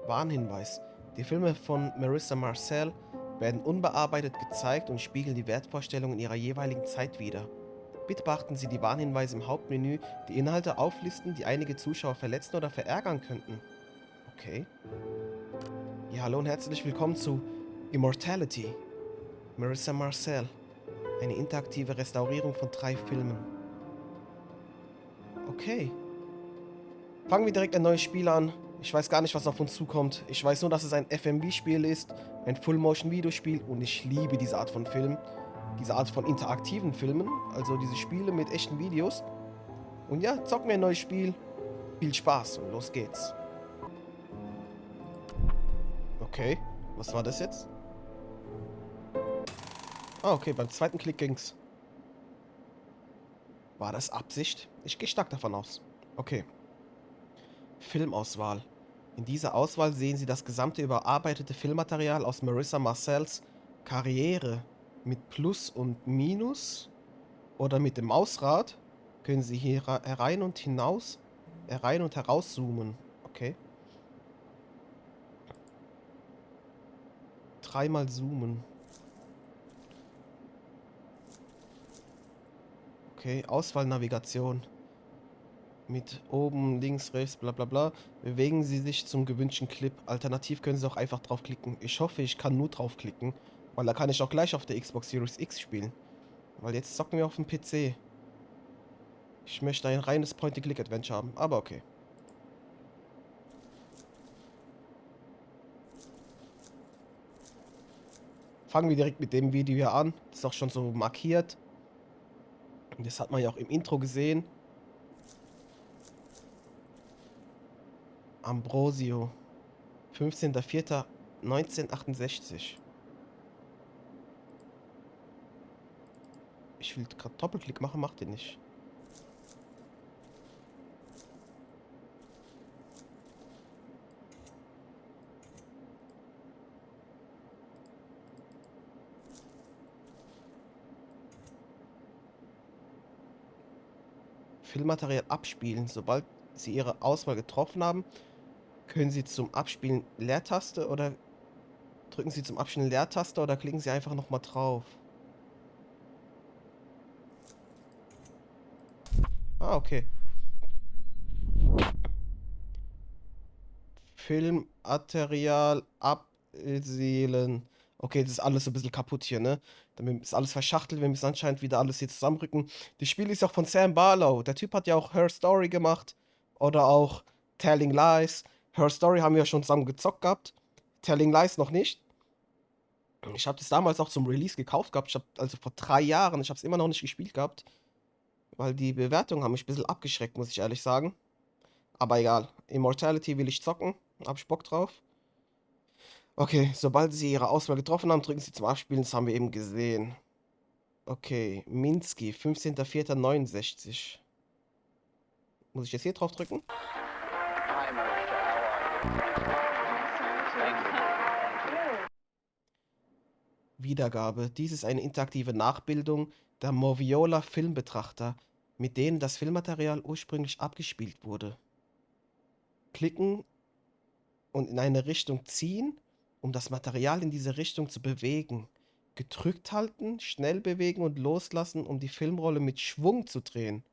Warnhinweis. Die Filme von Marissa Marcel werden unbearbeitet gezeigt und spiegeln die Wertvorstellungen ihrer jeweiligen Zeit wider. Bitte beachten Sie die Warnhinweise im Hauptmenü, die Inhalte auflisten, die einige Zuschauer verletzen oder verärgern könnten. Okay. Ja, hallo und herzlich willkommen zu Immortality. Marissa Marcel. Eine interaktive Restaurierung von 3 Filmen. Okay. Fangen wir direkt ein neues Spiel an. Ich weiß gar nicht, was auf uns zukommt. Ich weiß nur, dass es ein FMV-Spiel ist, ein Full-Motion-Videospiel und ich liebe diese Art von Film. Diese Art von interaktiven Filmen, also diese Spiele mit echten Videos. Und ja, zocken wir ein neues Spiel. Viel Spaß und los geht's. Okay, was war das jetzt? Ah, okay, beim zweiten Klick ging's. War das Absicht? Ich gehe stark davon aus. Okay. Filmauswahl. In dieser Auswahl sehen Sie das gesamte überarbeitete Filmmaterial aus Marissa Marcels Karriere. Mit Plus und Minus oder mit dem Mausrad können Sie hier herein und herauszoomen. Okay. Dreimal zoomen. Okay, Auswahlnavigation. Mit oben, links, rechts, bla bla bla. Bewegen Sie sich zum gewünschten Clip. Alternativ können Sie auch einfach draufklicken. Ich hoffe, ich kann nur draufklicken, weil da kann ich auch gleich auf der Xbox Series X spielen. Weil jetzt zocken wir auf dem PC. Ich möchte ein reines Point-and-Click-Adventure haben, aber okay. Fangen wir direkt mit dem Video hier an. Das ist auch schon so markiert. Das hat man ja auch im Intro gesehen. Ambrosio. 15.04.1968. Ich will gerade Doppelklick machen, macht den nicht. Filmmaterial abspielen. Sobald Sie Ihre Auswahl getroffen haben, können Sie zum Abspielen Leertaste oder drücken Sie zum Abspielen Leertaste oder klicken Sie einfach nochmal drauf. Ah, okay. Filmmaterial abseelen. Okay, das ist alles so ein bisschen kaputt hier, ne? Damit ist alles verschachtelt. Wir müssen anscheinend wieder alles hier zusammenrücken. Das Spiel ist auch von Sam Barlow. Der Typ hat ja auch Her Story gemacht. Oder auch Telling Lies. Her Story haben wir ja schon zusammen gezockt gehabt. Telling Lies noch nicht. Ich habe das damals auch zum Release gekauft gehabt. Ich habe also vor 3 Jahren. Ich habe es immer noch nicht gespielt gehabt. Weil die Bewertungen haben mich ein bisschen abgeschreckt, muss ich ehrlich sagen. Aber egal. Immortality will ich zocken. Hab ich Bock drauf. Okay, sobald Sie Ihre Auswahl getroffen haben, drücken Sie zum Abspielen. Das haben wir eben gesehen. Okay, Minsky, 15.04.69. Muss ich jetzt hier drauf drücken? Wiedergabe. Dies ist eine interaktive Nachbildung der Moviola Filmbetrachter, mit denen das Filmmaterial ursprünglich abgespielt wurde. Klicken und in eine Richtung ziehen, um das Material in diese Richtung zu bewegen. Gedrückt halten, schnell bewegen und loslassen, um die Filmrolle mit Schwung zu drehen.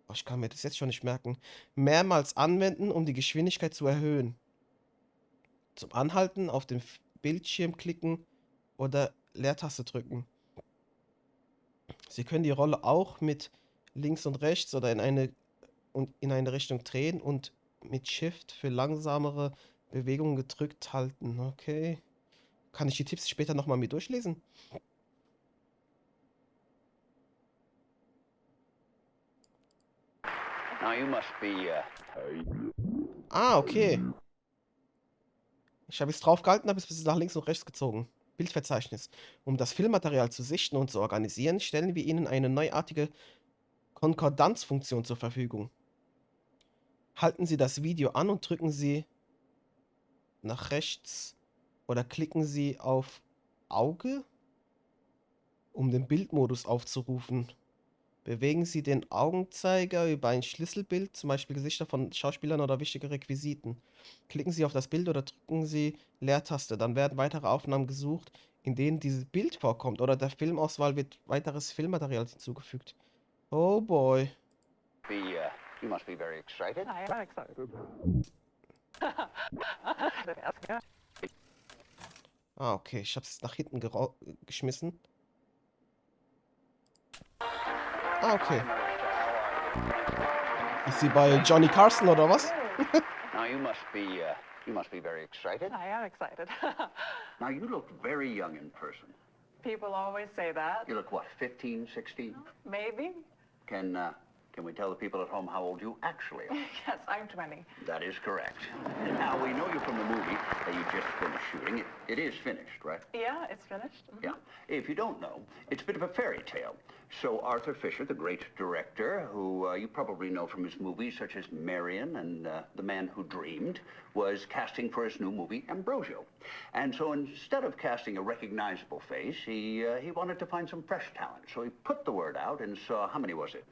Oh, ich kann mir das jetzt schon nicht merken. Mehrmals anwenden, um die Geschwindigkeit zu erhöhen. Zum Anhalten auf den Bildschirm klicken oder Leertaste drücken. Sie können die Rolle auch mit links und rechts oder in eine Richtung drehen und mit Shift für langsamere Bewegungen gedrückt halten. Okay. Kann ich die Tipps später nochmal mit durchlesen? Ah, okay. Ich habe jetzt drauf gehalten, habe es bis nach links und rechts gezogen. Bildverzeichnis. Um das Filmmaterial zu sichten und zu organisieren, stellen wir Ihnen eine neuartige Konkordanzfunktion zur Verfügung. Halten Sie das Video an und drücken Sie nach rechts oder klicken Sie auf Auge, um den Bildmodus aufzurufen. Bewegen Sie den Augenzeiger über ein Schlüsselbild, zum Beispiel Gesichter von Schauspielern oder wichtige Requisiten. Klicken Sie auf das Bild oder drücken Sie Leertaste. Dann werden weitere Aufnahmen gesucht, in denen dieses Bild vorkommt. Oder der Filmauswahl wird weiteres Filmmaterial hinzugefügt. Oh boy. You must be very excited. I am excited. Ah, okay. Ich habe es nach hinten geschmissen. Ah, okay. Ist sie bei Johnny Carson oder was? Now you must be very excited. I am excited. Now you look very young in person. People always say that. You look what, 15, 16? Maybe. Can we tell the people at home how old you actually are? Yes, I'm 20. That is correct. Now we know you from the movie that you just finished shooting. It is finished, right? Yeah, it's finished. Yeah. If you don't know, it's a bit of a fairy tale. So Arthur Fisher, the great director, who you probably know from his movies such as Marion and The Man Who Dreamed, was casting for his new movie, Ambrosio. And so instead of casting a recognizable face, he wanted to find some fresh talent. So he put the word out and saw, how many was it?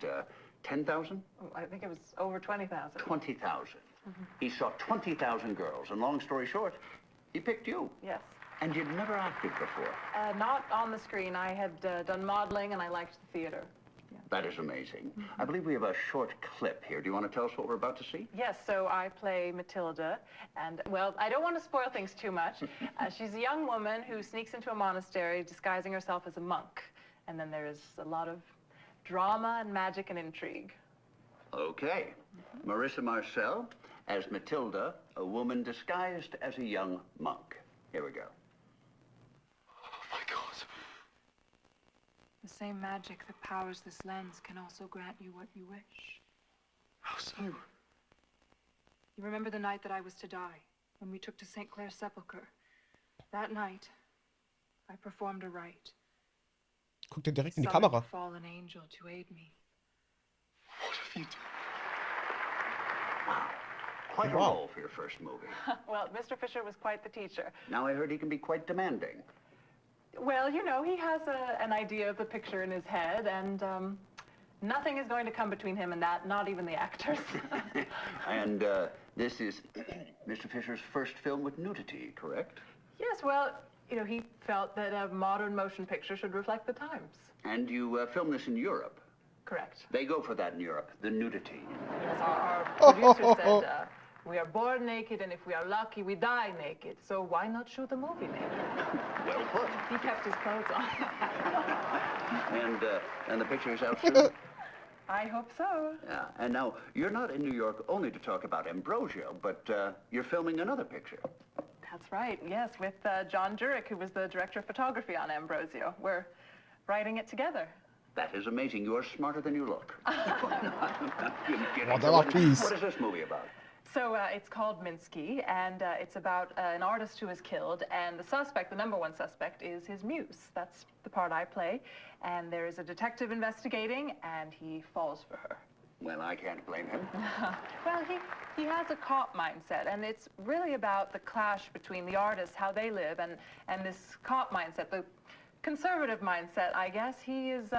10,000? I think it was over 20,000. 20,000. He saw 20,000 girls, and long story short, he picked you. Yes. And you'd never acted before. Not on the screen. I had done modeling and I liked the theater. Yeah. That is amazing. I believe we have a short clip here. Do you want to tell us what we're about to see? Yes, so I play Matilda, and, well, I don't want to spoil things too much. She's a young woman who sneaks into a monastery disguising herself as a monk. And then there is a lot of drama and magic and intrigue. Okay. Marissa Marcel as Matilda, a woman disguised as a young monk. Here we go. Oh my God. The same magic that powers this lens can also grant you what you wish. How so? You remember the night that I was to die, when we took to St. Clair's sepulchre? That night, I performed a rite. Guck dir direkt in die Summoned Kamera. a fallen angel to aid me. What have you done? Wow. Quite a Wow. role for your first movie. Well, Mr. Fisher was quite the teacher. Now I heard he can be quite demanding. Well, you know, he has an idea of the picture in his head, and nothing is going to come between him and that, not even the actors. And this is Mr. Fisher's first film with nudity, correct? Yes, well, you know, he felt that a modern motion picture should reflect the times. And you filmed this in Europe. Correct. They go for that in Europe, the nudity. Yes, our producer said, we are born naked, and if we are lucky, we die naked. So why not shoot the movie naked? Well put. He kept his clothes on. And the picture is out soon? I hope so. Yeah. And now, you're not in New York only to talk about Ambrosio, but you're filming another picture. That's right, yes, with John Jurek, who was the director of photography on Ambrosio. We're writing it together. That is amazing. You are smarter than you look. I'm kidding. Oh, that was peace. What is this movie about? So it's called Minsky, and it's about an artist who is killed, and the suspect, the number one suspect, is his muse. That's the part I play. And there is a detective investigating, and he falls for her. Well, I can't blame him. Well, he has a cop mindset, and it's really about the clash between the artists, how they live, and this cop mindset, the conservative mindset, I guess. He is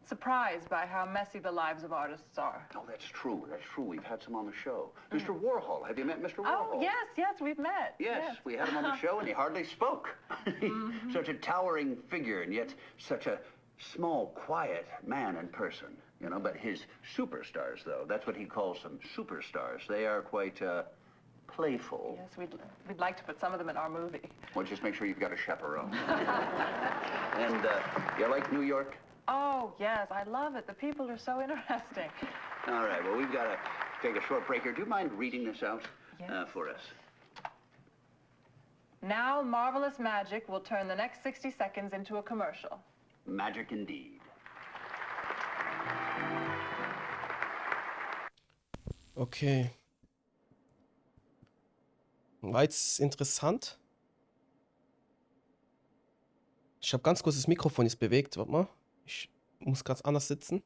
surprised by how messy the lives of artists are. Oh, that's true. That's true. We've had some on the show. Mr. Warhol. Have you met Mr. Warhol? Oh, yes, we've met. Yes, we had him on the show, and he hardly spoke. Such a towering figure, and yet such a small, quiet man in person. You know, but his superstars, though, that's what he calls them, superstars. They are quite playful. Yes, we'd like to put some of them in our movie. Well, just make sure you've got a chaperone. And you like New York? Oh, yes, I love it. The people are so interesting. All right, well, we've got to take a short break here. Do you mind reading this out Yes. for us? Now, marvelous magic will turn the next 60 seconds into a commercial. Magic indeed. Okay. War jetzt interessant. Ich habe ganz kurz das Mikrofon jetzt bewegt. Warte mal. Ich muss ganz anders sitzen.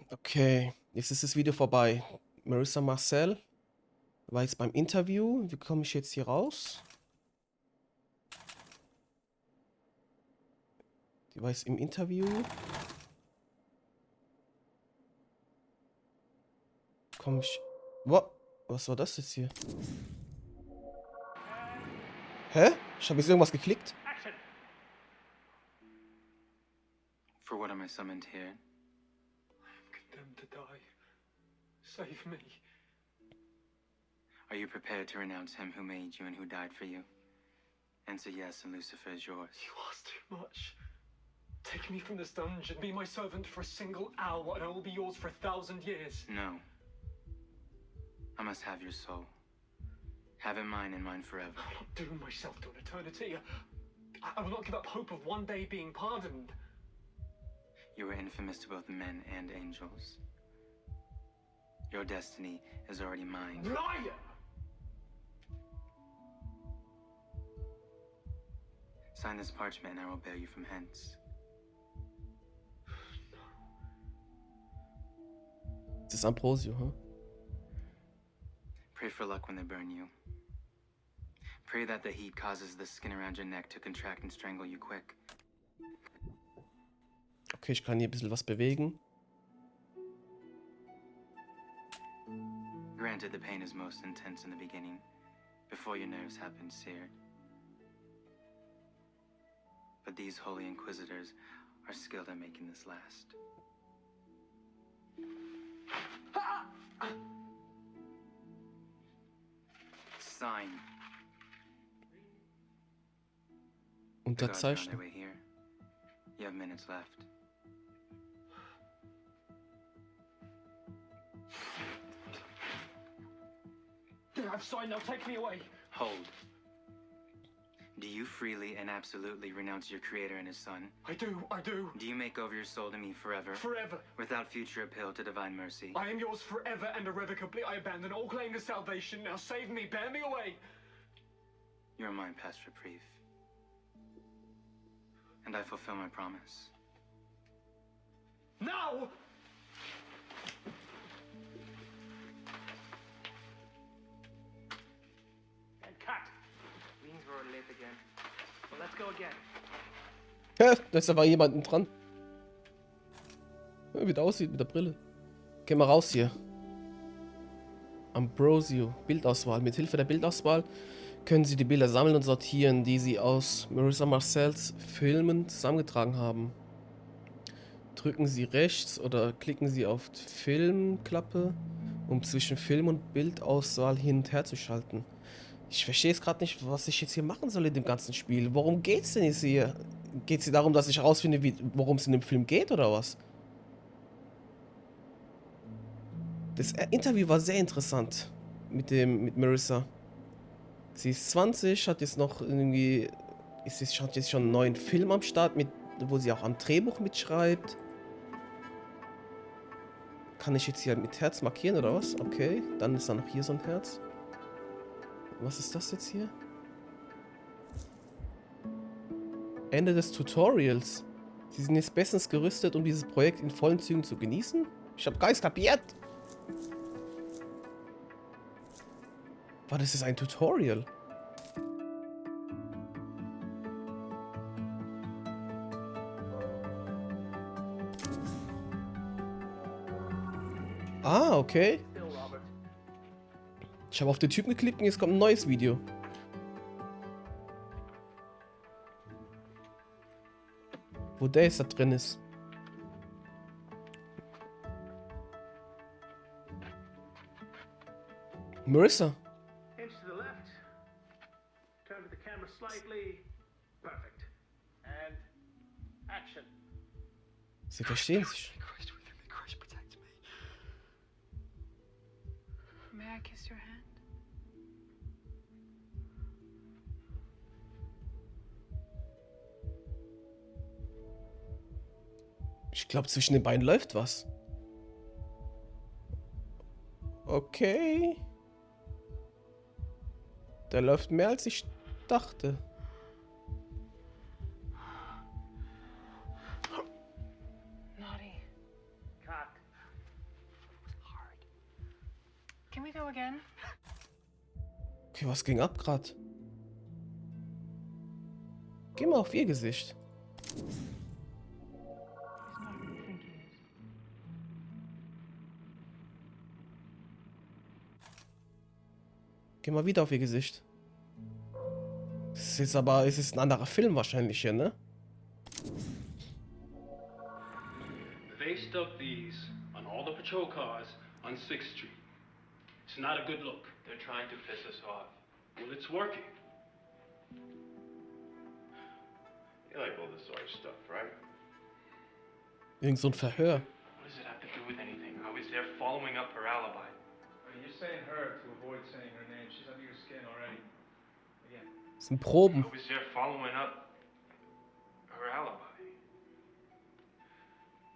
Okay, jetzt ist das Video vorbei. Marissa Marcel war jetzt beim Interview. Wie komme ich jetzt hier raus? Die war jetzt im Interview. Komm ich. Wow. Was war das jetzt hier? Hä? Ich habe jetzt irgendwas geklickt. For what am I summoned here? I'm condemned to die. Save me. Are you prepared to renounce him who made you and who died for you? Answer yes, and Lucifer is yours. You ask too much. Take me from this dungeon, be my servant for a single hour, and I will be yours for 1,000 years. No. I must have your soul. Have it mine and mine forever. I will not doom myself to an eternity. I will not give up hope of one day being pardoned. You are infamous to both men and angels. Your destiny is already mine. Liar! Sign this parchment and I will bear you from hence. Das ist Ambrosio, huh? Pray for luck when they burn you. Pray that the heat causes the skin around your neck to contract and strangle you quick. Okay, ich kann hier ein bisschen was bewegen. Granted, the pain is most intense in the beginning, before your nerves have been seared. But these holy inquisitors are skilled at making this last. Sign. The gods are on Unterzeichnen. their way here. You have minutes left. I've signed, now take me away. Hold. Do you freely and absolutely renounce your creator and his son? I do. Do you make over your soul to me forever? Forever. Without future appeal to divine mercy? I am yours forever and irrevocably. I abandon all claim to salvation. Now save me, bear me away. You are mine past reprieve. And I fulfill my promise. Now! And cut. Means we're late again. Well, let's go again. Hä? Da ist aber jemanden dran. Wie das aussieht mit der Brille. Geh mal raus hier. Ambrosio. Bildauswahl. Mit Hilfe der Bildauswahl können Sie die Bilder sammeln und sortieren, die Sie aus Marissa Marcels Filmen zusammengetragen haben. Drücken Sie rechts oder klicken Sie auf die Filmklappe, um zwischen Film- und Bildauswahl hin und her zu schalten. Ich verstehe jetzt gerade nicht, was ich jetzt hier machen soll in dem ganzen Spiel. Worum geht's denn jetzt hier? Geht es hier darum, dass ich herausfinde, worum es in dem Film geht oder was? Das Interview war sehr interessant mit Marissa. Sie ist 20, hat jetzt noch irgendwie, hat jetzt schon einen neuen Film am Start, wo sie auch am Drehbuch mitschreibt. Kann ich jetzt hier mit Herz markieren oder was? Okay, dann ist da noch hier so ein Herz. Was ist das jetzt hier? Ende des Tutorials. Sie sind jetzt bestens gerüstet, um dieses Projekt in vollen Zügen zu genießen? Ich hab gar nichts kapiert. War das ist ein Tutorial? Ah, okay. Ich habe auf den Typen geklickt und jetzt kommt ein neues Video. Wo der jetzt da drin ist. Marissa. Inch to the left. Turn to the camera slightly. Perfect. And action. Sie verstehen sich. Christ within me, Christ protect me. May I kiss your hand? Ich glaube, zwischen den beiden läuft was. Okay. Da läuft mehr, als ich dachte. Naughty. Cut. Can we go again? Okay, was ging ab grad? Geh mal auf ihr Gesicht. Geh mal wieder auf ihr Gesicht. Es ist aber, es ist ein anderer Film wahrscheinlich hier, ne? They stuck these on all the patrol cars on 6th Street. It's not a good look. They're trying to piss us off. Well, it's working. You like all this sort of stuff, right? Irgend so ein Verhör. What does it have to do with anything? I was there following up her alibi. You're saying her to avoid saying her name. She's under your skin already. Again. Das sind Proben. I was there following up her alibi.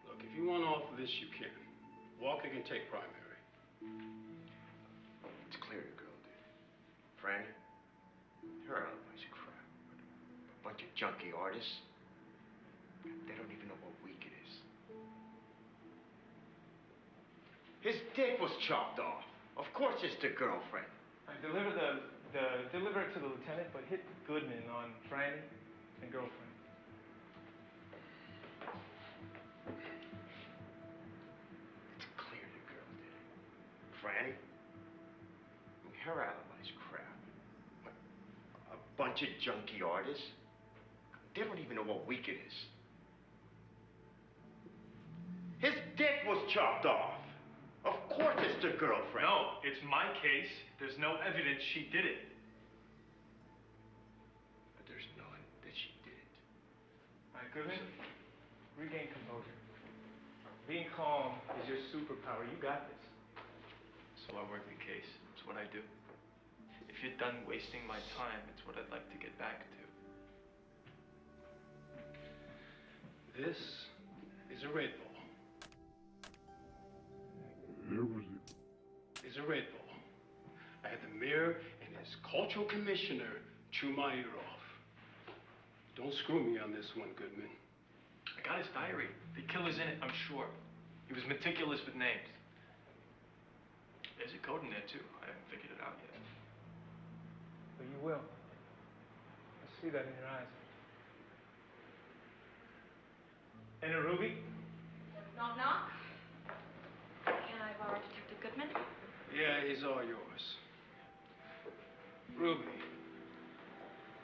Look, if you want off of this, you can. Walker can take primary. It's clear the girl did. Franny, her alibi's crap. A bunch of junkie artists. They don't even know what week it is. His dick was chopped off. Of course it's the girlfriend. I delivered deliver it to the lieutenant, but hit Goodman on Franny and girlfriend. It's clear the girl did it. Franny, her alibi's crap. A bunch of junkie artists. They don't even know what week it is. His dick was chopped off. Of course it's the girlfriend. No, it's my case. There's no evidence she did it. But there's none that she did it. All right, Goodman, regain composure. Being calm is your superpower. You got this. So I work the case. It's what I do. If you're done wasting my time, it's what I'd like to get back to. This is a red ball. Is a red ball. I had the mayor and his cultural commissioner chew my ear off. Don't screw me on this one, Goodman. I got his diary. The killer's in it, I'm sure. He was meticulous with names. There's a code in there, too. I haven't figured it out yet. But you will. I see that in your eyes. Enter Ruby. Knock, knock. Can I borrow Detective Goodman? Yeah, he's all yours. Ruby,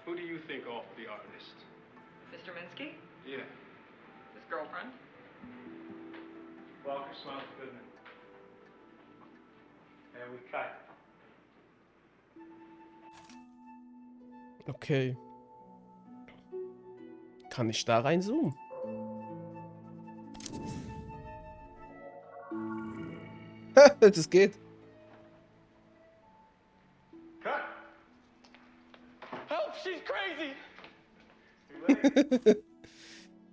who do you think off the artist? Mr. Minsky? Yeah. His girlfriend? Walker smiles at Goodman. And we cut. Okay. Kann ich da reinzoomen? Das geht. Cut! Help, she's crazy!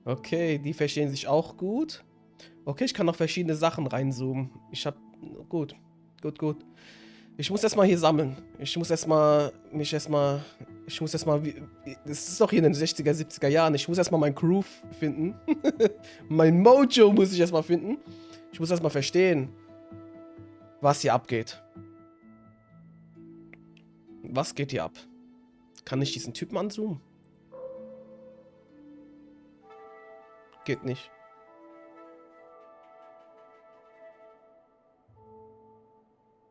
Okay, die verstehen sich auch gut. Okay, ich kann noch verschiedene Sachen reinzoomen. Ich hab... Gut. Gut. Ich muss erstmal hier sammeln. Ich muss erstmal... Das ist doch hier in den 60er, 70er Jahren. Ich muss erstmal mein Groove finden. Mein Mojo muss ich erstmal finden. Ich muss erstmal verstehen, was hier abgeht. Was geht hier ab? Kann ich diesen Typen anzoomen? Geht nicht.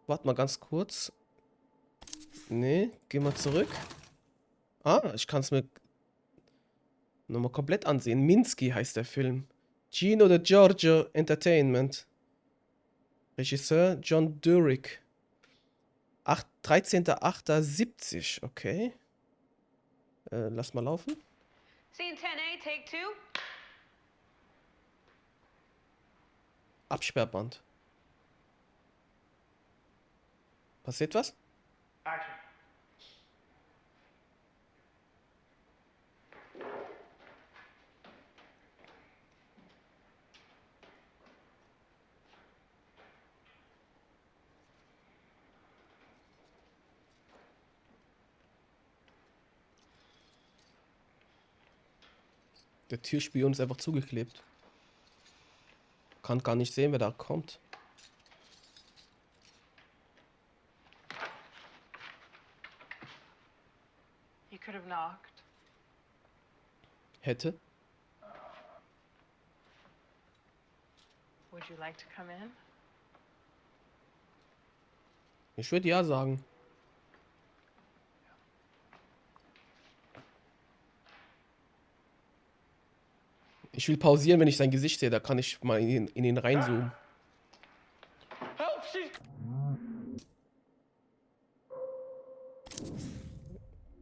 Warte mal ganz kurz. Nee, geh mal zurück. Ah, ich kann es mir nochmal komplett ansehen. Minsky heißt der Film. Gino de Giorgio Entertainment. Regisseur John Durick. 13.08.70. Okay. Lass mal laufen. Scene 10A, take 2. Absperrband. Passiert was? Action. Der Türspion ist einfach zugeklebt. Kann gar nicht sehen, wer da kommt. You could have knocked. Hätte. Would you like to come in? Ich würde ja sagen. Ich will pausieren, wenn ich sein Gesicht sehe. Da kann ich mal in ihn reinzoomen.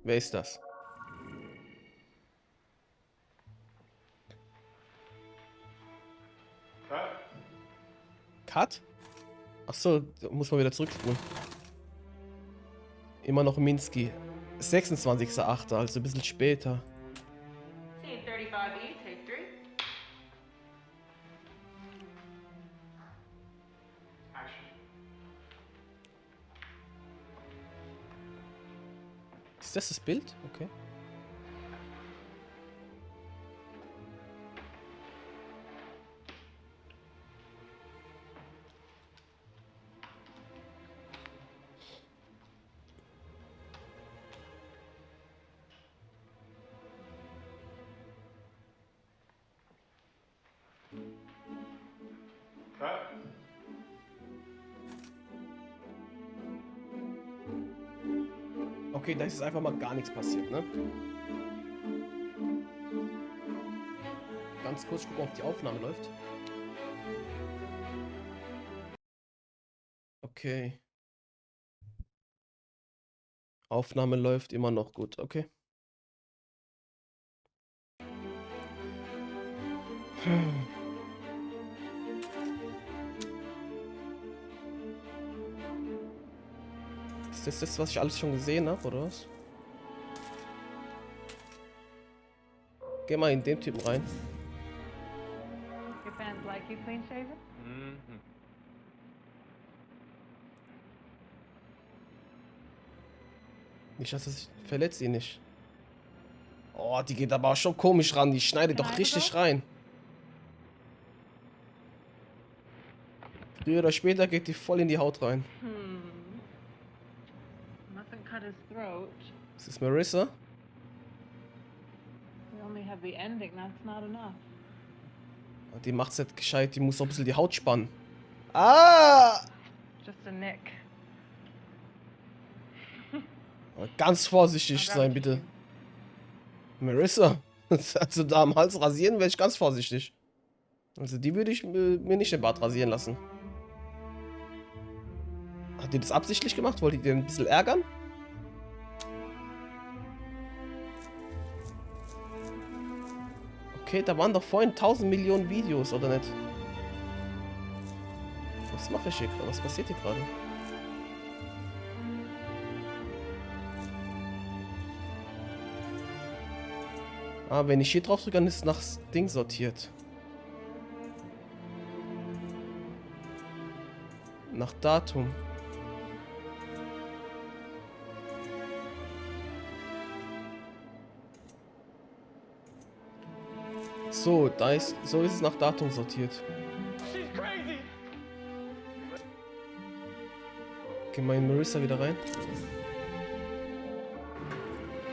Wer ist das? Cut? Achso, muss man wieder zurückspulen. Immer noch Minsky. 26.08., also ein bisschen später. Scene 35E, take 3. Action. Ist das Bild? Okay. Cut. Okay, da ist einfach mal gar nichts passiert, ne? Ganz kurz gucken, ob die Aufnahme läuft. Okay. Aufnahme läuft immer noch gut, okay. Ist das das, was ich alles schon gesehen habe, oder was? Geh mal in den Typen rein. Your fans like you clean shaven? Mm-hmm. Nicht, dass es verletzt ihn nicht. Oh, die geht aber auch schon komisch ran. Die schneidet doch richtig rein. Früher oder später geht die voll in die Haut rein. Mustn't cut his throat. Ist das Marissa? We only have the ending, that's not enough. Die macht's nicht gescheit. Die muss noch ein bisschen die Haut spannen. Ah! Just a nick. Ganz vorsichtig sein, bitte. Marissa. Also da am Hals rasieren wäre ich ganz vorsichtig. Also die würde ich mir nicht den Bart rasieren lassen. Hat die das absichtlich gemacht? Wollte die den ein bisschen ärgern? Okay, da waren doch vorhin 1000 Millionen Videos, oder nicht? Was mache ich hier gerade? Was passiert hier gerade? Ah, wenn ich hier drauf drücke, dann ist es nach Ding sortiert. Nach Datum. So, so ist es nach Datum sortiert. Geh mal in Marissa wieder rein.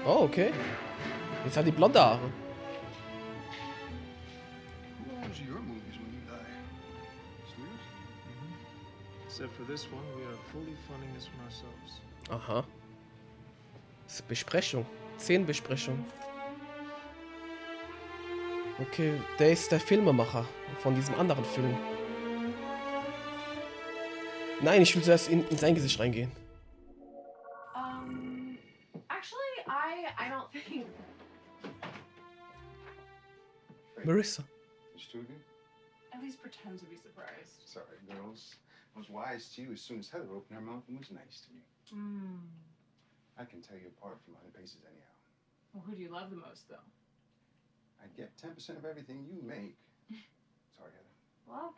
Oh, okay. Jetzt hat die blonde Haare. Except for this one, we are fully funding this from ourselves. Aha. Das ist Besprechung. 10 Besprechungen. Okay, der ist der Filmemacher von diesem anderen Film. Nein, ich will zuerst in sein Gesicht reingehen. Actually, I don't think. Marissa. At least pretend to be surprised. Sorry, girls. I was wise to you as soon as Heather opened her mouth and was nice to me. I can tell you apart from 100 paces anyhow. Well, who do you love the most, though? I'd get 10% of everything you make. Sorry, Heather. Well,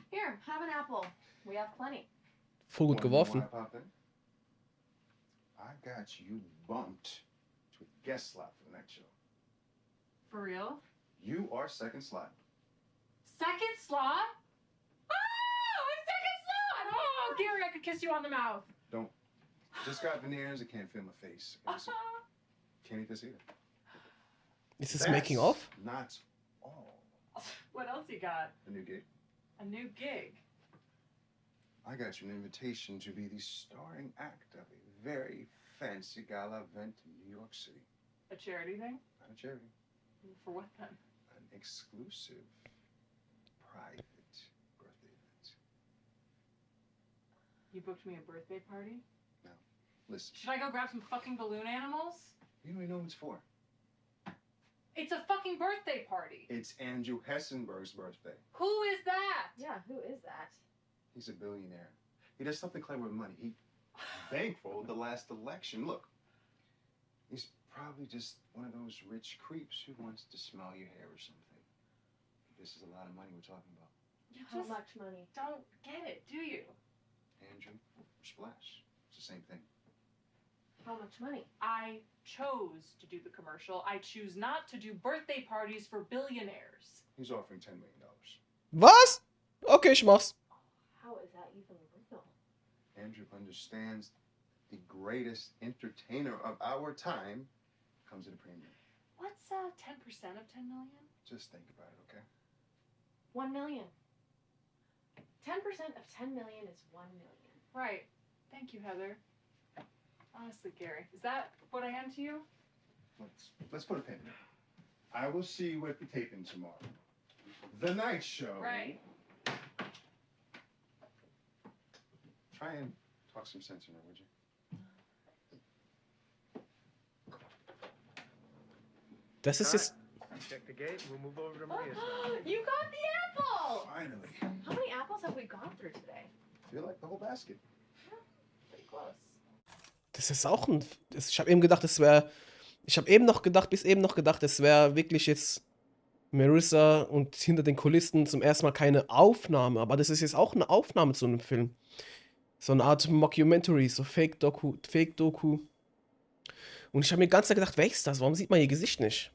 here, have an apple. We have plenty. Voll gut geworfen. I got you bumped to a guest slot for the next show. For real? You are second slot. Second slot? Oh, a second slot! Oh, Gary, I could kiss you on the mouth. Don't. Just got veneers. I can't feel my face. Can't eat this either. Is this making off? Not all. What else you got? A new gig. A new gig? I got you an invitation to be the starring act of a very fancy gala event in New York City. A charity thing? Not a charity. For what then? A exclusive, private birthday event. You booked me a birthday party? Now, listen. Should I go grab some fucking balloon animals? You don't even know what it's for. It's a fucking birthday party. It's Andrew Hessenberg's birthday. Who is that? Yeah, who is that? He's a billionaire. He does something clever with money. He bankrolled the last election. Look, he's probably just one of those rich creeps who wants to smell your hair or something. This is a lot of money we're talking about. You How just much money? don't get it, do you? Andrew or Splash. It's the same thing. How much money? I chose to do the commercial. I choose not to do birthday parties for billionaires. He's offering $10 million. Was? Okay, ich mach's. How is that even real? Andrew understands the greatest entertainer of our time comes at a premium. What's 10% of 10 million? Just think about it, okay? 1 million. 10% of 10 million is 1 million. Right. Thank you, Heather. Honestly, Gary, is that what I hand to you? Let's put a pin in it. I will see you at the taping tomorrow. The night show. Right. Try and talk some sense in her, would you? Das ist jetzt... Check the gate. We'll move over to Maria's now. You got the apple! Finally. How many apples have we gone through today? Feel like the whole basket. Pretty close. Das ist auch ein... Ich habe eben gedacht, das wäre... Ich habe eben noch gedacht, es wäre wirklich jetzt Marissa und hinter den Kulissen zum ersten Mal keine Aufnahme. Aber das ist jetzt auch eine Aufnahme zu einem Film. So eine Art Mockumentary, so Fake-Doku. Und ich habe mir die ganze Zeit gedacht, wer ist das? Warum sieht man ihr Gesicht nicht?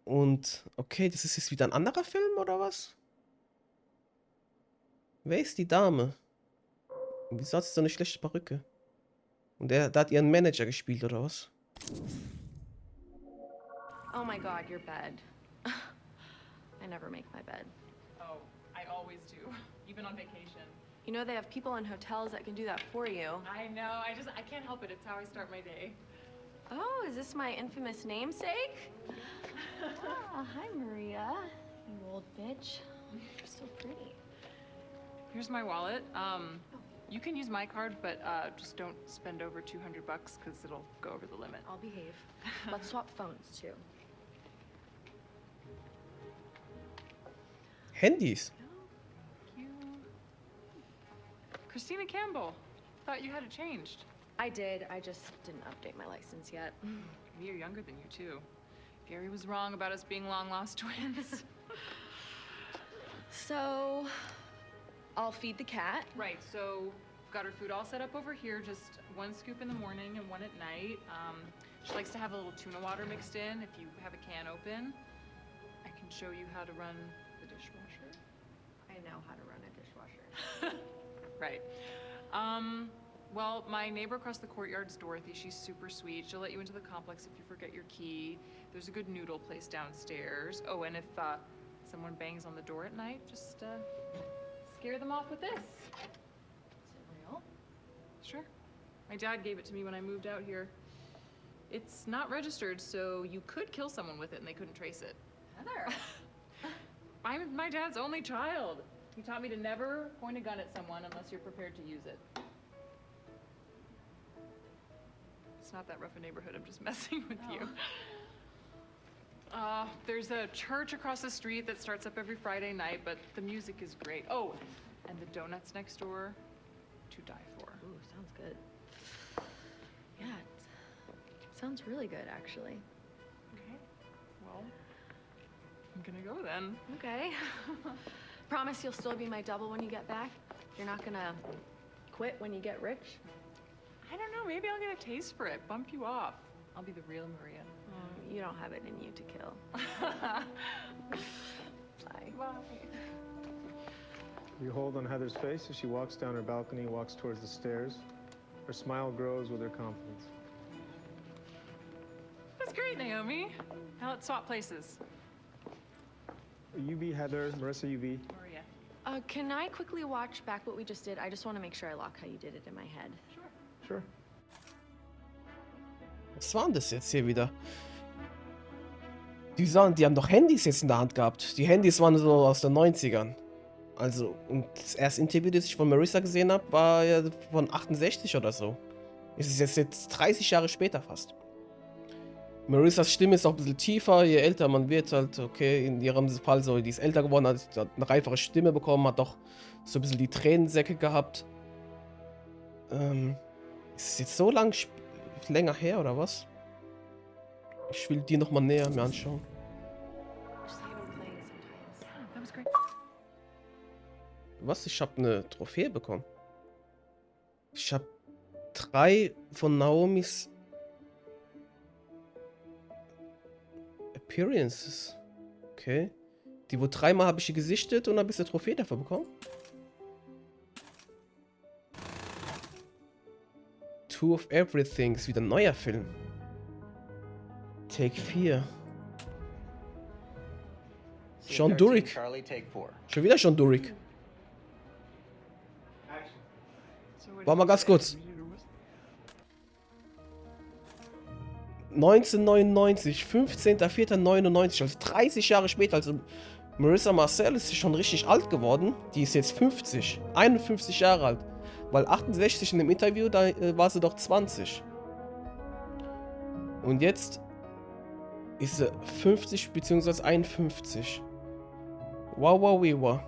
Und, okay, das ist jetzt wieder ein anderer Film, oder was? Wer ist die Dame? Wieso hat sie so eine schlechte Perücke? Und der hat ihren Manager gespielt, oder was? Oh my god, your bed. I never make my bed. Oh, I always do, even on vacation. You know they have people in hotels that can do that for you. I know, I can't help it. It's how I start my day. Oh, is this my infamous namesake? Ah, hi, Maria. You old bitch. You're so pretty. Here's my wallet. You can use my card, but just don't spend over $200 because it'll go over the limit. I'll behave. Let's swap phones, too. Handys. You... Christina Campbell. Thought you had it changed. I did. I just didn't update my license yet. We are younger than you, too. Gary was wrong about us being long-lost twins. So, I'll feed the cat. Right, so got her food all set up over here, just one scoop in the morning and one at night. She likes to have a little tuna water mixed in if you have a can open. I can show you how to run the dishwasher. I know how to run a dishwasher. Right. Well, my neighbor across the courtyard's Dorothy. She's super sweet. She'll let you into the complex if you forget your key. There's a good noodle place downstairs. Oh, and if someone bangs on the door at night, just scare them off with this. Is it real? Sure. My dad gave it to me when I moved out here. It's not registered, so you could kill someone with it and they couldn't trace it. Heather. I'm my dad's only child. He taught me to never point a gun at someone unless you're prepared to use it. It's not that rough a neighborhood, I'm just messing with you. There's a church across the street that starts up every Friday night, but the music is great. Oh, and the donuts next door, to die for. Ooh, sounds good. Yeah, it sounds really good, actually. Okay, well, I'm gonna go then. Okay. Promise you'll still be my double when you get back? You're not gonna quit when you get rich? I don't know, maybe I'll get a taste for it, bump you off. I'll be the real Maria. You don't have it in you to kill. Bye. Bye. You hold on Heather's face as she walks down her balcony and walks towards the stairs. Her smile grows with her confidence. That's great, Naomi. Now let's swap places. You be Heather, Marissa, you be. Maria. Can I quickly watch back what we just did? I just want to make sure I lock how you did it in my head. Sure. Was war denn das jetzt hier wieder? Die haben doch Handys jetzt in der Hand gehabt. Die Handys waren so aus den 90ern. Also, und das erste Interview, das ich von Marissa gesehen habe, war ja von 68 oder so. Es ist jetzt 30 Jahre später fast. Marissas Stimme ist auch ein bisschen tiefer, je älter man wird, halt, okay, in ihrem Fall so, die ist älter geworden, hat eine reifere Stimme bekommen, hat doch so ein bisschen die Tränensäcke gehabt. Ist es jetzt so länger her, oder was? Ich will die nochmal näher mir anschauen. Was? Ich habe eine Trophäe bekommen. Ich habe 3 von Naomis Appearances. Okay. Die wo 3-mal habe ich sie gesichtet und habe ich eine Trophäe dafür bekommen. Two of Everything ist wieder ein neuer Film. Take 4. Sean Durik. Schon wieder Sean Durik. Warte mal ganz kurz. 1999, 15.04.99, also 30 Jahre später, also Marissa Marcel ist schon richtig alt geworden. Die ist jetzt 50, 51 Jahre alt. Weil 68 in dem Interview, da war sie doch 20. Und jetzt ist sie 50 bzw. 51. Wow, wow, wow.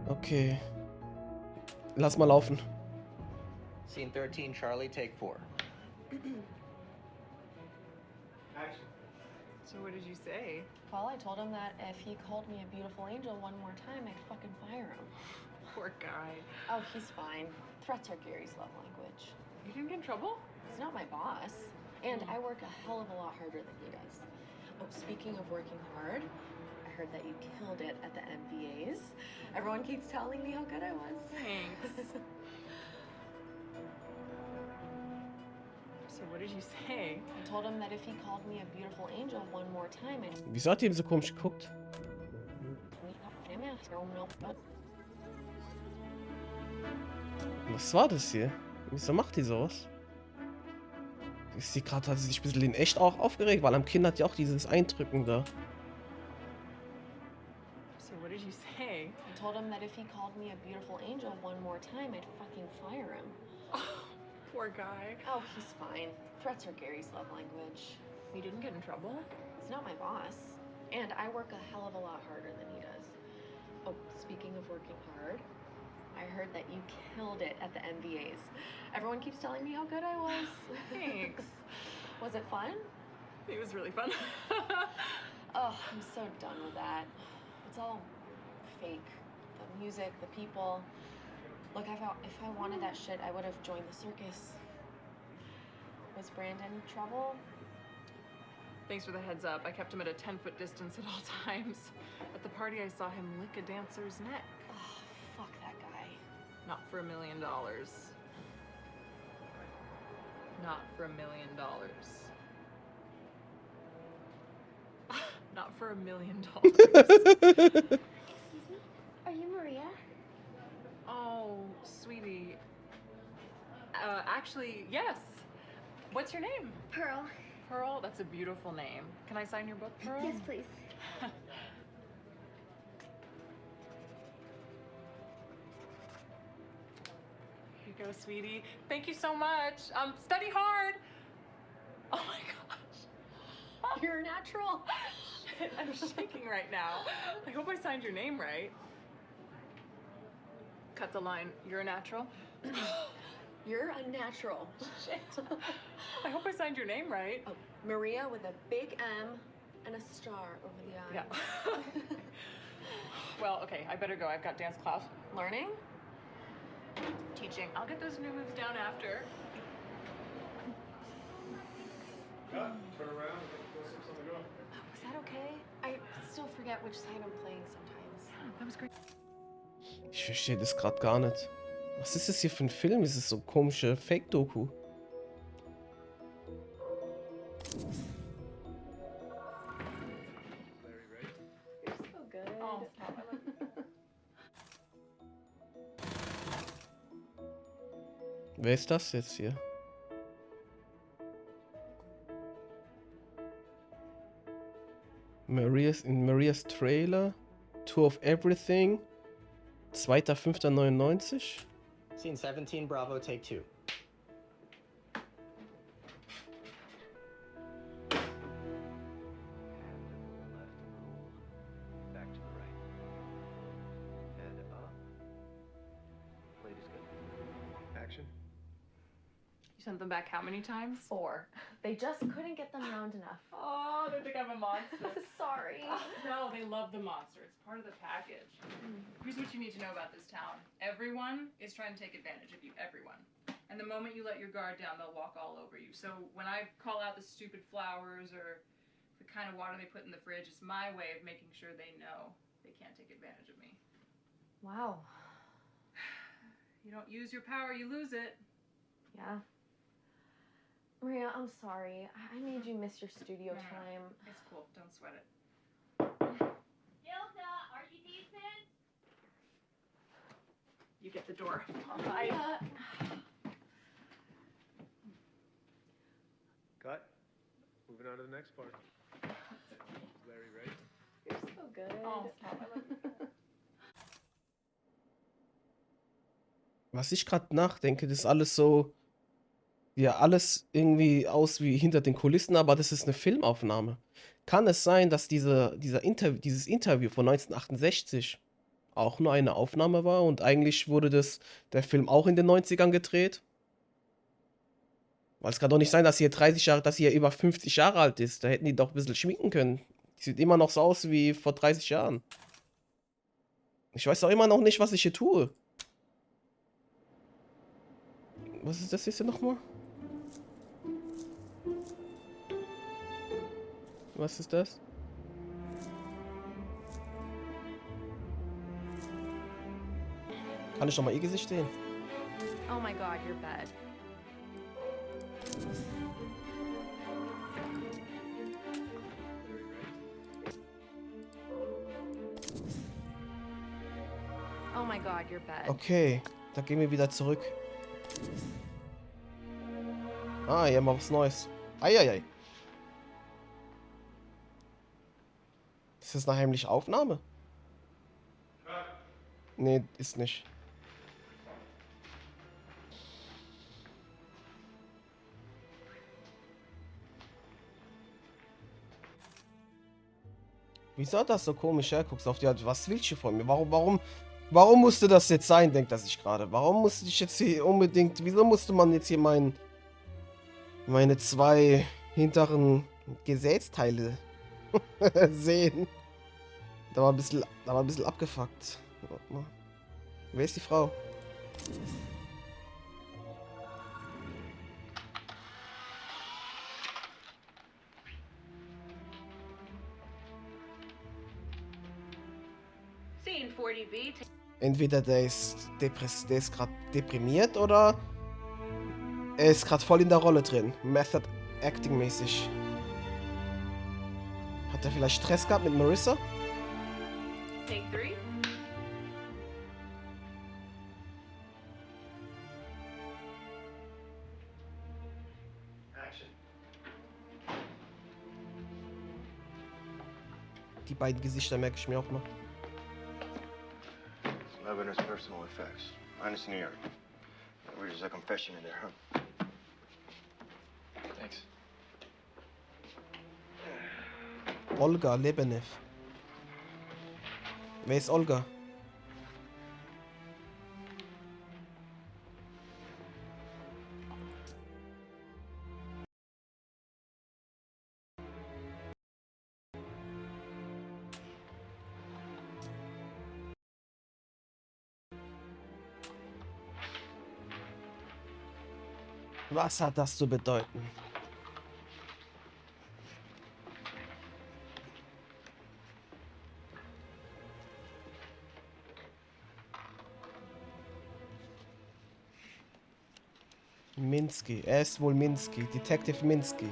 Okay. Lass mal laufen. Scene 13, Charlie, take 4. Action. So what did you say? Well, I told him that if he called me a beautiful angel one more time, I'd fucking fire him. Poor guy. Oh, he's fine. Threats are Gary's love language. You didn't get in trouble? He's not my boss. And I work a hell of a lot harder than he does. Oh, speaking of working hard, I heard that you killed it at the MVAs. Everyone keeps telling me how good I was. Thanks. So what did you say? I told him that if he called me a beautiful angel one more time, I'd... Wieso hat die ihm so komisch geguckt? Was war das hier? Wieso macht die sowas? Ist die gerade, hat sie sich ein bisschen in echt auch aufgeregt, weil am Kind hat ja auch dieses Eindrücken da. So what did you say? I told him that if he called me a beautiful angel one more time, I'd fucking fire him. Oh, poor guy. Oh, he's fine. Threats are Gary's love language. You didn't get in trouble? He's not my boss. And I work a hell of a lot harder than he does. Oh, speaking of working hard, I heard that you killed it at the MVAs. Everyone keeps telling me how good I was. Thanks. Was it fun? It was really fun. Oh, I'm so done with that. It's all fake. The music, the people. Look, if I wanted that shit, I would have joined the circus. Was Brandon in trouble? Thanks for the heads up. I kept him at a 10-foot distance at all times. At the party, I saw him lick a dancer's neck. Oh, fuck that guy. Not for $1 million. Not for $1 million. Not for $1 million. Excuse me? Are you Maria? Oh, sweetie. Actually, yes. What's your name? Pearl. Pearl? That's a beautiful name. Can I sign your book, Pearl? Yes, please. Here you go, sweetie. Thank you so much. Study hard. Oh my gosh. You're a natural. I'm shaking right now. I hope I signed your name right. Cut the line. You're a natural? You're a natural. Shit. I hope I signed your name right. Oh, Maria with a big M and a star over the eye. Yeah. Well, okay, I better go. I've got dance class. Learning? Teaching. I'll get those new moves down after. Yeah, turn around and go see something go. Was that okay? I still forget which side I'm playing sometimes. That was great. Ich verstehe das gerade gar nicht. Was ist das hier für ein Film? Das ist so komische Fake-Doku. You're so good. Oh. Wer ist das jetzt hier? Marias Trailer. Tour of Everything. 2.5.99. Scene 17, Bravo, take 2. Back to the right. Head up. Plate is good. Action. You sent them back how many times? 4. They just couldn't get them round enough. Oh, they think I'm a monster. Sorry. No, they love the monster. It's part of the package. Here's what you need to know about this town. Everyone is trying to take advantage of you. Everyone. And the moment you let your guard down, they'll walk all over you. So when I call out the stupid flowers or the kind of water they put in the fridge, it's my way of making sure they know they can't take advantage of me. Wow. You don't use your power, you lose it. Yeah. Maria, I'm sorry. I made you miss your studio time. It's cool. Don't sweat it. Gilda, are you decent? You get the door. Cut. Moving on to the next part. Is Larry ready? You're so good. Oh, stop. I love you. Was ich gerade nachdenke, das ist alles so. Ja, alles irgendwie aus wie hinter den Kulissen, aber das ist eine Filmaufnahme. Kann es sein, dass dieses Interview von 1968 auch nur eine Aufnahme war und eigentlich wurde der Film auch in den 90ern gedreht? Weil es kann doch nicht sein, dass dass sie über 50 Jahre alt ist. Da hätten die doch ein bisschen schminken können. Die sieht immer noch so aus wie vor 30 Jahren. Ich weiß doch immer noch nicht, was ich hier tue. Was ist das jetzt hier nochmal? Was ist das? Kann ich noch mal ihr Gesicht sehen? Oh my god, you're bad. Oh my god, you're bad. Okay, da gehen wir wieder zurück. Ah, hier haben wir was Neues. Eieiei. Ist das eine heimliche Aufnahme? Nee, ist nicht. Wieso das so komisch herguckst auf die Art? Was willst du von mir? Warum musste das jetzt sein, denkt er sich gerade. Warum musste ich jetzt hier unbedingt... Wieso musste man jetzt hier meine 2 hinteren Gesäßteile sehen? Da war ein bisschen abgefuckt. Wer ist die Frau? Scene 40B. Entweder der ist gerade deprimiert oder er ist gerade voll in der Rolle drin. Method Acting mäßig. Hat er vielleicht Stress gehabt mit Marissa? Take 3. Action. Die beiden Gesichter merke ich mir auch noch. Lebanon's personal effects. Minus New York. There's a confession in there, huh? Thanks. Olga Lebenev. Wer ist Olga? Was hat das zu bedeuten? Minsky. Er ist wohl Minsky. Detective Minsky.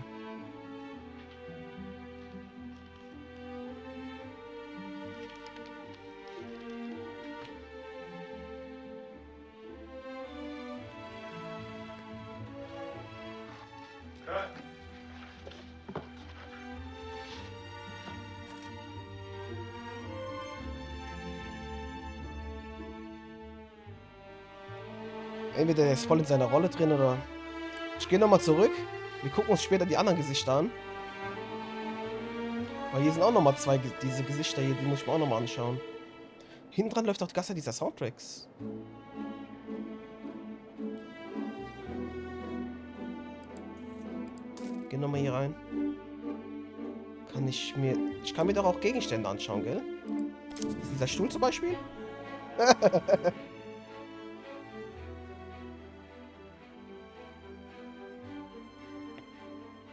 Entweder er ist voll in seiner Rolle drin oder... Ich gehe nochmal zurück. Wir gucken uns später die anderen Gesichter an. Weil hier sind auch nochmal zwei, diese Gesichter hier, die muss ich mir auch nochmal anschauen. Hinten dran läuft auch die ganze Zeit dieser Soundtracks. Geh nochmal hier rein. Ich kann mir doch auch Gegenstände anschauen, gell? Dieser Stuhl zum Beispiel?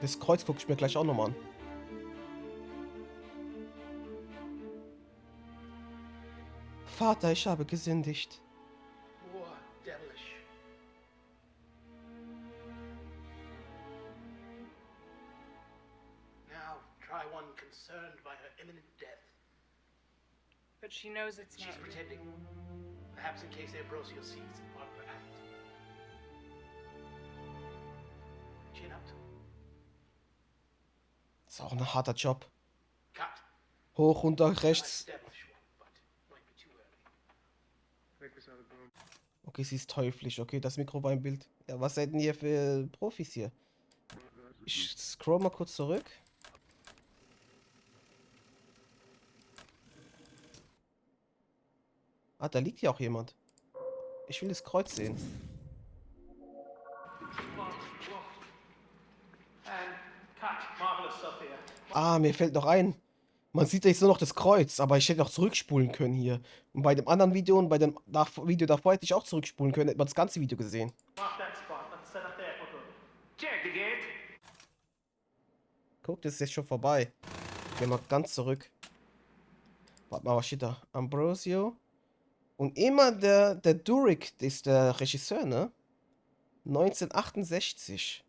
Das Kreuz gucke ich mir gleich auch nochmal an. Vater, ich habe gesündigt. War devilish. Now try one concerned by her imminent death. But she knows it's She's not. pretending. Perhaps in case Ambrosio sees what her act. Chin up. Ist auch ein harter Job. Cut. Hoch, runter, rechts. Devilish one, but might be too early. Okay, sie ist teuflisch. Okay, das Mikro war im Bild. Ja, was seid denn hier für Profis hier? Ich scroll mal kurz zurück. Ah, da liegt ja auch jemand. Ich will das Kreuz sehen. Ah, mir fällt noch ein. Man sieht jetzt nur noch das Kreuz, aber ich hätte auch zurückspulen können hier. Und bei dem anderen Video und bei dem Video davor hätte ich auch zurückspulen können, hätte man das ganze Video gesehen. Guck, das ist jetzt schon vorbei. Gehen wir ganz zurück. Warte mal, was steht da? Ambrosio. Und immer der Durick ist der Regisseur, ne? 1968.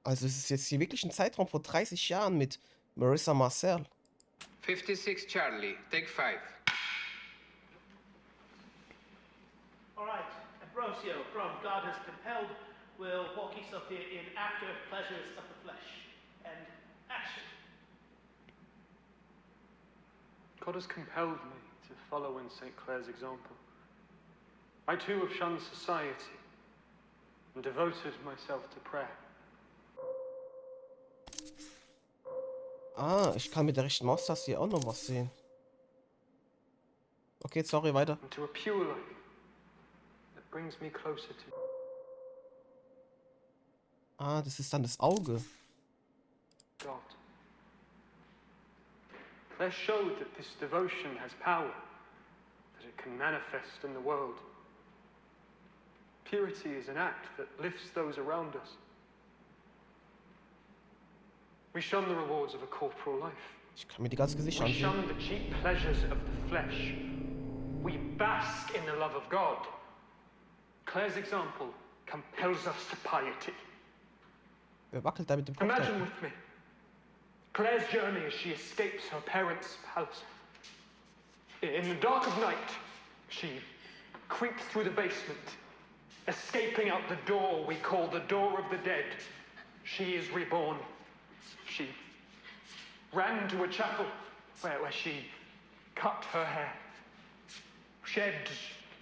Also es ist jetzt hier wirklich ein Zeitraum vor 30 Jahren mit Marissa Marcel. 56 Charlie, take 5. All right, Ambrosio from God Has Compelled will walk us up here in After Pleasures of the Flesh. And action. God has compelled me to follow in St. Clair's example. I too have shunned society and devoted myself to prayer. Ah, ich kann mit der rechten Maustaste hier auch noch was sehen. Okay, sorry, weiter. And to a pure life that brings me closer to. Ah, das ist dann das Auge. God. Claire showed that this devotion has power, that it can manifest in the world. Purity is an act that lifts those around us. We shun the rewards of a corporal life. Ich kann mir die ganze Gesichter We ansehen. shun the cheap pleasures of the flesh. We bask in the love of God. Claire's example compels us to piety. Wer wackelt da mit dem Kopf? Imagine with me Claire's journey as she escapes her parents' palace. In the dark of night, she creeps through the basement, escaping out the door we call the door of the dead. She is reborn. She ran to a chapel where she cut her hair, shed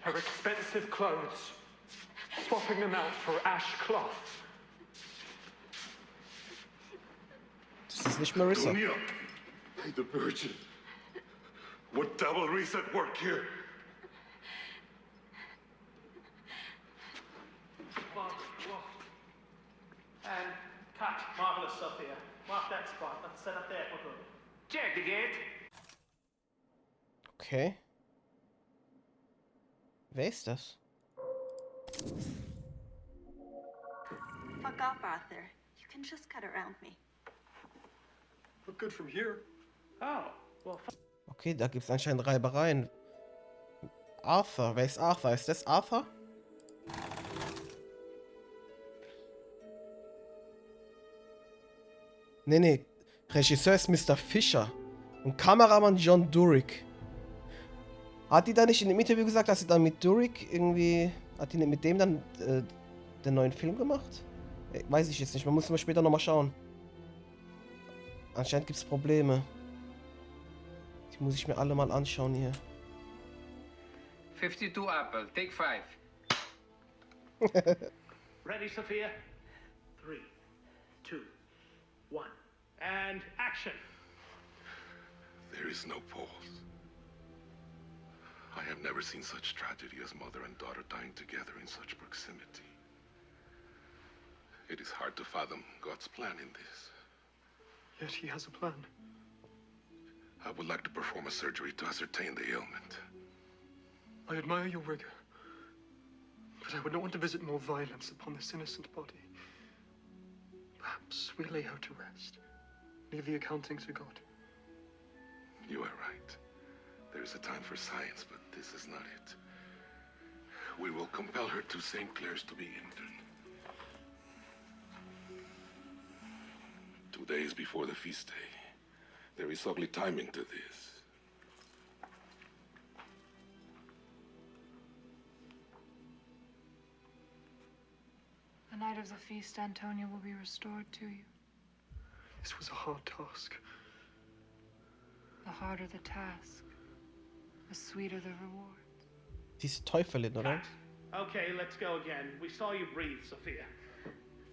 her expensive clothes, swapping them out for ash cloth. Das ist nicht Marissa. O'Neill, the Virgin. What devilry's at work here? And cut. Marvelous stuff here. Mark that spot. Let's set up there for good. Check the gate. Okay. Wer ist das? Fuck off, Arthur. You can just cut around me. Look good from here. Oh, well, Okay, da gibt es anscheinend Reibereien. Arthur, wer ist Arthur? Ist das Arthur? Nee. Regisseur ist Mr. Fischer. Und Kameramann John Durick. Hat die da nicht in dem Interview gesagt, dass sie dann mit Durick irgendwie... Hat die nicht mit dem dann den neuen Film gemacht? Weiß ich jetzt nicht, man muss mal später nochmal schauen. Anscheinend gibt es Probleme. Die muss ich mir alle mal anschauen hier. 52 Apple, take 5. Ready, Sophia? 3, 2, 1. And action. There is no pause. I have never seen such tragedy as mother and daughter dying together in such proximity. It is hard to fathom God's plan in this. Yet he has a plan. I would like to perform a surgery to ascertain the ailment. I admire your rigor, but I would not want to visit more violence upon this innocent body. Perhaps we lay her to rest. Leave the accounting to God. You are right. There is a time for science, but this is not it. We will compel her to St. Clair's to be interned. 2 days before the feast day. There is ugly timing to this. The night of the feast, Antonia will be restored to you. This was a hard task. The harder the task, the sweeter the reward. Diese Teufelin, oder? Okay, let's go again. We saw you breathe, Sophia.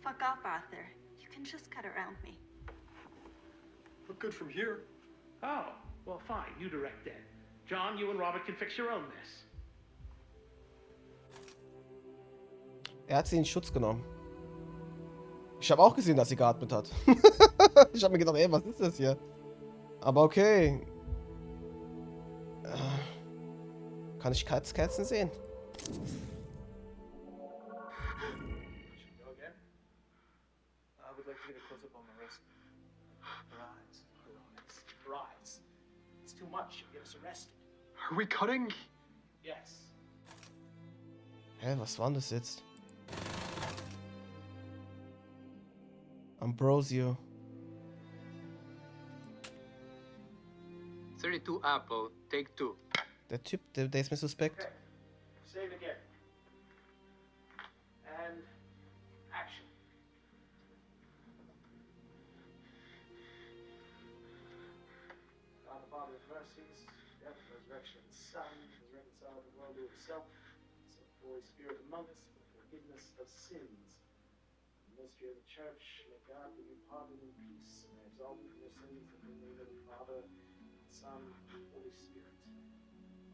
Fuck off, Arthur. You can just cut around me. Look good from here. Oh, well, fine. You direct then. John, you and Robert can fix your own mess. Er hat sie in Schutz genommen. Ich habe auch gesehen, dass sie geatmet hat. Ich habe mir gedacht, ey, was ist das hier? Aber okay. Kann ich Kerzen sehen? Go again. I would like to get a close-up on Marissa. Her eyes, her eyes. It's too much. You'll get us arrested. Are we cutting? Yes. Hä, was war denn das jetzt? Ambrosio. 32 Apple, take 2. Der Typ, der ist mir suspekt. Okay. Say it again. And action. God, the Father of mercies, death, resurrection, Son, has reconciled the world to himself, sent the Holy Spirit among us for the forgiveness of sins. The mystery of the Church, may God give you pardon and peace, and may absolve you from your sins in the name of the Father, Son, and Holy Spirit.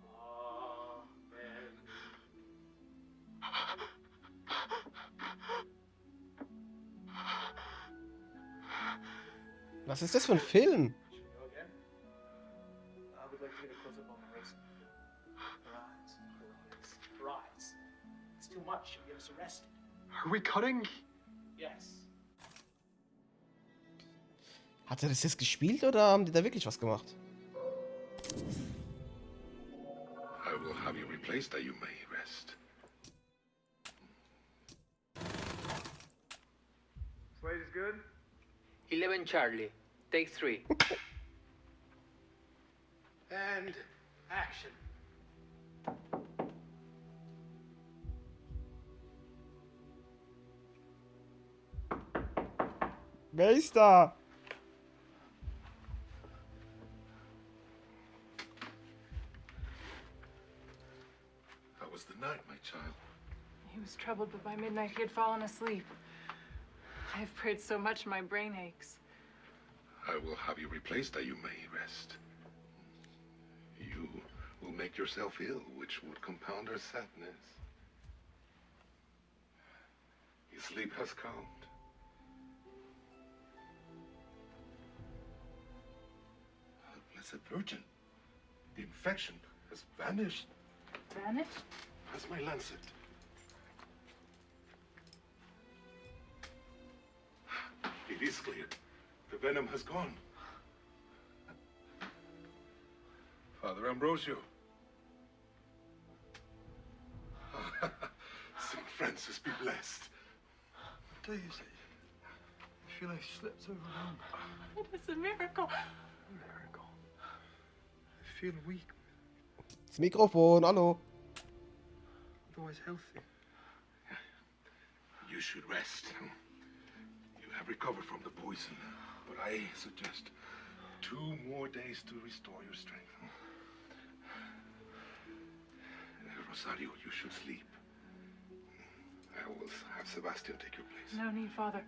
Amen. Was ist das für ein Film? Go again. I would like to get a close-up on Marissa. Her eyes, her eyes. It's too much. You'll get us arrested. Are we cutting? Yes. Hat er das jetzt gespielt oder haben die da wirklich was gemacht? I will have you replaced that you may rest. Slate is good? 11 Charlie, take 3. And action. Wer ist da? How was the night, my child? He was troubled, but by midnight he had fallen asleep. I have prayed so much my brain aches. I will have you replaced that you may rest. You will make yourself ill, which would compound her sadness. His sleep has calmed. Blessed Virgin, the infection has vanished. Vanished? That's my lancet. It is clear. The venom has gone. Father Ambrosio. St. Francis be blessed. Daisy. I feel I slipped over wrong. It is a miracle. Miracle. I feel weak, Das Mikrofon, hallo. otherwise healthy. You should rest. You have recovered from the poison, but I suggest 2 more days to restore your strength. Rosario, you should sleep. I will Sebastian take your place. No need, Father.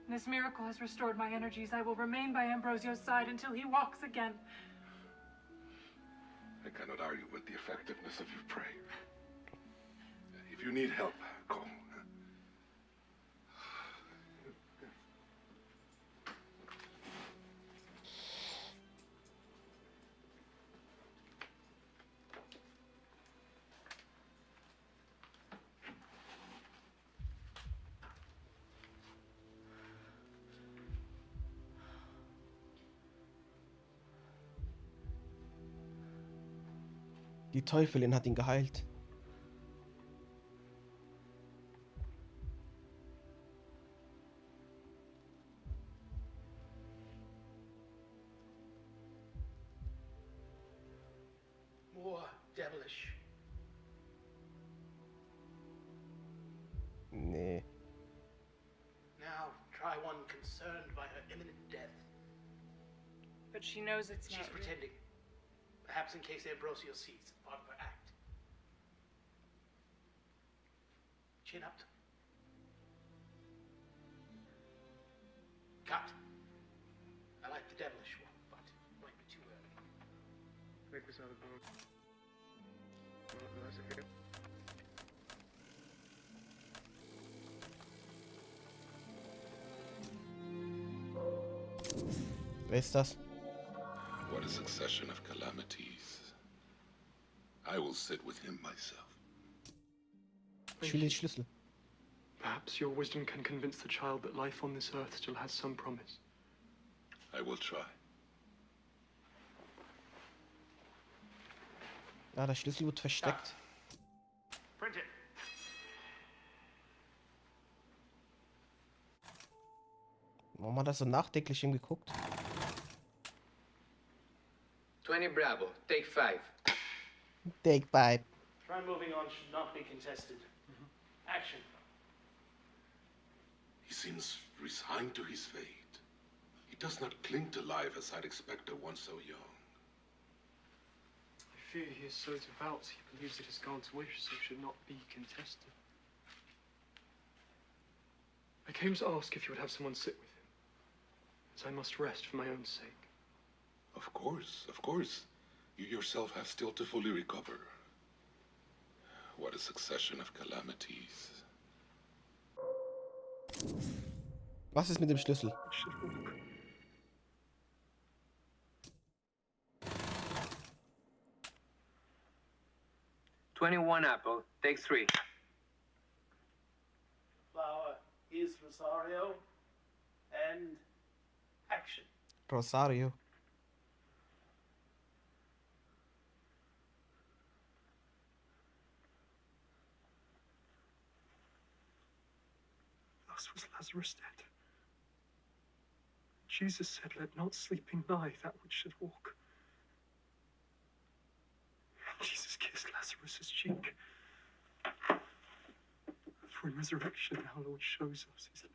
This miracle has restored my energies. I will remain by Ambrosio's side until he walks again. I cannot argue with the effectiveness of your prayer. If you need help, call. Die Teufelin hat ihn geheilt. More devilish. Nee. Now try one concerned by her imminent death. But she knows it's She's not real. pretending. Perhaps in case Ambrosio sees part of her act. Chin up. Cut. I like the devilish one, but it might be too early. Wer ist das? What a succession of calamities. I will sit with him myself. Ich will den Schlüssel. Perhaps your wisdom can convince the child that life on this earth still has some promise. I will try. Ah, der Schlüssel wird versteckt. Print it. Warum hat er so nachdenklich hingeguckt? 20 Bravo, take 5. Take 5. Try moving on should not be contested. Action. He seems resigned to his fate. He does not cling to life as I'd expect of one so young. I fear he is so devout, he believes it is God's wish, so should not be contested. I came to ask if you would have someone sit with him, as I must rest for my own sake. Of course, of course. You yourself have still to fully recover. What a succession of calamities. Was ist mit dem Schlüssel? 21 Apple, take 3. Flower is Rosario. And action. Rosario. Thus was Lazarus dead. Jesus said, let not sleeping lie that which should walk. Jesus kissed Lazarus' cheek. For in resurrection our Lord shows us his love.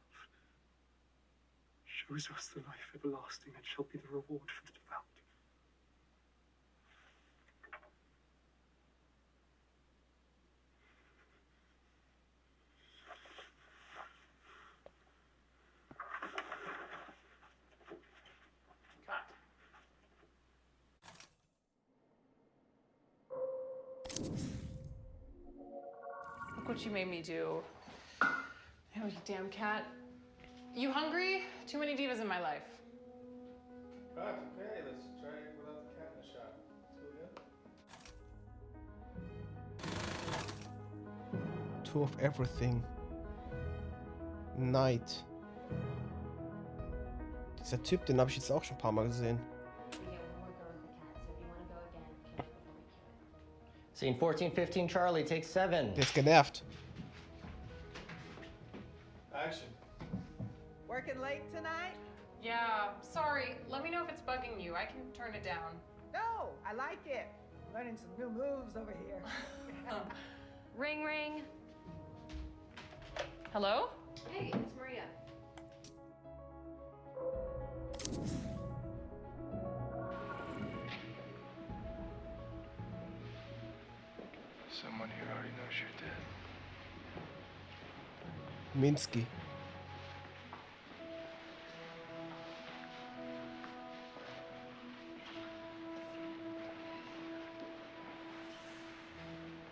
Shows us the life everlasting that shall be the reward for the devout. Look what you made me do. Oh, you damn cat. You hungry? Too many divas in my life. Right, okay, let's try it without the cat in the shot. Let's go again. Two of everything. Night. Dieser Typ, den habe ich jetzt auch schon ein paar Mal gesehen. Scene 1415, Charlie, take 7. Der ist genervt. Action. Working late tonight? Yeah, sorry. Let me know if it's bugging you. I can turn it down. No, I like it. Learning some new moves over here. Ring, ring. Hello? Hey, it's Maria. Someone here already knows you're dead. Minsky.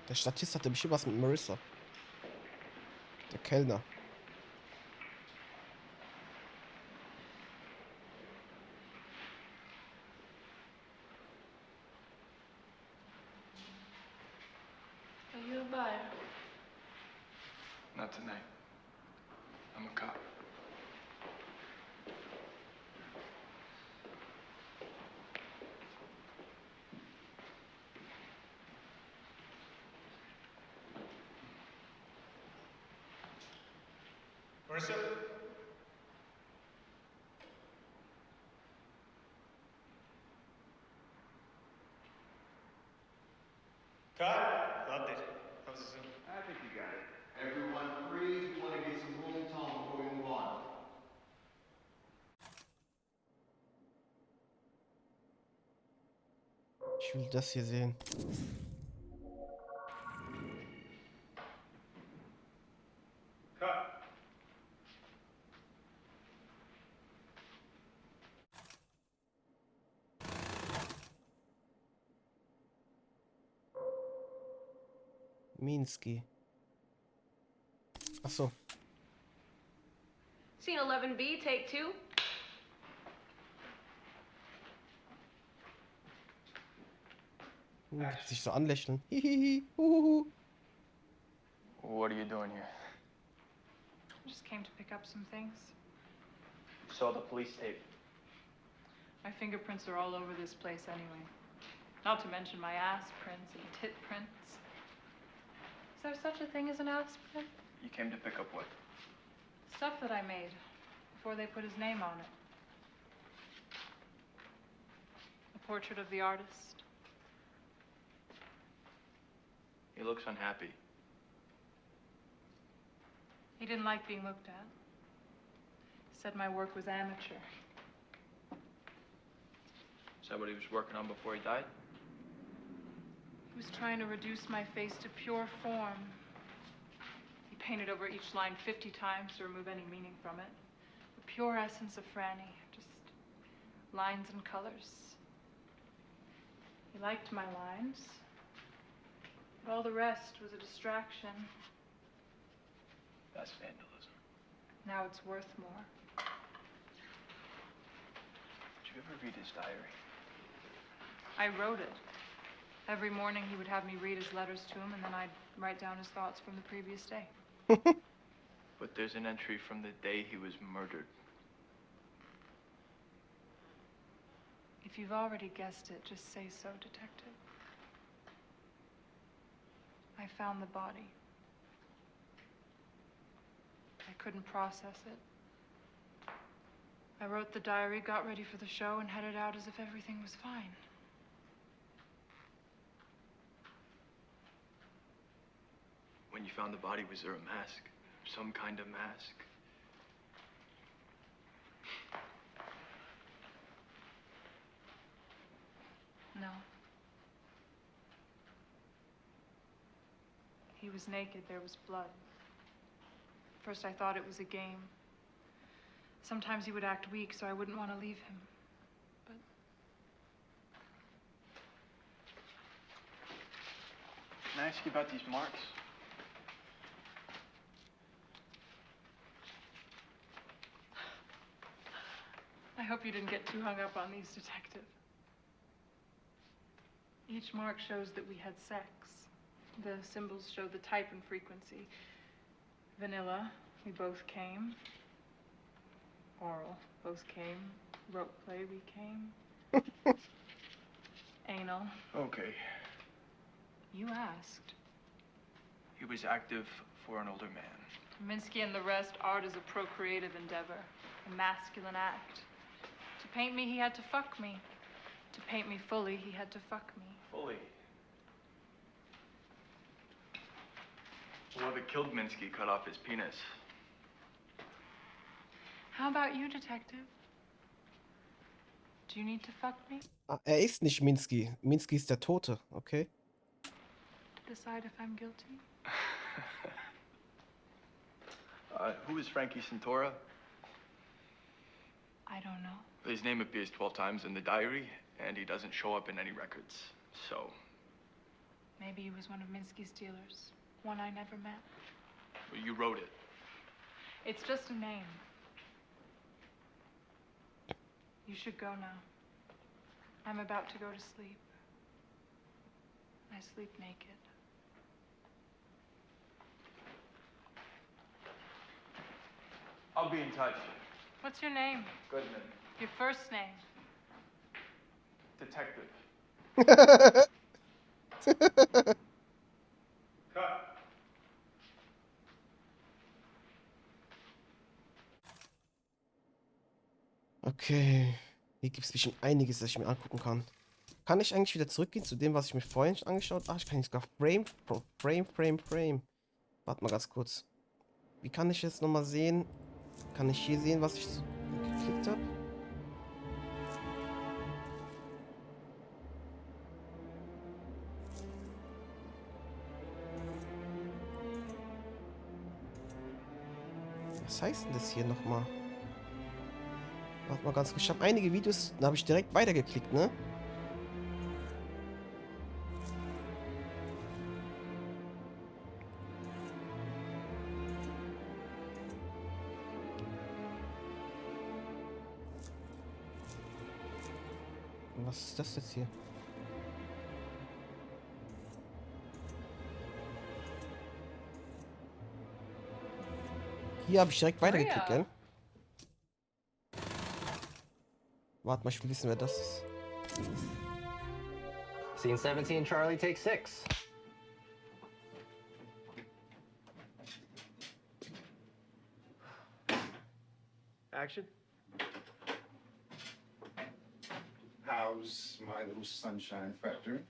Der Statist hatte bestimmt was mit Marissa. Der Kellner. Are you a buyer? Not tonight. I'm a cop. Marissa? Cut? Loved it. How was the Zoom? I think you got it. Everyone freeze. We want to get some room tone before we move on. Ich will das hier sehen. Cut. Minsky. Ach so. Scene 11B, take 2. Sich so anlächeln. Hihihi. Huhuhu. What are you doing here? I just came to pick up some things. Saw the police tape. My fingerprints are all over this place anyway. Not to mention my ass prints and tit prints. Is there such a thing as an ass print? You came to pick up what? Stuff that I made before they put his name on it. A portrait of the artist. He looks unhappy. He didn't like being looked at. Said my work was amateur. Is that what he was working on before he died? He was trying to reduce my face to pure form. He painted over each line 50 times to remove any meaning from it. The pure essence of Franny, just lines and colors. He liked my lines, but all the rest was a distraction. That's vandalism. Now it's worth more. Did you ever read his diary? I wrote it. Every morning he would have me read his letters to him, and then I'd write down his thoughts from the previous day. But there's an entry from the day he was murdered. If you've already guessed it, just say so, Detective. I found the body. I couldn't process it. I wrote the diary, got ready for the show, and headed out as if everything was fine. When you found the body, was there a mask? Some kind of mask? No. He was naked, there was blood. First I thought it was a game. Sometimes he would act weak, so I wouldn't want to leave him. But Can I ask you about these marks? I hope you didn't get too hung up on these, Detective. Each mark shows that we had sex. The symbols show the type and frequency. Vanilla, we both came. Oral, both came. Rope play, we came. Anal. Okay. You asked. He was active for an older man. Minsky and the rest, art is a procreative endeavor, a masculine act. To paint me, he had to fuck me. To paint me fully, he had to fuck me. Fully. Whoever killed Minsky cut off his penis. How about you, Detective? Do you need to fuck me? Ah, ist nicht Minsky. Minsky ist der Tote, okay? Decide if I'm guilty? Who is Frankie Santora? I don't know. His name appears 12 times in the diary, and he doesn't show up in any records. So, Maybe he was one of Minsky's dealers. One I never met. well, you wrote it. It's just a name. You should go now. I'm about to go to sleep. I sleep naked. I'll be in touch. What's your name? Goodman. Your first name? Detective. Okay. Hier gibt es bestimmt einiges, das ich mir angucken kann. Kann ich eigentlich wieder zurückgehen zu dem, was ich mir vorhin schon angeschaut habe? Ach, ich kann jetzt sogar Frame. Warte mal ganz kurz. Wie kann ich jetzt nochmal sehen? Kann ich hier sehen, was ich so geklickt habe? Was heißt denn das hier nochmal? Warte mal ganz kurz. Ich habe einige Videos, da habe ich direkt weitergeklickt, ne? Was ist das jetzt hier? Hier habe ich direkt weitergeklickt, gell? Warte mal, ich will wissen, wer das ist. Scene 17, Charlie, take 6. Action. How's my little sunshine factory?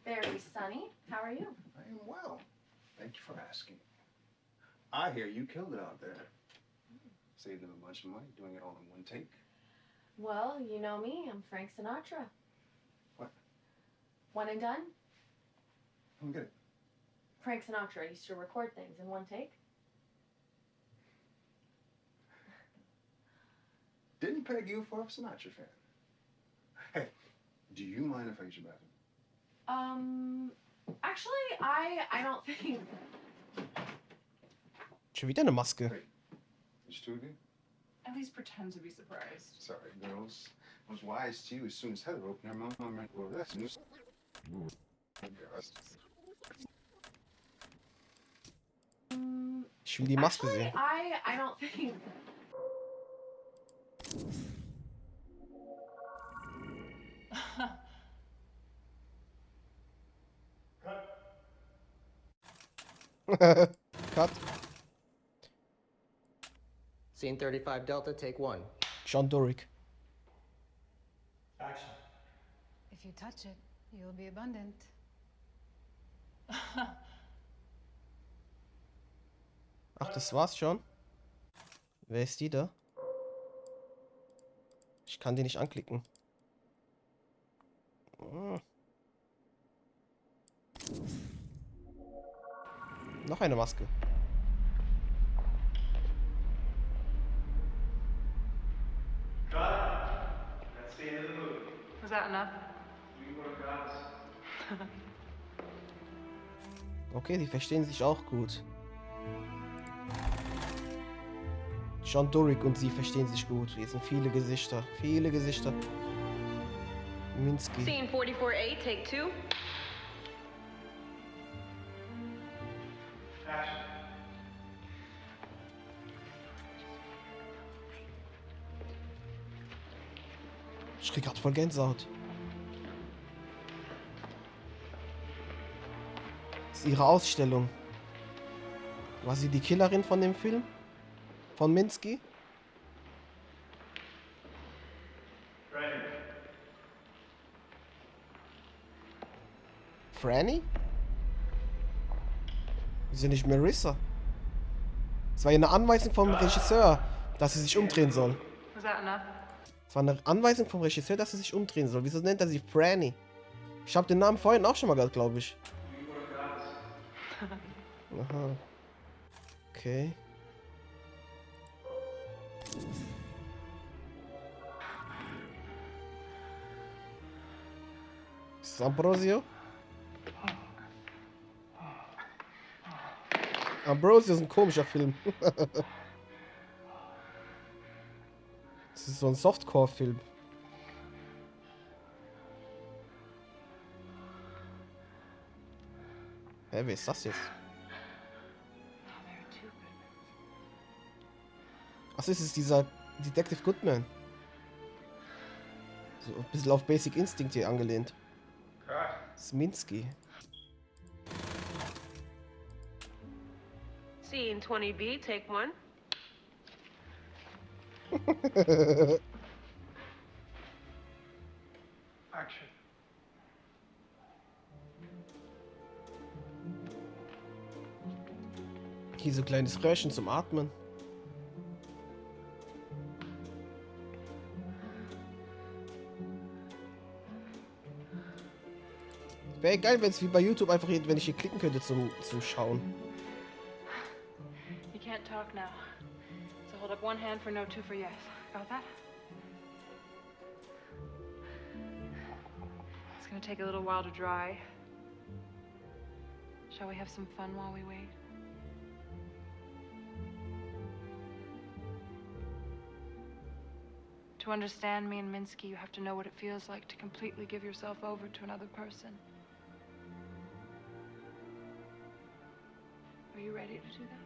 Very sunny. How are you? I am well. Thank you for asking. I hear you killed it out there. Saved them a bunch of money doing it all in one take. Well, you know me. I'm Frank Sinatra. What? One and done? I don't get it. Frank Sinatra used to record things in one take. Didn't peg you for a Sinatra fan. Hey, do you mind if I use your bathroom? Actually, I don't think. Schon wieder eine Maske. Hey, there's two of you? At least pretend to be surprised. Sorry, girls. I was wise to you as soon as Heather opened her mouth. I'm right for this. Ich will die Maske Actually, sehen. I don't think. Cut. Scene 35, Delta, take 1. John Dorick. Action. If you touch it, you'll be abundant. Ach, das war's schon? Wer ist die da? Ich kann die nicht anklicken. Noch eine Maske. That's the end of the movie. Was that enough? We work out. Okay, die verstehen sich auch gut. John Dorick und sie verstehen sich gut. Hier sind viele Gesichter. Viele Gesichter. Minsky. Scene 44A, take 2. Ich krieg grad voll Gänsehaut. Das ist ihre Ausstellung. War sie die Killerin von dem Film? Von Minsky? Franny? Ist ja nicht Marissa. Es war ja eine Anweisung vom Regisseur, dass sie sich umdrehen soll. Was that enough? Es war eine Anweisung vom Regisseur, dass sie sich umdrehen soll. Wieso nennt er sie Franny? Ich habe den Namen vorhin auch schon mal gehört, glaube ich. Aha. Okay. ist Ambrosio. Ambrosio ist ein komischer Film. Das ist so ein Softcore-Film. Hä, wer ist das jetzt? Achso, es ist dieser Detective Goodman. So ein bisschen auf Basic Instinct hier angelehnt. Sminsky. Scene 20B, take 1. Action. Hier so ein kleines Röhrchen zum Atmen. Wäre geil, wenn es wie bei YouTube einfach, wenn ich hier klicken könnte zum Schauen. You can't talk now. So hold up one hand for no, two for yes. Got that? It's gonna take a little while to dry. Shall we have some fun while we wait? To understand me and Minsky, you have to know what it feels like to completely give yourself over to another person. Are you ready to do that?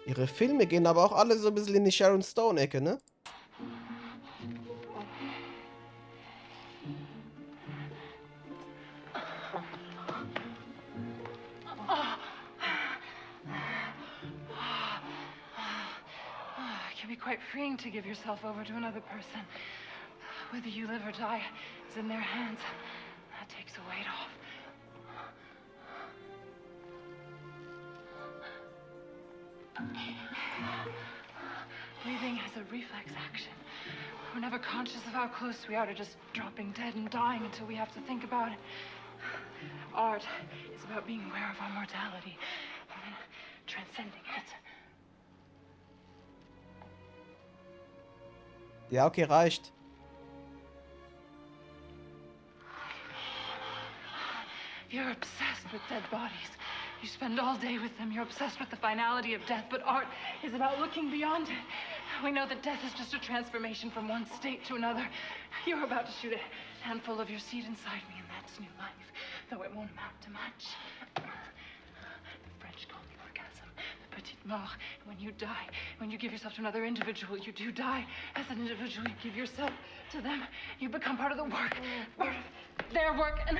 Ihre Filme gehen aber auch alle so ein bisschen in die Sharon Stone-Ecke, ne? It can be quite freeing to give yourself over to another person. Whether you live or die is in their hands. That takes a weight off. Breathing has a reflex action. We're never conscious of how close we are to just dropping dead and dying until we have to think about it. Art is about being aware of our mortality and then transcending it. Ja, okay, reicht. You're obsessed with dead bodies. You spend all day with them. You're obsessed with the finality of death, but art is about looking beyond it. We know that death is just a transformation from one state to another. You're about to shoot a handful of your seed inside me, and that's new life, though it won't amount to much. The French call the orgasm the petite mort. When you die, when you give yourself to another individual, you do die. As an individual, you give yourself to them. You become part of the work, part of their work, and...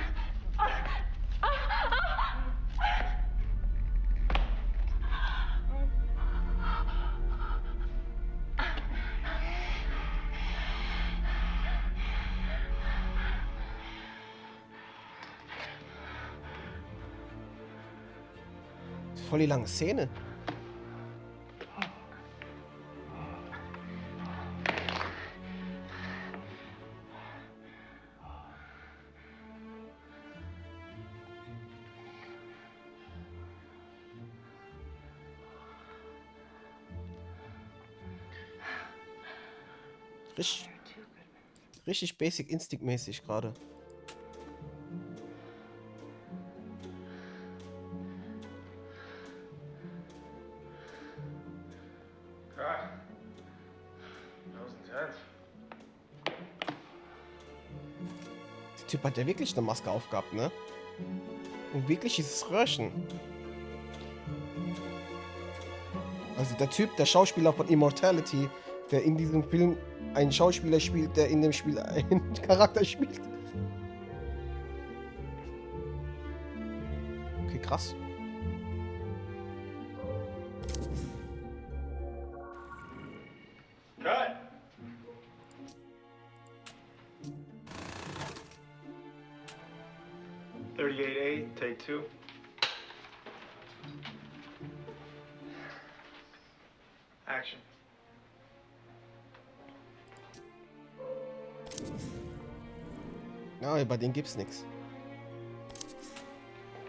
Voll die lange Szene. Richtig Basic Instinct mäßig gerade. Der Typ hat ja wirklich eine Maske aufgehabt, ne? Und wirklich dieses Röhrchen. Also der Typ, der Schauspieler von Immortality, der in diesem Film einen Schauspieler spielt, der in dem Spiel einen Charakter spielt. Okay, krass. Cut! 38A, take 2. Action. Ja, bei denen gibt's nichts.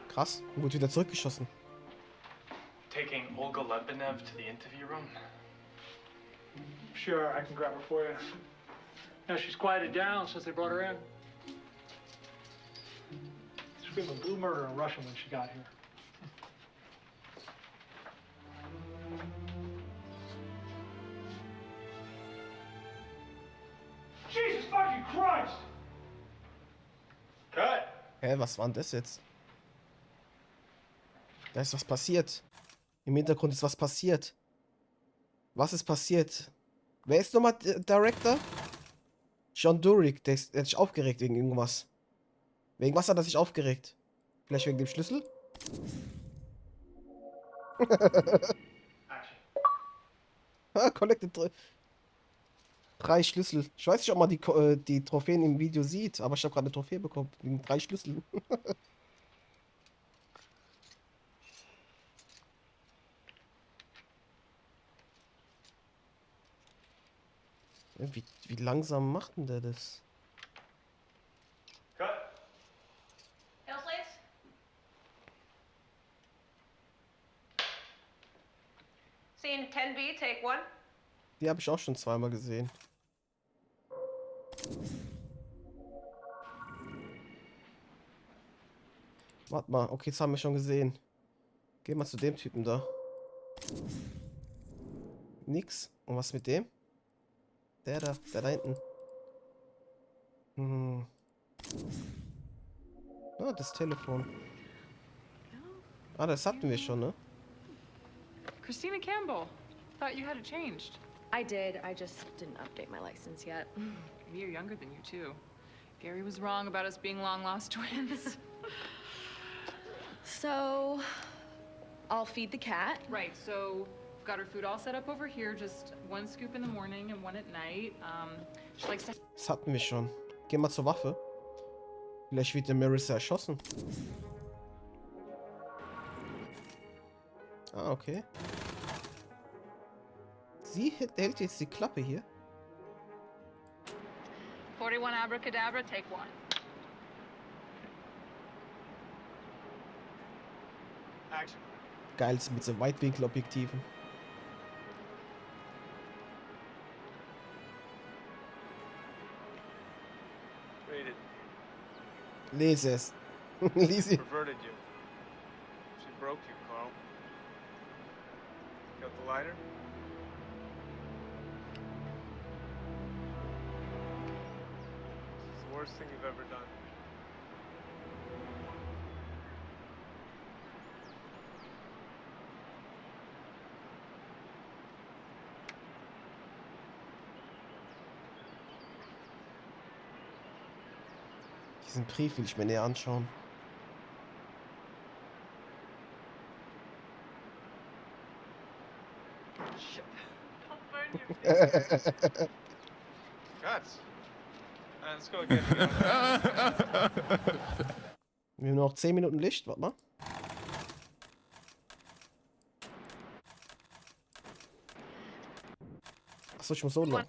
Krass, wurde wieder zurückgeschossen. Taking Olga Lebenev to the interview room? Sure, I can grab her for you. No, she's quieted down since they brought her in. Screamed a blue murder in Russian when she got here. Jesus fucking Christ! Cut! Hä, was war denn das jetzt? Da ist was passiert. Im Hintergrund ist was passiert. Was ist passiert? Wer ist nochmal Director? John Durick, der hat sich aufgeregt wegen irgendwas. Wegen was hat er sich aufgeregt? Vielleicht wegen dem Schlüssel? Collected 3 Schlüssel. Ich weiß nicht, ob man die Trophäen im Video sieht, aber ich habe gerade eine Trophäe bekommen. Wegen 3 Schlüsseln. Wie langsam macht denn der das? Cut! Scene 10B, take 1. Die habe ich auch schon zweimal gesehen. Warte mal, okay, das haben wir schon gesehen. Geh mal zu dem Typen da. Nix. Und was mit dem? Der da hinten. Ah, das Telefon. Ah, das hatten wir schon, ne? Christina Campbell. Thought you had it changed. I did. I just didn't update my license yet. Maybe you're younger than you, too. Gary was wrong about us being long-lost twins. So, I'll feed the cat. Right, so we've got her food all set up over here. Just 1 scoop in the morning and 1 at night. She likes to... Das hatten wir schon. Geh mal zur Waffe. Vielleicht wird der Marissa erschossen. Ah, okay. Sie hält jetzt die Klappe hier. 41 abracadabra, take 1. Action. Geil ist mit so Weitwinkelobjektiven. Rated. Lese es. Lese. Perverted you. She broke you, Carl. Got the lighter? It's the worst thing you've ever done. Diesen Brief will ich mir näher anschauen. Guts. Let's go again. Wir haben noch 10 Minuten Licht, warte mal. Achso, ich muss so lang.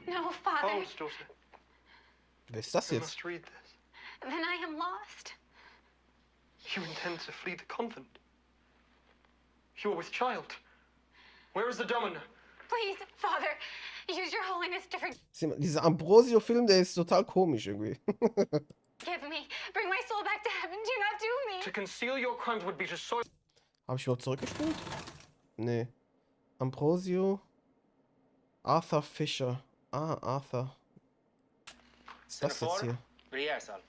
No, Father. Hold, daughter. Wer ist das You jetzt? must read this. Then I am lost. You intend to flee the convent. You are with child. Where is the domino? Please, Father, use your holiness to Sieh mal, dieser Ambrosio-Film, der ist total komisch irgendwie. forgive me. Bring my soul back to heaven. Do not do me. To conceal your crimes would be to soil. Habe ich überhaupt zurückgespult? Nee. Ambrosio. Arthur Fisher. Ah, Arthur. Was ist das jetzt hier? Rehearsal.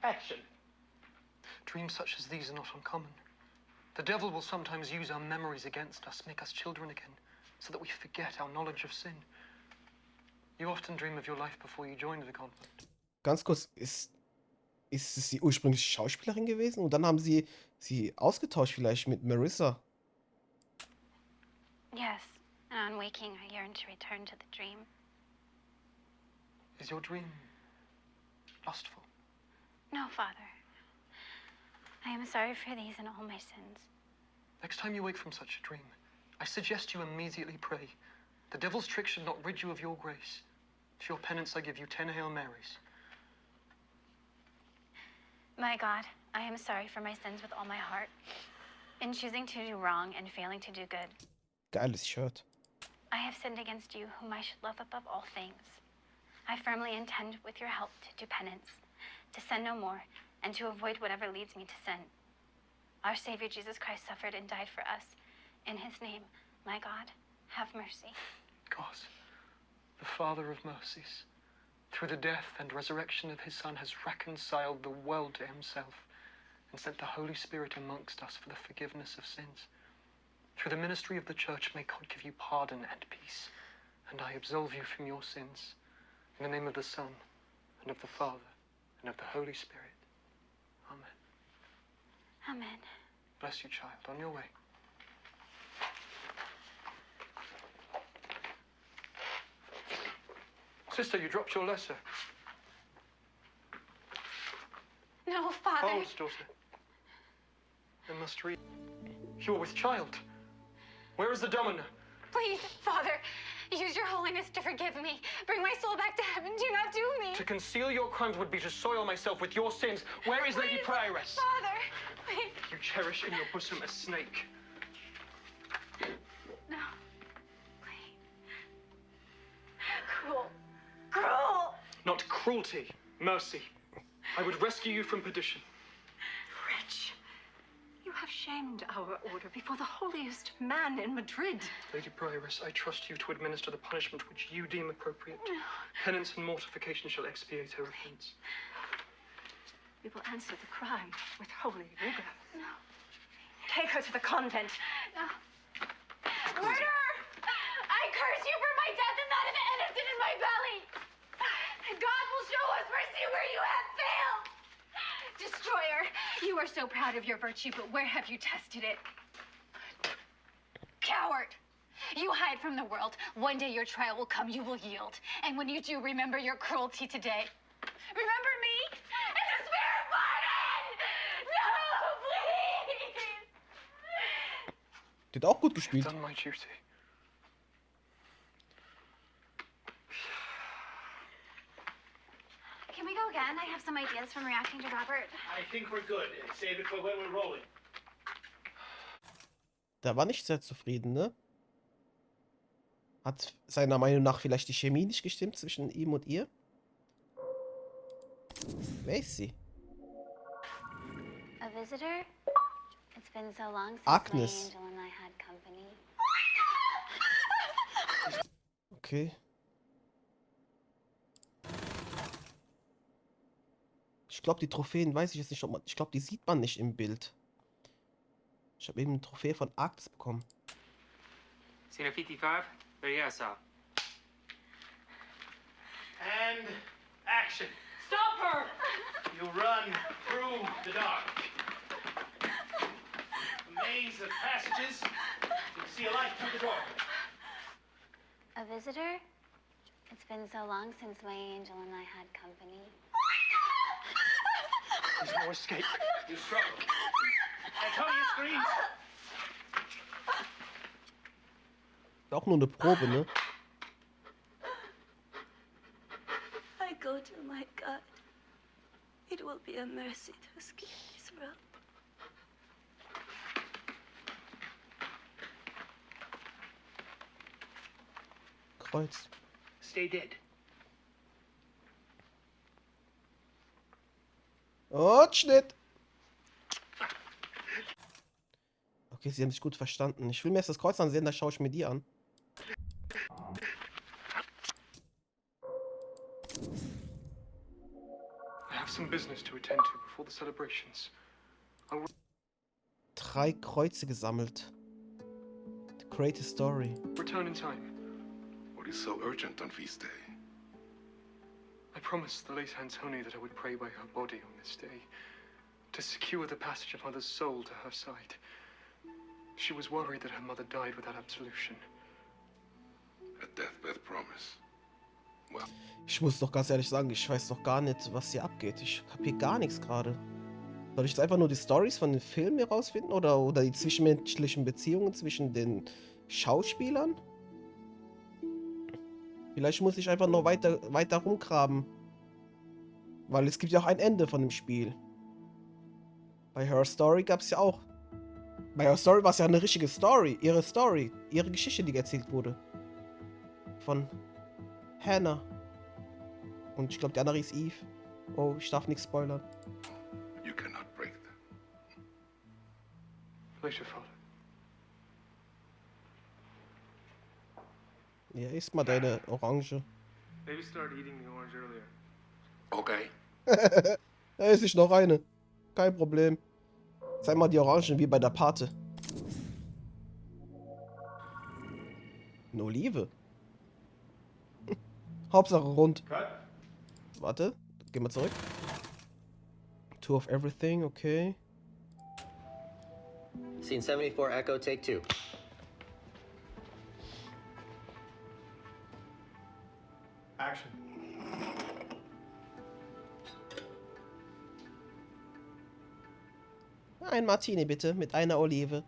Action. Dreams such as these are not uncommon. The devil will sometimes use our memories against us, make us children again, so that we forget our knowledge of sin. You often dream of your life before you joined the convent. Ganz kurz, ist es die ursprüngliche Schauspielerin gewesen? Und dann haben sie ausgetauscht vielleicht mit Marissa. Yes, and on waking, I yearn to return to the dream. Is your dream lustful? No, Father. I am sorry for these and all my sins. Next time you wake from such a dream, I suggest you immediately pray. The devil's trick should not rid you of your grace. For your penance, I give you 10 Hail Marys. My God, I am sorry for my sins with all my heart. In choosing to do wrong and failing to do good. Geiles Shirt. I have sinned against you, whom I should love above all things. I firmly intend, with your help, to do penance, to sin no more, and to avoid whatever leads me to sin. Our Savior Jesus Christ suffered and died for us. In his name, my God, have mercy. God, the Father of mercies, through the death and resurrection of his Son, has reconciled the world to himself and sent the Holy Spirit amongst us for the forgiveness of sins. Through the ministry of the Church, may God give you pardon and peace, and I absolve you from your sins. In the name of the Son, and of the Father, and of the Holy Spirit. Amen. Amen. Bless you, child. On your way. Sister, you dropped your lesser. No, Father. Pause, daughter. I must read. You are with child. Where is the domino? Please, Father, use your holiness to forgive me. Bring my soul back to heaven. Do not do me. To conceal your crimes would be to soil myself with your sins. Where is Lady Prioress? Father, please. You cherish in your bosom a snake. No, please. Cruel. Cruel! Not cruelty, mercy. I would rescue you from perdition. Wretch, you have shamed our order before the holiest man in Madrid. Lady Prioress, I trust you to administer the punishment which you deem appropriate. Penance and mortification shall expiate her offense. We will answer the crime with holy rigor. No. Take her to the convent. No. Murderer! I curse you for my death and that of the innocent in my belly. God will show us mercy where you have failed. Destroyer, you are so proud of your virtue, but where have you tested it? Coward! You hide from the world. One day your trial will come, you will yield. And when you do, remember your cruelty today. Remember me and the spirit pardon! No, please! Die hat auch gut gespielt. Done my duty. Can we go again? I have some ideas from reacting to Robert. I think we're good. Save it for when we're rolling. Der war nicht sehr zufrieden, ne? Hat seiner Meinung nach vielleicht die Chemie nicht gestimmt zwischen ihm und ihr? Wer ist sie? A visitor? It's been so long since Agnes. my angel and I had company. Okay. Ich glaube, die Trophäen, weiß ich jetzt nicht, ob man. Ich glaube, die sieht man nicht im Bild. Ich habe eben eine Trophäe von Agnes bekommen. Scene 55, Marissa. And action. Stop her! You run through the dark. A maze of passages. You see a light through the door. A visitor? It's been so long since my angel and I had company. There's no escape. You struggle. Antonia screams. Auch nur eine Probe, ne? I go to my God. It will be a mercy to escape this world. Kreuz. Stay dead. Und Schnitt. Okay, sie haben sich gut verstanden. Ich will mir erst das Kreuz ansehen, da schaue ich mir die an. I have some business to attend to before the celebrations. 3 Kreuze gesammelt. The greatest story. Return in time. What is so urgent on feast day? I promised the late Antonia that I would pray by her body on this day to secure the passage of Mother's soul to her side. She was worried that her mother died without absolution. A deathbed promise. Well, Ich muss doch ganz ehrlich sagen, ich weiß doch gar nicht, was hier abgeht. Ich kapiere gar nichts gerade. Soll ich jetzt einfach nur die Stories von den Filmen herausfinden oder die zwischenmenschlichen Beziehungen zwischen den Schauspielern? Vielleicht muss ich einfach noch weiter rumgraben. Weil es gibt ja auch ein Ende von dem Spiel. Bei Her Story gab es ja auch. Bei Her Story war es ja eine richtige Story. Ihre Geschichte, die erzählt wurde. Von Hannah. Und ich glaube, die andere ist Eve. Oh, ich darf nichts spoilern. you cannot break them. Please, your father. Ja, isst mal deine Orange. Maybe start eating the orange earlier. Okay. Da esse ich noch eine. Kein Problem. Zeig mal die Orangen wie bei der Pate. Eine Olive. Hauptsache rund. Cut. Warte, gehen wir zurück. Two of everything, okay. Scene 74, Echo, take 2. Action. Ein Martini bitte, mit einer Olive.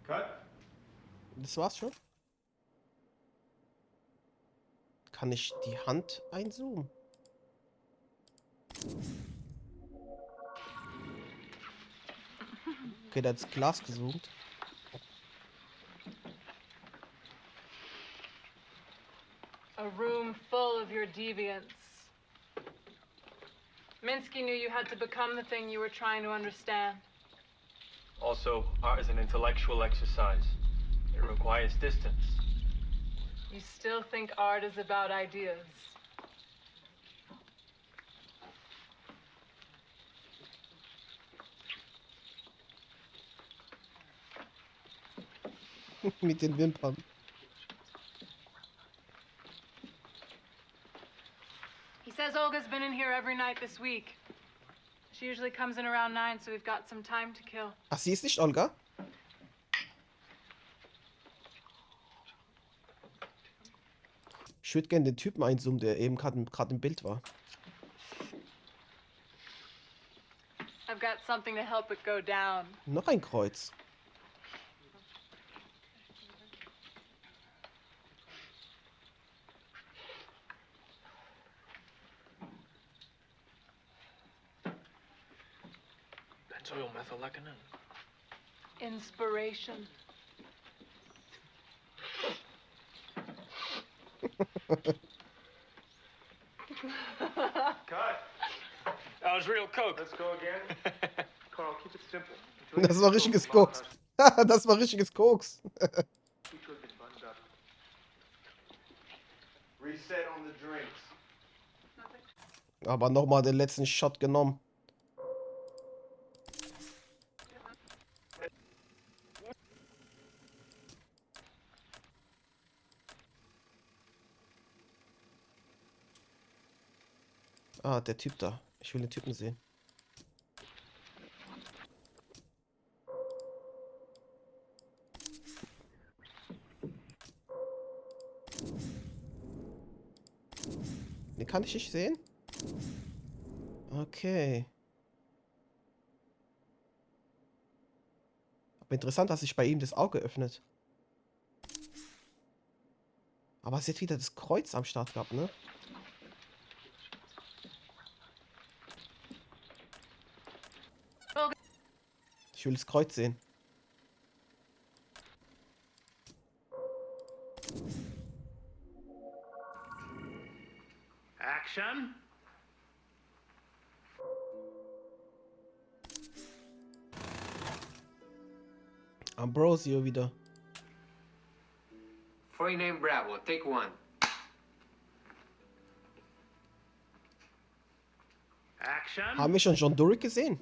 Cut. Das war's schon. Kann ich die Hand einzoomen? Okay, da ist Glas gezoomt. A room full of your deviance. Minsky knew you had to become the thing you were trying to understand. Also, art is an intellectual exercise. It requires distance. You still think art is about ideas. Mit den Wimpern. He says Olga's been in here every night this week. She usually comes in around 9, so we've got some time to kill. Ach, sie ist nicht Olga? Ich würde gerne den Typen einzoomen, der eben gerade im Bild war. I've got something to help it go down. Noch ein Kreuz. Benzoylmethylecinin. Inspiration. Cut. That was real coke. Let's go again. Carl, keep it simple. Das war richtiges Koks. Das war richtiges Koks. Reset on the drinks. Aber nochmal den letzten Shot genommen. Ah, der Typ da. Ich will den Typen sehen. Den kann ich nicht sehen? Okay. Aber interessant, dass sich bei ihm das Auge öffnet. Aber es hat wieder das Kreuz am Start gehabt, ne? Ich will das Kreuz sehen. Action. Ambrosio wieder. Before you name Bratwell, take 1. Action. Haben wir schon John Durick gesehen?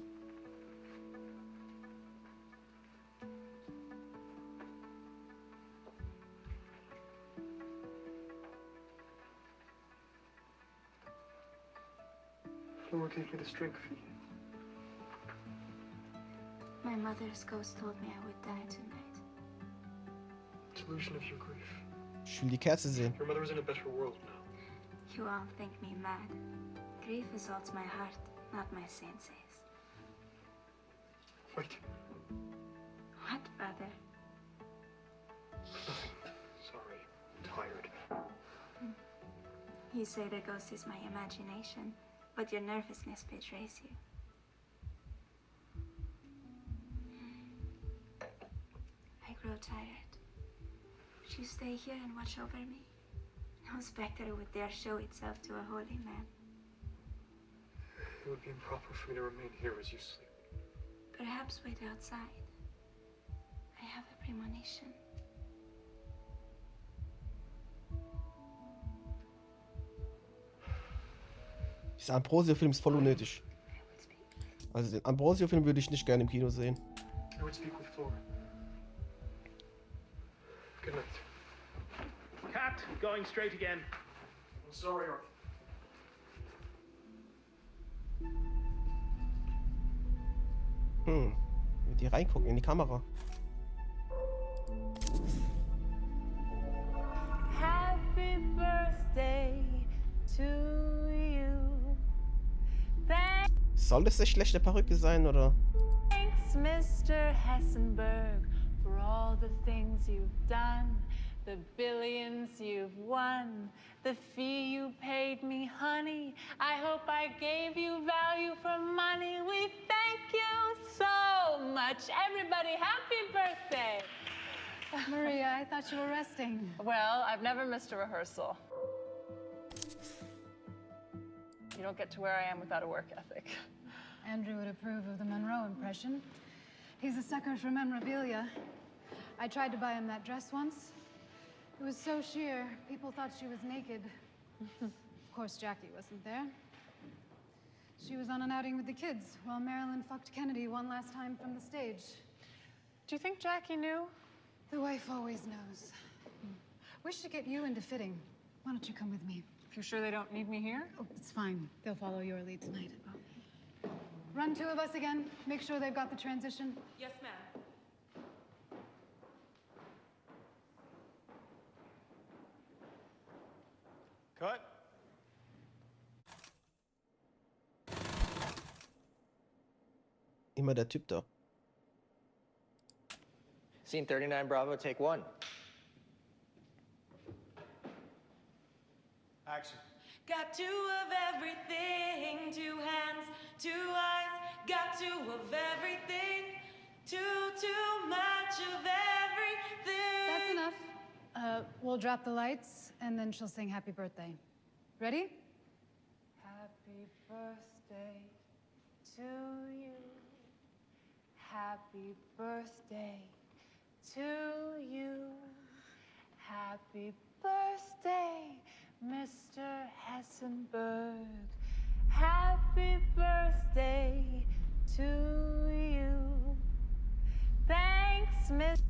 No one gave me the strength. My mother's ghost told me I would die tonight. Solution of your grief. Ich will die Kerze sehen. Your mother is in a better world now. You all think me mad. Grief assaults my heart, not my senses. Wait. What, brother? Sorry. I'm tired. You say the ghost is my imagination, but your nervousness betrays you. I grow tired. Would you stay here and watch over me? No specter would dare show itself to a holy man. It would be improper for me to remain here as you sleep. Perhaps wait outside. I have a premonition. Dieser Ambrosio-Film ist voll unnötig. Also den Ambrosio-Film würde ich nicht gerne im Kino sehen. I would speak with Flora. Good night. Cat, going straight again. I'm sorry, Arthur. Mit die reingucken in die Kamera. Happy birthday to you. Soll das eine schlechte Perücke sein, oder? Thanks, Mr. Hessenberg, for all the things you've done, the billions you've won, the fee you paid me, honey. I hope I gave you value for money. We thank you so much. Everybody, happy birthday. Maria, I thought you were resting. Well, I've never missed a rehearsal. You don't get to where I am without a work ethic. Andrew would approve of the Monroe impression. He's a sucker for memorabilia. I tried to buy him that dress once. It was so sheer, people thought she was naked. Of course, Jackie wasn't there. She was on an outing with the kids while Marilyn fucked Kennedy one last time from the stage. Do you think Jackie knew? The wife always knows. We should get you into fitting. Why don't you come with me? If you're sure they don't need me here? Oh, it's fine. They'll follow your lead tonight. Run two of us again. Make sure they've got the transition. Yes, ma'am. Cut. Immer der Typ da. Scene 39, Bravo, take 1. Action. Got two of everything, 2 hands, 2 eyes. Got two of everything, too much of everything. That's enough. We'll drop the lights, and then she'll sing Happy Birthday. Ready? Happy birthday to you. Happy birthday to you. Happy birthday, Mr. Hessenberg. Happy birthday to you. Thanks, Miss.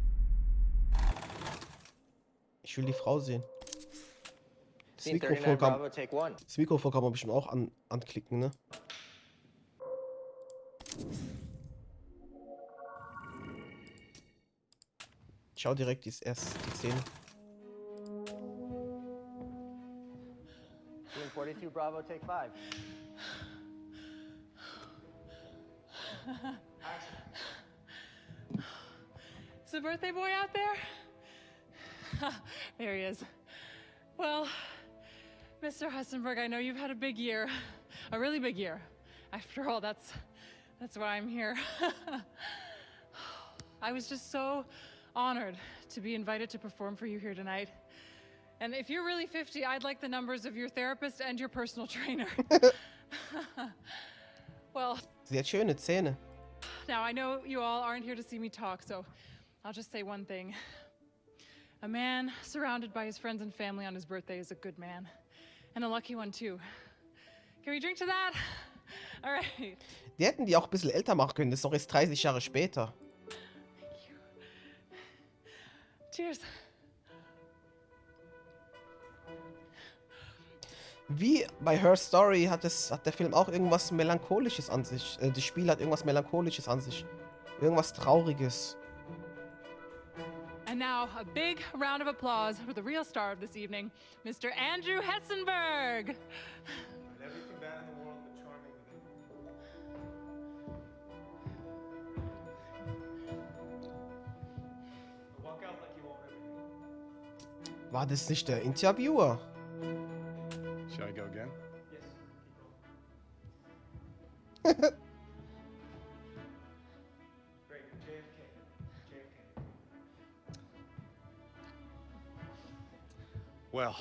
Ich will die Frau sehen. Das Scene Mikrofon 39, kann, Bravo, take 1. das Mikrofon kann man bestimmt auch anklicken, ne? Ich schau direkt die Szene. Scene 42, Bravo, take 5. Is the birthday boy out there? There he is. Well, Mr. Hessenberg, I know you've had a big year, a really big year. After all, that's why I'm here. I was just so honored to be invited to perform for you here tonight. And if you're really 50, I'd like the numbers of your therapist and your personal trainer. Well, Sie hat schöne Zähne. now I know you all aren't here to see me talk, so I'll just say one thing. A man surrounded by his friends and family on his birthday is a good man. And a lucky one, too. Can we drink to that? All right. Die hätten die auch ein bisschen älter machen können. Das ist doch erst 30 Jahre später. Cheers. Wie bei Her Story hat der Film auch irgendwas Melancholisches an sich. Das Spiel hat irgendwas Melancholisches an sich. Irgendwas Trauriges. And now, a big round of applause for the real star of this evening, Mr. Andrew Hessenberg. Everything bad in the world, but charming within. Walk out like you own everything. War das nicht der Interviewer? Shall I go again? Yes. Great. JFK. Well,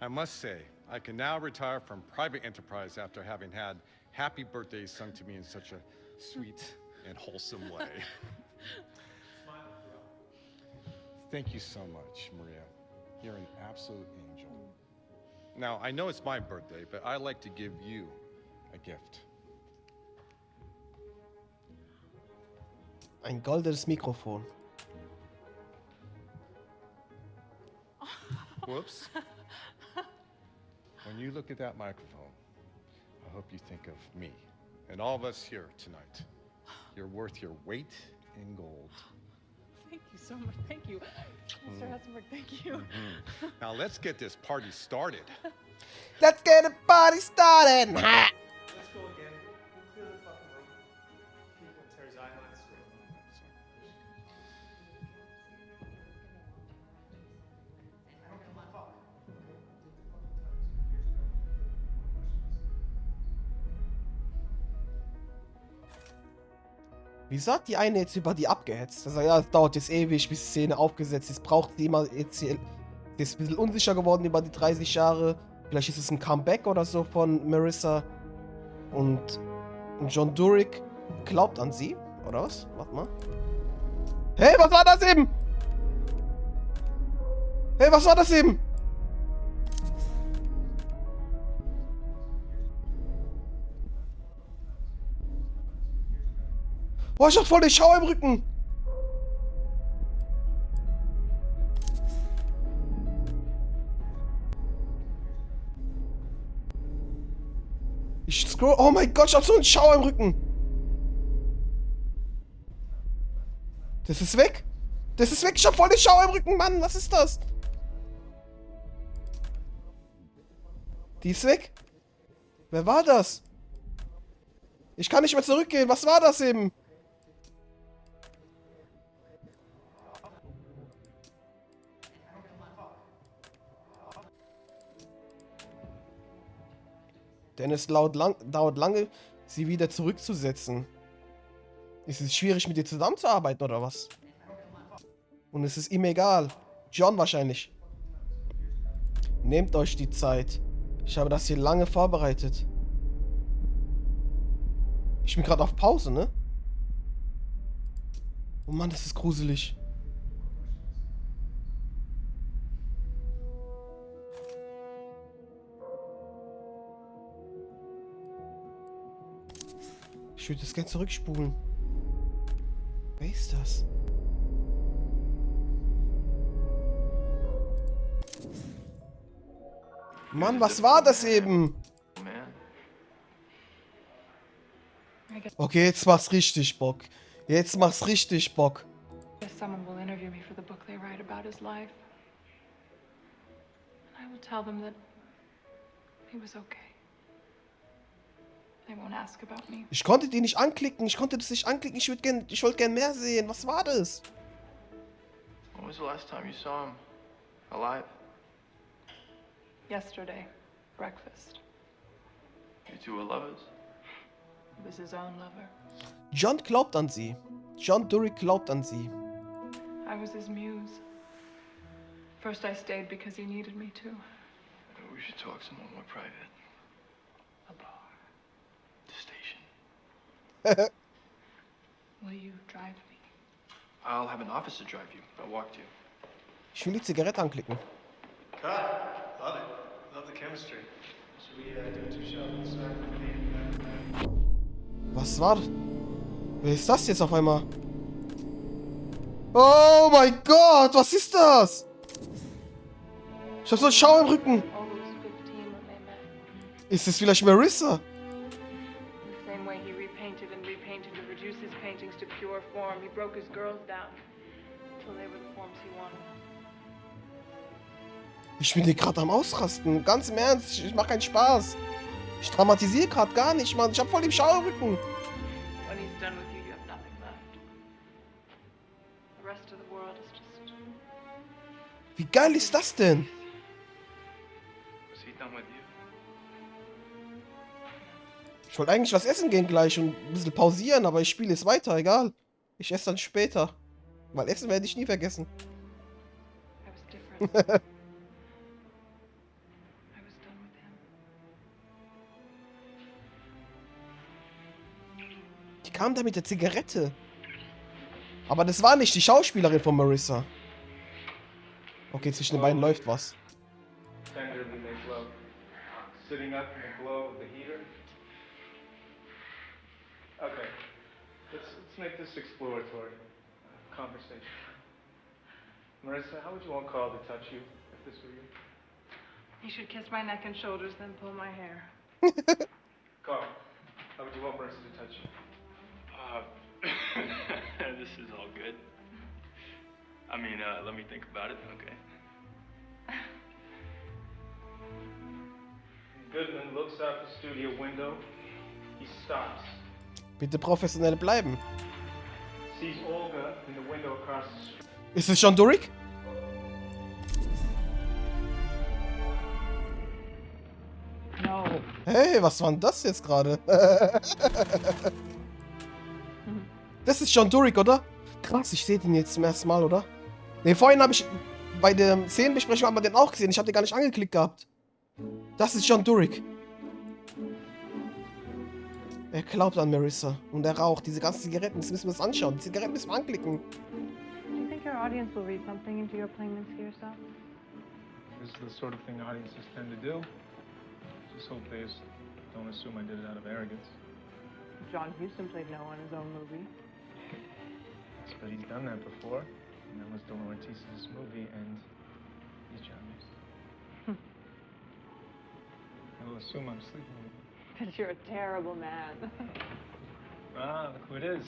I must say, I can now retire from private enterprise after having had happy birthdays sung to me in such a sweet and wholesome way. Thank you so much, Maria. You're an absolute angel. Now, I know it's my birthday, but I like to give you a gift. Ein goldenes Mikrofon. Whoops. When you look at that microphone, I hope you think of me and all of us here tonight. You're worth your weight in gold. Thank you so much. Thank you, Mr. Hessenberg. Thank you. Now let's get this party started. Let's get the party started! Let's go again. Clear the fucking room. People in Terry's eye line screen. I don't kill my father. Wieso hat die eine jetzt über die abgehetzt? Also, ja, es dauert jetzt ewig, bis die Szene aufgesetzt ist. Braucht sie immer jetzt hier. Die ist ein bisschen unsicher geworden über die 30 Jahre. Vielleicht ist es ein Comeback oder so von Marissa. Und John Durick glaubt an sie. Oder was? Warte mal. Hey, was war das eben? Hey, was war das eben? Boah, ich hab voll den Schauer im Rücken. Ich scroll. Oh mein Gott, ich hab so einen Schauer im Rücken. Das ist weg. Das ist weg. Ich hab voll den Schauer im Rücken, Mann. Was ist das? Die ist weg. Wer war das? Ich kann nicht mehr zurückgehen. Was war das eben? Denn es dauert lange, sie wieder zurückzusetzen. Ist es schwierig, mit ihr zusammenzuarbeiten, oder was? Und es ist ihm egal. John wahrscheinlich. Nehmt euch die Zeit. Ich habe das hier lange vorbereitet. Ich bin gerade auf Pause, ne? Oh Mann, das ist gruselig. Ich würde das gerne zurückspulen. Wer ist das? Mann, was war das eben? Okay, jetzt macht's richtig Bock. Jetzt macht's richtig Bock. If someone will interview me for the book they write about his life, and I will tell them that he was okay. They won't ask about me. Ich konnte die nicht anklicken. Ich konnte das nicht anklicken. Ich wollte gern mehr sehen. Was war das? When was the last time you saw him? Alive? Yesterday, breakfast. You two were lovers? He was his own lover. John glaubt an sie. John Durick glaubt an sie. I was his muse. First I stayed because he needed me to. We should talk somewhere more private. A bar. The station. Will you drive me? I'll have an officer drive you. I'll walk to you. Ich will die Zigarette anklicken. Cut. Love it. Love the chemistry. Should we do 2 shots inside for the Was war das? Wer ist das jetzt auf einmal? Oh mein Gott, was ist das? Ich hab so einen Schauer im Rücken. All those Ist es vielleicht Marissa? The same way he repainted and repainted to reduce his paintings to pure form, he broke his girls down until they were the forms he wanted. Ich bin hier gerade am Ausrasten. Ganz im Ernst, ich mach keinen Spaß. Ich dramatisiere gerade gar nicht, Mann. Ich hab voll den Schaurücken. When he's done with you, you have nothing left. The rest of the world is just... Wie geil ist das denn? Was he done with you? Ich wollte eigentlich was essen gehen gleich und ein bisschen pausieren, aber ich spiele jetzt weiter, egal. Ich esse dann später. Weil Essen werde ich nie vergessen. I was different. Die kam da mit der Zigarette. Aber das war nicht die Schauspielerin von Marissa. Okay, zwischen den beiden läuft was. Tenderly they glow. Sitting up in the glow of the heater. Okay. Let's make this exploratory. Conversation. Marissa, how would you want Carl to touch you if this were you? He should kiss my neck and shoulders, then pull my hair. Carl, how would you want Marissa to touch you? This is all good. I mean, let me think about it, okay? Goodman looks out the studio window. He stops. Bitte professionell bleiben. Sees Olga in the window across the street. Ist es John Durick? No. Hey, was war denn das jetzt gerade? Das ist John Durick, oder? Krass, ich sehe den jetzt zum ersten Mal, oder? Ne, vorhin habe ich bei der Szenenbesprechung haben wir den auch gesehen. Ich habe den gar nicht angeklickt gehabt. Das ist John Durick. Er glaubt an Marissa und er raucht diese ganzen Zigaretten. Das müssen wir uns anschauen. Die Zigaretten müssen wir anklicken. Do you think your audience will read something into your playing to yourself? This is the sort of thing audiences tend to do. Just hope they don't assume I did it out of arrogance. John Huston played no in his own movie. But he's done that before. And that was De Laurentiis' movie, and he's John Huston. He'll assume I'm sleeping with him. Because you're a terrible man. Ah, look who it is.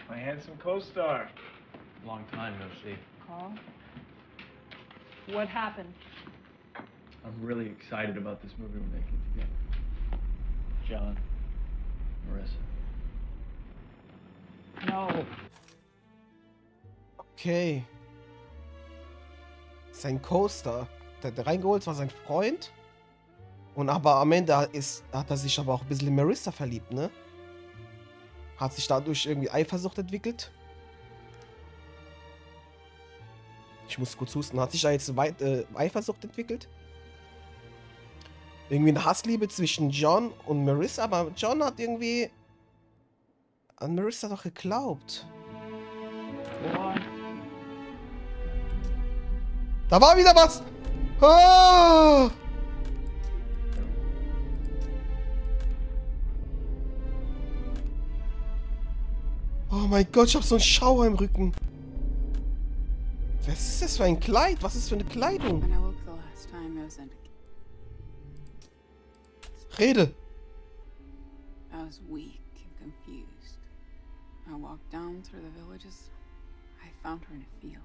My handsome co-star. Long time no see. Carl? What happened? I'm really excited about this movie we're making together. John, Marissa. No. Okay. Sein Co-Star. Der hat reingeholt, war sein Freund. Und aber am Ende hat er sich aber auch ein bisschen in Marissa verliebt, ne? Hat sich dadurch irgendwie Eifersucht entwickelt. Ich muss kurz husten. Hat sich da jetzt Eifersucht entwickelt? Irgendwie eine Hassliebe zwischen John und Marissa, aber John hat irgendwie an Marissa doch geglaubt. Da war wieder was! Ah! Oh mein Gott, ich hab so einen Schauer im Rücken. Was ist das für ein Kleid? Was ist für eine Kleidung? Rede. I was weak and confused. I walked down through the villages. I found her in a field.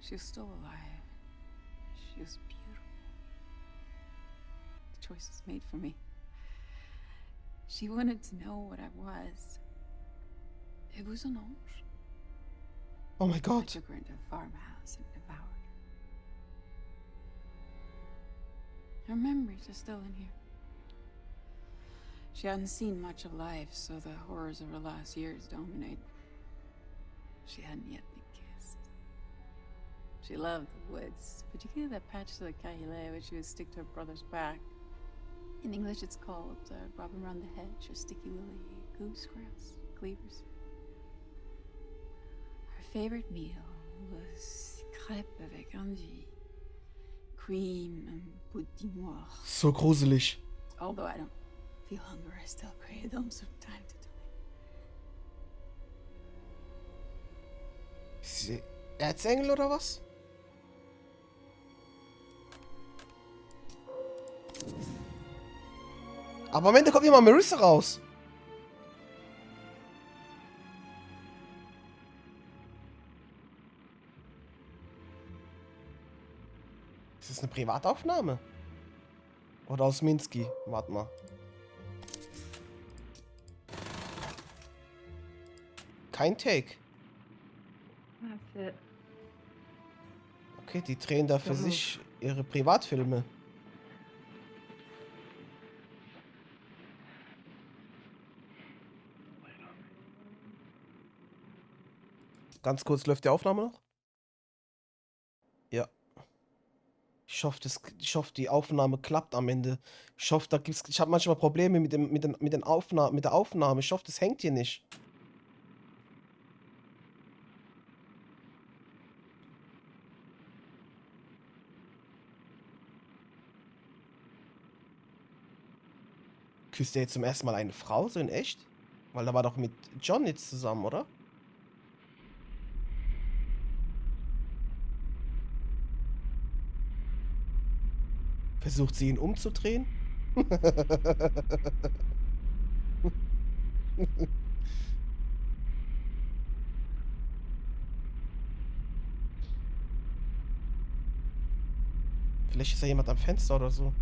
She was still alive. She was beautiful. The choice was made for me. She wanted to know what I was. It was an ange. Oh my I God. took her into a farmhouse and devoured her. Her memories are still in here. She hadn't seen much of life, so the horrors of her last years dominate. She hadn't yet been kissed. She loved the woods, particularly that patch of the Kahile which she would stick to her brother's back. In English it's called Robin Round the Hedge or Sticky Willy, goosegrass, cleavers. Her favorite meal was crêpes avec angie, cream and pudding noir. So gruselig. Although I don't feel hunger, I still crave them from time to time. Ist sie Erzengel oder was? Aber am Ende kommt immer Marissa raus. Ist das eine Privataufnahme? Oder aus Minsky? Warte mal. Kein Take. That's it. Okay, die drehen da für sich ihre Privatfilme. Ganz kurz, läuft die Aufnahme noch? Ja. Ich hoffe, die Aufnahme klappt am Ende. Ich hoffe, ich habe manchmal Probleme mit der Aufnahme. Ich hoffe, das hängt hier nicht. Küsst er jetzt zum ersten Mal eine Frau, so in echt? Weil da war doch mit John jetzt zusammen, oder? Versucht sie ihn umzudrehen? Vielleicht ist da jemand am Fenster oder so.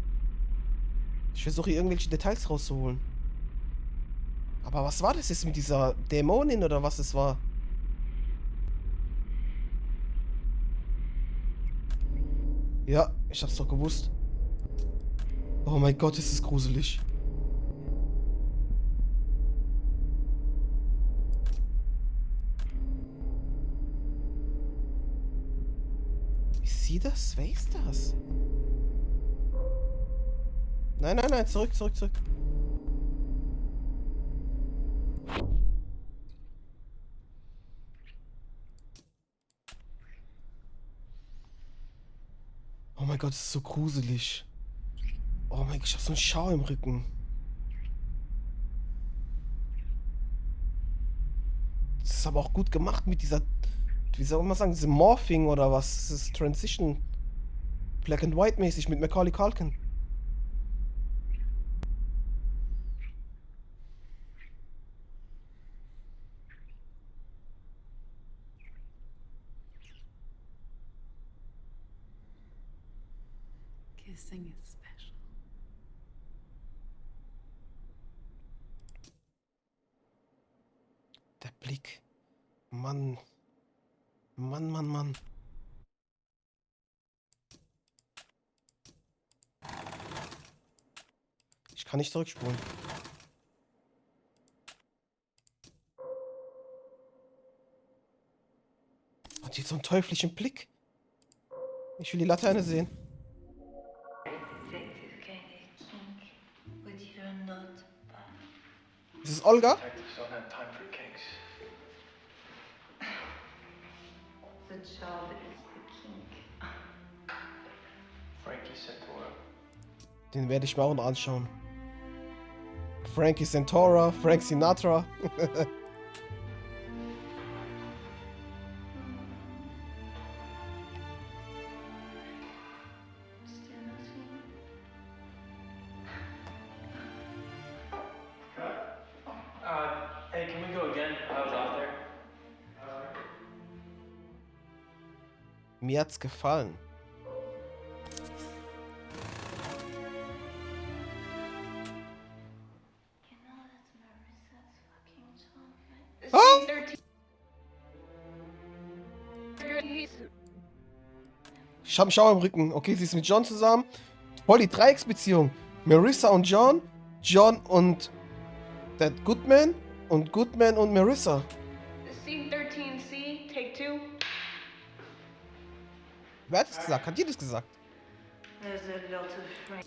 Ich versuche hier irgendwelche Details rauszuholen. Aber was war das jetzt mit dieser Dämonin oder was es war? Ja, ich hab's doch gewusst. Oh mein Gott, ist es gruselig. Ist sie das? Wer ist das? Nein, nein, nein, zurück. Oh mein Gott, das ist so gruselig. Oh mein Gott, ich hab so einen Schau im Rücken. Das ist aber auch gut gemacht mit dieser, wie soll man sagen, diesem Morphing oder was? Das ist Transition. Black and White mäßig mit Macaulay Culkin. Kissing is special. Der Blick. Mann. Mann. Ich kann nicht zurückspulen. Und jetzt so einen teuflischen Blick. Ich will die Laterne sehen. Ist es Olga? Detectives don't have time for kinks. The child is the king. Frankie Santora. Den werde ich mir auch noch anschauen. Frankie Santora, Frank Sinatra. Hey, can we go again? I was off there. Mir hat's gefallen. Ich hab einen Schauer im Rücken. Okay, sie ist mit John zusammen. Voll die Dreiecksbeziehung. Marissa und John. John und That Goodman. Und Goodman und Marissa. Scene 13C, take 2. Wer hat das gesagt? Hat die das gesagt? There's a lot of Frank.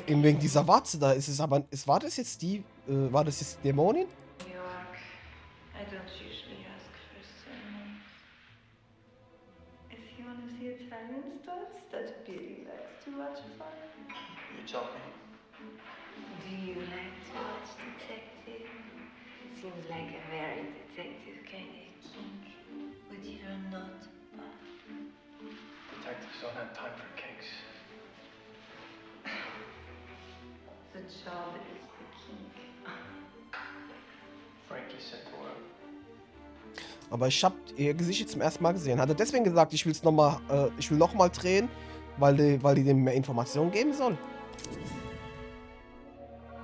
Eben wegen dieser Warze da. War das jetzt die Dämonin? New York. I don't usually ask for surnames. If you want to see Italian stuff that Billy likes to watch fun. You tell me. Do you like to watch detective? Seems like a very detective kind of kink. But you're not buff. Detectives don't have time for kinks. The job is the key. Frankie sent for him. Aber ich habe ihr Gesicht jetzt zum ersten Mal gesehen. Hat er deswegen gesagt, ich will noch mal drehen, weil die dem mehr Informationen geben soll?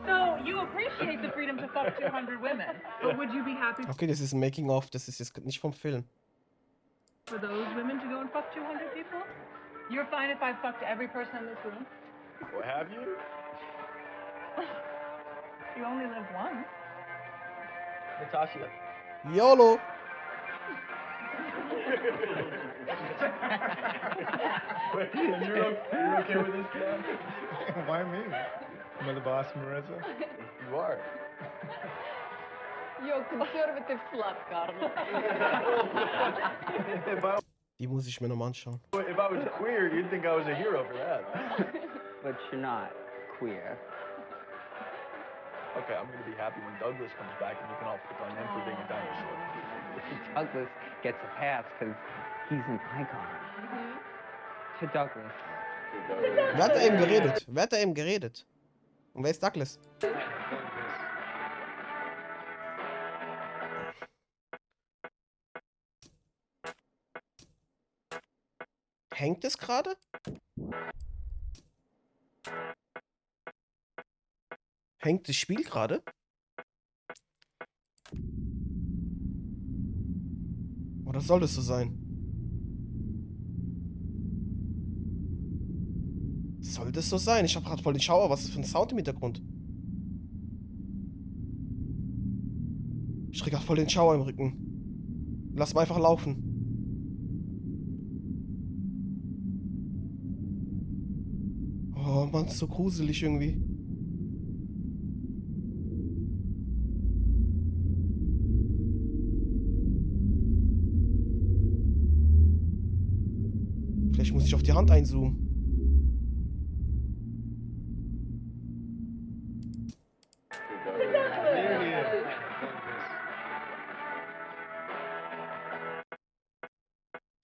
So, you appreciate the freedom to fuck 200 women, but would you be happy Okay, das ist ein Making-of, das ist jetzt nicht vom Film. for those women to go and fuck 200 people? You're fine if I fucked every person in this room? Well, have you? You only live once. Natasha. YOLO! Wait, you're okay with this, John? Why me? Am I the boss, Marissa? You are. You're conservative slut, Carlo. Die muss ich mir nochmal anschauen. If I was queer, you'd think I was a hero for that. But you're not queer. Okay, I'm gonna be happy when Douglas comes back and you can all pick on him for being a dinosaur. Douglas gets a pass because he's an icon. To Douglas. Wer hat da eben geredet? Wer hat da eben geredet? Und wer ist Douglas? Hängt es gerade? Hängt das Spiel gerade? Oder soll das so sein? Soll das so sein? Ich habe gerade voll den Schauer. Was ist für ein Sound im Hintergrund? Ich krieg gerade voll den Schauer im Rücken. Lass mal einfach laufen. Oh Mann, ist so gruselig irgendwie. Vielleicht muss ich auf die Hand einzoomen.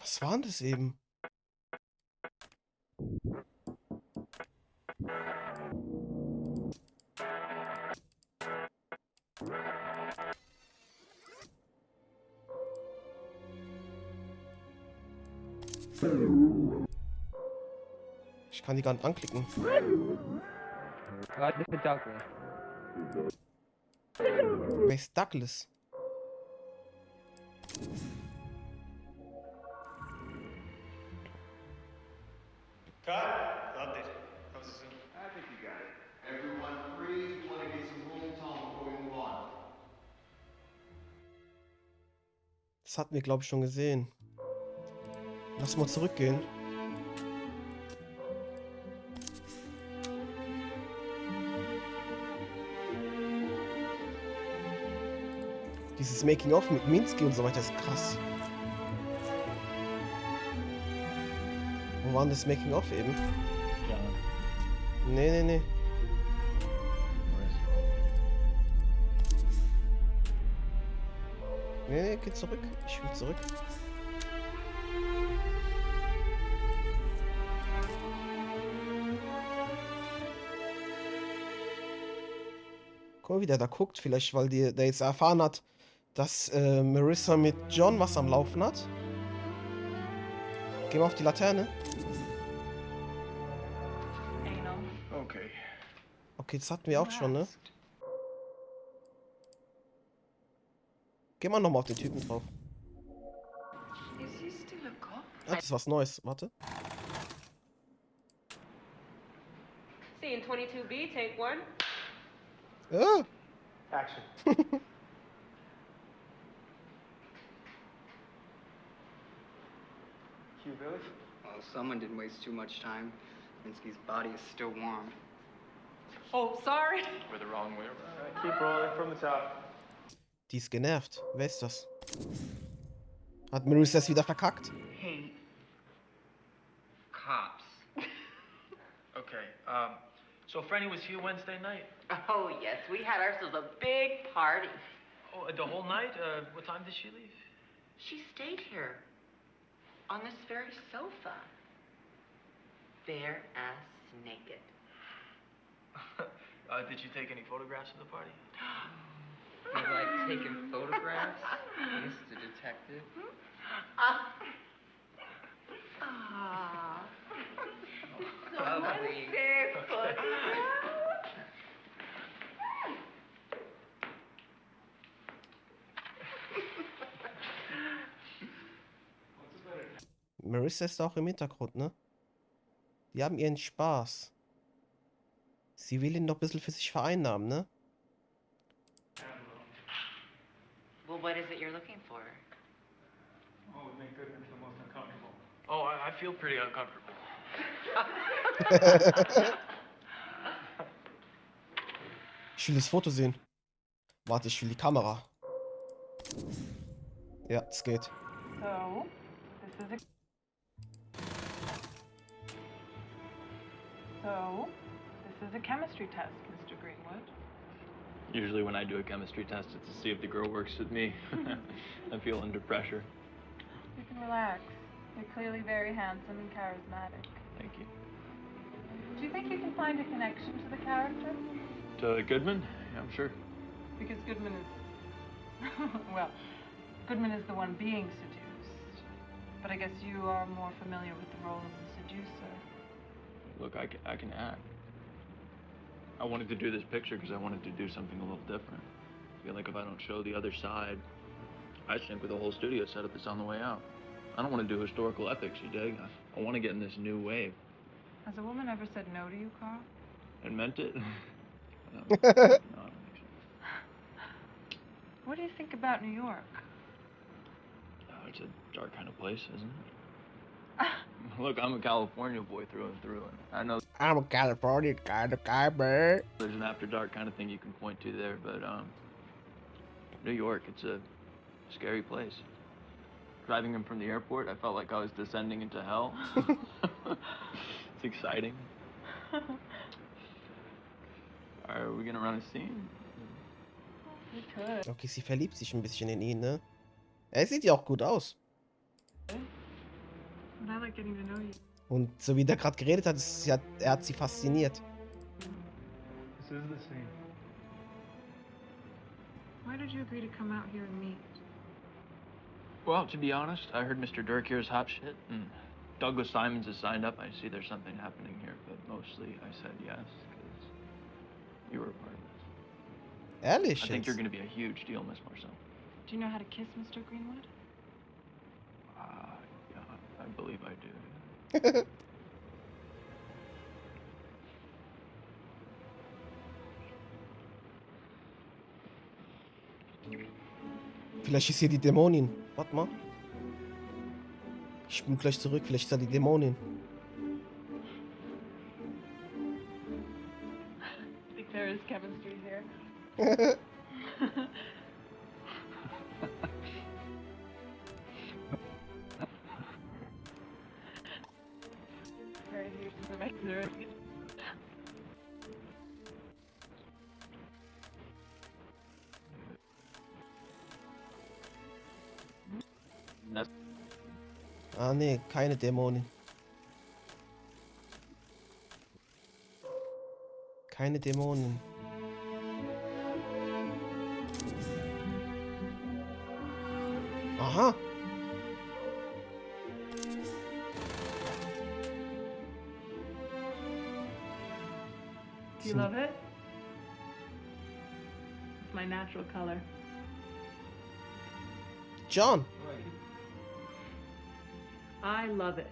Was war denn das eben? Ich kann die gar nicht anklicken. Warte für Douglas. Wer ist Douglas? Cut. Loved it. That was a scene. I think you got it. Everyone free. We want to get some room tone before we move on. Das hatten wir, glaube ich, schon gesehen. Lass mal zurückgehen. Dieses Making-of mit Minsky und so weiter ist krass. Wo war denn das Making-of eben? Ja. Nee. Nee, geh zurück. Ich will zurück. Guck mal, wie der da guckt. Vielleicht, weil der jetzt erfahren hat, dass Marissa mit John was am Laufen hat. Geh mal auf die Laterne. Okay. Okay, das hatten wir auch schon, ne? Geh mal nochmal auf den Typen drauf. Ah, das ist was Neues. Warte. Scene 22B, take one. Ah. Action. Cue Billy? Well, someone didn't waste too much time. Minsky's body is still warm. Oh, sorry. We're the wrong way around. All right, keep rolling from the top. Die ist genervt. Wer ist das? Hat Marissa es wieder verkackt? Hate cops. Okay, so Franny was here Wednesday night? Oh, yes, we had ourselves a big party. Oh, the whole night? What time did she leave? She stayed here on this very sofa, bare ass naked. Did you take any photographs of the party? You like taking photographs, Mr. Detective? So much barefoot. Marissa ist auch im Hintergrund, ne? Die haben ihren Spaß. Sie will ihn noch ein bisschen für sich vereinnahmen, ne? Well, what is it you're looking for? Oh, we make Goodman feel most uncomfortable. Oh, I feel pretty uncomfortable. Ich will das Foto sehen. Warte, ich will die Kamera. Ja, es geht. So, this is a chemistry test, Mr. Greenwood. Usually when I do a chemistry test, it's to see if the girl works with me. I feel under pressure. You can relax. You're clearly very handsome and charismatic. Thank you. Do you think you can find a connection to the character? To Goodman? Yeah, I'm sure. Because Goodman is... well, Goodman is the one being seduced. But I guess you are more familiar with the role of the seducer. Look, I can act. I wanted to do this picture because I wanted to do something a little different. I feel like if I don't show the other side, I sink with the whole studio setup that's on the way out. I don't want to do historical epics, you dig? I want to get in this new wave. Has a woman ever said no to you, Carl? And meant it? No, What do you think about New York? it's a dark kind of place, isn't it? Look, I'm a California boy through and through, and I know I'm a California kind of guy, man. there's an after dark kind of thing you can point to there, but New York, it's a scary place. Driving in from the airport, I felt like I was descending into hell. It's exciting. Are we gonna run a scene? We could. Okay, sie verliebt sich ein bisschen in ihn, ne? Er sieht ja auch gut aus. But I like getting to know you. Und so wie der gerade geredet hat, er hat sie fasziniert. This is the scene. Why did you agree to come out here and meet? Well, to be honest, I heard Mr. Dirk here's hot shit, and Douglas Simons is signed up. I see there's something happening here, but mostly I said yes, because you were a part of this. Ehrlich I think jetzt? you're going to be a huge deal, Miss Marcel. Do you know how to kiss, Mr. Greenwood? Yeah, I believe I do. Vielleicht ist hier die Dämonin. Warte mal. Ich spule gleich zurück, vielleicht ist da die Dämonin. I think there is chemistry here. Ah, nee, keine Dämonin. Keine Dämonin. Aha. Do you love it? It's my natural color. John. I love it.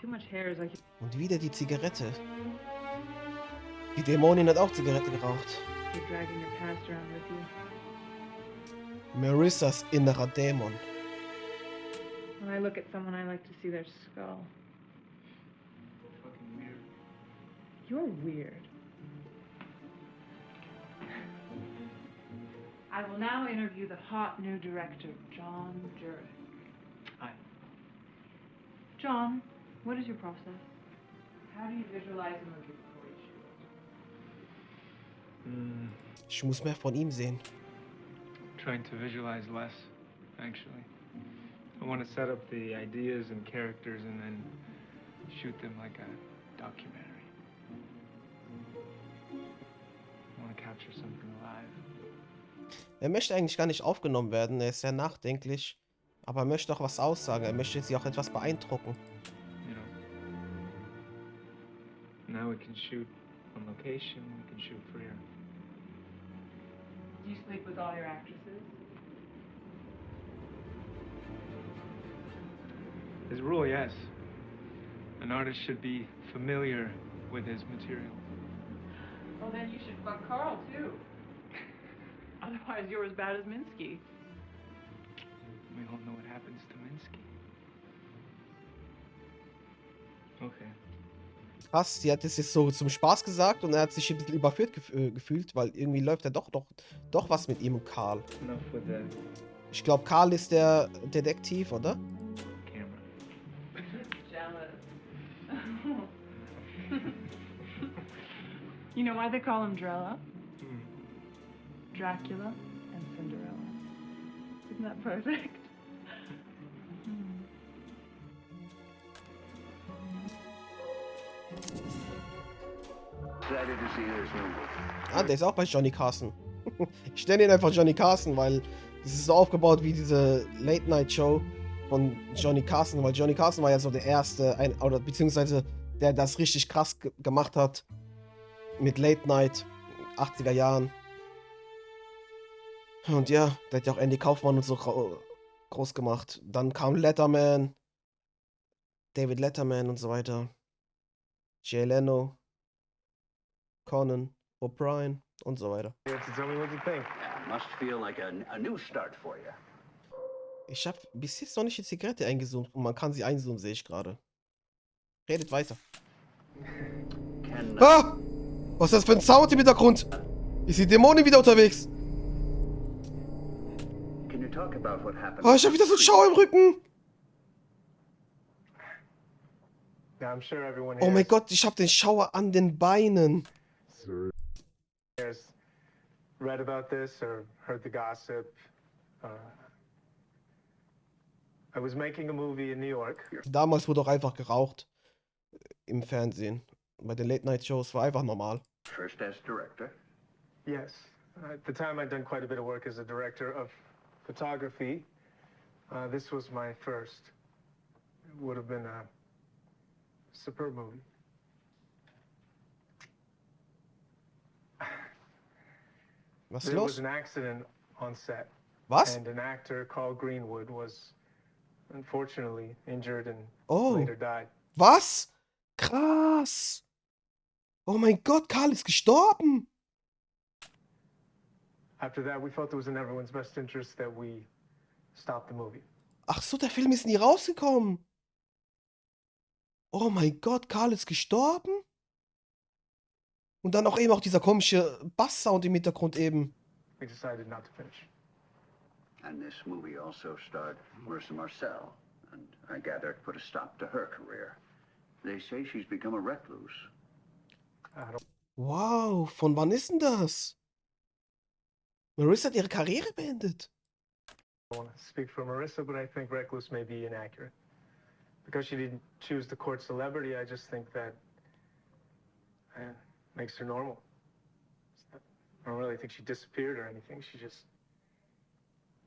Too much hair is like... Und wieder die Zigarette. Die Dämonin hat auch Zigarette geraucht. You're dragging your past around with you. Marissas innerer Dämon. When I look at someone, I like to see their skull. Fucking weird. You're weird. I will now interview the hot new director, John Jurek. Hi. John, what is your process? How do you visualize a movie before you shoot? Ich muss mehr von ihm sehen. Trying to visualize less, actually. I want to set up the ideas and characters and then shoot them like a documentary. want to capture something alive. Er möchte eigentlich gar nicht aufgenommen werden, er ist sehr nachdenklich, aber er möchte auch was aussagen, er möchte sie auch etwas beeindrucken. You know. Now we can shoot on location, we can shoot for air. Do you sleep with all your actresses? As a rule, yes. An artist should be familiar with his material. Well, then you should fuck Carl, too. Otherwise, you're as bad as Minsky. We all know what happens to Minsky. Okay. Krass, sie hat es jetzt so zum Spaß gesagt und er hat sich ein bisschen überführt gefühlt, weil irgendwie läuft ja doch was mit ihm und Karl. Enough with that. Ich glaube, Karl ist der Detektiv, oder? Jealous. You know why they call him Drella? Dracula and Cinderella. Isn't that perfect? Excited to see this movie. Ah, der ist auch bei Johnny Carson. Ich nenne ihn einfach Johnny Carson, weil das ist so aufgebaut wie diese Late-Night-Show von Johnny Carson, weil Johnny Carson war ja so der erste, oder beziehungsweise der das richtig krass gemacht hat mit Late-Night, 80er Jahren. Und ja, der hat ja auch Andy Kaufman und so groß gemacht. Dann kam Letterman, David Letterman und so weiter. Jay Leno, Conan, O'Brien und so weiter. You have to tell me what you think. Yeah, must feel like a new start for you. Ich habe bis jetzt noch nicht die Zigarette eingezoomt und man kann sie einzoomen, sehe ich gerade. Redet weiter. Ah! Was ist das für ein Sound im Hintergrund? Ist die Dämonin wieder unterwegs? Can you talk about what happened? Oh, ich habe wieder so einen Schauer im Rücken. Yeah, I'm sure everyone Oh here mein Gott, ich habe den Schauer an den Beinen. has read about this or heard the gossip. I was making a movie in New York. Damals wurde auch einfach geraucht im Fernsehen. Bei den Late-Night-Shows war einfach normal. First as director? Yes. At the time, I'd done quite a bit of work as a director of photography. This was my first. It would have been a superb movie. Was ist There los? was an accident on set. Was? And an actor called Greenwood was unfortunately injured and Oh. later died. Was? Krass. Oh mein Gott, Karl ist gestorben. After that, we felt it was in everyone's best interest that we stop the movie. Ach so, der Film ist nie rausgekommen. Oh mein Gott, Karl ist gestorben? Und dann auch eben auch dieser komische Basssound im Hintergrund eben. We decided not to finish. And this movie also starred Marissa Marcel, and I gather it put a stop to her career. They say she's become a recluse. Wow, von wann ist denn das? Marissa hat ihre Karriere beendet. I don't want to speak for Marissa, but I think recluse may be inaccurate. Because she didn't choose the court celebrity, I just think that makes her normal. I don't really think she disappeared or anything. She just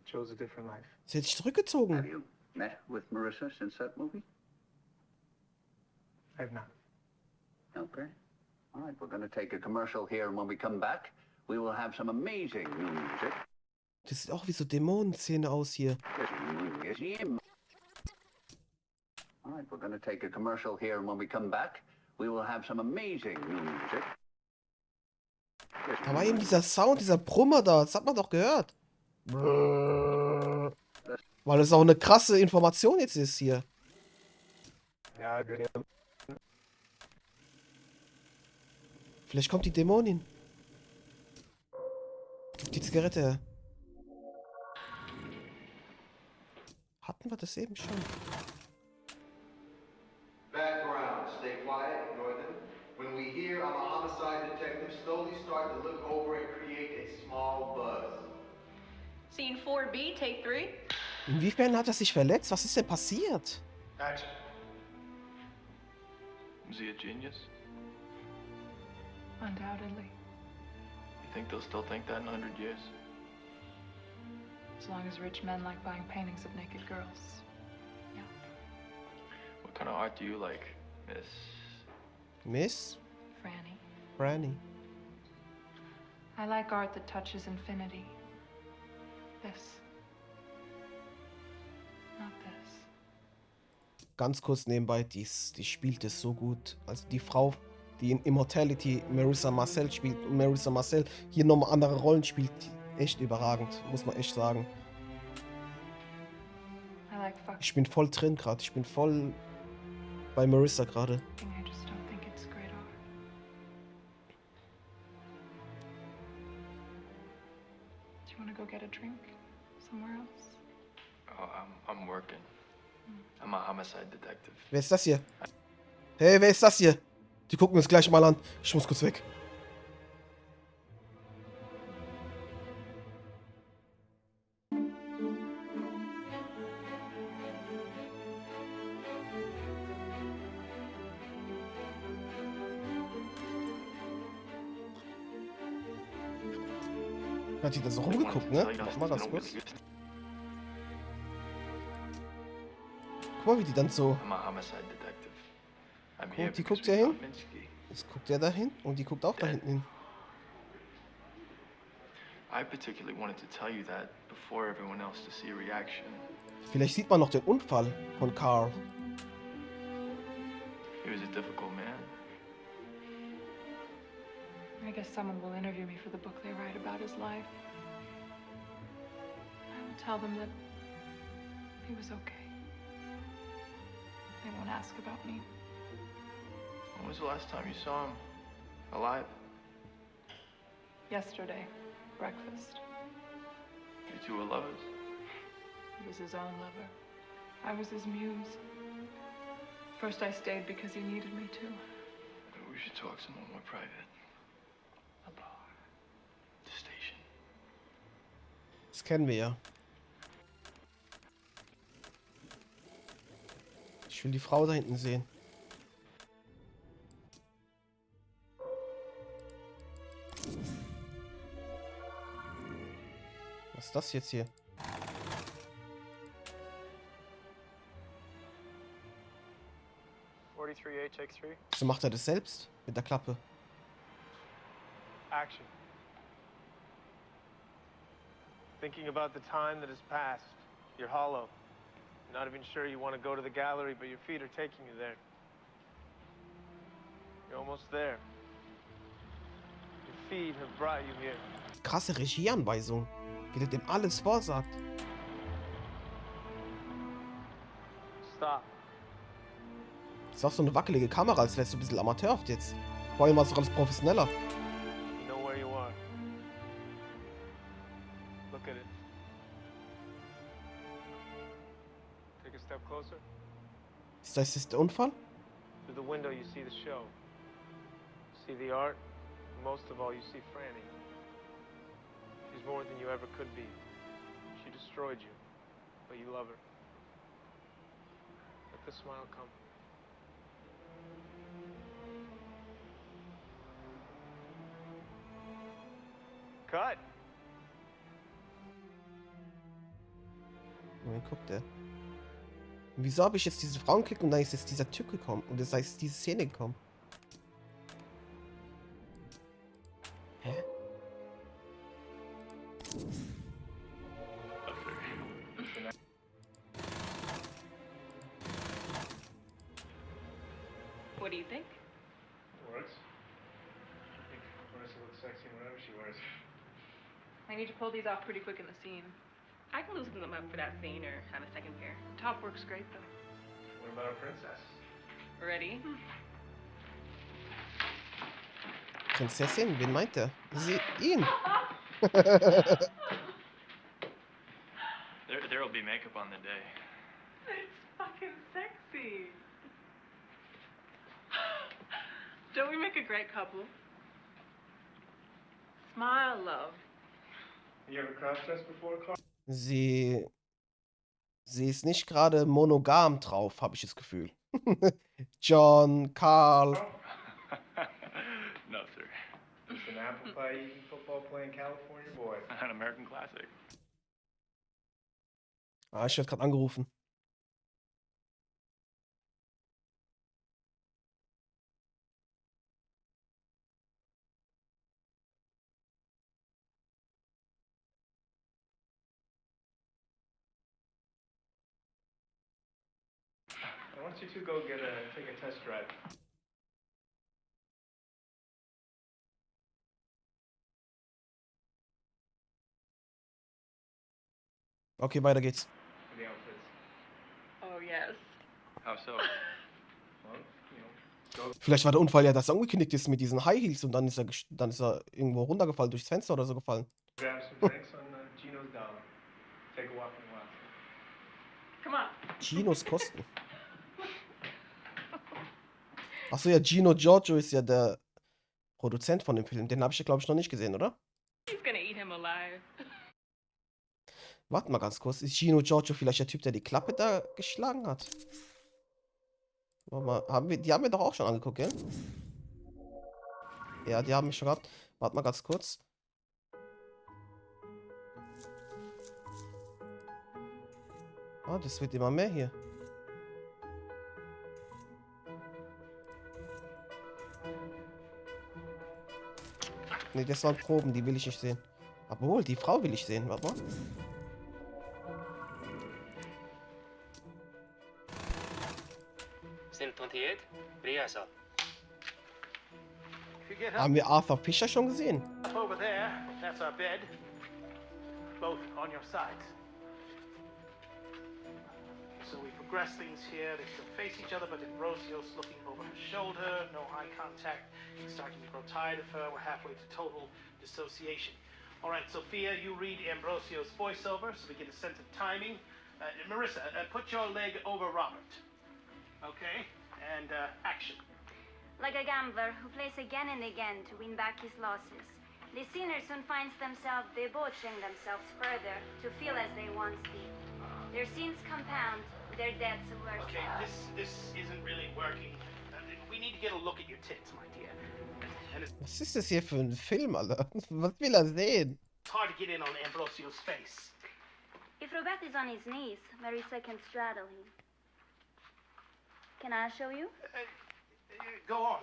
chose a different life. Sie hat sich zurückgezogen. Have you met with Marissa since that movie? I have not. Okay. All right, we're going to take a commercial here, and when we come back, we will have some amazing new music. Das sieht auch wie so Dämonenszene aus hier. All right, we're going to take a commercial here, and when we come back, we will have some amazing new music. Da war eben dieser Sound, dieser Brummer da. Das hat man doch gehört. Weil es auch eine krasse Information jetzt ist hier. Ja, Vielleicht kommt die Dämonin. Die Zigarette her. Hatten wir das eben schon? Background, stay quiet, ignore them. When we hear I'm a homicide detective, slowly start to look over and create a small buzz. Scene 4B, take 3. Inwiefern hat er sich verletzt? Was ist denn passiert? Action. Was he a genius? Undoubtedly. You think they'll still think that in 100 years? As long as rich men like buying paintings of naked girls. What kind of art do you like, Miss? Miss? Franny. Franny. I like art that touches infinity. This. Not this. Ganz kurz nebenbei, die spielt es so gut. Also die Frau, die in Immortality Marissa Marcel spielt und Marissa Marcel hier nochmal andere Rollen spielt, echt überragend, muss man echt sagen. I like fuck. Ich bin voll drin gerade, ich bin voll bei Marissa gerade. I just don't think it's great art. Do you want to go get a drink somewhere else? Oh, I'm working. I'm a homicide detective. Wer ist das hier? Hey, wer ist das hier? Die gucken uns gleich mal an. Ich muss kurz weg. Hat die da so rumgeguckt, ne? Mach mal das kurz. Guck mal, wie die dann so. I'm a homicide detective. I'm Guck, here die because guckt we ja hin. caught Minsky. Jetzt guckt der da hin und die guckt auch da hinten hin. I particularly wanted to tell you that before everyone else to see a reaction. Vielleicht sieht man noch den Unfall von Carl. He was a difficult man. I guess someone will interview me for the book they write about his life. I will tell them that he was okay. They won't ask about me. When was the last time you saw him? Alive? Yesterday, breakfast. You two were lovers? He was his own lover. I was his muse. First I stayed because he needed me to. We should talk somewhere more private. A bar. The station. Das kennen wir ja. Ich will die Frau da hinten sehen. Was ist das jetzt hier? So macht er das selbst mit der Klappe. Action. Thinking about the time that has passed. You're hollow. You're not even sure you want to go to the gallery, but your feet are taking you there. You're almost there. Your feet have brought you here. Krasse Regieanweisung, wie der dem alles vorsagt. Stop. Das ist auch so eine wackelige Kamera, als wärst du ein bisschen amateurhaft jetzt. Vorher war es doch alles professioneller. You know where you are. Look at it. Take a step closer. Ist das der Unfall? Through the window you see the show. You see the art. And most of all, you see Franny. She's more than you ever could be. She destroyed you, but you love her. Let the smile come. Cut! Und dann guckt er. Und wieso habe ich jetzt diese Frau geklickt und dann ist jetzt dieser Typ gekommen? Und das heißt, diese Szene gekommen. Hä? What do you think? Works. I think Marissa looks sexy in whatever she wears. I need to pull these off pretty quick in the scene. I can loosen them up for that scene or have a second pair. Top works great though. What about our princess? Ready? Prinzessin? Wen meint er? Sie, ihn. There'll be makeup on the day. It's fucking sexy. Don't we make a great couple? Smile, love. You ever cross-dressed before, Carl? Sie ist nicht gerade monogam drauf, habe ich das Gefühl. John, Carl. No, sir. Just an apple pie eating football football-playing California boy. An American classic. Ah, ich werde gerade angerufen. I want you two go take a test drive. Okay, weiter geht's. For the outfits. Oh, yes. How so? Well, go. Vielleicht war der Unfall ja, dass er umgeknickt ist mit diesen High Heels und dann ist er irgendwo runtergefallen, durchs Fenster oder so gefallen. Grab some drinks on Gino's dollar. Take a walk in the wild. Come on. Ginos Kosten. Achso, ja, Gino Giorgio ist ja der Produzent von dem Film. Den habe ich ja, glaube ich, noch nicht gesehen, oder? He's gonna eat him alive. Warte mal ganz kurz. Ist Gino Giorgio vielleicht der Typ, der die Klappe da geschlagen hat? Warte mal, die haben wir doch auch schon angeguckt, gell? Ja, die haben mich schon gehabt. Warte mal ganz kurz. Ah, das wird immer mehr hier. Ne, das waren Proben, die will ich nicht sehen. Obwohl, die Frau will ich sehen. Warte mal. Haben wir Arthur Fisher schon gesehen? Over there, that's our bed. Both on your sides. So we progress things here. They still face each other, but Ambrosio's looking over her shoulder. No eye contact. He's starting to grow tired of her. We're halfway to total dissociation. All right, Sophia, you read Ambrosio's voiceover, so we get a sense of timing. Marissa, put your leg over Robert. Okay, and action. Like a gambler who plays again and again to win back his losses, the sinner soon finds themselves debauching themselves further to feel as they once did. Their sins compound, their debts worsen. Okay, this isn't really working. We need to get a look at your tits, my dear. Was ist das hier für ein Film, Alter? Was will er sehen? It's hard to get in on Ambrosio's face. If Robert is on his knees, Marissa can straddle him. Can I show you? Go on.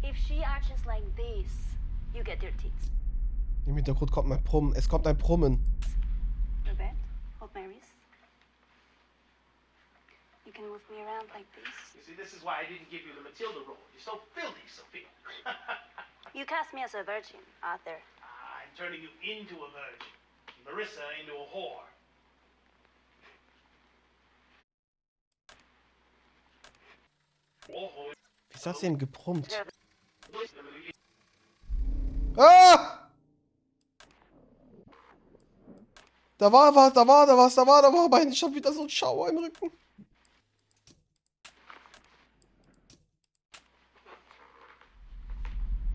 If she arches like this, you get your tits. Im Hintergrund kommt ein Brummen. Es kommt ein Brummen. Robert, hold my wrist. You can move me around like this. You see, this is why I didn't give you the Matilda role. You're so filthy, Sophia. You cast me as a virgin, Arthur. I'm turning you into a virgin. Marissa into a whore. Wieso hat sie ihn gebrummt? Ah! Da war was, aber ich hab wieder so einen Schauer im Rücken.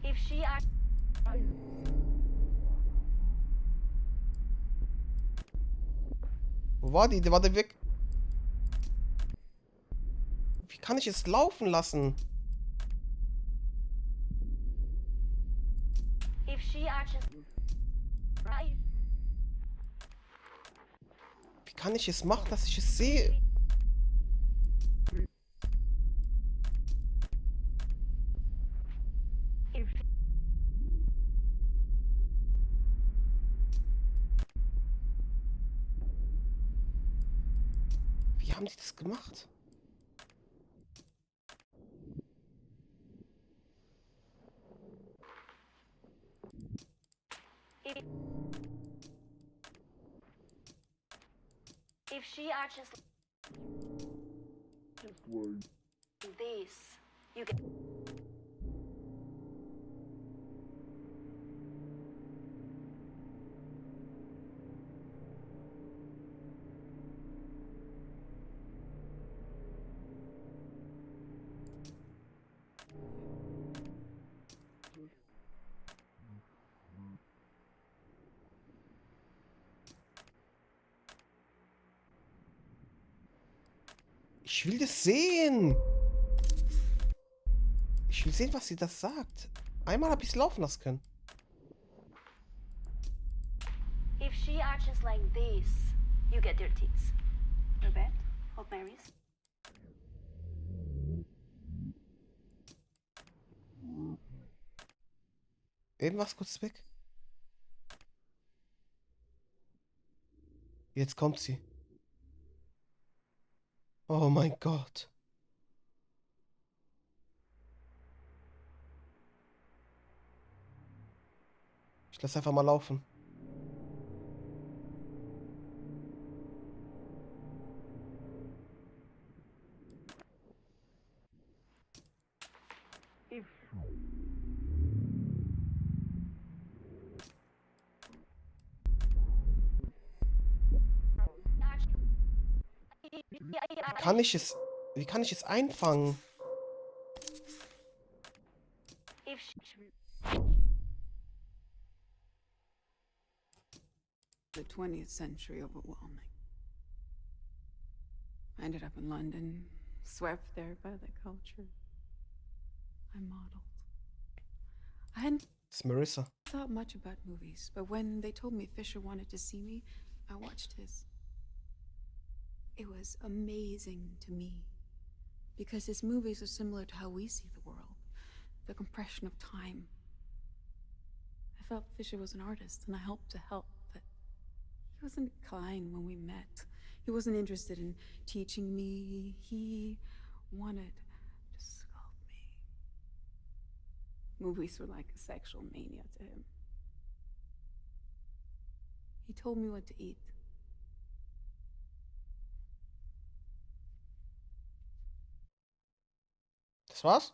If she Wo war die? Die war der weg. Wie kann ich es laufen lassen? If she arches right. Wie kann ich es machen, dass ich es sehe? Wie haben die das gemacht? If she arches this, you get. Ich will das sehen. Ich will sehen, was sie das sagt. Einmal habe ich es laufen lassen können. If she arches like this, you get your tits. Rebet, Hope Marys. Irgendwas kurz weg. Jetzt kommt sie. Oh mein Gott. Ich lasse einfach mal laufen. Wie kann ich es einfangen? The 20th century overwhelming. I ended up in London, swept there by the culture. I modeled. I hadn't It's Marissa. thought much about movies, but when they told me Fisher wanted to see me, I watched his. It was amazing to me, because his movies are similar to how we see the world, the compression of time. I felt Fisher was an artist, and I hoped to help, but he wasn't kind when we met. He wasn't interested in teaching me. He wanted to sculpt me. Movies were like a sexual mania to him. He told me what to eat. Das war's?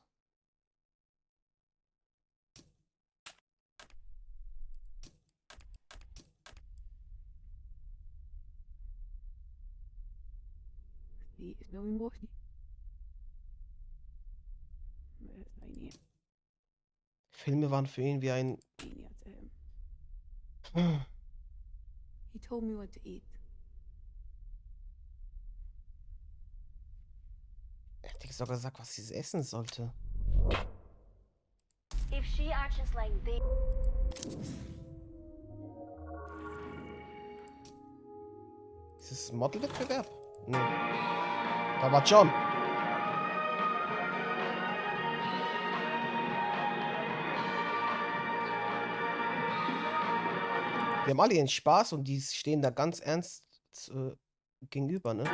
Filme waren für ihn wie ein... He told me what to eat. Er hat sogar gesagt, was sie essen sollte. If she arches like this. Ist es ein Modelwettbewerb? Nee. Da war John. Wir haben alle ihren Spaß und die stehen da ganz ernst gegenüber, ne?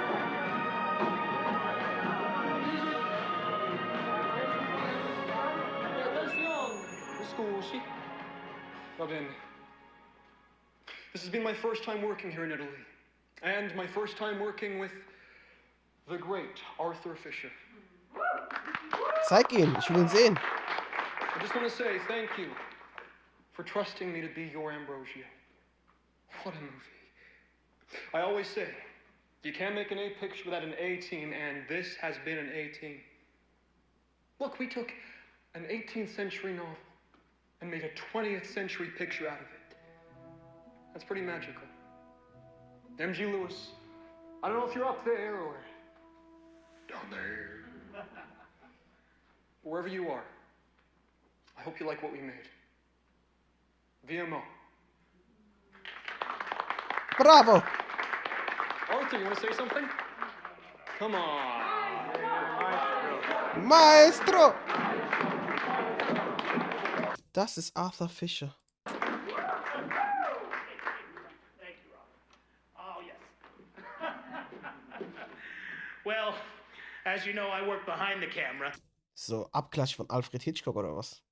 Va bene. This has been my first time working here in Italy, and my first time working with the great Arthur Fisher. Zeig ihn, ich will ihn sehen. I just want to say thank you for trusting me to be your Ambrosio. What a movie. I always say, you can't make an A picture without an A team, and this has been an A team. Look, we took an 18th century novel and made a 20th century picture out of it. That's pretty magical. M.G. Lewis, I don't know if you're up there or down there. Wherever you are, I hope you like what we made. VMO. Bravo! Arthur, you want to say something? Come on. Maestro! Das ist Arthur Fisher. Thank you, Robert. Oh, yes. Well, as you know, I work behind the camera. So, Abklatsch von Alfred Hitchcock oder was?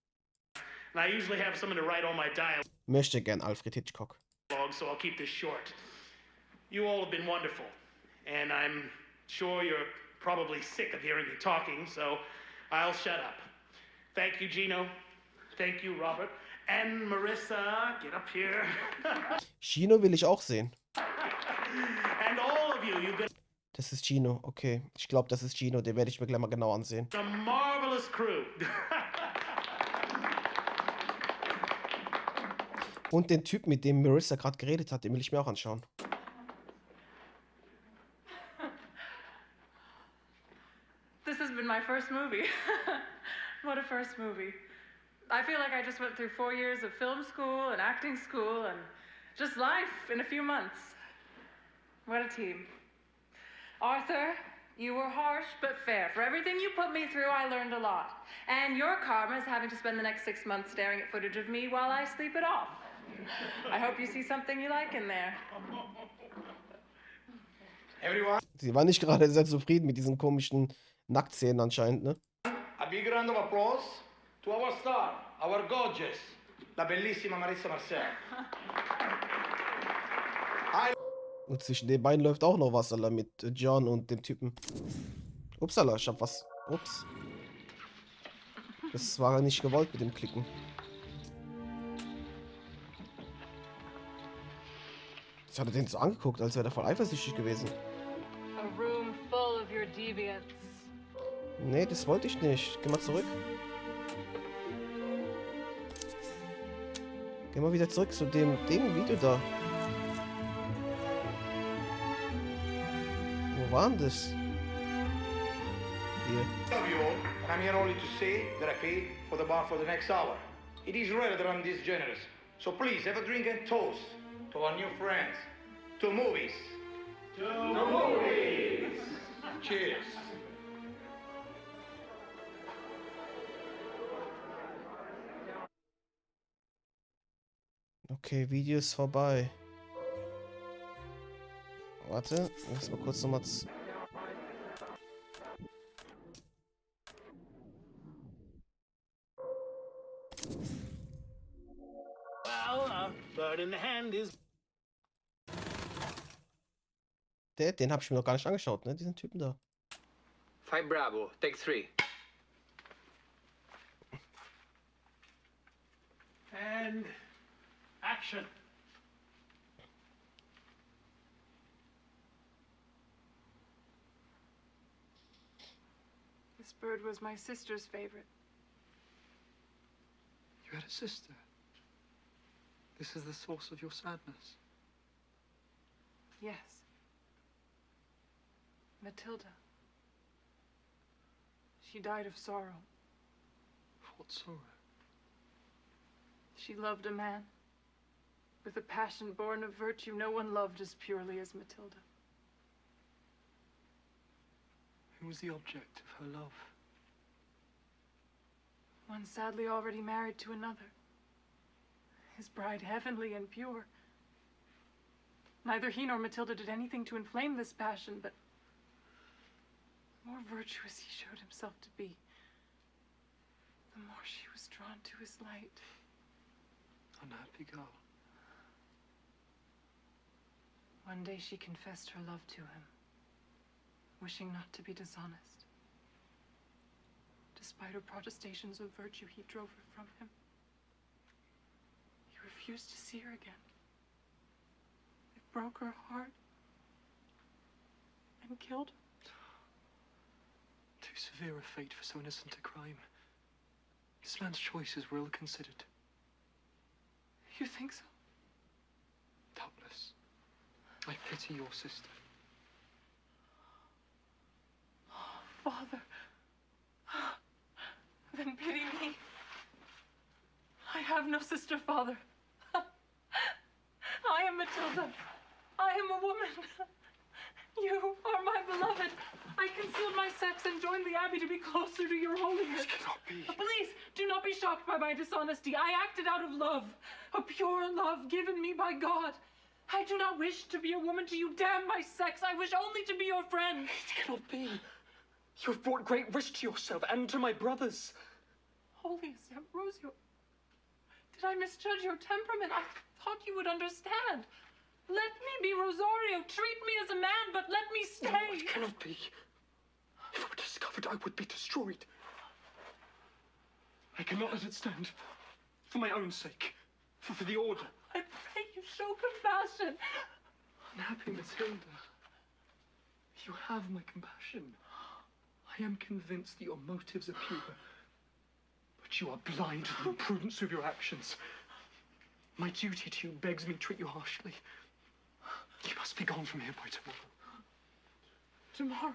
And I usually have someone to write all my dialogue, Möchte gern Alfred Hitchcock. so I'll keep this short. You all have been wonderful, and I'm sure you're probably sick of hearing me talking, so I'll shut up. Thank you, Gino. Thank you, Robert. And Marissa, get up here. Gino will ich auch sehen. And all of you, you've been Das ist Gino, okay. Ich glaube, das ist Gino, den werde ich mir gleich mal genau ansehen. a marvelous crew. Und den Typ, mit dem Marissa gerade geredet hat, den will ich mir auch anschauen. my first movie. What a first movie. I feel like I just went through 4 years of film school and acting school and just life in a few months. What a team. Arthur, you were harsh but fair. For everything you put me through, I learned a lot. And your karma is having to spend the next 6 months staring at footage of me while I sleep it off. I hope you see something you like in there. Everyone, Sie war nicht gerade sehr zufrieden mit diesen komischen Nacktszenen anscheinend, ne? A big round of applause to our star, our gorgeous, la bellissima Marissa Marcel. Und zwischen den beiden läuft auch noch was, Alter, mit John und dem Typen. Upsala, ich hab was. Ups. Das war nicht gewollt mit dem Klicken. Ich hatte den so angeguckt, als wäre der voll eifersüchtig gewesen. A room full of your deviants. Nee, das wollte ich nicht. Geh mal zurück. Geh mal wieder zurück zu dem Video da. Wo war denn das? Hier. Love you all, and I'm here only to say that I paid for the bar for the next hour. It is rare that I'm this generous. So please, have a drink and toast to our new friends. To movies. To movies. Cheers. Okay, Video ist vorbei. Warte, lass mal kurz nochmal. Well, a bird in the hand is... Den habe ich mir noch gar nicht angeschaut, ne? Diesen Typen da. 5 Bravo, take 3. And action. This bird was my sister's favorite. You had a sister. This is the source of your sadness. Yes. Matilda. She died of sorrow. What sorrow? She loved a man with a passion born of virtue no one loved as purely as Matilda. Who was the object of her love? One sadly already married to another. His bride heavenly and pure. Neither he nor Matilda did anything to inflame this passion, but the more virtuous he showed himself to be, the more she was drawn to his light. Unhappy girl. One day she confessed her love to him, wishing not to be dishonest. Despite her protestations of virtue, he drove her from him. He refused to see her again. It broke her heart and killed her. Too severe a fate for so innocent a crime. This man's choices were ill-considered. You think so? Doubtless. I pity your sister. Father, then pity me. I have no sister, Father. I am Matilda. I am a woman. You are my beloved. I concealed my sex and joined the Abbey to be closer to your holiness. This cannot be. Please, do not be shocked by my dishonesty. I acted out of love, a pure love given me by God. I do not wish to be a woman to you. Damn my sex. I wish only to be your friend. It cannot be. You have brought great risk to yourself and to my brothers. Holy Ambrosio, did I misjudge your temperament? I thought you would understand. Let me be Rosario. Treat me as a man, but let me stay. No, it cannot be. If it were discovered, I would be destroyed. I cannot let it stand. For my own sake. For the order. I pray you show compassion. Unhappy Matilda. You have my compassion. I am convinced that your motives are pure. But you are blind to the imprudence of your actions. My duty to you begs me to treat you harshly. You must be gone from here by tomorrow. Tomorrow?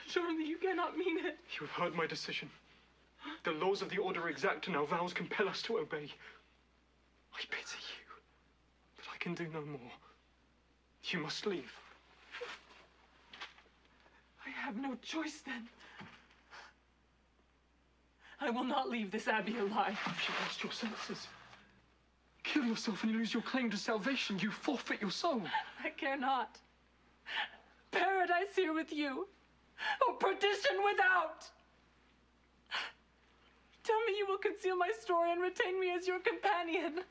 Surely you cannot mean it. You have heard my decision. The laws of the order exact and our vows compel us to obey. I pity you, but I can do no more. You must leave. I have no choice then. I will not leave this abbey alive. If you lost your senses, kill yourself and you lose your claim to salvation. You forfeit your soul. I care not. Paradise here with you, or perdition without. Tell me you will conceal my story and retain me as your companion.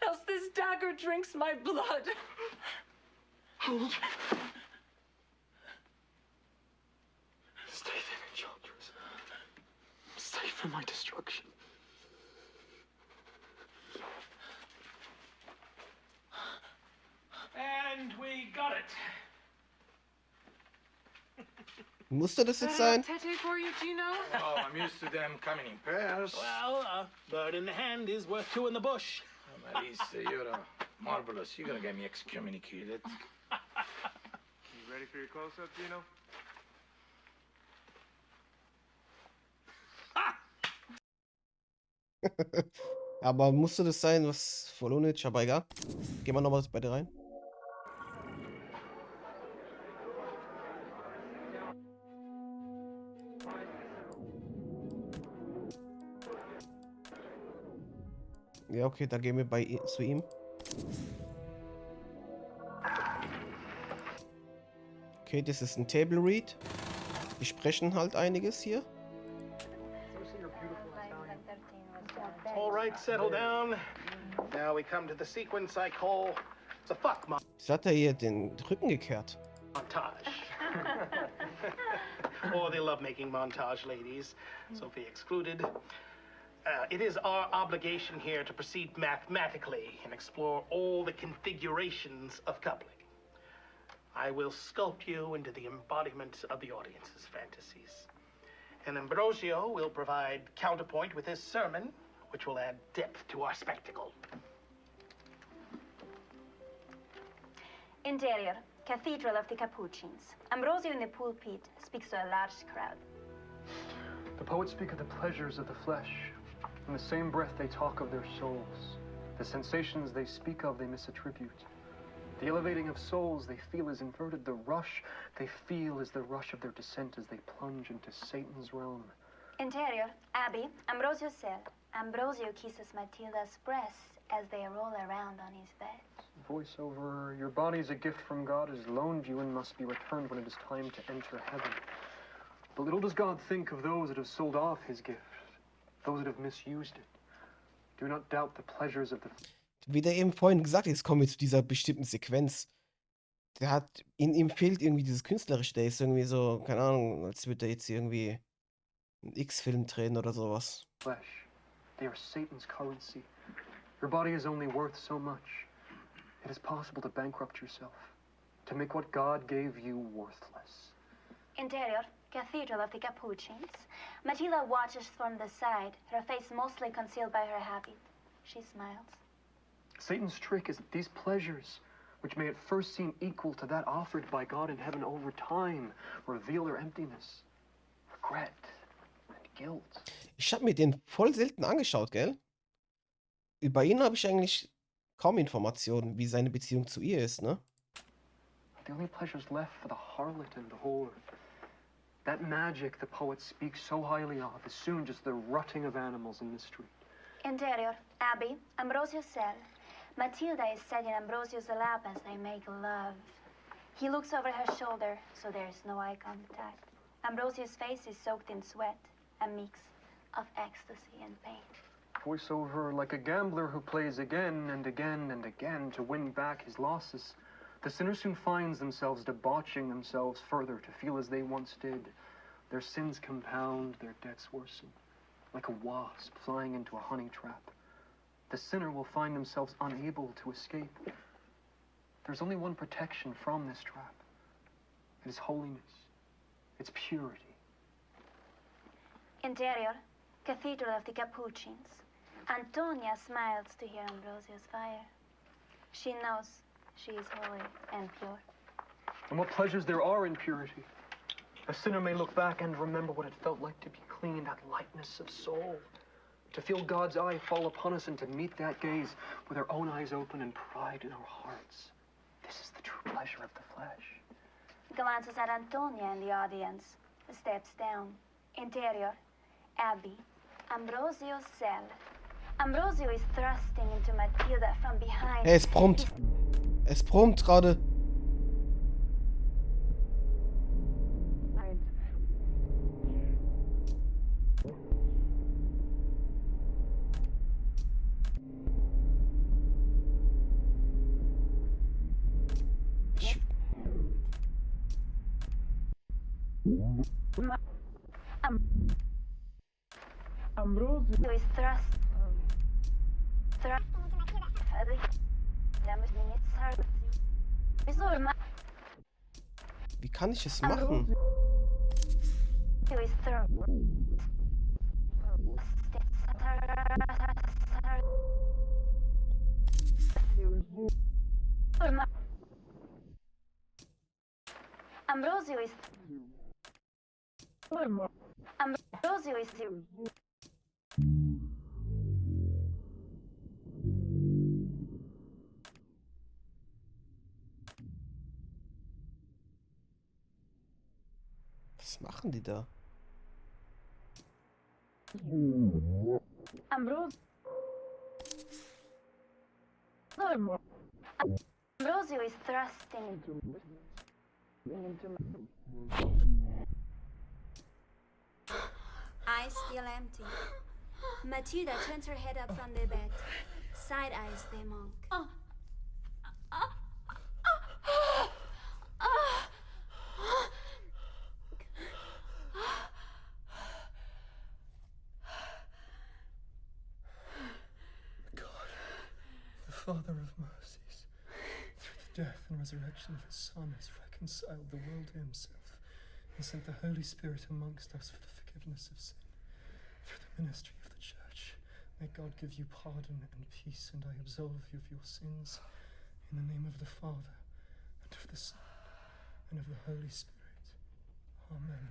Else this dagger drinks my blood. Hold. Stay then, Enchantress. Stay for my destruction. And we got it. Musste das jetzt sein? Tete for you, Gino? Oh, I'm used to them coming in pairs. Well, a bird in the hand is worth two in the bush. Oh, Marissa, you're marvelous. You're gonna get me excommunicated. You ready for your close-up, Gino? Aber musste das sein, was voll unnötig, aber egal. Gehen wir nochmal bei dir rein. Ja, okay, da gehen wir zu ihm. Okay, das ist ein Table Read. Die sprechen halt einiges hier. All right, settle down. Now we come to the sequence I call the fuck Jetzt hat er hier den Rücken gekehrt. montage. Or the lovemaking montage, ladies. Sophie excluded. It is our obligation here to proceed mathematically and explore all the configurations of coupling. I will sculpt you into the embodiment of the audience's fantasies. And Ambrosio will provide counterpoint with his sermon, which will add depth to our spectacle. Interior, Cathedral of the Capuchins. Ambrosio in the pulpit speaks to a large crowd. The poets speak of the pleasures of the flesh. In the same breath, they talk of their souls. The sensations they speak of, they misattribute. The elevating of souls they feel is inverted. The rush they feel is the rush of their descent as they plunge into Satan's realm. Interior, Abbey, Ambrosio's cell. Ambrosio kisses Matilda's breasts as they roll around on his bed. Voiceover, your body is a gift from God, is loaned you and must be returned when it is time to enter heaven. But little does God think of those that have sold off his gift, those that have misused it. Do not doubt the pleasures of the... Wie der eben vorhin gesagt hat, jetzt kommen wir zu dieser bestimmten Sequenz. Der hat, ihm fehlt irgendwie dieses Künstlerische, der ist irgendwie so, keine Ahnung, als würde er jetzt irgendwie einen X-Film drehen oder sowas. Flesh. They are Satan's currency. Your body is only worth so much. It is possible to bankrupt yourself, to make what God gave you worthless. Interior, Cathedral of the Capuchins. Matilda watches from the side, her face mostly concealed by her habit. She smiles. Satan's trick is that these pleasures, which may at first seem equal to that offered by God in heaven over time, reveal their emptiness, regret, and guilt. Ich habe mir den voll selten angeschaut, gell? Über ihn habe ich eigentlich kaum Informationen, wie seine Beziehung zu ihr ist, ne? The only pleasures left for the harlot and the whore. That magic the poet speaks so highly of is soon just the rutting of animals in the street. Interior, Abbey, Ambrosio's cell. Matilda is sat in Ambrosio's lap as they make love. He looks over her shoulder, so there is no eye contact. Ambrosio's face is soaked in sweat, a mix of ecstasy and pain. Voiceover, like a gambler who plays again and again and again to win back his losses, the sinner soon finds themselves debauching themselves further to feel as they once did. Their sins compound, their debts worsen. Like a wasp flying into a honey trap, the sinner will find themselves unable to escape. There's only one protection from this trap. It is holiness. It's purity. Interior, Cathedral of the Capuchins. Antonia smiles to hear Ambrosio's fire. She knows she is holy and pure. And what pleasures there are in purity. A sinner may look back and remember what it felt like to be clean, that lightness of soul. To feel God's eye fall upon us and to meet that gaze with our own eyes open and pride in our hearts. This is the true pleasure of the flesh. Glances at Antonia in the audience. Steps down. Interior. Abby. Ambrosio's cell. Ambrosio is thrusting into Matilda from behind. Hey, es brummt. Es brummt gerade. Ambrosio is thrust. Wie kann ich es machen? Ambrosio is. Ambrosio is. Was machen die da? Ambrosio is thrusting. Eyes still empty. Matilda turns her head up from the bed. Side eyes the monk. Father of mercies, through the death and resurrection of his Son, has reconciled the world to himself and sent the Holy Spirit amongst us for the forgiveness of sin. Through the ministry of the Church, may God give you pardon and peace, and I absolve you of your sins, in the name of the Father, and of the Son, and of the Holy Spirit. Amen.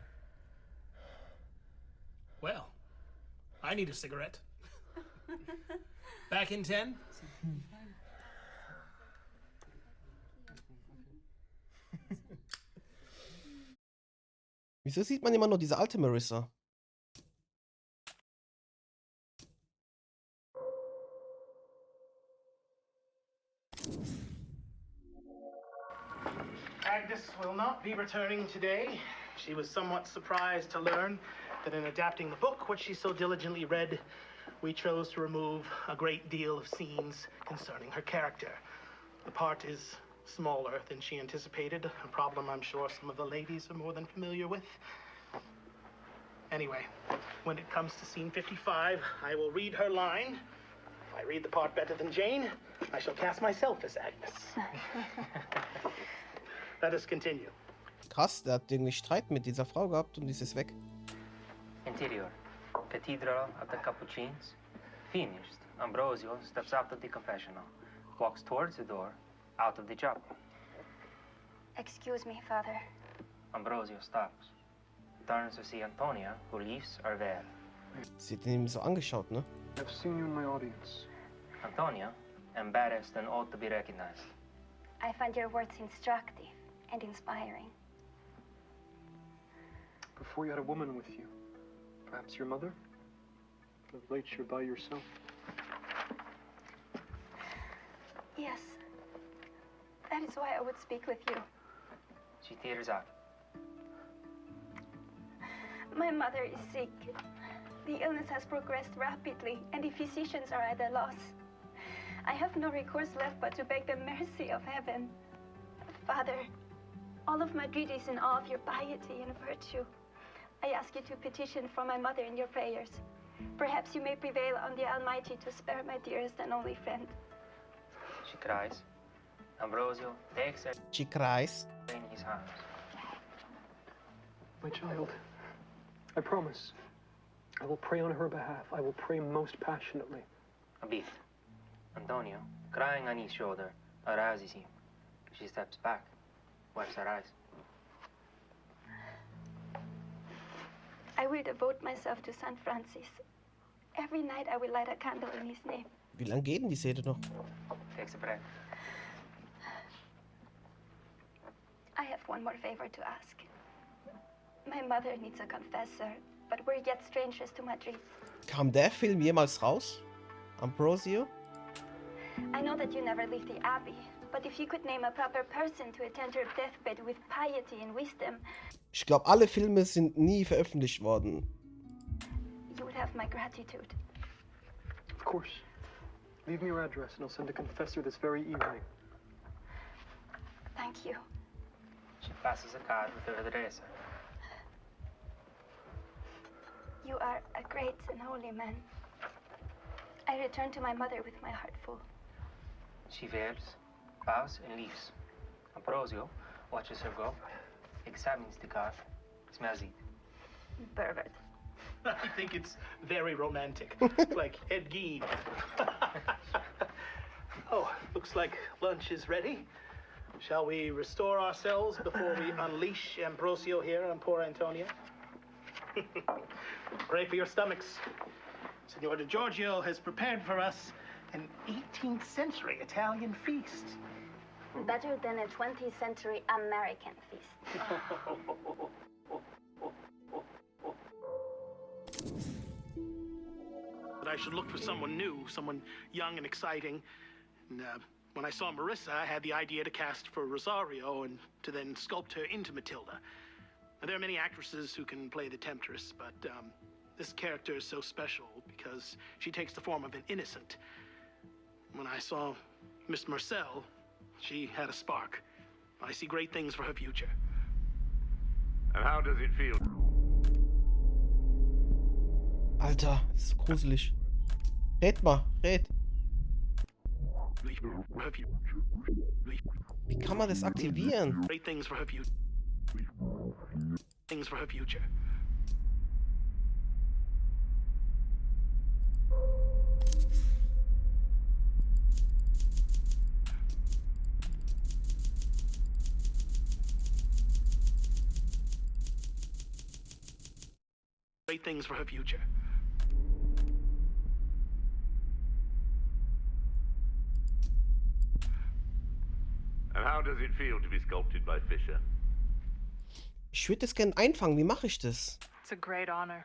Well, I need a cigarette. Back in 10? Wieso sieht man immer nur diese alte Marissa? Agnes will not be returning today. She was somewhat surprised to learn that in adapting the book, which she so diligently read, we chose to remove a great deal of scenes concerning her character. The part is smaller than she anticipated, a problem I'm sure some of the ladies are more than familiar with. Anyway, when it comes to scene 55, I will read her line. If I read the part better than Jane, I shall cast myself as Agnes. Let us continue. Krass, der hat irgendwie Streit mit dieser Frau gehabt und ist es weg. Interior. Cathedral of the Capuchins. Finished. Ambrosio steps out of the confessional, walks towards the door, out of the chapel. Excuse me, Father. Ambrosio stops. Turns to see Antonia, who leaves her veil. Sie hat ihn so angeschaut, ne? I've seen you in my audience. Antonia, embarrassed and ought to be recognized. I find your words instructive and inspiring. Before you had a woman with you. Perhaps your mother? Of late you're by yourself. Yes. That is why I would speak with you. She tears out. My mother is sick. The illness has progressed rapidly, and the physicians are at a loss. I have no recourse left but to beg the mercy of heaven. Father, all of Madrid is in awe of your piety and virtue. I ask you to petition for my mother in your prayers. Perhaps you may prevail on the Almighty to spare my dearest and only friend. She cries. Ambrosio takes her She cries. in his arms. My child, I promise. I will pray on her behalf. I will pray most passionately. A beat. Antonio, crying on his shoulder, arouses him. She steps back, wipes her eyes. I will devote myself to St. Francis. Every night I will light a candle in his name. Wie lange geht denn die Szene noch? Takes a breath. I have one more favor to ask. My mother needs a confessor, but we're yet strangers to Madrid. Kam der Film jemals raus? Ambrosio? I know that you never leave the Abbey, but if you could name a proper person to attend your deathbed with piety and wisdom, Ich glaube, alle Filme sind nie veröffentlicht worden. you would have my gratitude. Of course. Leave me your address and I'll send a confessor this very evening. Thank you. She passes a card with her address. You are a great and holy man. I return to my mother with my heart full. She wears, bows, and leaves. Ambrosio watches her go, examines the card, smells it. Pervert. I think it's very romantic, like Ed Gein. Oh, looks like lunch is ready. Shall we restore ourselves before we unleash Ambrosio here on poor Antonia? Pray for your stomachs. Signor Di Giorgio has prepared for us an 18th century Italian feast. Better than a 20th century American feast. But I should look for someone new, someone young and exciting. And when I saw Marissa, I had the idea to cast for Rosario and to then sculpt her into Matilda. There are many actresses who can play the temptress, but this character is so special because she takes the form of an innocent. When I saw Miss Marcel, she had a spark. I see great things for her future. And how does it feel? Alter, das ist gruselig. Red mal, red. Wie kann man das aktivieren? Great things for her future. Things for her future. Great things for her future. And how does it feel to be sculpted by Fisher? Ich würde das gerne einfangen. Wie mache ich das? It's a great honor.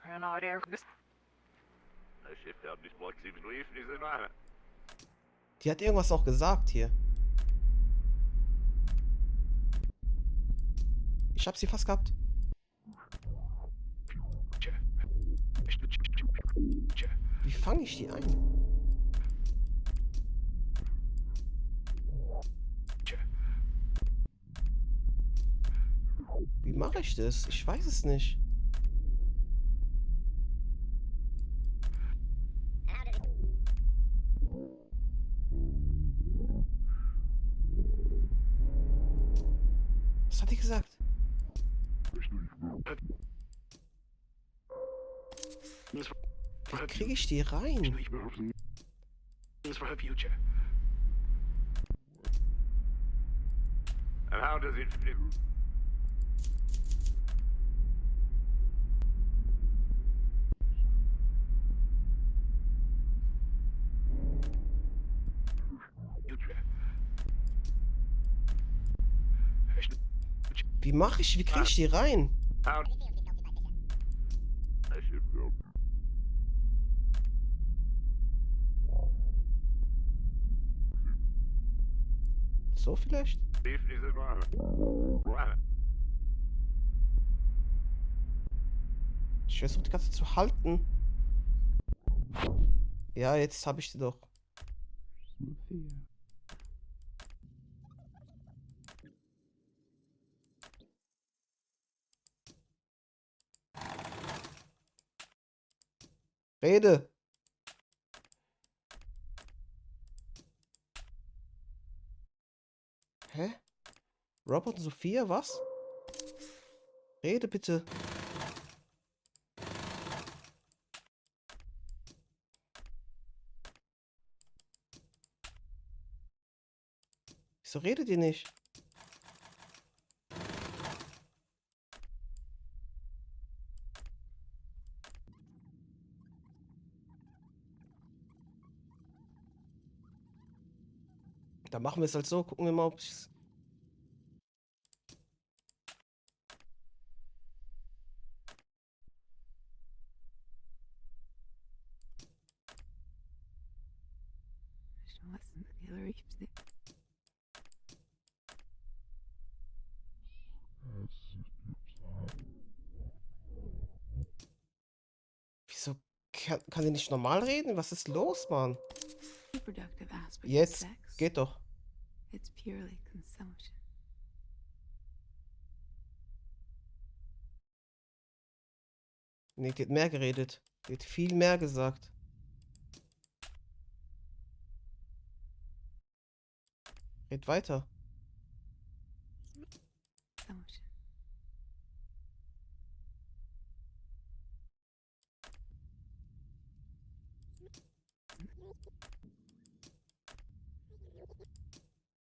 Ran out air. No shift out this block's even leaving, is it, einer? Die hat irgendwas auch gesagt hier. Ich hab sie fast gehabt. Wie fange ich die ein? Wie mache ich das? Ich weiß es nicht. Was hat die gesagt? Wie kriege ich die rein? Things for her future. And how does it feel? Wie mache ich? Wie kriege ich die rein? How? So vielleicht? Ich versuche die ganze Zeit zu halten. Ja, jetzt habe ich die doch. Rede. Hä? Robert und Sophia, was? Rede bitte. Wieso redet ihr nicht? Da machen wir es halt so. Gucken wir mal, ob ich's... Wieso kann die nicht normal reden? Was ist los, Mann? Jetzt geht doch. It's purely consumption. Nee, die hat mehr geredet. Die hat viel mehr gesagt. Red weiter. Consumption.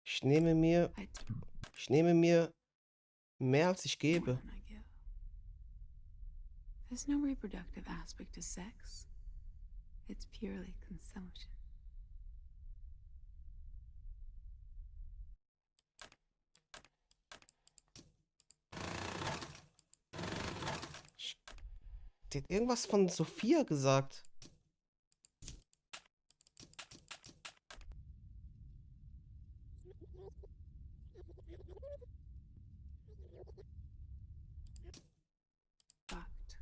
Ich nehme mir mehr als ich gebe. There's no reproductive aspect to sex. It's purely consumption. Die hat irgendwas von Sophia gesagt. Fucked.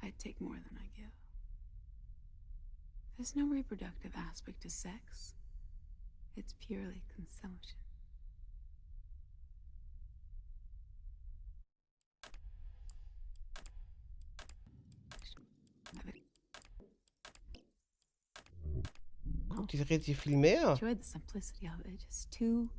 I take more than I give. There's no reproductive aspect to sex. It's purely consumption. Guck, die redet hier viel mehr. Enjoyed the simplicity of it. Just too.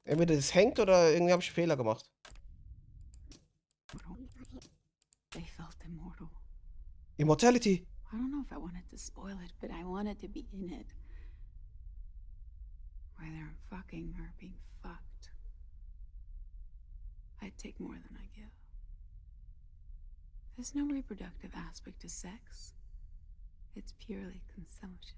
Entweder das hängt oder irgendwie habe ich einen Fehler gemacht. They felt immortal. Immortality. I don't know if I wanted to spoil it, but I wanted to be in it. Whether I'm fucking or being fucked. I'd take more than I give. There's no reproductive aspect to sex. It's purely consumption.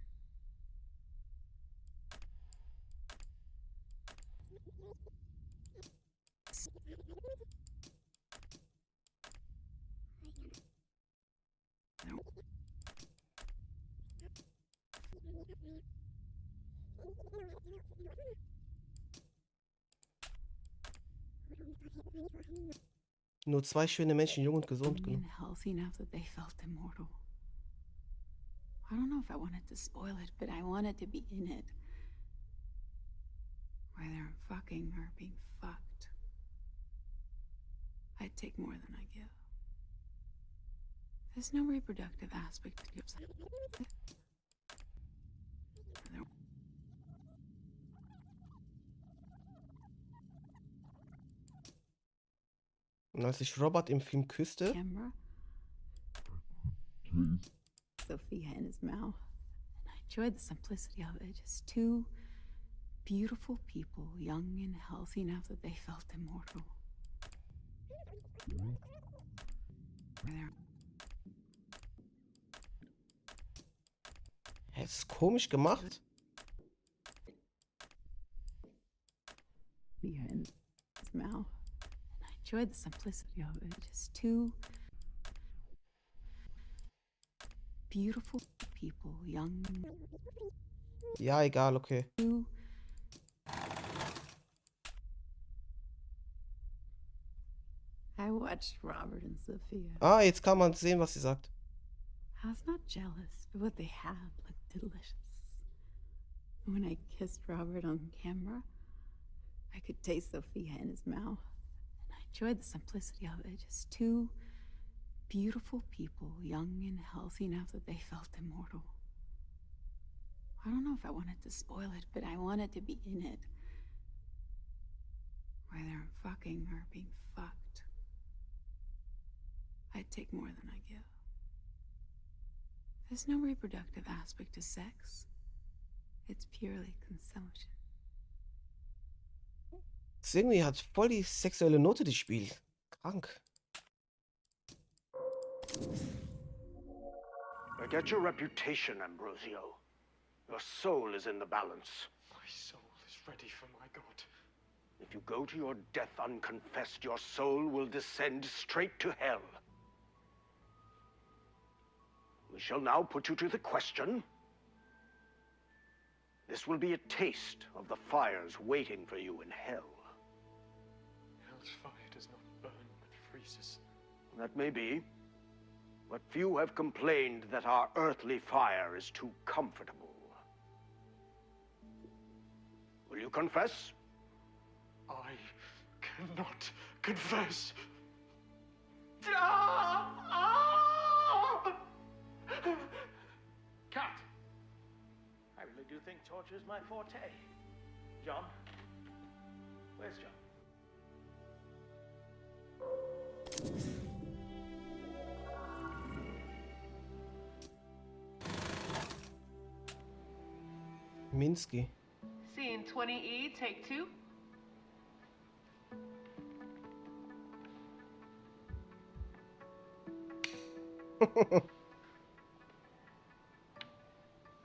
Nur zwei schöne Menschen, jung und gesund genug. Healthy enough that they felt immortal. I don't know if I wanted to spoil it, but I wanted to be in it. Whether I'm fucking or being fucked. I'd take more than I give. There's no reproductive aspect to it. Und als ich Robert im Film küsste, Camera. Sophia in his mouth. And I enjoyed the simplicity of it. Just two beautiful people, young and healthy enough that they felt immortal. das ist komisch gemacht. Sophia in his mouth. And I enjoyed the simplicity of it. Just two beautiful people, young. Ja, egal, okay. I watched Robert and Sophia. Ah, jetzt kann man sehen, was sie sagt. I was not jealous, but what they had looked delicious. When I kissed Robert on camera, I could taste Sophia in his mouth. And I enjoyed the simplicity of it. Just two beautiful people, young and healthy enough that they felt immortal. I don't know if I wanted to spoil it, but I wanted to be in it. Whether I'm fucking or being fucked. I'd take more than I give. There's no reproductive aspect to sex. It's purely consumption. Das irgendwie hat voll die sexuelle Note, das Spiel. Krank. Forget your reputation, Ambrosio. Your soul is in the balance. My soul is ready for my God. If you go to your death unconfessed, your soul will descend straight to hell. We shall now put you to the question. This will be a taste of the fires waiting for you in hell. Hell's fire does not burn, but freezes. That may be, but few have complained that our earthly fire is too comfortable. Will you confess? I cannot confess. Cut! I really do think torture's my forte. John? Where's John? Minsky. Scene 20E, take 2.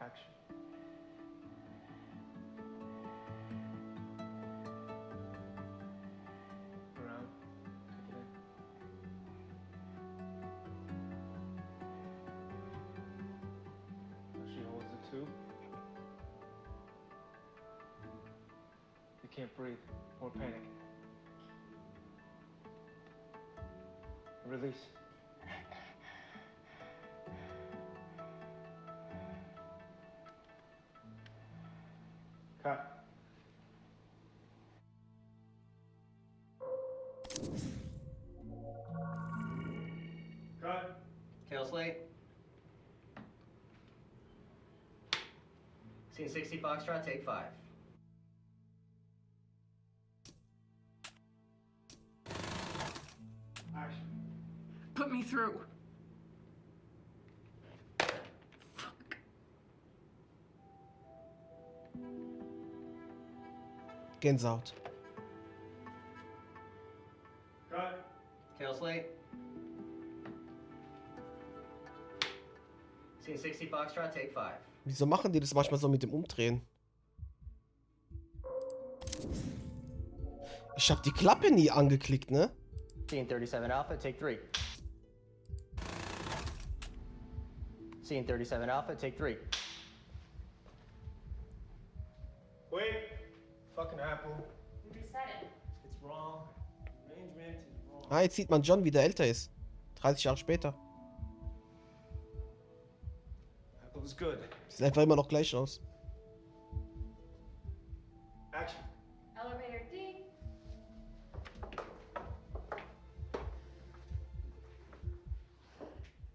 Action. Around. Take it in. Now she holds the tube. You can't breathe. More panic. Release. Cut. Cut. Kill Slate. Scene 60 Foxtrot, take 5. Action. Put me through. Gänsehaut. Cut. Kill Slate. Scene 60 Foxtrot, take 5. Wieso machen die das manchmal so mit dem Umdrehen? Ich hab die Klappe nie angeklickt, ne? Scene 37 Alpha, take 3. Scene 37 Alpha, take 3. Wait. Fucking Apple. Reset it. It's wrong. Arrangement is wrong. Ah, jetzt sieht man John, wie der älter ist. 30 Jahre später. Apple is good. Sieht einfach immer noch gleich aus. Action. Elevator D.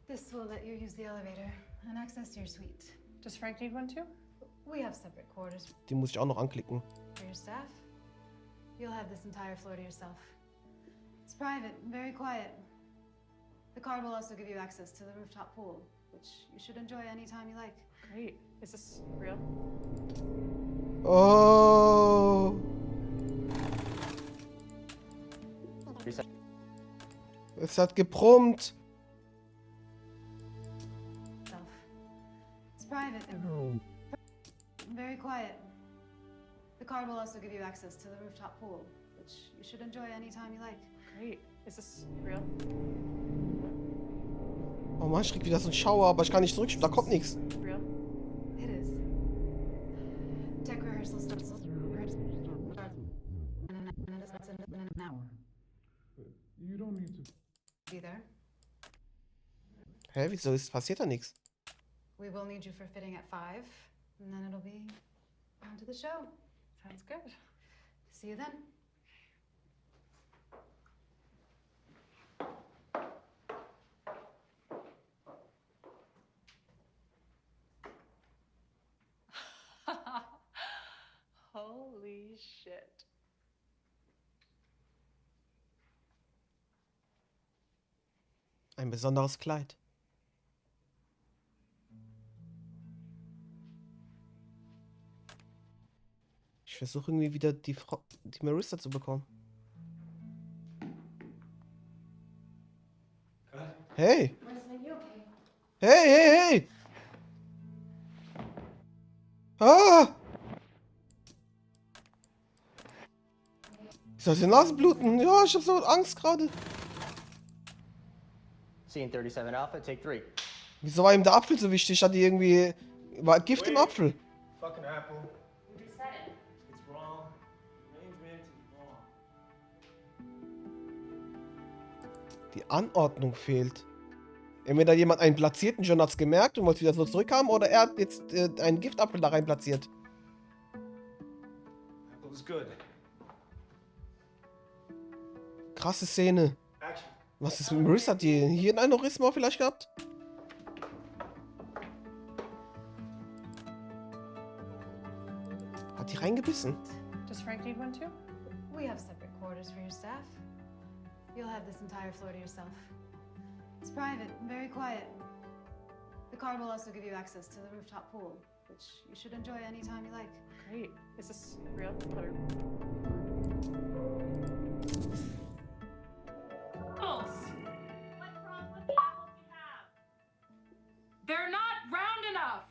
This will let you use the elevator and access your suite. Does Frank need one too? We have separate quarters Die muss ich auch noch anklicken. for your staff. You'll have this entire floor to yourself. It's private, very quiet. The card will also give you access to the rooftop pool, which you should enjoy anytime you like. Great. Is this real? Oh. Es hat gebrummt. It's private and very quiet. The card will also give you access to the rooftop pool, which you should enjoy anytime you like. Great. Is this real? Oh Mann, ich krieg wieder so einen Schauer, aber ich kann nicht zurückschieben, da kommt nichts. Real? It is. Tech rehearsal starts in an hour. You don't need to. Be there. Hä, wieso passiert da nichts? We will need you for fitting at 5, and then it'll be on to the show. Sounds good. See you then. Holy shit. Ein besonderes Kleid. Ich versuche irgendwie wieder die Marissa zu bekommen. Hey! Hey, hey, hey! Ah! Ich soll die Nase bluten. Ja, ich hab so Angst gerade. Scene 37 Alpha, take 3. Wieso war ihm der Apfel so wichtig? Hat die irgendwie... War Gift im Apfel? Fucking apple. Reset it. It's wrong. Arrangement is wrong. Die Anordnung fehlt. Entweder jemand einen platzierten, John hat's gemerkt und wollte wieder so zurückhaben, oder er hat jetzt einen Giftapfel da rein platziert. Apple is good. Krasse Szene. Action. Was ist mit Marissa? Hat die hier ein Aneurysma vielleicht gehabt? Hat die reingebissen? Does Frank need one too? We have separate quarters for your staff. You'll have this entire floor to yourself. It's private and very quiet. The card will also give you access to the rooftop pool, which you should enjoy anytime you like. Great. Is this real or? What's wrong with the apples you have? They're not round enough.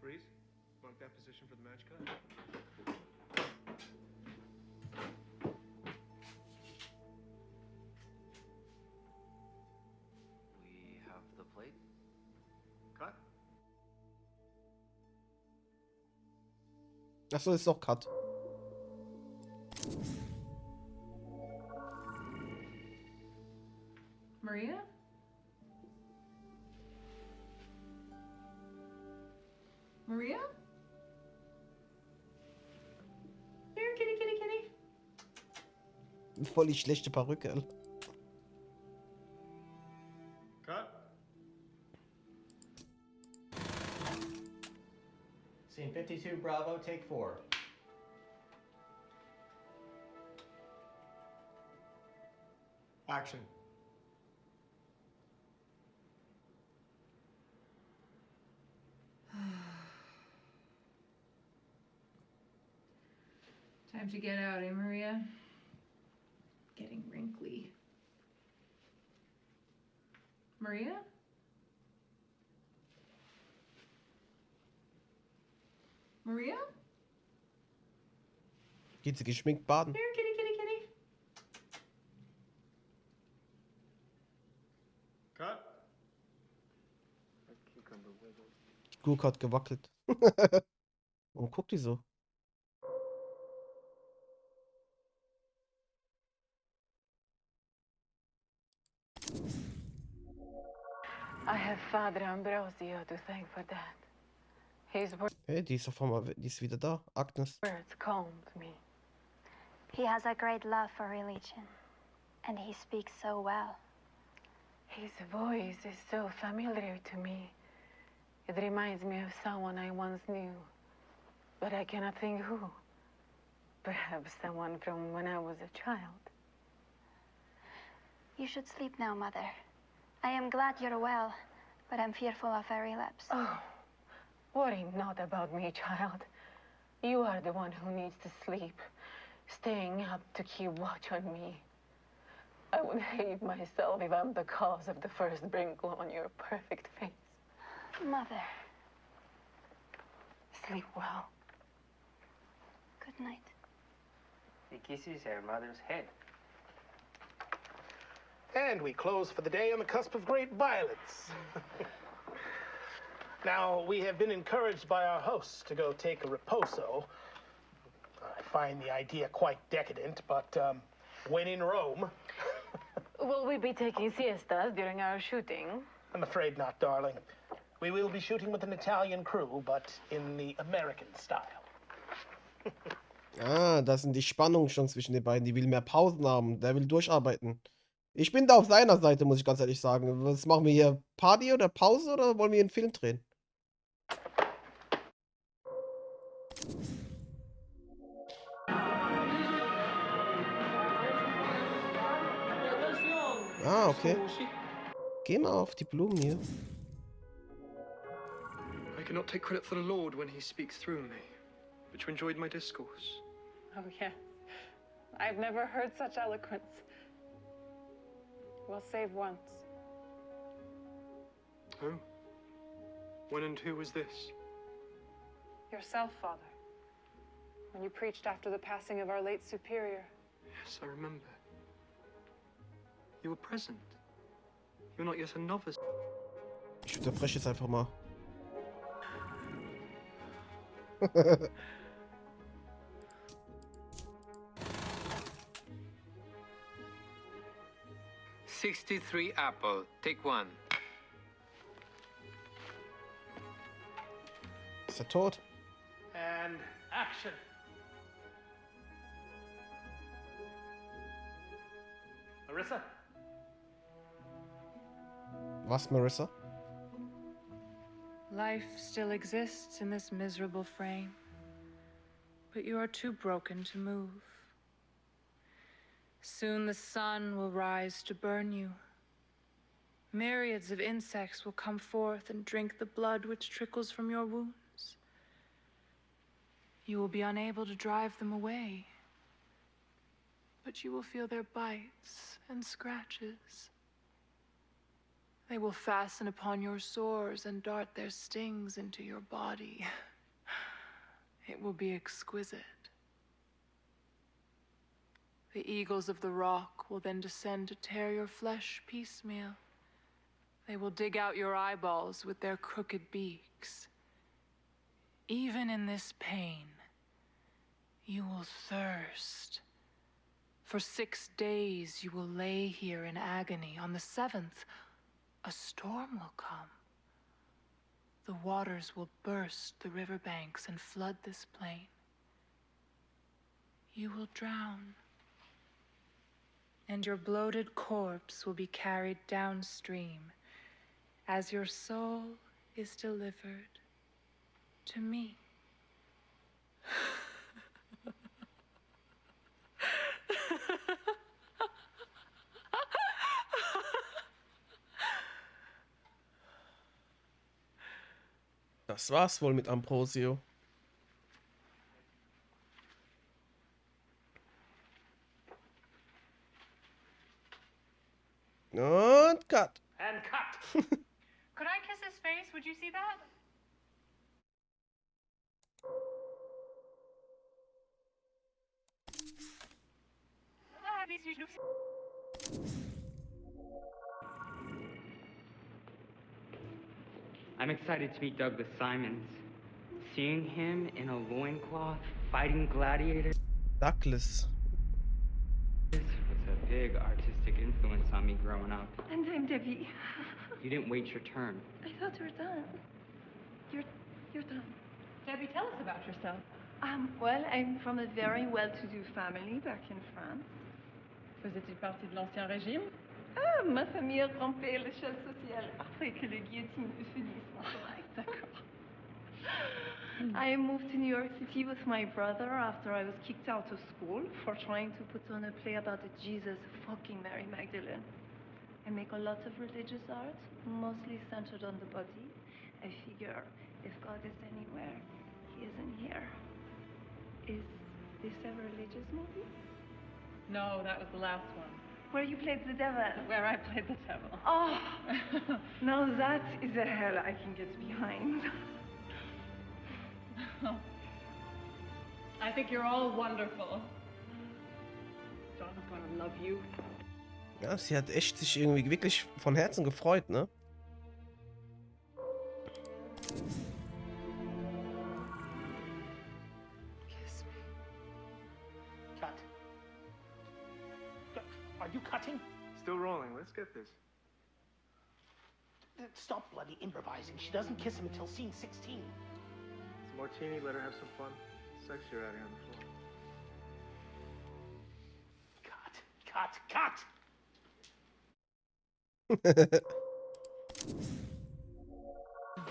Freeze. Mark that position for the match cut. We have the plate. Cut. Achso, ist doch Cut. Maria? Maria? Here, kitty, kitty, kitty. Voll die schlechte Perücke. Alter. Cut. Scene 52 Bravo, take 4. Action. Time to get out, eh, Maria? Getting wrinkly. Maria? Maria? Geht sie geschminkt baden? Here, kitty, kitty, kitty. Cut. Die Gurke hat gewackelt. Warum guckt die so? I have Father Ambrosio to thank for that. His Hey, die ist auf einmal, die ist wieder da. Agnes. words calmed me. He has a great love for religion, and he speaks so well. His voice is so familiar to me. It reminds me of someone I once knew, but I cannot think who. Perhaps someone from when I was a child. You should sleep now, Mother. I am glad you're well, but I'm fearful of a relapse. Oh, worry not about me, child. You are the one who needs to sleep, staying up to keep watch on me. I would hate myself if I'm the cause of the first wrinkle on your perfect face. Mother, Sleep well. good night. He kisses her mother's head. And we close for the day on the cusp of great violence. Now, we have been encouraged by our hosts to go take a reposo. I find the idea quite decadent, but when in Rome... Will we be taking siestas during our shooting? I'm afraid not, darling. We will be shooting with an Italian crew, but in the American style. Ah, das sind die Spannungen schon zwischen den beiden. Die will mehr Pausen haben. Der will durcharbeiten. Ich bin da auf seiner Seite, muss ich ganz ehrlich sagen. Was machen wir hier? Party oder Pause oder wollen wir einen Film drehen? Ah, okay. Geh mal auf die Blumen hier. I cannot take credit for the Lord when he speaks through me. but you enjoyed my discourse. Oh, yes. I've never heard such eloquence. We'll save once. Oh? When and who was this? Yourself, Father. When you preached after the passing of our late superior. Yes, I remember. You were present. You're not yet a novice. Ich unterbreche jetzt einfach mal. 63 apple. Take one. Ist er tot? And action. Marissa? Was, Marissa? Life still exists in this miserable frame, but you are too broken to move. Soon the sun will rise to burn you. Myriads of insects will come forth and drink the blood which trickles from your wounds. You will be unable to drive them away, but you will feel their bites and scratches. They will fasten upon your sores and dart their stings into your body. It will be exquisite. The eagles of the rock will then descend to tear your flesh piecemeal. They will dig out your eyeballs with their crooked beaks. Even in this pain, you will thirst. For 6 days you will lay here in agony. On the 7th, a storm will come. The waters will burst the riverbanks and flood this plain. You will drown. And your bloated corpse will be carried downstream as your soul is delivered to me. Das war's wohl mit Ambrosio. Und cut. And cut. Could I kiss his face? Would you see that? I'm excited to meet Douglas Simons. Seeing him in a loincloth fighting gladiators Douglas. was a big artistic influence on me growing up. And I'm Debbie. You didn't wait your turn. I thought you were done. You're done. Debbie, tell us about yourself. Well, I'm from a very well-to-do family back in France. Faisais-tu partie de l'Ancien Régime? Ah, ma famille a grimpé l'échelle sociale après que le guillotine eut fini son travail. D'accord. I moved to New York City with my brother after I was kicked out of school for trying to put on a play about the Jesus fucking Mary Magdalene. I make a lot of religious art, mostly centered on the body. I figure if God is anywhere, he isn't here. Is this a religious movie? No, that was the last one. Where you played the devil? Where I played the devil. Oh, now that is a hell I can get behind. I think you're all wonderful. John's gonna love you. Ja, sie hat echt sich irgendwie wirklich von Herzen gefreut, ne? Kiss me. Cut. Are you cutting? Still rolling. Let's get this. Stop bloody improvising. She doesn't kiss him until scene 16. It's a martini. Let her have some fun. Sex you're out here on the floor. Cut.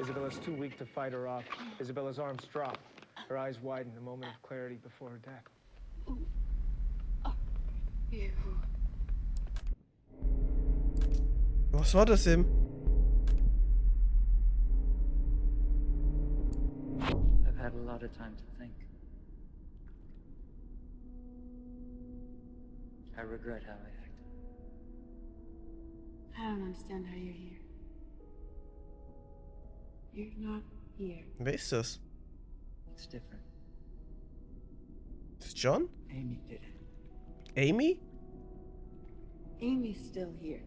Isabella's too weak to fight her off. Isabella's arms drop. Her eyes widen, a moment of clarity before her death. You. Was war das eben? I've had a lot of time to think. I regret how I acted. I don't understand how you're here. You're not here. Wer ist das? It's different. Ist John? Amy did it. Amy? Amy's still here.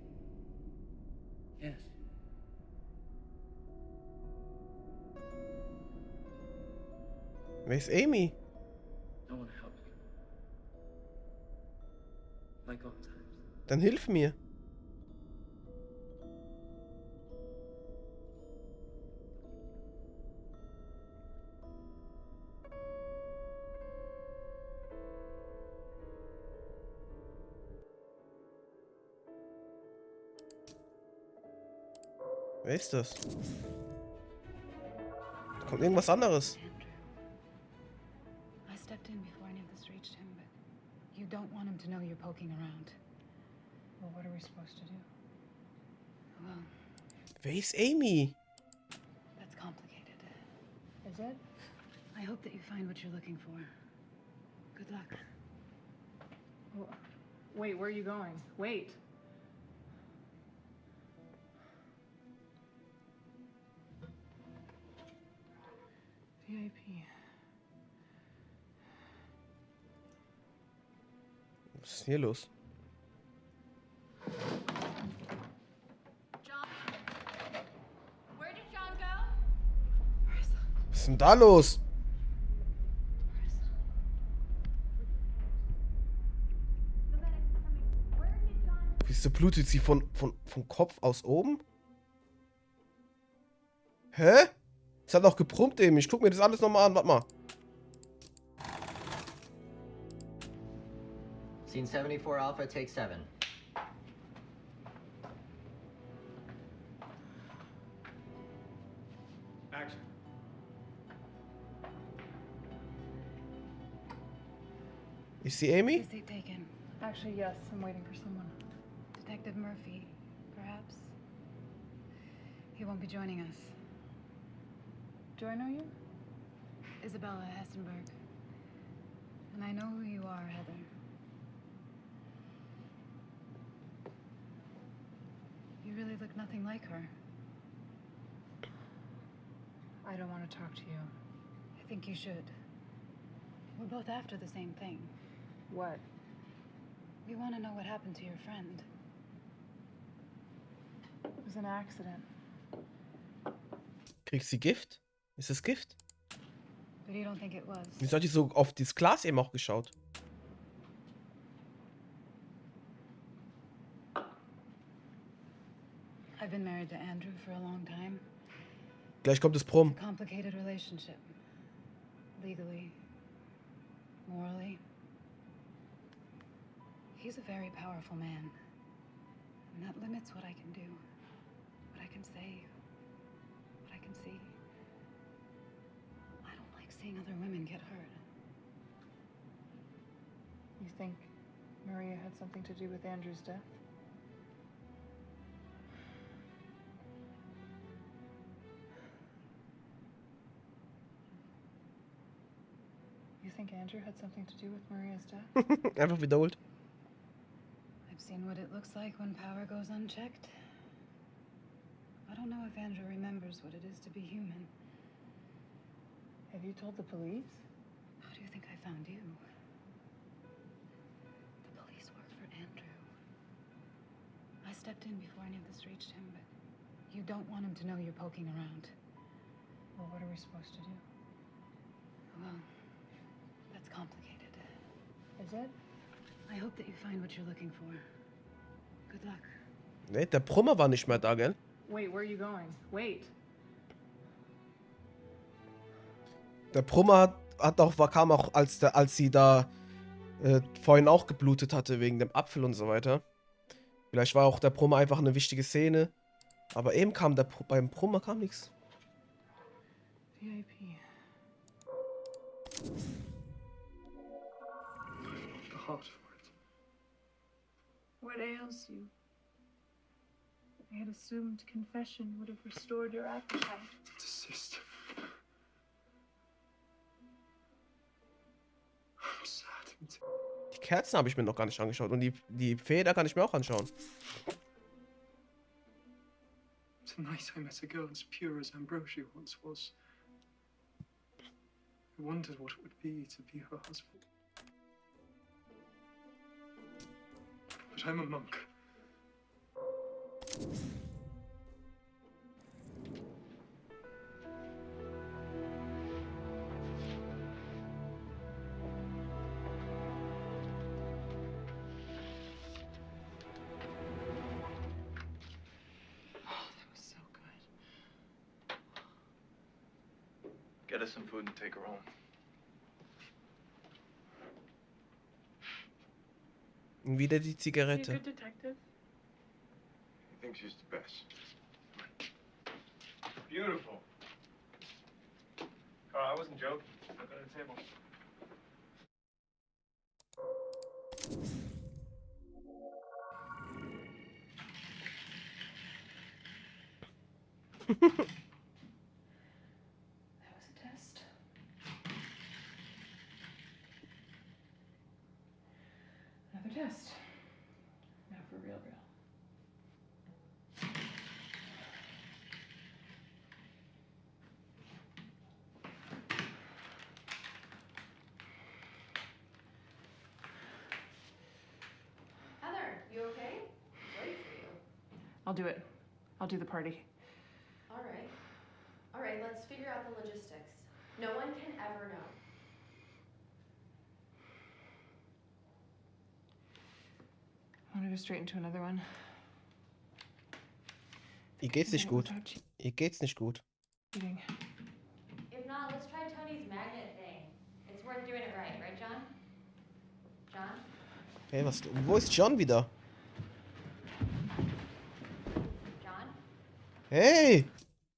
Yes. Wer ist Amy? I want to help you. Like all times. Dann hilf mir. Wer ist das? Da kommt irgendwas anderes. I stepped in before any of this reached him, but you don't want him to know you're poking around. Well, what are we supposed to do? Well, Wer ist Amy? that's complicated. Is it? I hope that you find what you're looking for. Good luck. Wait, where are you going? Wait. VIP. Was ist denn hier los? John? Where did John go? Was ist denn da los? Wieso blutet sie vom Kopf aus oben? Hä? Es hat auch gebrummt eben. Ich guck mir das alles nochmal an. Warte mal. Scene 74 Alpha, take 7. Action. Ist sie Amy? Is seat taken? Actually, yes, I'm waiting for someone. Detective Murphy, perhaps? He won't be joining us. Do I know you? Isabella Hessenberg. And I know who you are, Heather. You really look nothing like her. I don't want to talk to you. I think you should. We're both after the same thing. What? We want to know what happened to your friend. It was an accident. Kriegst sie Gift? Ist es Gift? But you don't think it was? Wieso hat die so auf das Glas eben auch geschaut? I've been married to Andrew for a long time. Gleich kommt das Prom. Complicated relationship. Legally. Morally. He's a very powerful man. And that limits what I can do. What I can say. What I can see. I don't like seeing other women get hurt. You think Maria had something to do with Andrew's death? You think Andrew had something to do with Maria's death? Einfach wiederholt. I've seen what it looks like when power goes unchecked. I don't know if Andrew remembers what it is to be human. Have you told the police? How do you think I found you? The police work for Andrew. I stepped in before any of this reached him, but you don't want him to know you're poking around. Well, what are we supposed to do? Well, that's complicated. Is it? I hope that you find what you're looking for. Good luck. Ne, der Brummer war nicht mehr da, gell? Wait, where are you going? Wait. Der Brummer kam auch, als sie da vorhin auch geblutet hatte wegen dem Apfel und so weiter. Vielleicht war auch der Brummer einfach eine wichtige Szene. Aber eben kam beim Brummer kam nichts. VIP. The heart for it. What ails you? I had assumed confession would have restored your appetite. Desist. I'm sad. Die Kerzen habe ich mir noch gar nicht angeschaut. Und die Feder kann ich mir auch anschauen. Tonight I met a girl as pure as ambrosia once was. I wondered what it would be to be her husband. But I'm a monk. Get us some food and take her home. Und wieder die Zigarette. He thinks she's the best. Beautiful. Carl, I wasn't joking. Look at the table. Another test. Now for real. Heather, you okay? It's late for you. I'll do it. I'll do the party. All right. All right, let's figure out the logistics. No one can ever know. I want to go straight into another one. Ihr geht's nicht gut. Ihr geht's nicht gut. Eating. If not, let's try Tony's magnet thing. It's worth doing it right, John? John? Hey, wo ist John wieder? John? Hey!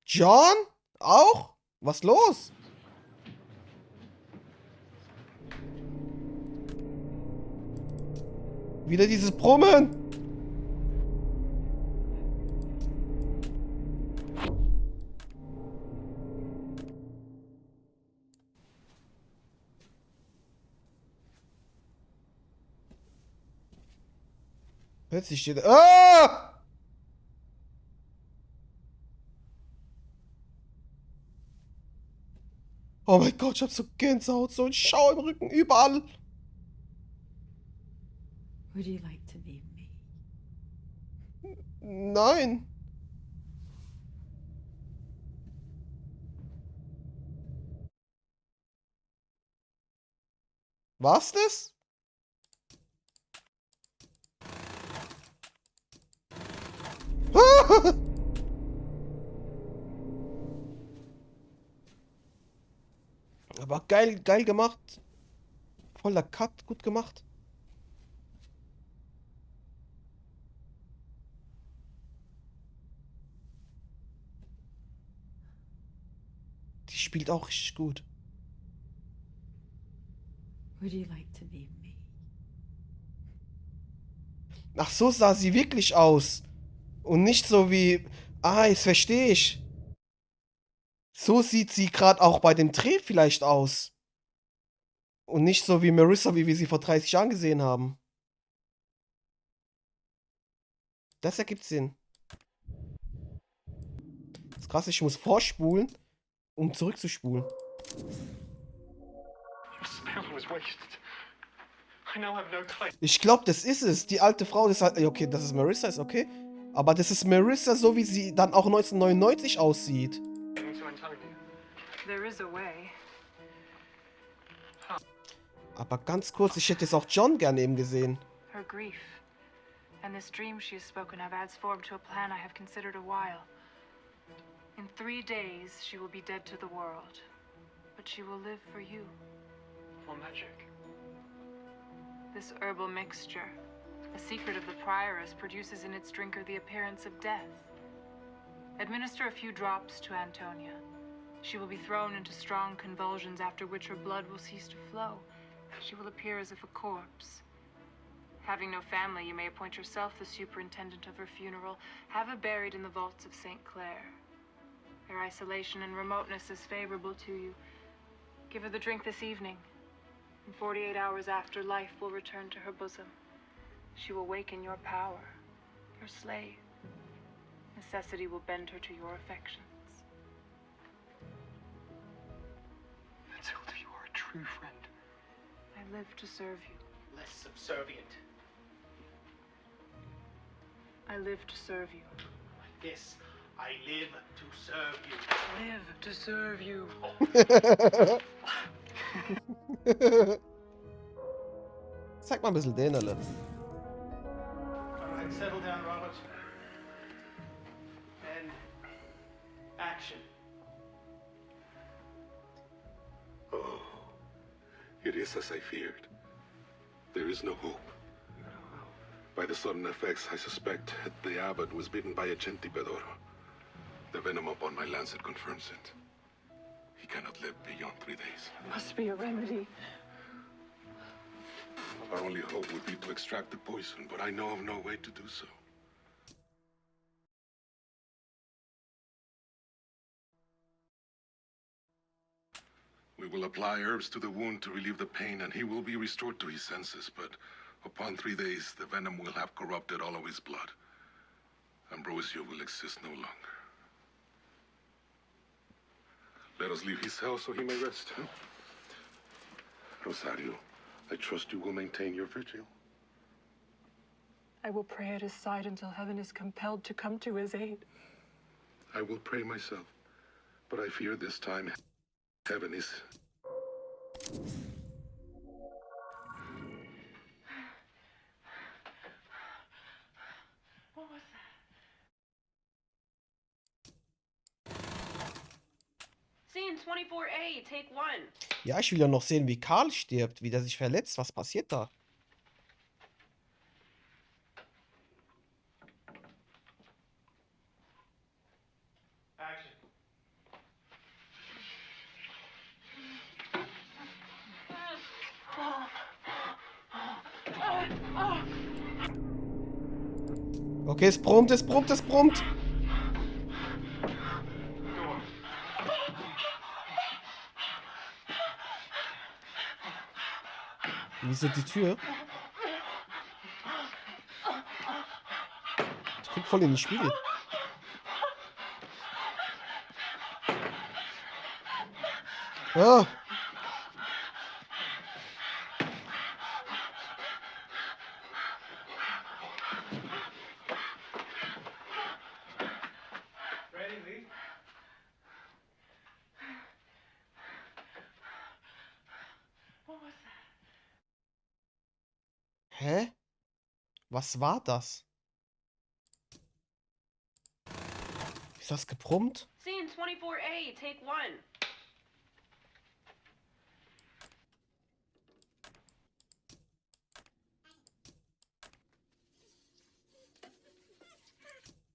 John? Auch? Was los? Wieder dieses Brummen! Plötzlich steht er. Ah! Oh mein Gott, ich hab so Gänsehaut, so ein Schau im Rücken, überall. Would you like to be me? Nein. War's das? Ah! Aber geil gemacht. Voller Cut, gut gemacht. Die spielt auch richtig gut. Would you like to be me? Ach, so sah sie wirklich aus. Und nicht so wie... Ah, jetzt verstehe ich. So sieht sie gerade auch bei dem Dreh vielleicht aus. Und nicht so wie Marissa, wie wir sie vor 30 Jahren gesehen haben. Das ergibt Sinn. Das ist krass, ich muss vorspulen, um zurückzuspulen. Ich glaube, das ist es. Die alte Frau, das ist okay, das ist Marissa, ist okay. Aber das ist Marissa, so wie sie dann auch 1999 aussieht. There is a way. Aber ganz kurz, ich hätte jetzt auch John gerne eben gesehen. Her grief. And this dream she has spoken of adds form to a plan I have considered a while. In 3 days, she will be dead to the world. But she will live for you. For magic. This herbal mixture, a secret of the prioress, produces in its drinker the appearance of death. Administer a few drops to Antonia. She will be thrown into strong convulsions, after which her blood will cease to flow. She will appear as if a corpse. Having no family, you may appoint yourself the superintendent of her funeral. Have her buried in the vaults of St. Clair. Their isolation and remoteness is favorable to you. Give her the drink this evening. And 48 hours after, life will return to her bosom. She will waken your power, your slave. Necessity will bend her to your affections. Matilda, you are a true friend. I live to serve you. Less subservient. I live to serve you. Like this, I live to serve you. Live to serve you. Zeig mal ein bisschen Dänerle. All right, settle down, Robert. And action. Oh, it is as I feared. There is no hope. By the sudden effects, I suspect the abbot was bitten by a centipedor. The venom upon my lancet confirms it. He cannot live beyond 3 days. There must be a remedy. Our only hope would be to extract the poison, but I know of no way to do so. We will apply herbs to the wound to relieve the pain, and he will be restored to his senses, but upon 3 days, the venom will have corrupted all of his blood. Ambrosio will exist no longer. Let us leave his cell so he may rest. Rosario, I trust you will maintain your vigil. I will pray at his side until heaven is compelled to come to his aid. I will pray myself, but I fear this time heaven is... What was that? Scene 24A, take 1. Ja, ich will ja noch sehen, wie Karl stirbt, wie der sich verletzt. Was passiert da? Action. Okay, es brummt, es brummt, es brummt. Wieso die Tür? Ich guck voll in den Spiegel. Ah. Ready, Lee? What was that? Hä? Was war das? Ist das gebrummt? Scene 24A, take 1.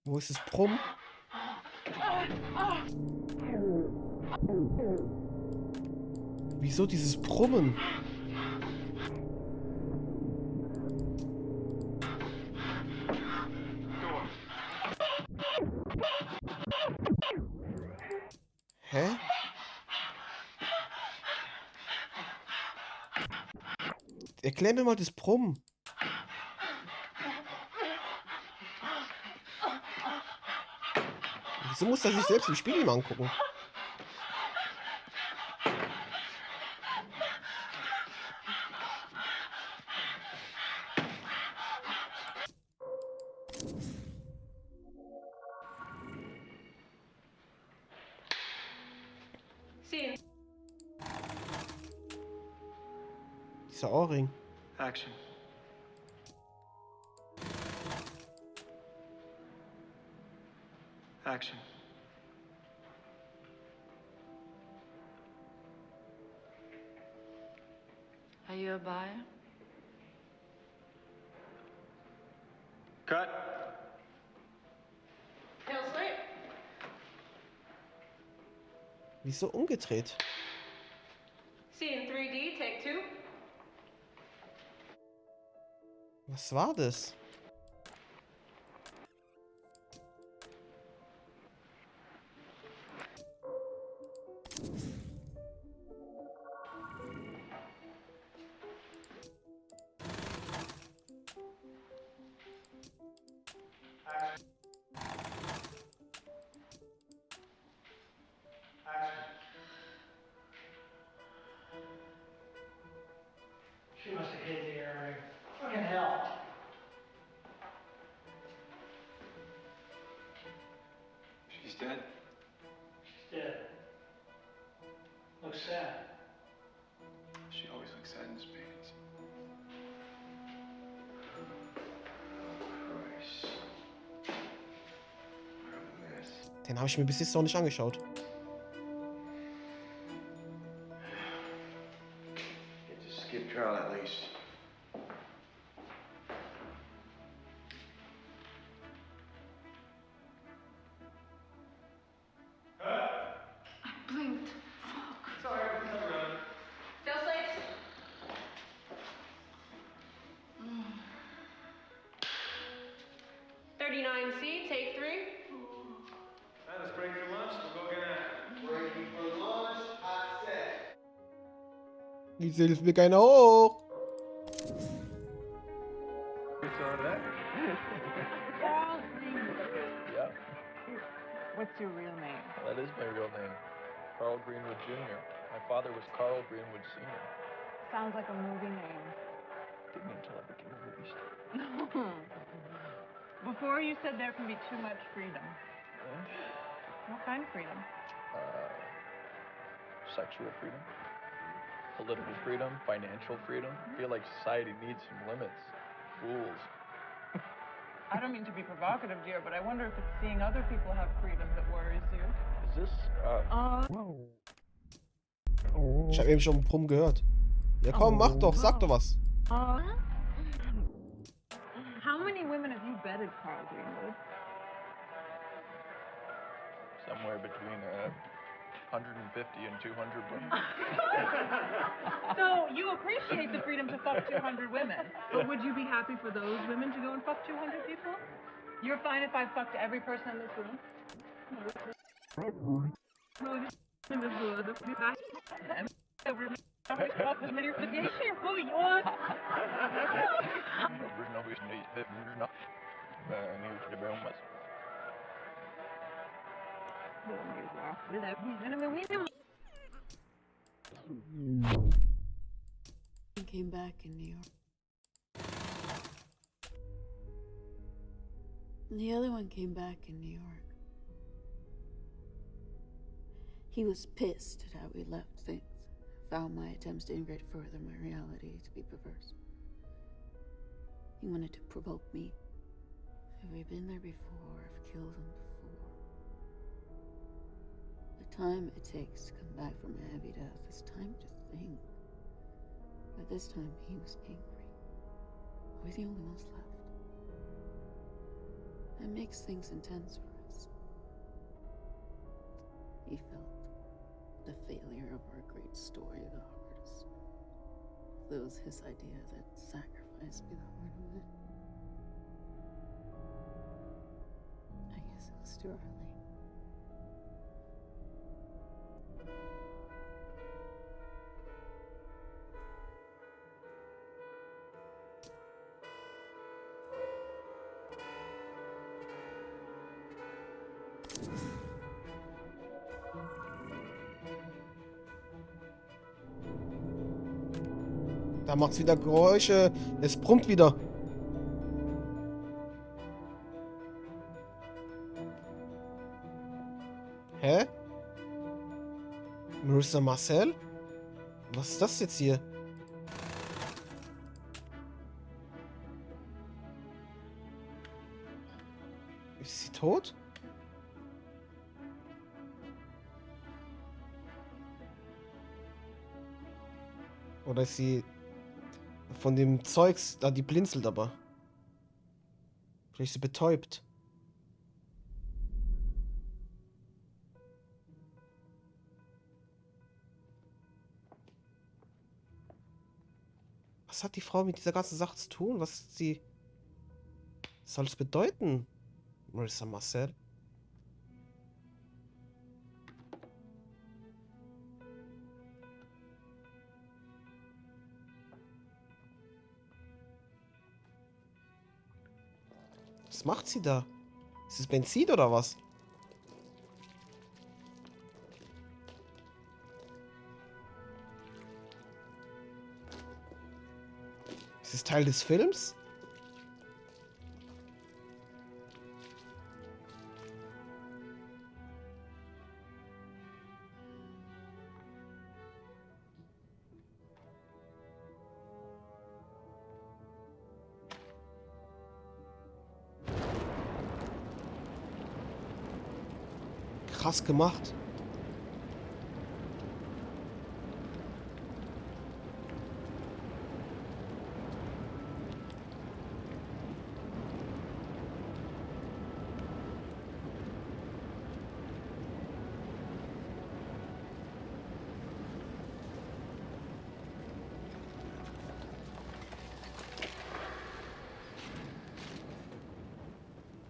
Wo ist das Brummen? Wieso dieses Brummen? Hä? Erklär mir mal das Brummen. Wieso muss er sich selbst im Spiegel mal angucken? Scene. Dieser Ohrring. Action. Action. Are you a buyer? Cut. Hillsley? Wieso umgedreht? Scene 3D, take 2. Was war das? Fucking hell. She's dead. She's dead. Looks sad. She always looks sad in his paintings. Den habe ich mir bis jetzt noch nicht angeschaut. Get to skip trial at least. Blinked. Fuck. Sorry, Still safe? 39C, take 3. Let's break for lunch. We'll go get after it. Breaking for lunch, hot set. Jetzt hilft mir keiner hoch. Yeah, What's your real name? that is my real name. Carl Greenwood Jr. My father was Carl Greenwood Sr. Sounds like a movie name. Didn't until I became a movie star. Before you said there can be too much freedom. And, What kind of freedom? sexual freedom, political freedom, financial freedom. I feel like society needs some limits, rules. I don't mean to be provocative, dear, but I wonder if it's seeing other people have freedom that worries you. Is this, Ich habe eben schon einen Brumm gehört. Ja komm, mach doch, sag doch was. How many women have you bedded, Carl Greenwood? somewhere between 150 and 200 women. So you appreciate the freedom to fuck 200 women, but would you be happy for those women to go and fuck 200 people? You're fine if I fucked every person in this room? Came back in New York. And the other one came back in New York. He was pissed at how we left things. Found my attempts to integrate further my reality to be perverse. He wanted to provoke me. Have we been there before? I've killed him before. The time it takes to come back from a heavy death is time to think. But this time he was angry. We're the only ones left. That makes things intense for us. He felt the failure of our great story the hardest. It was his idea that sacrifice be the heart of it. I guess it was too early. Da macht's wieder Geräusche. Es brummt wieder. Hä? Marissa Marcel? Was ist das jetzt hier? Ist sie tot? Oder ist sie von dem Zeugs, da die blinzelt aber. Vielleicht ist sie betäubt. Was hat die Frau mit dieser ganzen Sache zu tun? Was soll es bedeuten? Marissa Marcel. Was macht sie da? Ist es Benzin oder was? Ist das Teil des Films? Krass gemacht.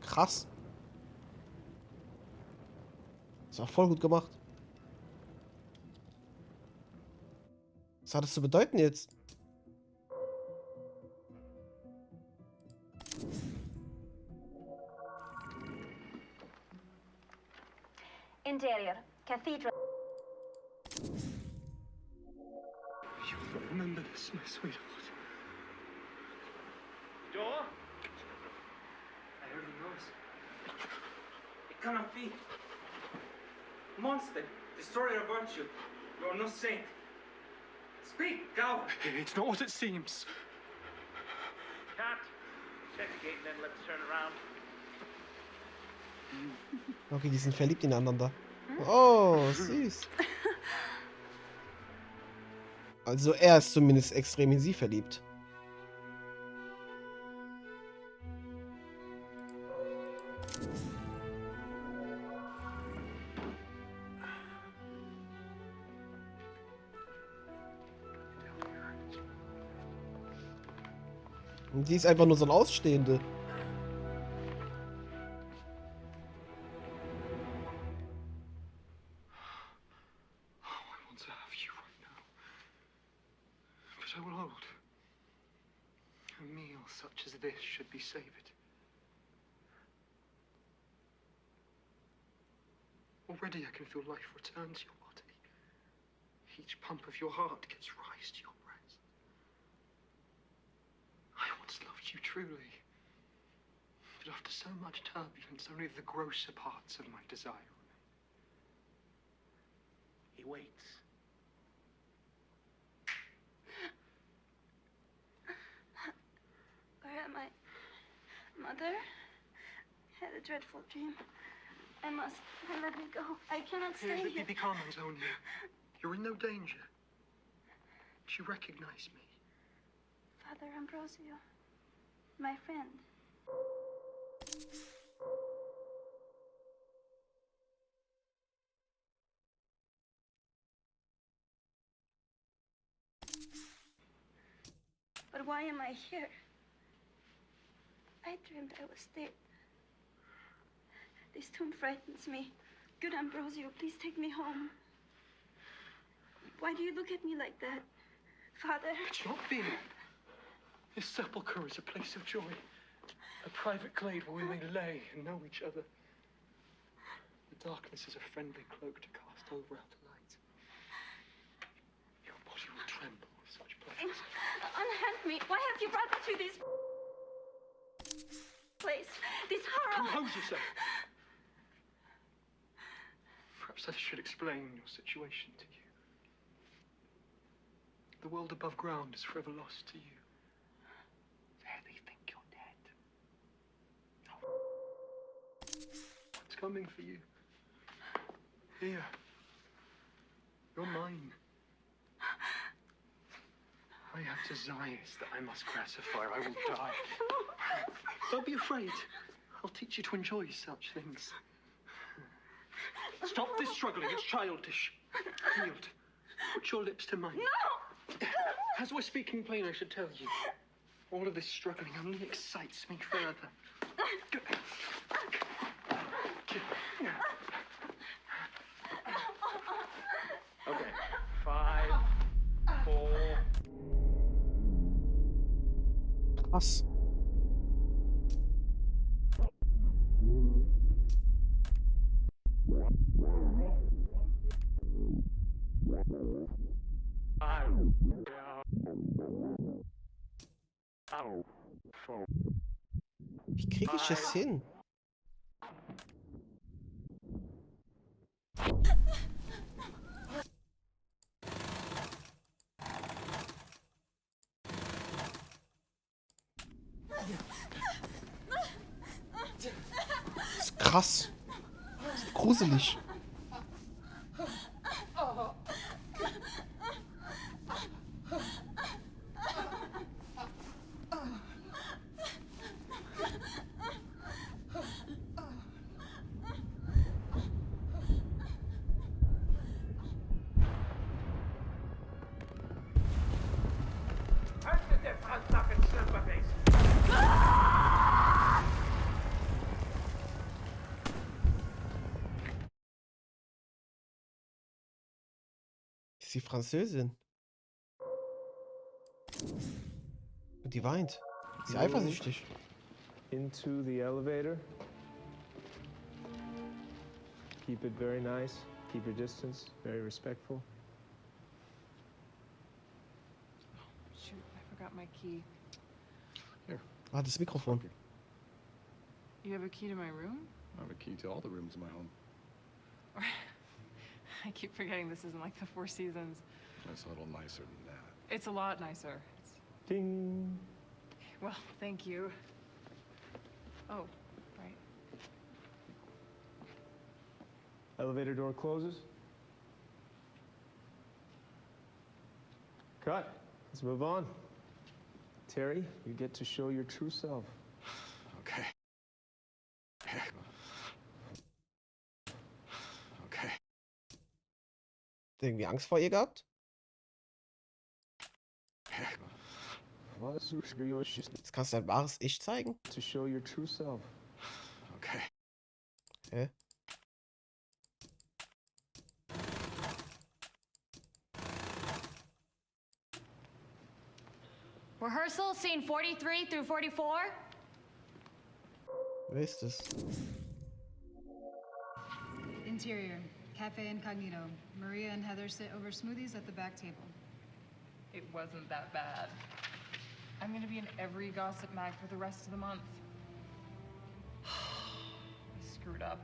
Krass. Das war voll gut gemacht. Was hat das zu bedeuten jetzt? Interior, cathedral. You will remember this, my sweetheart. Door? I heard a noise. It cannot be. Monster, destroyer of virtue. You are no saint. Speak, go! It's not what it seems. Cat, check the gate and then let's turn around. Okay, die sind verliebt ineinander. Oh, süß. Also er ist zumindest extrem in sie verliebt. Und die ist einfach nur so ein Ausstehende. I will hold. A meal such as this should be savored. Already I can feel life return to your body. Each pump of your heart gives rise to your breast. I once loved you truly. But after so much turbulence, only the grosser parts of my desire remain. He waits. Where am I? Mother? I had a dreadful dream. Let me go. I cannot stay here. Be calm, Antonia. You're in no danger. She recognized me. Father Ambrosio. My friend. But why am I here? I dreamed I was dead. This tomb frightens me. Good Ambrosio, please take me home. Why do you look at me like that? Father? It's not fear. This sepulchre is a place of joy. A private glade where we may lay and know each other. The darkness is a friendly cloak to cast over outer light. Your body will tremble with such pleasure. Unhand me. Why have you brought me to this place? This horror. Compose yourself. Perhaps I should explain your situation to you. The world above ground is forever lost to you. There they think you're dead. No. What's coming for you? Here. You're mine. I have desires that I must gratify or I will die. Don't be afraid. I'll teach you to enjoy such things. Stop this struggling, it's childish. Yield. Put your lips to mine. No! As we're speaking plain, I should tell you. All of this struggling only excites me further. Okay. 5, 4. Krass. Wie kriege ich es hin? Das ist krass. Das ist gruselig. Ist die Französin. Und die weint. Ist sie eifersüchtig? Into the elevator. Keep it very nice. Keep your distance. Very respectful. Shoot, I forgot my key. Here. Ah, das Mikrofon. You have a key to my room? I have a key to all the rooms in my home. I keep forgetting this isn't like the Four Seasons. It's a little nicer than that. It's a lot nicer. Ding. Well, thank you. Oh, right. Elevator door closes. Cut. Let's move on. Terry, you get to show your true self. Okay. Okay. Irgendwie Angst vor ihr gehabt? Jetzt kannst du dein wahres Ich zeigen? To show your true self. Okay. Hä? Rehearsal, scene 43 through 44. Wer ist das? Interior, Cafe Incognito. Maria and Heather sit over smoothies at the back table. It wasn't that bad. I'm gonna be in every gossip mag for the rest of the month. I screwed up.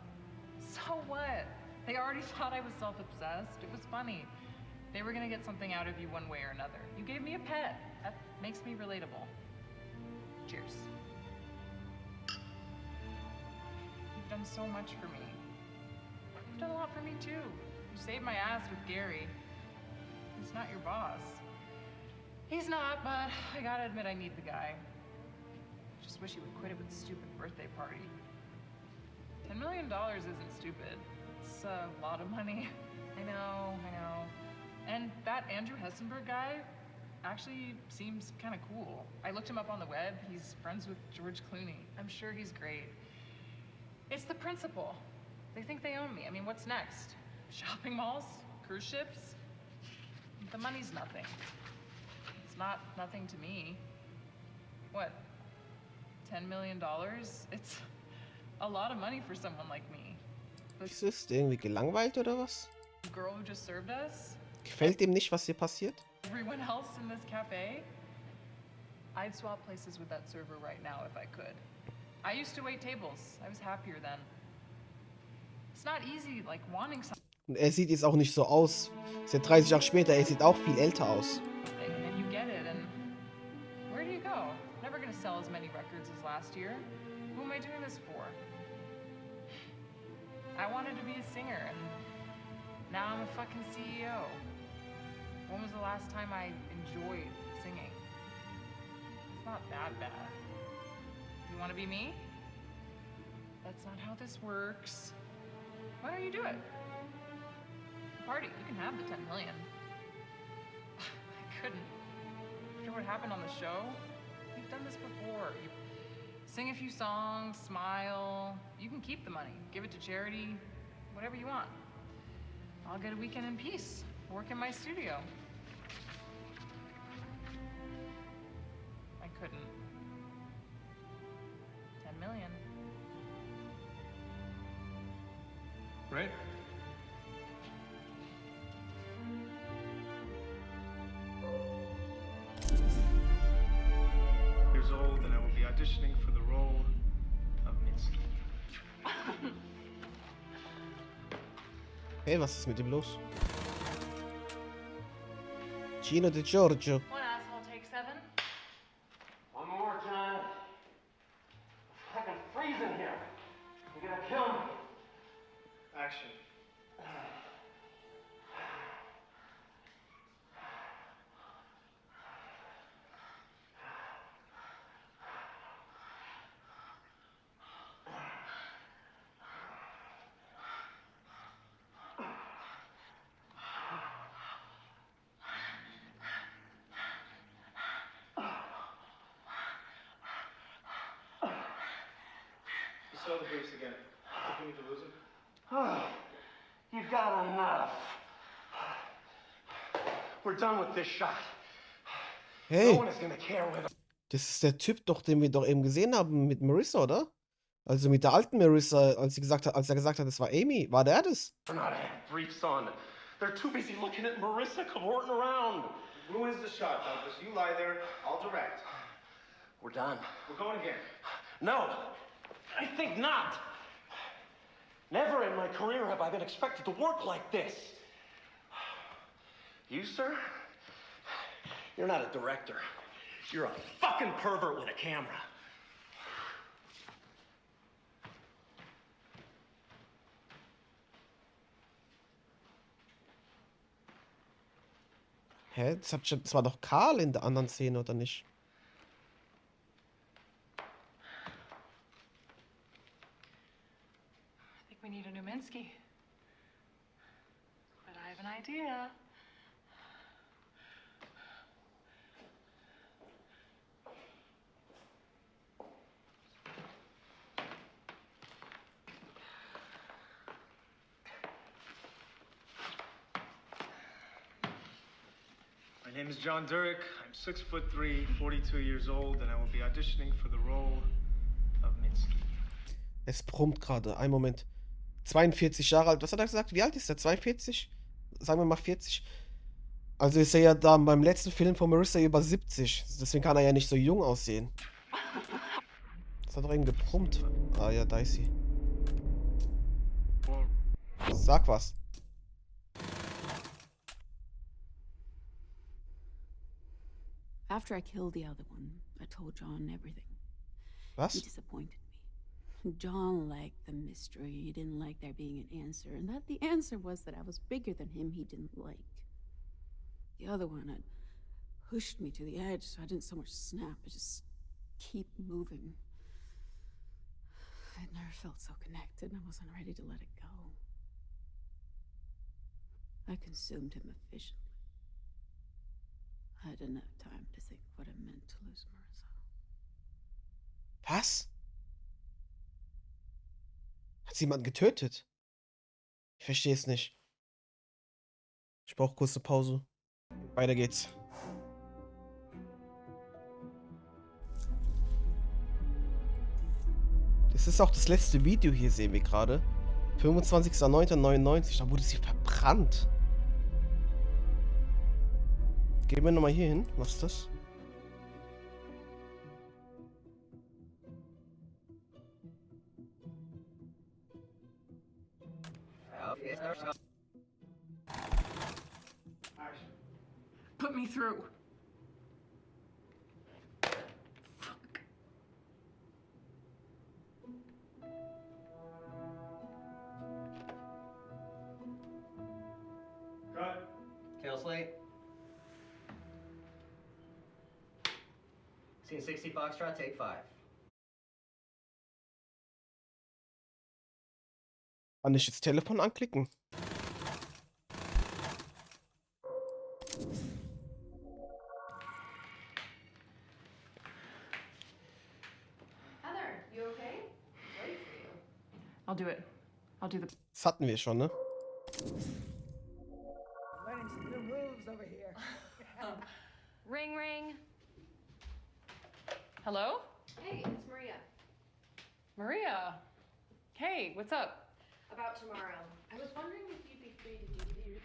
So what? They already thought I was self-obsessed. It was funny. They were gonna get something out of you one way or another. You gave me a pet. That makes me relatable. Cheers. You've done so much for me. You've done a lot for me too. You saved my ass with Gary. He's not your boss. He's not, but I gotta admit I need the guy. Just wish he would quit it with the stupid birthday party. $10 million isn't stupid. It's a lot of money. I know. And that Andrew Hessenberg guy actually seems kind of cool. I looked him up on the web. He's friends with George Clooney. I'm sure he's great. It's the principle. They think they own me. I mean, what's next? Shopping malls? Cruise ships? The money's nothing. It's not nothing to me. What? $10 million? It's a lot of money for someone like me. Ist es irgendwie gelangweilt oder was? The girl who just served us? Gefällt ihm nicht, was hier passiert? Everyone else in this cafe? I'd swap places with that server right now if I could. I used to wait tables. I was happier then. It's not easy, like wanting something. Und er sieht jetzt auch nicht so aus. Ist ja 30 Jahre später, er sieht auch viel älter aus. And you get it, and where do you go? Never gonna sell as many records as last year. Who am I doing this for? I wanted to be a singer, and now I'm a fucking CEO. When was the last time I enjoyed singing? It's not that bad. You want to be me? That's not how this works. Why don't you do it? Party, you can have the 10 million. I couldn't. After what happened on the show, you've done this before. You sing a few songs, smile. You can keep the money, give it to charity, whatever you want. I'll get a weekend in peace, work in my studio. I couldn't. 10 million. Right? Here's auditioning for the role of Minsky. Hey, was ist mit ihm los? Gino de Giorgio. One asshole take 7. One more, John. I can freeze in here. You're gonna kill me. Action. You saw the briefs again. Think we need to lose him? Oh, you've got enough. We're done with this shot. Hey, No one is gonna care whether. das ist der Typ doch, den wir doch eben gesehen haben mit Marissa, oder? Also mit der alten Marissa, als er gesagt hat, es war Amy. War der das? We're not have briefs on. They're too busy looking at Marissa cavorting around. Ruins the shot, Douglas. You lie there. I'll direct. We're done. We're going again. No, I think not. Never in my career have I been expected to work like this. You, sir? You're not a director. You're a fucking pervert with a camera. Hä? Das war doch Karl in der anderen Szene, oder nicht? I think we need a new Minsky. But I have an idea. My name is John Durick. I'm 6'3", 42 years old, and I will be auditioning for the role of Minsky. Es brummt gerade. Einen Moment. 42 Jahre alt. Was hat er gesagt? Wie alt ist er? 42? Sagen wir mal 40. Also ist er ja da beim letzten Film von Marissa über 70. Deswegen kann er ja nicht so jung aussehen. Das hat doch eben gebrummt. Ah ja, da ist sie. Sag was. After I killed the other one, I told John everything. Was? He disappointed me. John liked the mystery. He didn't like there being an answer, and that the answer was that I was bigger than him he didn't like. The other one had pushed me to the edge, so I didn't so much snap, I just keep moving. I'd never felt so connected, and I wasn't ready to let it go. I consumed him efficiently. I had enough time to think what it meant to lose Marissa. Was? Hat sie jemanden getötet? Ich verstehe es nicht. Ich brauche kurz eine Pause. Weiter geht's. Das ist auch das letzte Video hier, sehen wir gerade. 25.09.99, da wurde sie verbrannt. Gehen wir nochmal hier hin. Was ist das? Put me through. Cut. Kill slate. Scene 60 Foxtrot, take 5. Kann ich jetzt Telefon anklicken? Heather, you okay? Wait for you. I'll do it. I'll do the. Das hatten wir schon, ne? Learning some new moves over here. Ring, ring. Hello? Hey, it's Maria. Maria. Hey, what's up? About tomorrow. I was wondering if you'd be free to do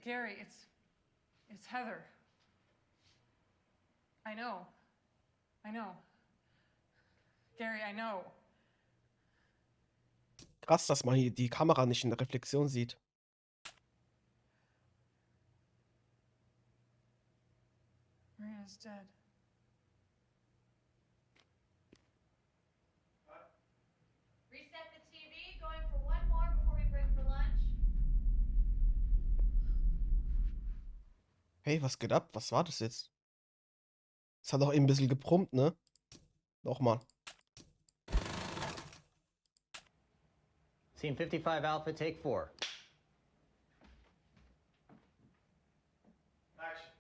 Gary, it's Heather. I know. I know. Gary, I know. Krass, dass man hier die Kamera nicht in der Reflexion sieht. Marina's dead. Reset the TV, going for one more before we break for lunch. Hey, was geht ab? Was war das jetzt? Das hat doch eben ein bisschen gebrummt, ne? Nochmal. Scene 55 Alpha, take 4. Action.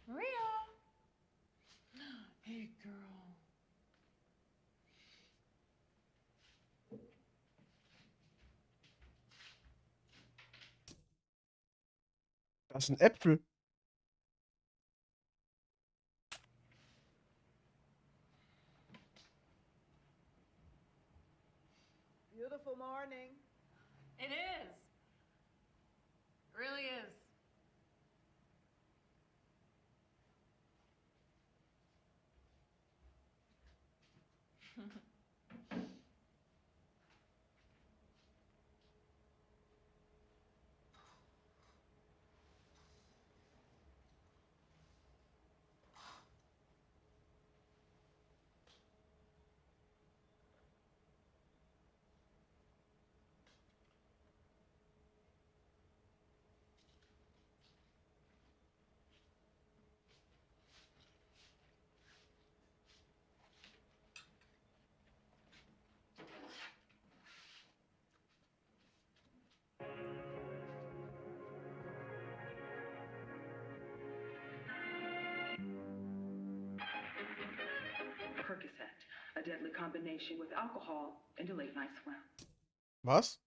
Maria! Hey, girl. Das sind Äpfel. Beautiful morning. It is. It really is. Percocet, a deadly combination with alcohol and a late night swim. Was?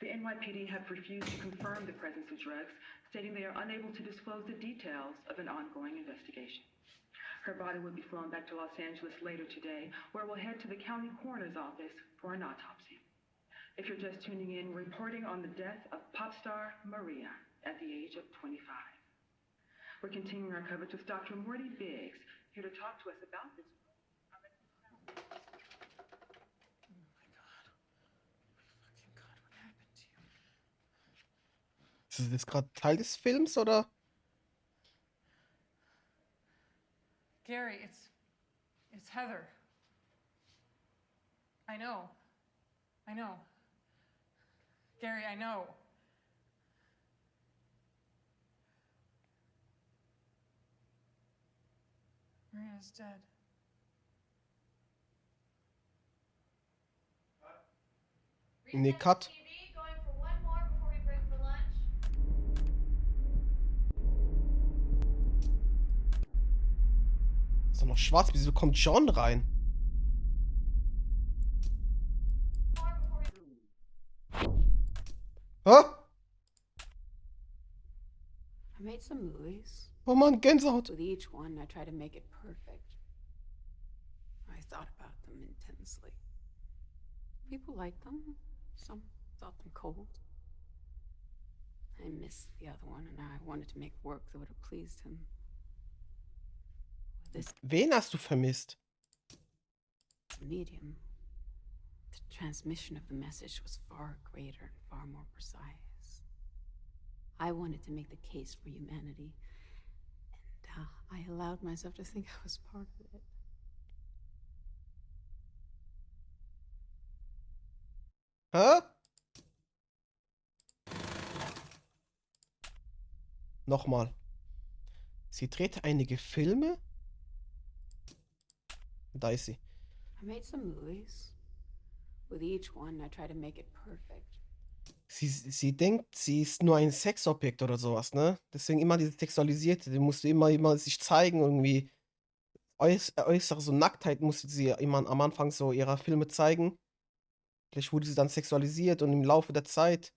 The NYPD have refused to confirm the presence of drugs, stating they are unable to disclose the details of an ongoing investigation. Her body will be flown back to Los Angeles later today, where we'll head to the county coroner's office for an autopsy. If you're just tuning in, reporting on the death of pop star Maria at the age of 25. We're continuing our coverage with Dr. Morty Biggs, here to talk to us about this. Ist das gerade Teil des Films, oder? Gary, it's Heather. I know. I know. Gary, I know. Marina's dead. Nee, Cut. TV, going for one more before we break for lunch. Ist doch noch schwarz. Wieso kommt John rein? Hä? I made some movies. Oh Mann, Gänsehaut. With each one, I try to make it perfect. I thought about them intensely. People liked them. Some thought them cold. I missed the other one, and I wanted to make work that would have pleased him. With this Wen hast du vermisst? medium, the transmission of the message was far greater and far more precise. I wanted to make the case for humanity, and I allowed myself to think I was part of it. Hä? Nochmal. Sie drehte einige Filme? Da ist sie. I made some movies. With each one, I try to make it perfect. Sie denkt, sie ist nur ein Sexobjekt oder sowas, ne? Deswegen immer dieses Sexualisierte, die musst du immer sich zeigen, irgendwie äußere so Nacktheit musste sie immer am Anfang so ihrer Filme zeigen. Vielleicht wurde sie dann sexualisiert und im Laufe der Zeit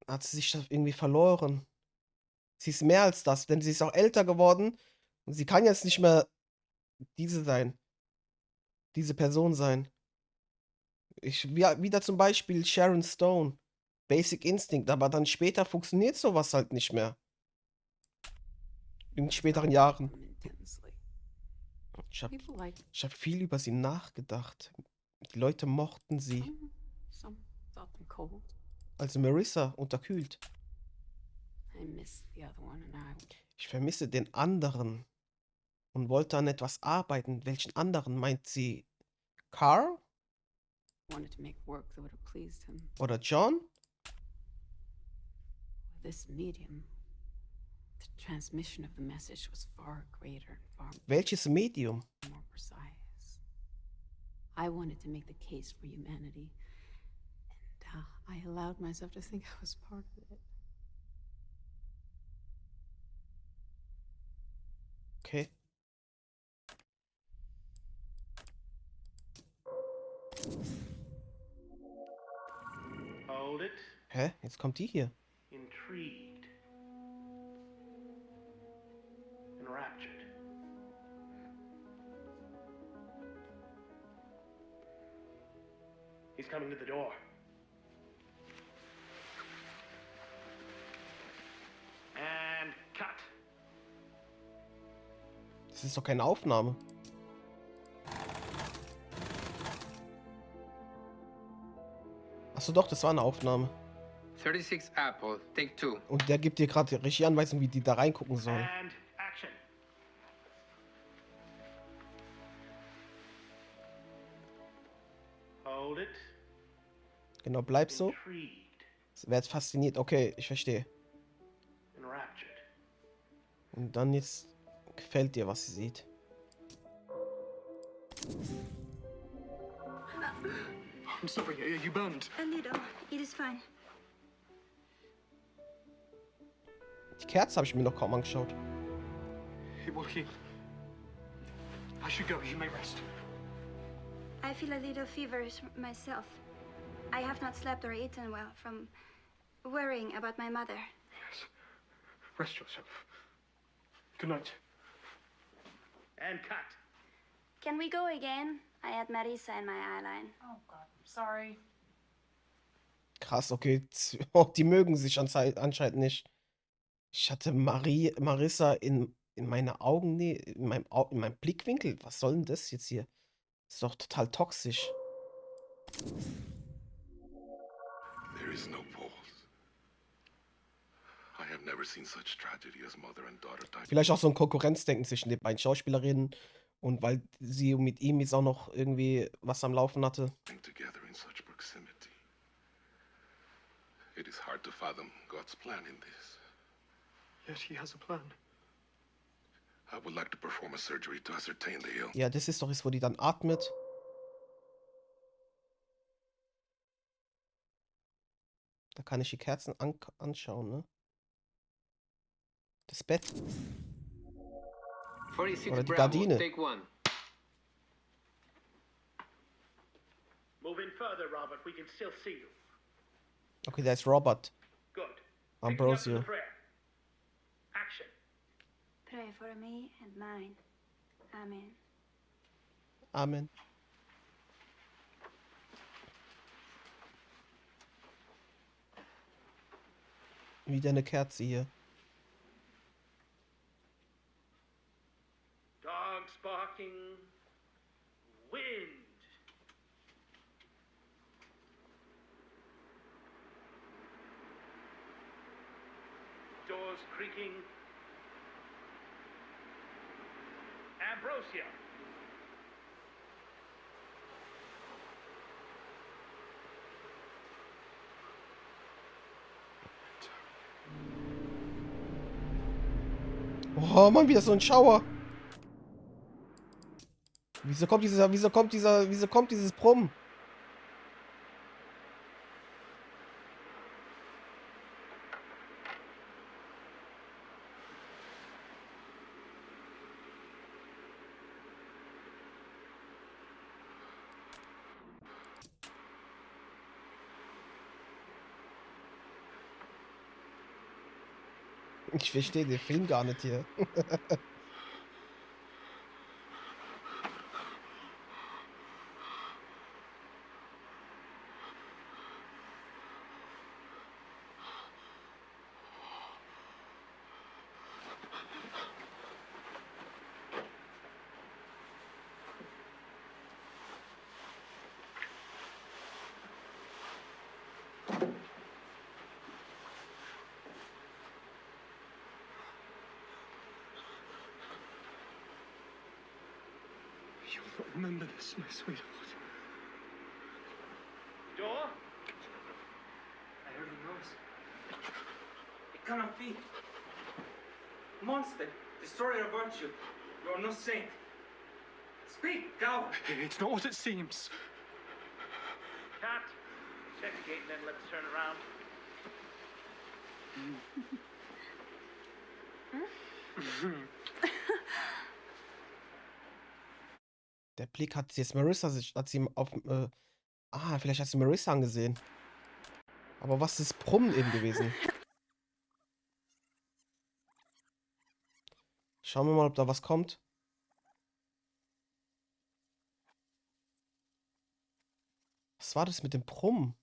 hat sie sich das irgendwie verloren. Sie ist mehr als das, denn sie ist auch älter geworden und sie kann jetzt nicht mehr diese sein, diese Person sein. Wieder zum Beispiel Sharon Stone, Basic Instinct, aber dann später funktioniert sowas halt nicht mehr. In späteren Jahren. Ich hab viel über sie nachgedacht. Die Leute mochten sie. Also Marissa unterkühlt. Ich vermisse den anderen und wollte an etwas arbeiten. Welchen anderen meint sie? Carl? Oder John? Welches Medium? I wanted to make the case for humanity, and I allowed myself to think I was part of it. Okay. Hold it. Hä? Jetzt kommt die hier. Intrigued. Enraptured. He's coming to the door. And cut. Das ist doch keine Aufnahme. Achso, doch, das war eine Aufnahme. 36 Apple, take 2. Und der gibt dir gerade Regieanweisungen, wie die da reingucken sollen. And action. Hold it. Genau, bleib so. Intrigued. Wer jetzt fasziniert. Okay, ich verstehe. Enraptured. Und dann jetzt gefällt dir, was sie sieht. I'm sorry, are you burned? A little. It is fine. Die Kerze habe ich mir noch kaum angeschaut. It will heal. I should go, you may rest. I feel a little feverish myself. I have not slept or eaten well from worrying about my mother. Yes. Rest yourself. Good night. And cut. Can we go again? I had Marissa in my eyeline. Oh God, I'm sorry. Krass, okay. Oh, die mögen sich anscheinend nicht. Ich hatte Marissa in meine Augen, in meinem Blickwinkel. Was soll denn das jetzt hier? Ist doch total toxisch. There is no pause. I have never seen such tragedy as mother and daughter die. Vielleicht auch so ein Konkurrenzdenken zwischen den beiden Schauspielerinnen. Und weil sie mit ihm jetzt auch noch irgendwie was am Laufen hatte. Together in such proximity. It is hard to fathom God's plan in this. Yet he has a plan. I would like to perform a surgery to ascertain the ill. Ja, das ist doch jetzt, wo die dann atmet. Da kann ich die Kerzen anschauen, ne? Das Bett. 46 Oder die Bravo, Gardine. take 1. Move in further, Robert. We can still see you. Okay, da ist Robert. Good. Ambrosio. Prayer. Action. Pray for me and mine. Amen. Amen. Wieder eine Kerze hier. Dogs barking. Wind. Doors creaking. Ambrosio. Oh Mann, wieder so ein Schauer. Wieso kommt dieses Brummen? Ich verstehe den Film gar nicht hier. You will remember this, my sweetheart. Door? I heard a noise. It cannot be. Monster, destroyer of virtue. You are no saint. Speak, coward. It's not what it seems. Cat, check the gate and then let's turn around. Der Blick hat jetzt Marissa hat sie auf. Vielleicht hat sie Marissa angesehen. Aber was ist Brummen eben gewesen? Schauen wir mal, ob da was kommt. Was war das mit dem Brummen?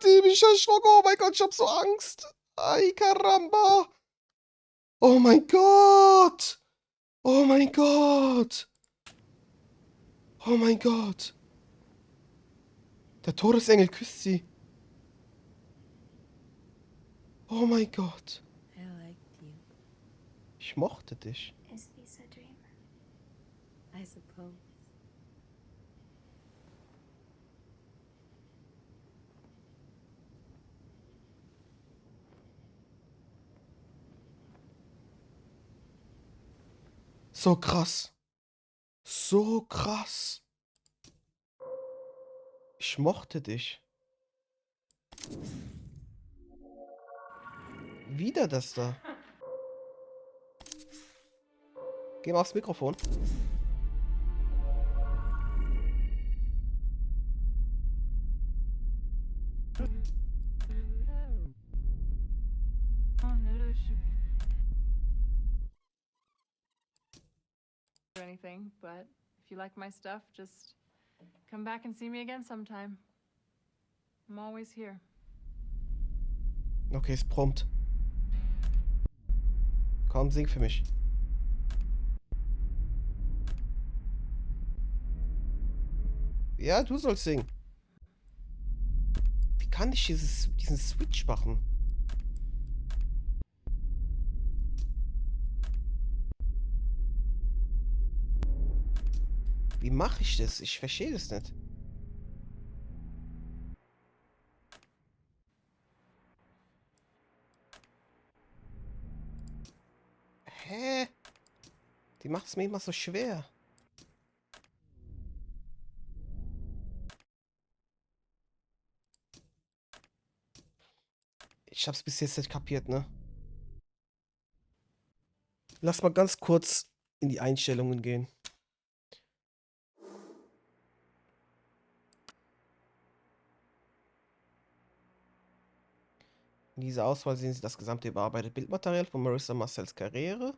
Die mich erschrocken. Oh mein Gott, ich hab so Angst. Ay, caramba. Oh mein Gott. Oh mein Gott. Oh mein Gott. Der Todesengel küsst sie. Oh mein Gott. I liked you. Ich mochte dich. Is this a dream? I suppose. So krass. So krass. Ich mochte dich. Wieder das da. Geh mal aufs Mikrofon. Or anything, but if you like my stuff, just come back and see me again sometime. I'm always here. Okay, es prompt. Komm, sing für mich. Ja, du sollst singen. Wie kann ich diesen Switch machen? Wie mache ich das? Ich verstehe das nicht. Hä? Die macht es mir immer so schwer. Ich hab's bis jetzt nicht kapiert, ne? Lass mal ganz kurz in die Einstellungen gehen. In dieser Auswahl sehen Sie das gesamte überarbeitete Bildmaterial von Marissa Marcels Karriere.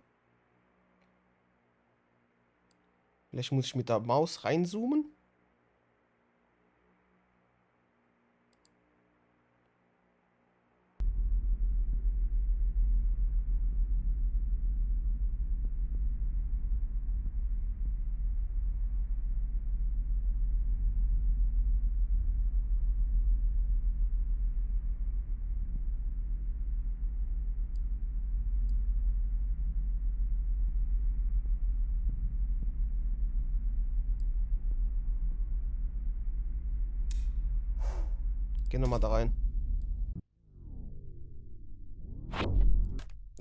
Vielleicht muss ich mit der Maus reinzoomen. Geh nochmal da rein.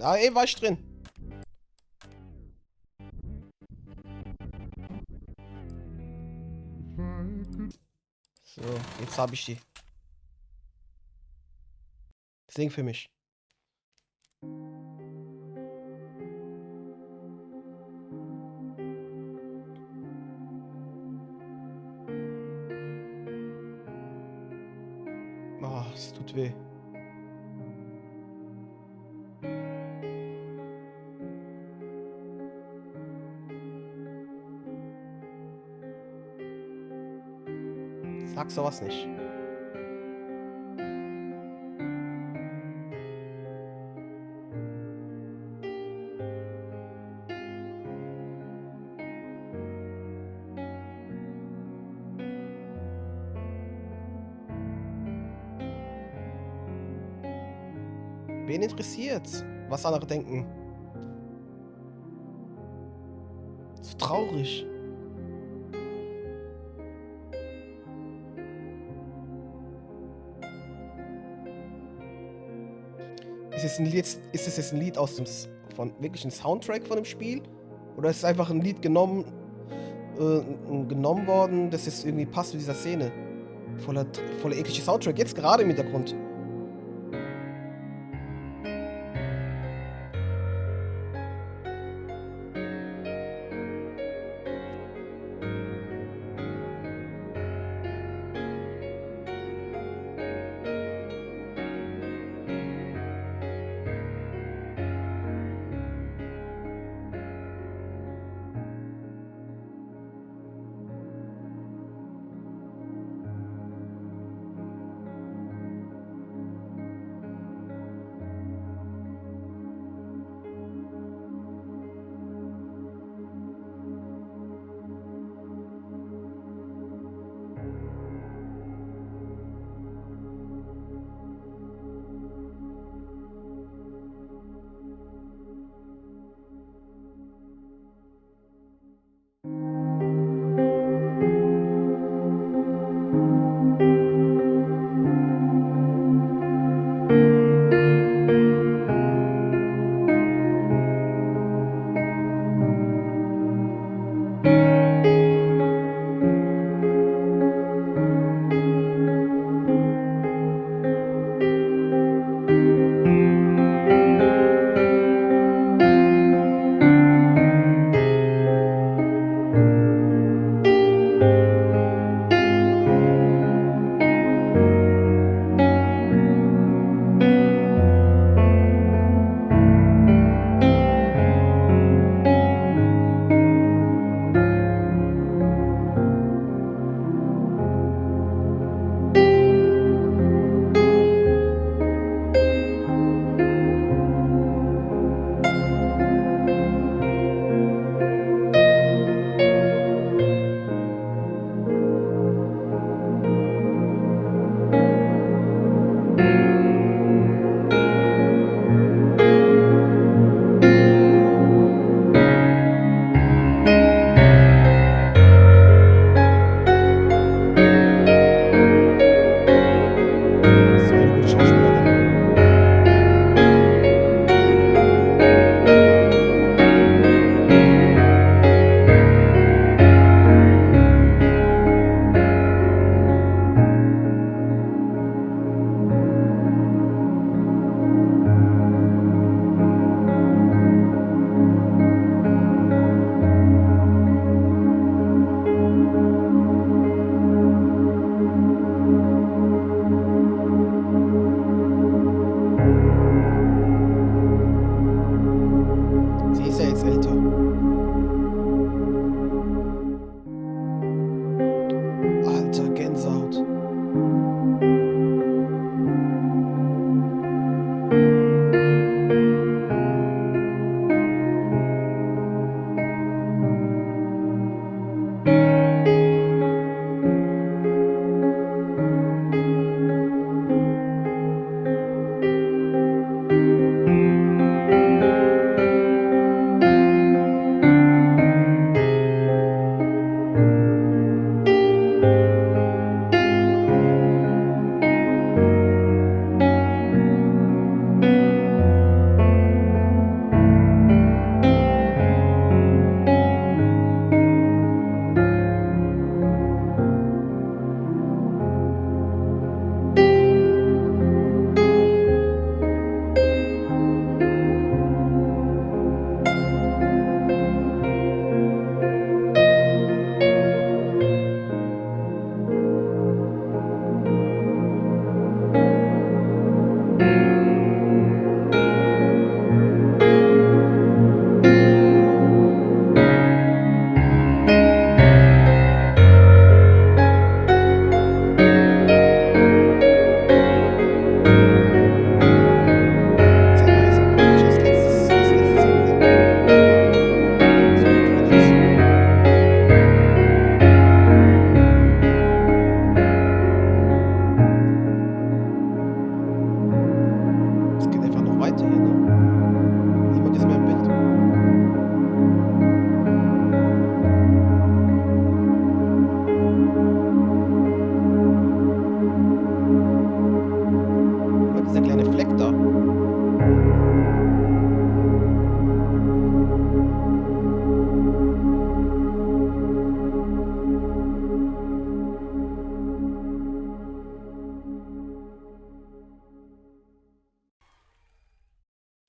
Ah, war ich drin. So, jetzt habe ich die. Sing für mich. Oh, es tut weh. Sag sowas nicht. Wen interessiert's, was andere denken? So traurig. Ist es jetzt ein Lied aus dem von wirklich ein Soundtrack von dem Spiel? Oder ist es einfach ein Lied genommen worden, das jetzt irgendwie passt zu dieser Szene? Voller ekliger Soundtrack, jetzt gerade im Hintergrund.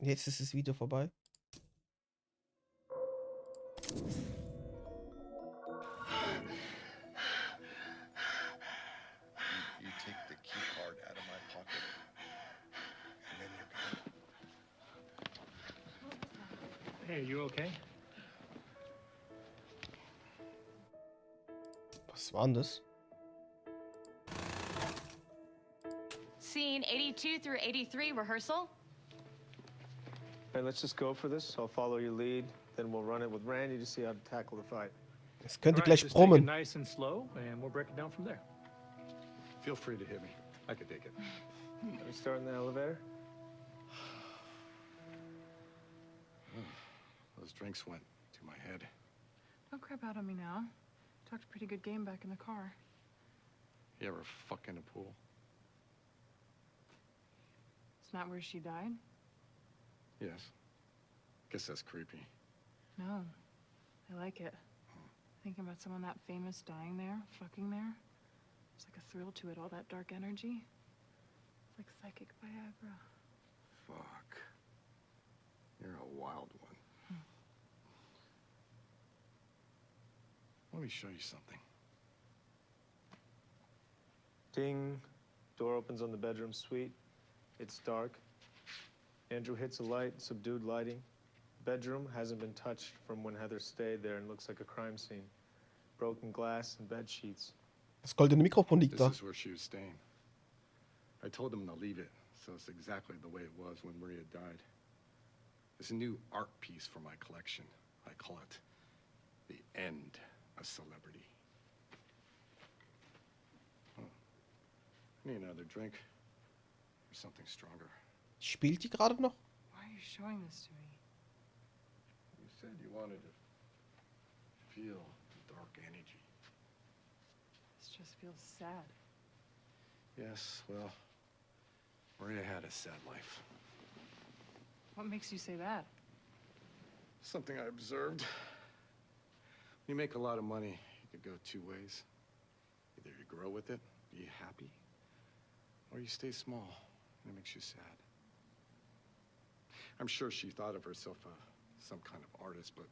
Jetzt ist das Video vorbei. You take the key card out of my pocket, and then you're gone. Hey, are you okay? Was war denn das? Scene 82 through 83, rehearsal. Hey, let's just go for this. I'll follow your lead, then we'll run it with Randy to see how to tackle the fight. Es könnte All right, gleich just take it brummen. nice and slow, and we'll break it down from there. Feel free to hit me. I could take it. Let me start in the elevator. Those drinks went to my head. Don't crap out on me now. Talked a pretty good game back in the car. You ever fuck in a pool? It's not where she died? Yes. Guess that's creepy. No. I like it. Thinking about someone that famous dying there, fucking there. There's like a thrill to it, all that dark energy. It's like psychic Viagra. Fuck. You're a wild one. Let me show you something. Ding. Door opens on the bedroom suite. It's dark. Andrew hits a light, subdued lighting. Bedroom hasn't been touched from when Heather stayed there and looks like a crime scene. Broken glass and bed sheets. Das goldene Mikrofon liegt da. This is where she was staying. I told them to leave it, so it's exactly the way it was when Maria died. It's a new art piece for my collection. I call it The End of Celebrity. Oh. I need another drink. Or something stronger. Spielt die gerade noch? Why are you showing this to me? You said you wanted to feel the dark energy. This just feels sad. Yes, well, Maria had a sad life. What makes you say that? Something I observed. When you make a lot of money, you could go two ways. Either you grow with it, be happy, or you stay small, and it makes you sad. I'm sure she thought of herself some kind of artist, but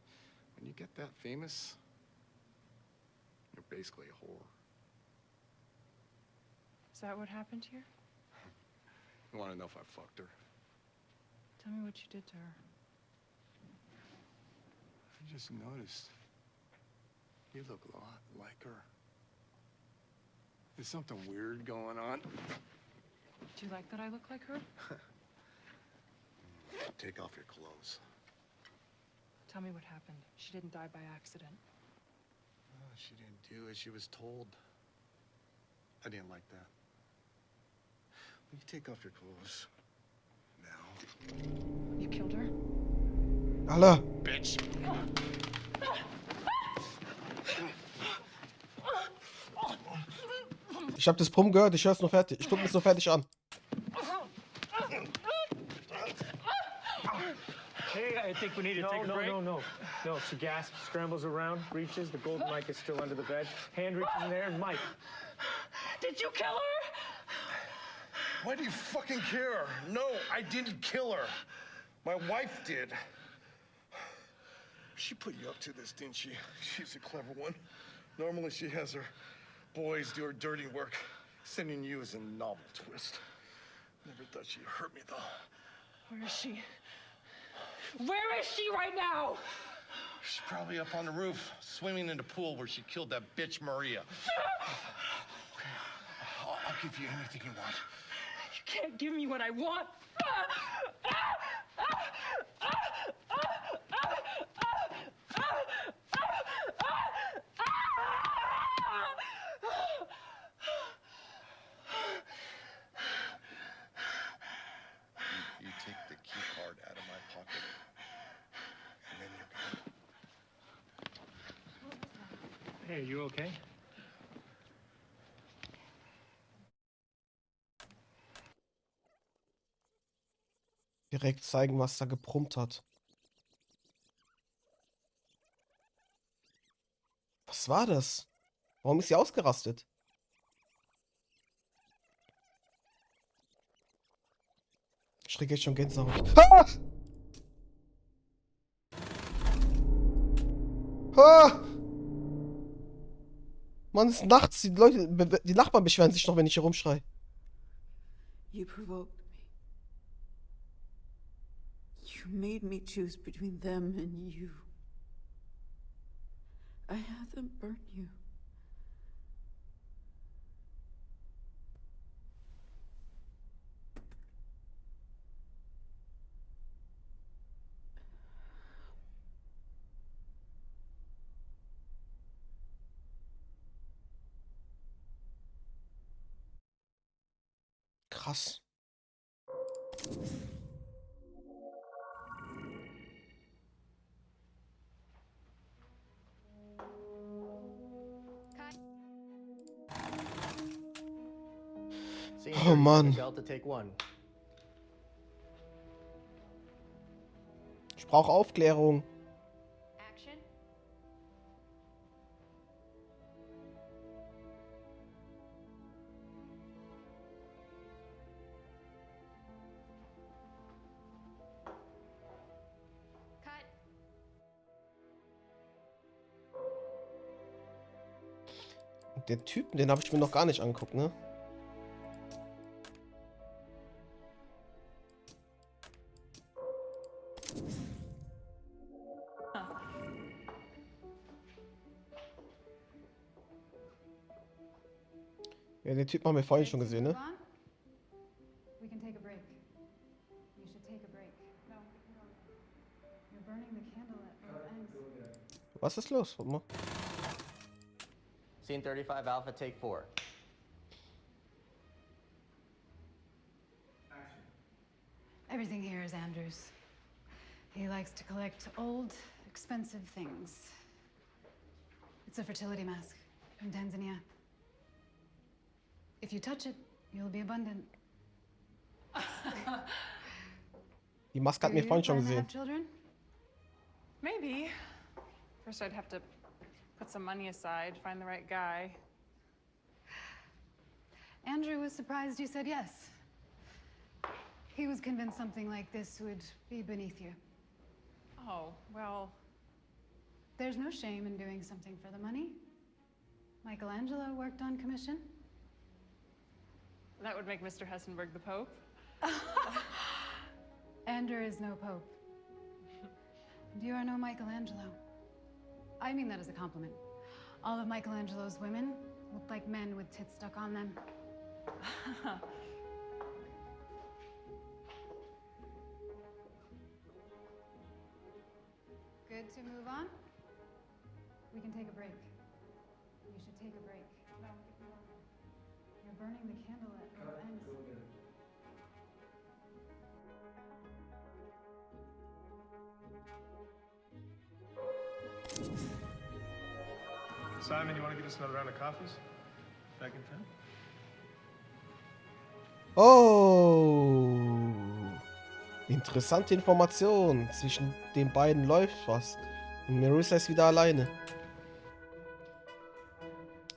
when you get that famous, you're basically a whore. Is that what happened here? You want to know if I fucked her? Tell me what you did to her. I just noticed. You look a lot like her. There's something weird going on. Do you like that I look like her? Take off your clothes. Tell me what happened. She didn't die by accident. Oh, she didn't do as she was told. I didn't like that. Will you take off your clothes? Now. You killed her? Alle. Bitch. Ich hab das Brummen gehört, ich hör's nur fertig. Ich guck mir's nur fertig an. Hey, I think we need to take a break. No. She gasps, scrambles around, reaches. The gold mic is still under the bed. Hand reaches in there, and Mike. Did you kill her? Why do you fucking care? No, I didn't kill her. My wife did. She put you up to this, didn't she? She's a clever one. Normally she has her boys do her dirty work, sending you as a novel twist. Never thought she'd hurt me, though. Where is she? Where is she right now? She's probably up on the roof, swimming in the pool where she killed that bitch Maria. Okay, I'll give you anything you want. You can't give me what I want. You take the key card out of my pocket, and then you're gone. Hey, are you okay? Direkt zeigen, was da gebrummt hat. Was war das? Warum ist sie ausgerastet? Ich krieg jetzt schon Gänsehaut. Ah! Ah! Mann, es ist nachts. Die Nachbarn beschweren sich noch, wenn ich hier rumschreie. You provoked me. You made me choose between them and you. I had them burn you. Krass. Oh Mann. Ich brauche Aufklärung. Den Typen, den habe ich mir noch gar nicht angeguckt, ne? Ja, den Typen haben wir vorhin schon gesehen, ne? We can take a break. You should take a break. No. You're burning the candle at both ends. Was ist los? Warte mal. Scene 35 Alpha, take 4. Everything here is Andrew's. He likes to collect old, expensive things. It's a fertility mask from Tanzania. If you touch it, you'll be abundant. Die Maske hat mir vorhin schon gesehen. Maybe. First, I'd have to put some money aside, find the right guy. Andrew was surprised you said yes. He was convinced something like this would be beneath you. Oh, well. There's no shame in doing something for the money. Michelangelo worked on commission. That would make Mr. Hessenberg the Pope. Andrew is no pope. You are no Michelangelo. I mean that as a compliment. All of Michelangelo's women looked like men with tits stuck on them. Good to move on? We can take a break. You should take a break. No, you're burning the candle at both ends. Simon, you want to get us another round of coffees? Back in town? Oh. Interessante Information. Zwischen den beiden läuft was. Und Marissa ist wieder alleine.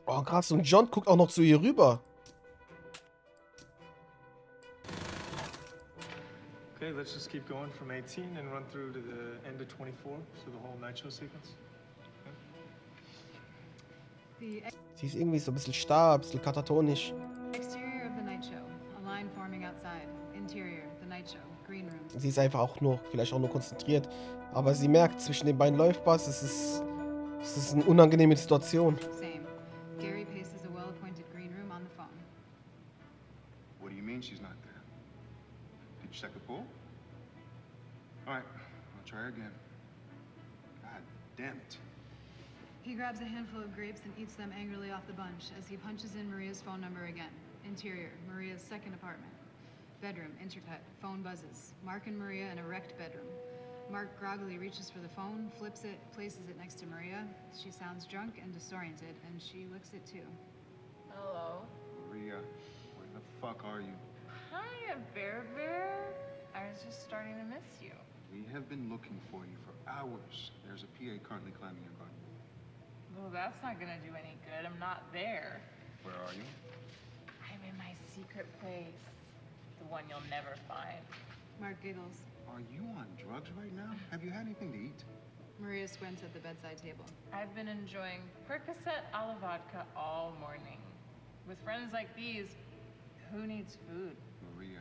Oh, krass. Und John guckt auch noch zu ihr rüber. Okay, let's just keep going from 18 and run through to the end of 24, so the whole night show sequence. Sie ist irgendwie so ein bisschen starr, ein bisschen katatonisch. Exterior of the night show. A line forming outside. Interior, the night show. Green room. Sie ist einfach auch nur, vielleicht auch nur konzentriert. Aber sie merkt, zwischen den beiden läuft was. Es ist eine unangenehme Situation. Same. Gary paces a well-appointed green room on the phone. What do you mean she's not there? Did you check the pool? All right, I'll try again. God damn it. He grabs a handful of grapes and eats them angrily off the bunch as he punches in Maria's phone number again. Interior, Maria's second apartment. Bedroom, intercut, phone buzzes. Mark and Maria in a wrecked bedroom. Mark groggily reaches for the phone, flips it, places it next to Maria. She sounds drunk and disoriented, and she licks it too. Hello. Maria, where the fuck are you? Hiya, Bear Bear. I was just starting to miss you. We have been looking for you for hours. There's a PA currently climbing your garden. Well, that's not gonna do any good. I'm not there. Where are you? I'm in my secret place. The one you'll never find. Mark giggles. Are you on drugs right now? Have you had anything to eat? Maria squints at the bedside table. I've been enjoying Percocet a la vodka all morning. With friends like these, who needs food? Maria,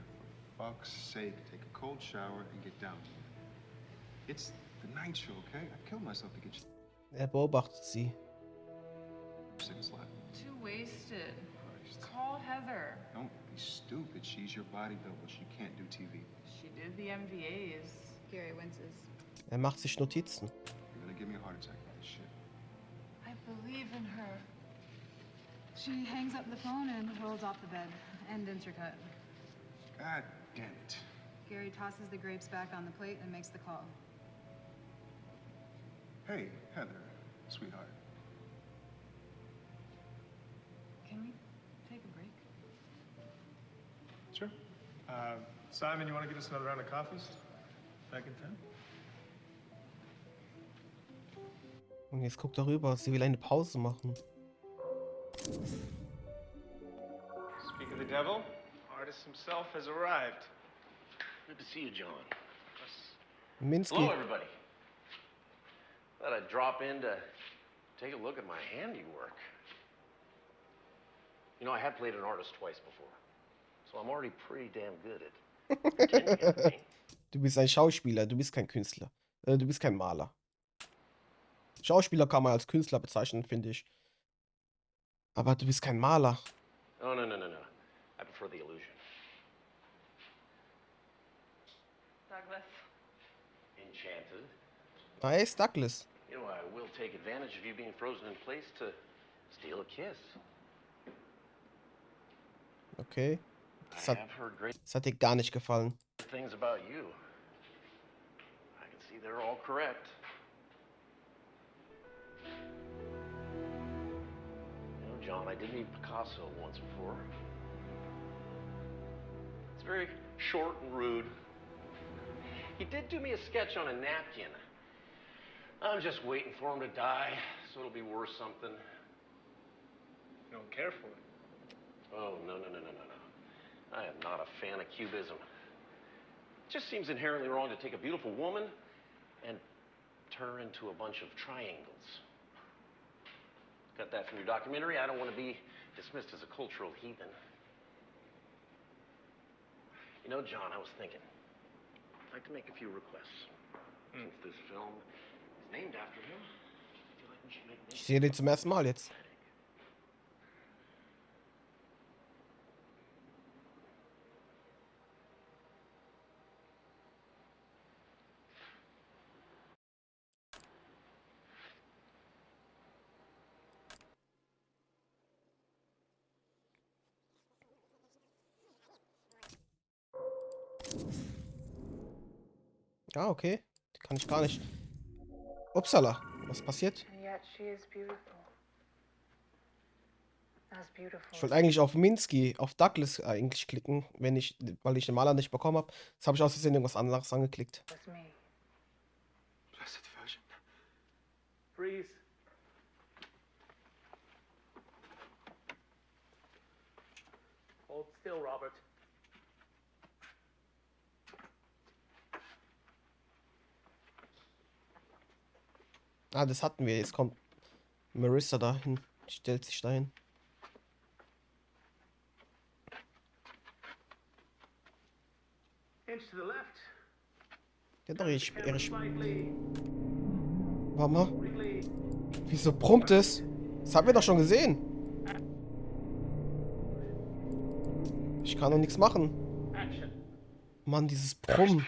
for fuck's sake, take a cold shower and get down here. It's the night show, okay? I killed myself to get you. Er beobachtet sie. Too wasted. Call Heather. Don't be stupid. She's your body double. She can't do TV. She did the MVAs. Gary winces. Er macht sich Notizen. You're gonna give me a heart attack with this shit. I believe in her. She hangs up the phone and rolls off the bed. End intercut. God damn it. Gary tosses the grapes back on the plate and makes the call. Hey, Heather, sweetheart. Can we take a break? Sure. Simon, you want to get us another round of coffees? Back in 10? Und jetzt guckt er rüber. Sie will eine Pause machen. Speak of the devil, artist himself has arrived. Good to see you, John. Minsky. Hello, everybody. Thought I'd drop in to take a look at my handiwork. You know, I have played an artist twice before, so I'm already pretty damn good at pretending everything. Du bist ein Schauspieler, du bist kein Künstler. Du bist kein Maler. Schauspieler kann man als Künstler bezeichnen, finde ich. Aber du bist kein Maler. Oh, no. I prefer the illusion. Douglas. Enchanted. Ah, er ist Douglas. You know, I will take advantage of you being frozen in place to steal a kiss. Okay. I have heard great Das hat dir gar nicht gefallen. things about you. I can see they're all correct. You know, John, I did meet Picasso once before. It's very short and rude. He did do me a sketch on a napkin. I'm just waiting for him to die, so it'll be worth something. You don't care for it. Oh, no. I am not a fan of cubism. It just seems inherently wrong to take a beautiful woman and turn her into a bunch of triangles. Got that from your documentary. I don't want to be dismissed as a cultural heathen. You know, John, I was thinking, I'd like to make a few requests. Since this film is named after him, I feel like we should make Ich sehe den zum ersten Mal jetzt. Ah, okay. Die kann ich gar nicht. Upsala, was passiert? And yet she is beautiful. As beautiful. Ich wollte eigentlich auf Minsky, auf Douglas eigentlich klicken, weil ich den Maler nicht bekommen habe. Jetzt habe ich aus Versehen irgendwas anderes angeklickt. With me. Blessed Virgin. Freeze. Hold still, Robert. Ah, das hatten wir. Jetzt kommt Marissa dahin. Stellt sich dahin. Inch to the left. Ja, doch, Camera slightly. Warte mal. Wieso brummt es? Das haben wir doch schon gesehen. Ich kann doch nichts machen. Action. Mann, dieses Brummen.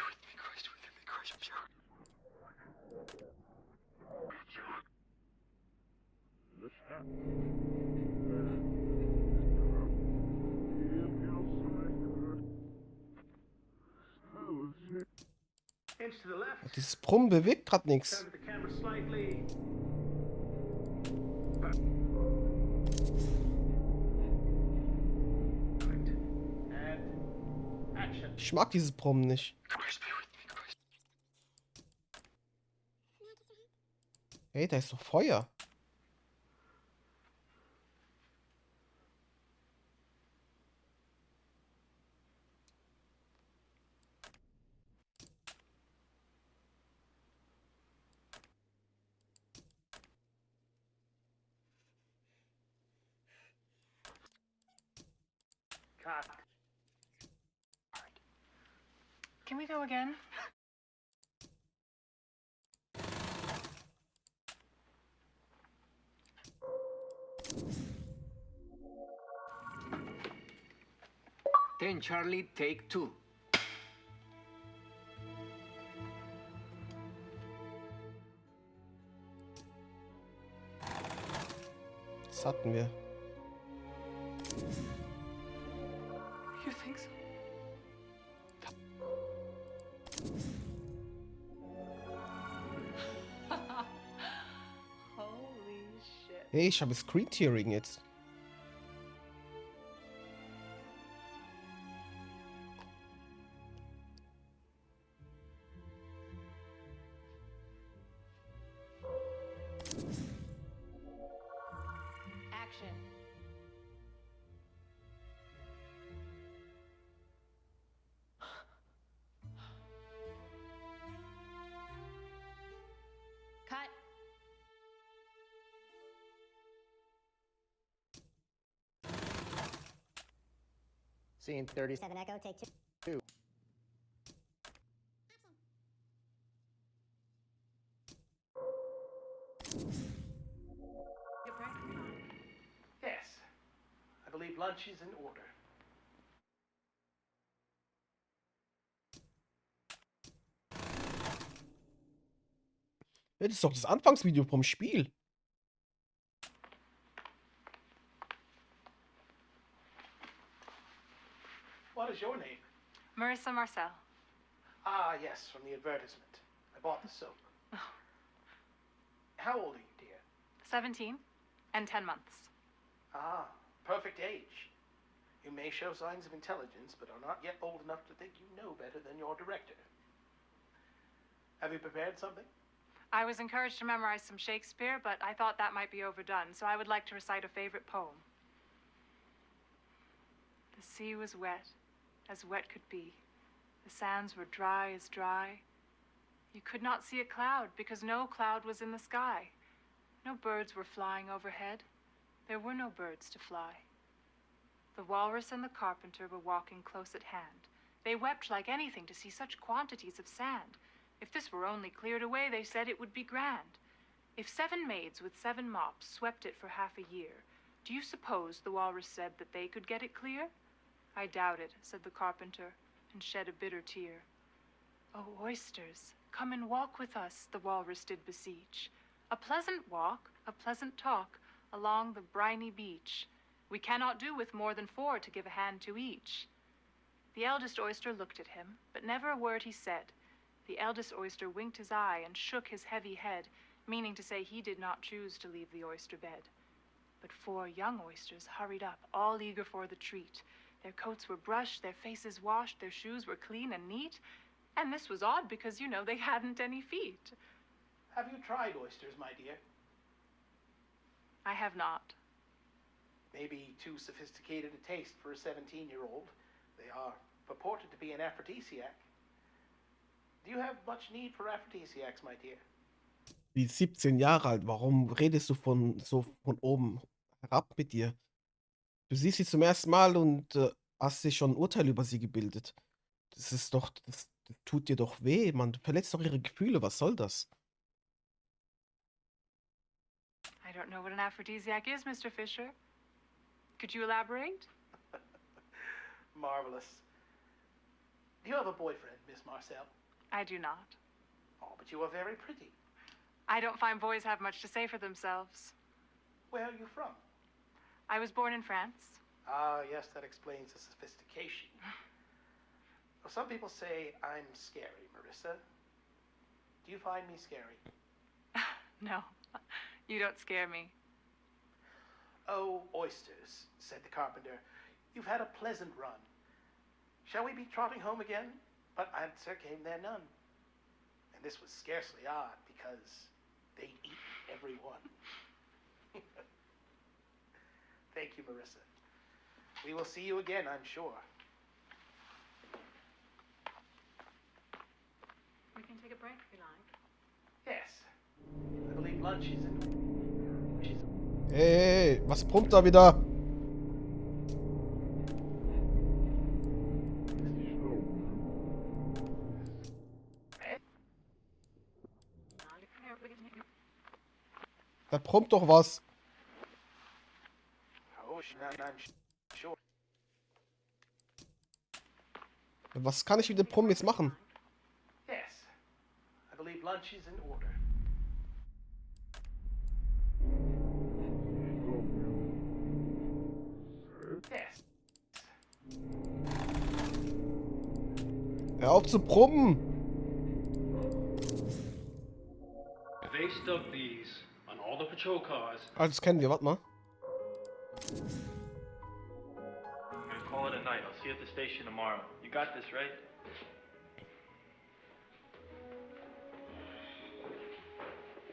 Inch to the left. Dieses Brummen bewegt gerade nichts. Turn the camera slightly. And action. Ich mag dieses Brummen nicht. Hey, da ist doch Feuer. Cut. Can we go again? Then Charlie, take 2. Das hatten wir. You think so? Holy shit. Hey, ich habe Screen Tearing jetzt. Action. Cut. Scene 37 Echo, take 2. Yes. I believe lunch is in order. Ja, das ist doch das Anfangsvideo vom Spiel. What is your name? Marissa Marcel. Ah, yes, from the advertisement. I bought the soap. How old are you, dear? 17 and 10 months. Ah, perfect age. You may show signs of intelligence, but are not yet old enough to think you know better than your director. Have you prepared something? I was encouraged to memorize some Shakespeare, but I thought that might be overdone, so I would like to recite a favorite poem. The sea was as wet could be. The sands were dry as dry. You could not see a cloud because no cloud was in the sky. No birds were flying overhead. There were no birds to fly. The walrus and the carpenter were walking close at hand. They wept like anything to see such quantities of sand. If this were only cleared away, they said it would be grand. If 7 maids with 7 mops swept it for half a year, do you suppose, the walrus said, that they could get it clear? I doubt it, said the carpenter, and shed a bitter tear. Oh, oysters, come and walk with us, the walrus did beseech. A pleasant walk, a pleasant talk, along the briny beach. We cannot do with more than 4 to give a hand to each. The eldest oyster looked at him, but never a word he said. The eldest oyster winked his eye and shook his heavy head, meaning to say he did not choose to leave the oyster bed. But 4 young oysters hurried up, all eager for the treat. Their coats were brushed, their faces washed, their shoes were clean and neat. And this was odd because, you know, they hadn't any feet. Have you tried oysters, my dear? I have not. Maybe too sophisticated a taste for a 17-year-old. They are purported to be an aphrodisiac. Do you have much need for aphrodisiacs, my dear? Die ist 17 Jahre alt. Warum redest du von oben herab mit ihr? Du siehst sie zum ersten Mal und hast dir schon ein Urteil über sie gebildet. Das ist doch, das tut dir doch weh, man. Du verletzt doch ihre Gefühle. Was soll das? I don't know what an aphrodisiac is, Mr. Fisher. Could you elaborate? Marvelous. Do you have a boyfriend, Miss Marcel? I do not. Oh, but you are very pretty. I don't find boys have much to say for themselves. Where are you from? I was born in France. Ah, yes, that explains the sophistication. Well, some people say I'm scary, Marissa. Do you find me scary? No, you don't scare me. Oh, oysters, said the carpenter. You've had a pleasant run. Shall we be trotting home again? But answer came there none. And this was scarcely odd, because they'd eaten every one. Thank you, Marissa. We will see you again, I'm sure. We can take a break if you like. Yes. I believe lunch is in... Hey, was brummt da wieder? Da prompt doch was. Sure. Was kann ich mit dem Prom jetzt machen? Yes. I believe lunch is in order. Yes. Hör auf zu brummen! They stuck these on all the patrol cars. Ah, das kennen wir, warte mal. I'm gonna call it a night. I'll see you at the station tomorrow. You got this, right?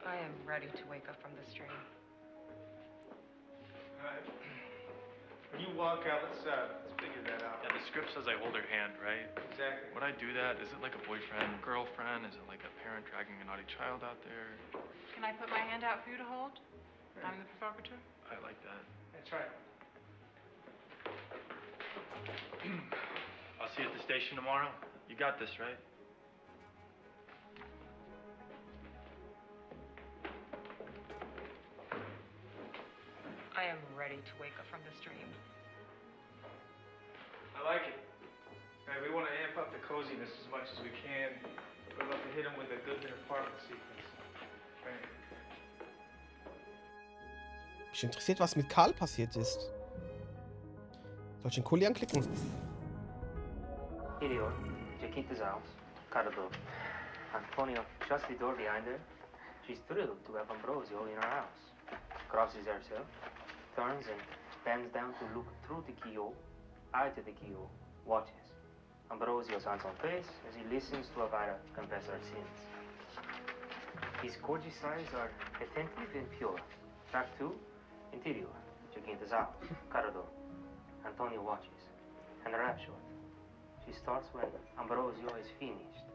I am ready to wake up from this dream. Alright. When you walk out, let's figure that out. Yeah, the script says I hold her hand, right? Exactly. Would I do that? Is it like a boyfriend, girlfriend? Is it like a parent dragging a naughty child out there? Can I put my hand out for you to hold? I'm the provocateur. I like that. That's right. I'll see you at the station tomorrow. You got this, right? I am ready to wake up from this dream. I like it. Right, we want to amp up the coziness as much as we can. We'd love to hit him with a Goodman apartment sequence. Right. Mich interessiert, was mit Karl passiert ist. Soll ich den Kuli anklicken? Interior, Chiquita's house, corridor. Antonio shuts the door behind her. She's thrilled to have Ambrosio in her house. Crosses herself, turns and bends down to look through the keyhole, eye to the keyhole, watches. Ambrosio's hands on face as he listens to Avira confess her sins. His gorgeous eyes are attentive and pure. Track 2, interior, Chiquita's house, corridor. Antonio watches, and raptured. She starts when Ambrosio is finished,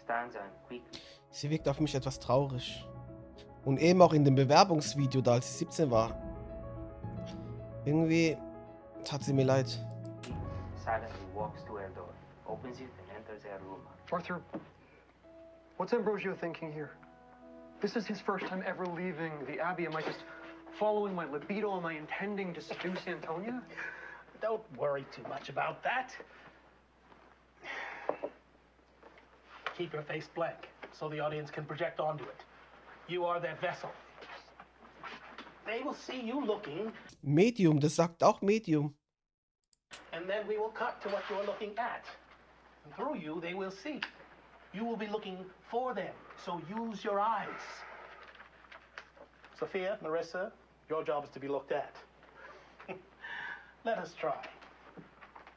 stands and quickly. Sie wirkt auf mich etwas traurig. Und eben auch in dem Bewerbungsvideo, da als sie 17 war. Irgendwie tat sie mir leid. Silently walks to her door, opens it and enters her room. Arthur, what's Ambrosio thinking here? This is his first time ever leaving the Abbey. Am I just following my libido? Am I intending to seduce Antonia? Don't worry too much about that. Keep your face blank so the audience can project onto it. You are their vessel. They will see you looking, Medium, das sagt auch Medium. and then we will cut to what you're looking at. And through you, they will see. You will be looking for them, so use your eyes. Sophia, Marissa, your job is to be looked at. Let us try.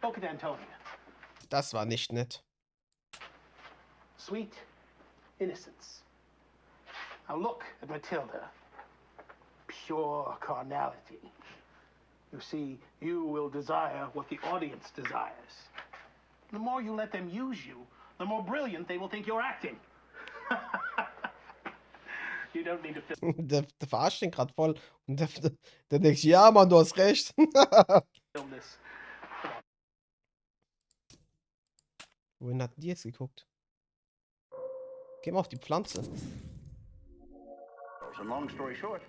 Look at Antonia. Das war nicht nett. Sweet innocence. Now look at Matilda. Pure carnality. You see, you will desire what the audience desires. The more you let them use you, the more brilliant they will think you're acting. You don't need to film Der verarscht den gerade voll. Und der denkt, ja Mann, du hast recht. this. Wohin hat die jetzt geguckt? Geh mal auf die Pflanze. So long story short,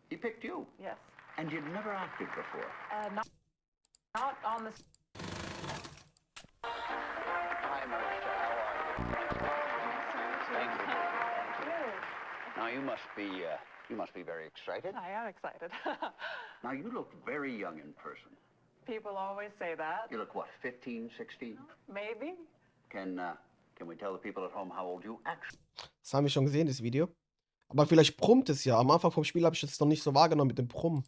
he picked you. Yes. And you'd never acted before. Not on the. Hi, Marissa. How are you? Thank you. Now you must be very excited. I am excited. Now you look very young in person. People always say that. You look what, 15, 16? Maybe. Can we tell the people at home how old you actually? Das haben wir schon gesehen, das Video. Aber vielleicht brummt es ja. Am Anfang vom Spiel habe ich es noch nicht so wahrgenommen mit dem Brummen.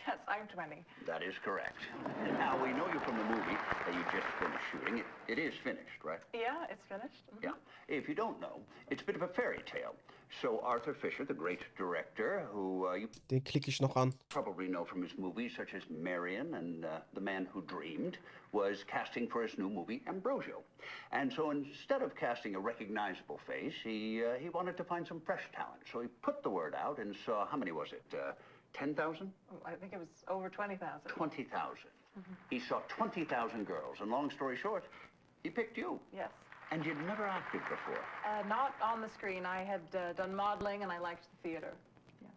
Yes, I'm 20. That is correct. And now we know you from the movie that you just finished shooting. It is finished, right? Yeah, it's finished. Yeah. If you don't know, it's a bit of a fairy tale. So Arthur Fisher, the great director, who you Den klicke ich noch an. probably know from his movies such as Marion and The Man Who Dreamed, was casting for his new movie Ambrosio. And so instead of casting a recognizable face, he wanted to find some fresh talent. So he put the word out and saw, how many was it, 10,000? I think it was over 20,000. 20,000. He saw 20,000 girls, and long story short, he picked you. Yes. And you'd never acted before. Not on the screen. I had done modeling and I liked the theater.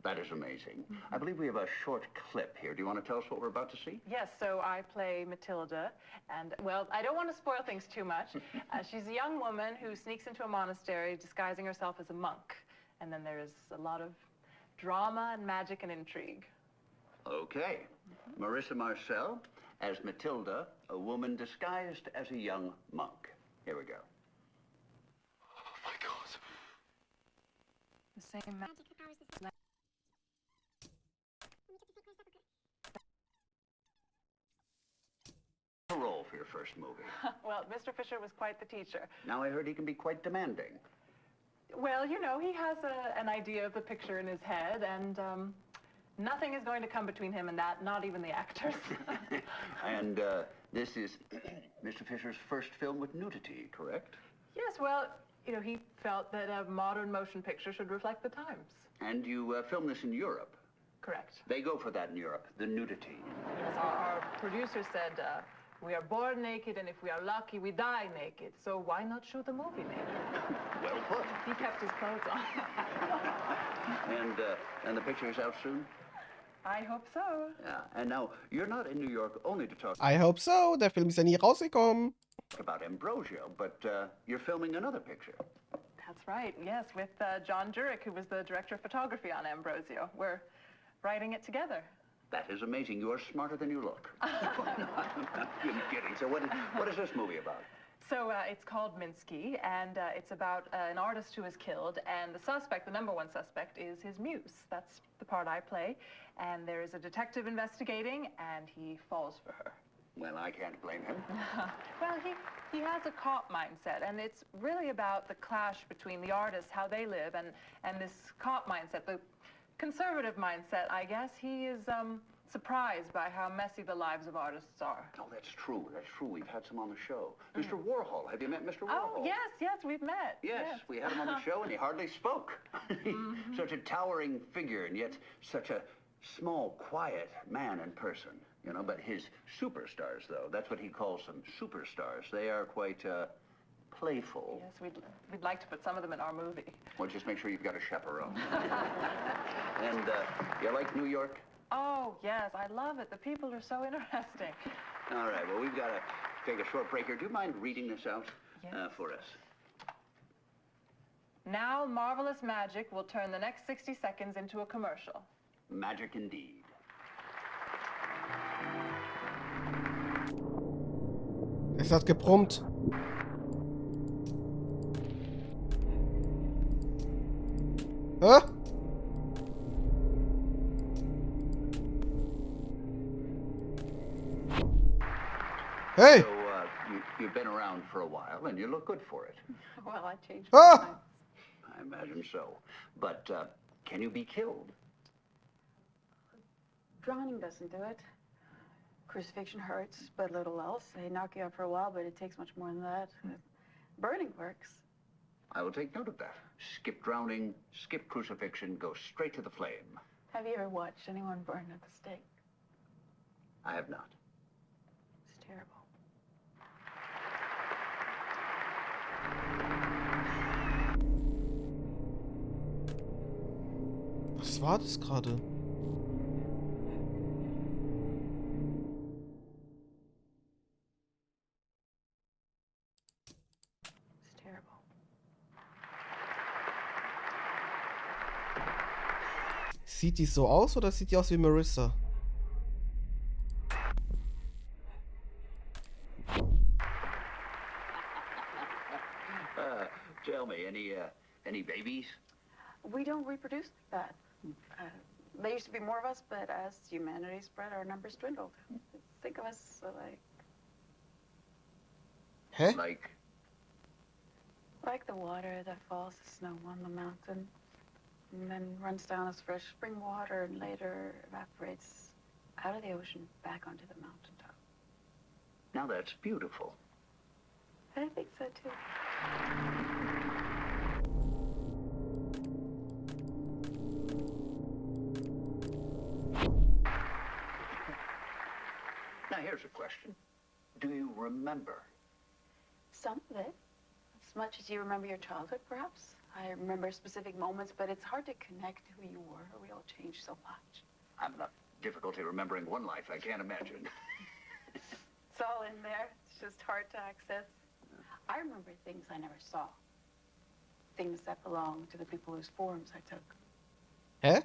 That is amazing. I believe we have a short clip here. Do you want to tell us what we're about to see? Yes, so I play Matilda, and, well, I don't want to spoil things too much. She's a young woman who sneaks into a monastery disguising herself as a monk. And then there's a lot of drama and magic and intrigue. Okay. Marissa Marcel as Matilda, a woman disguised as a young monk. Here we go. Oh my God. The same magic. Role for your first movie. Well, Mr. Fisher was quite the teacher. Now I heard he can be quite demanding. Well, you know, he has an idea of the picture in his head, and nothing is going to come between him and that, not even the actors. And this is Mr. Fisher's first film with nudity, correct? Yes, well, you know, he felt that a modern motion picture should reflect the times. And you filmed this in Europe? Correct. They go for that in Europe, the nudity. Yes, our producer said, we are born naked, and if we are lucky, we die naked. So why not shoot the movie naked? Well put. He kept his clothes on. And the picture is out soon? I hope so. Yeah, and now, you're not in New York only to talk I hope so. Der Film ist ja nie rausgekommen. about Ambrosio, but you're filming another picture. That's right, yes, with John Jurek, who was the director of photography on Ambrosio. We're writing it together. That is amazing. You are smarter than you look. I'm kidding. So what is this movie about? So it's called Minsky, and it's about an artist who is killed, and the suspect, the number one suspect, is his muse. That's the part I play. And there is a detective investigating, and he falls for her. Well, I can't blame him. Well, he has a cop mindset, and it's really about the clash between the artists, how they live, and this cop mindset, the conservative mindset, I guess. He is surprised by how messy the lives of artists are. Oh, that's true. That's true. We've had some on the show. Mr. Warhol. Have you met Mr. Warhol? Oh, yes, we've met. Yes, we had him on the show, and he hardly spoke. Such a towering figure, and yet such a small, quiet man in person. You know, but his superstars, though, that's what he calls them, superstars. They are quite playful. Yes, we'd like to put some of them in our movie. Well, just make sure you've got a chaperone. And you like New York? Oh, yes, I love it. The people are so interesting. All right, well, we've got to take a short break here. Do you mind reading this out for us? Now, marvelous magic will turn the next 60 seconds into a commercial. Magic indeed. Es hat gebrummt. Hä? Hey! So, you've been around for a while, and you look good for it. Well, I changed my mind. I imagine so. But can you be killed? Drowning doesn't do it. Crucifixion hurts, but little else. They knock you out for a while, but it takes much more than that. Burning works. I will take note of that. Skip drowning, skip crucifixion, go straight to the flame. Have you ever watched anyone burn at the stake? I have not. It's terrible. Was war das gerade? It's terrible. Sieht die so aus oder sieht die aus wie Marissa? Tell me, any babies? We don't reproduce like that. There used to be more of us, but as humanity spread, our numbers dwindled. Think of us like... Hä? Like the water that falls as snow on the mountain, and then runs down as fresh spring water, and later evaporates out of the ocean back onto the mountaintop. Now that's beautiful. I think so, too. Now here's a question. Do you remember? Some of it. As much as you remember your childhood, perhaps. I remember specific moments, but it's hard to connect to who you were. We all changed so much. I'm enough difficulty remembering one life, I can't imagine. It's all in there. It's just hard to access. I remember things I never saw. Things that belong to the people whose forms I took. Hä?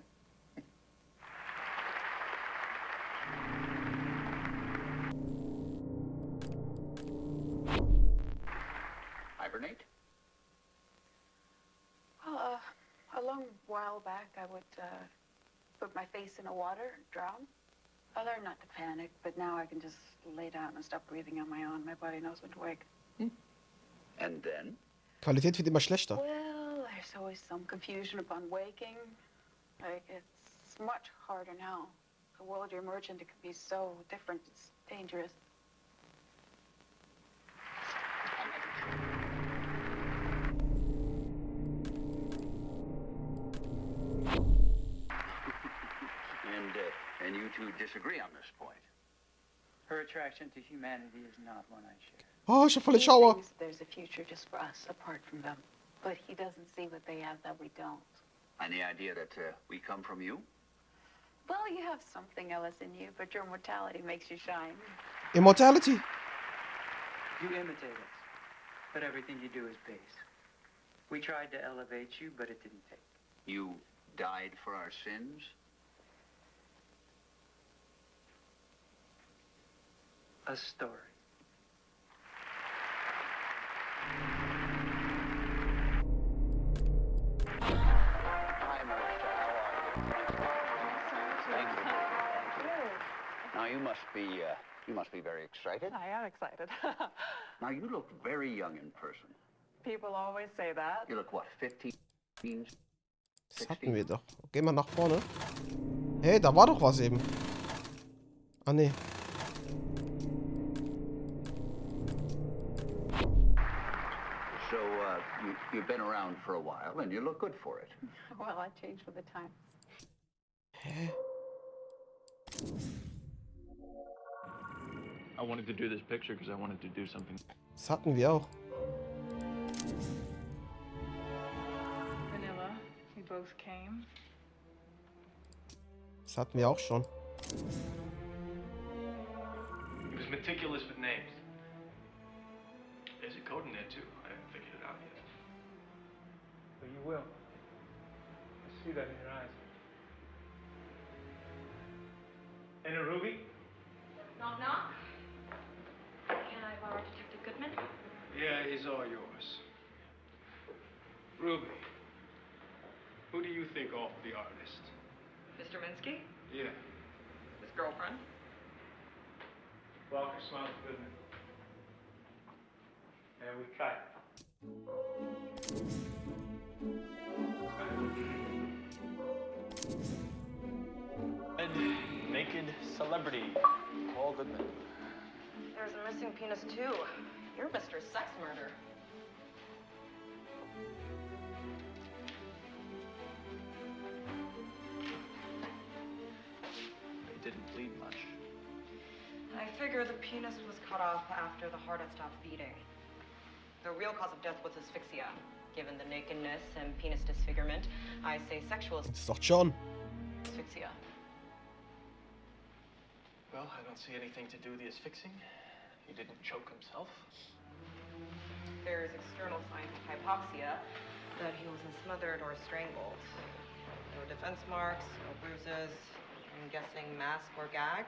Hibernate? Well, a long while back, I would put my face in the water and drown. I learned not to panic, but now I can just lay down and stop breathing on my own. My body knows when to wake. And then? Qualität wird immer schlechter. Well, there's always some confusion upon waking. Like, it's much harder now. The world you emerge into can be so different. It's dangerous. And you two disagree on this point. Her attraction to humanity is not one I share. Oh, ich hab volle He Schauer. thinks there's a future just for us, apart from them. But he doesn't see what they have that we don't. And the idea that we come from you? Well, you have something else in you, but your mortality makes you shine. Immortality. You imitate us, but everything you do is base. We tried to elevate you, but it didn't take. You died for our sins? A story. Hi, Marissa. How are you? Thank you. Now you must be very excited. I am excited. Now you look very young in person. People always say that. You look what, 15? Das hatten wir doch. Gehen wir nach vorne. Hey, da war doch was eben. Ah, nee. So, you've been around for a while, and you look good for it. Well, I changed with the times. Hä? I wanted to do this picture because I wanted to do something. Das hatten wir auch. Vanilla, we both came. Das hatten wir auch schon. He was meticulous with names. There's a code in there too. I haven't figured it out yet. But you will. I see that in your eyes. And a Ruby? Knock, knock. Can I borrow Detective Goodman? Yeah, he's all yours. Ruby, who do you think offered the artist? Mr. Minsky? Yeah. His girlfriend? Walker smiles Goodman. And we cut. Naked celebrity, Paul Goodman. There's a missing penis, too. You're Mr. Sex Murder. He didn't bleed much. I figure the penis was cut off after the heart had stopped beating. The real cause of death was asphyxia. Given the nakedness and penis disfigurement, I say sexual Das ist doch John. asphyxia. Well, I don't see anything to do with the asphyxing. He didn't choke himself. There's external signs of hypoxia, that he wasn't smothered or strangled. No defense marks, no bruises. I'm guessing mask or gag.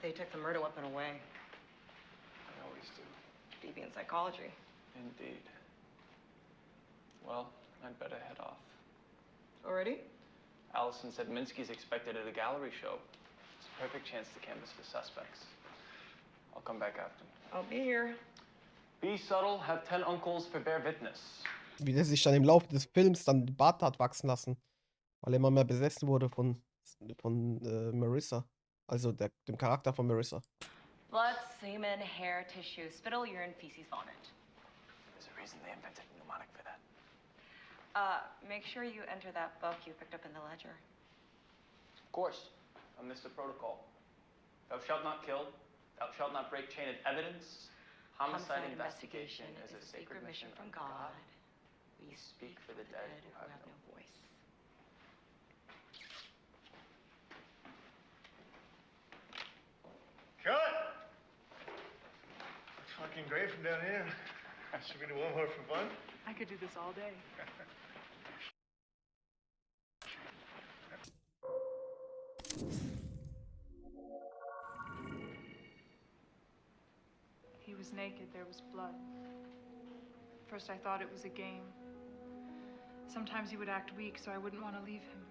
They took the murder weapon away. I always do. Deviant psychology. Indeed. Well, I'd better head off. Already? Allison said Minsky's expected at a gallery show. It's a perfect chance to canvass the suspects. I'll come back after. I'll be here. Be subtle, have 10 uncles for bear witness. Wie der sich dann im Laufe des Films dann den Bart hat wachsen lassen. Weil er immer mehr besessen wurde von Marissa. Also dem Charakter von Marissa. Blood, semen, hair, tissue, spittle, urine, feces, vomit. There's a reason they invented a mnemonic for that. Make sure you enter that book you picked up in the ledger. Of course, I missed the protocol. Thou shalt not kill. Thou shalt not break chain of evidence. Homicide investigation is a sacred mission from God. We speak for the dead who have no voice. Cut! Looks fucking great from down here. Should we do one more for fun? I could do this all day. He was naked, there was blood. First I thought it was a game. Sometimes he would act weak, so I wouldn't want to leave him.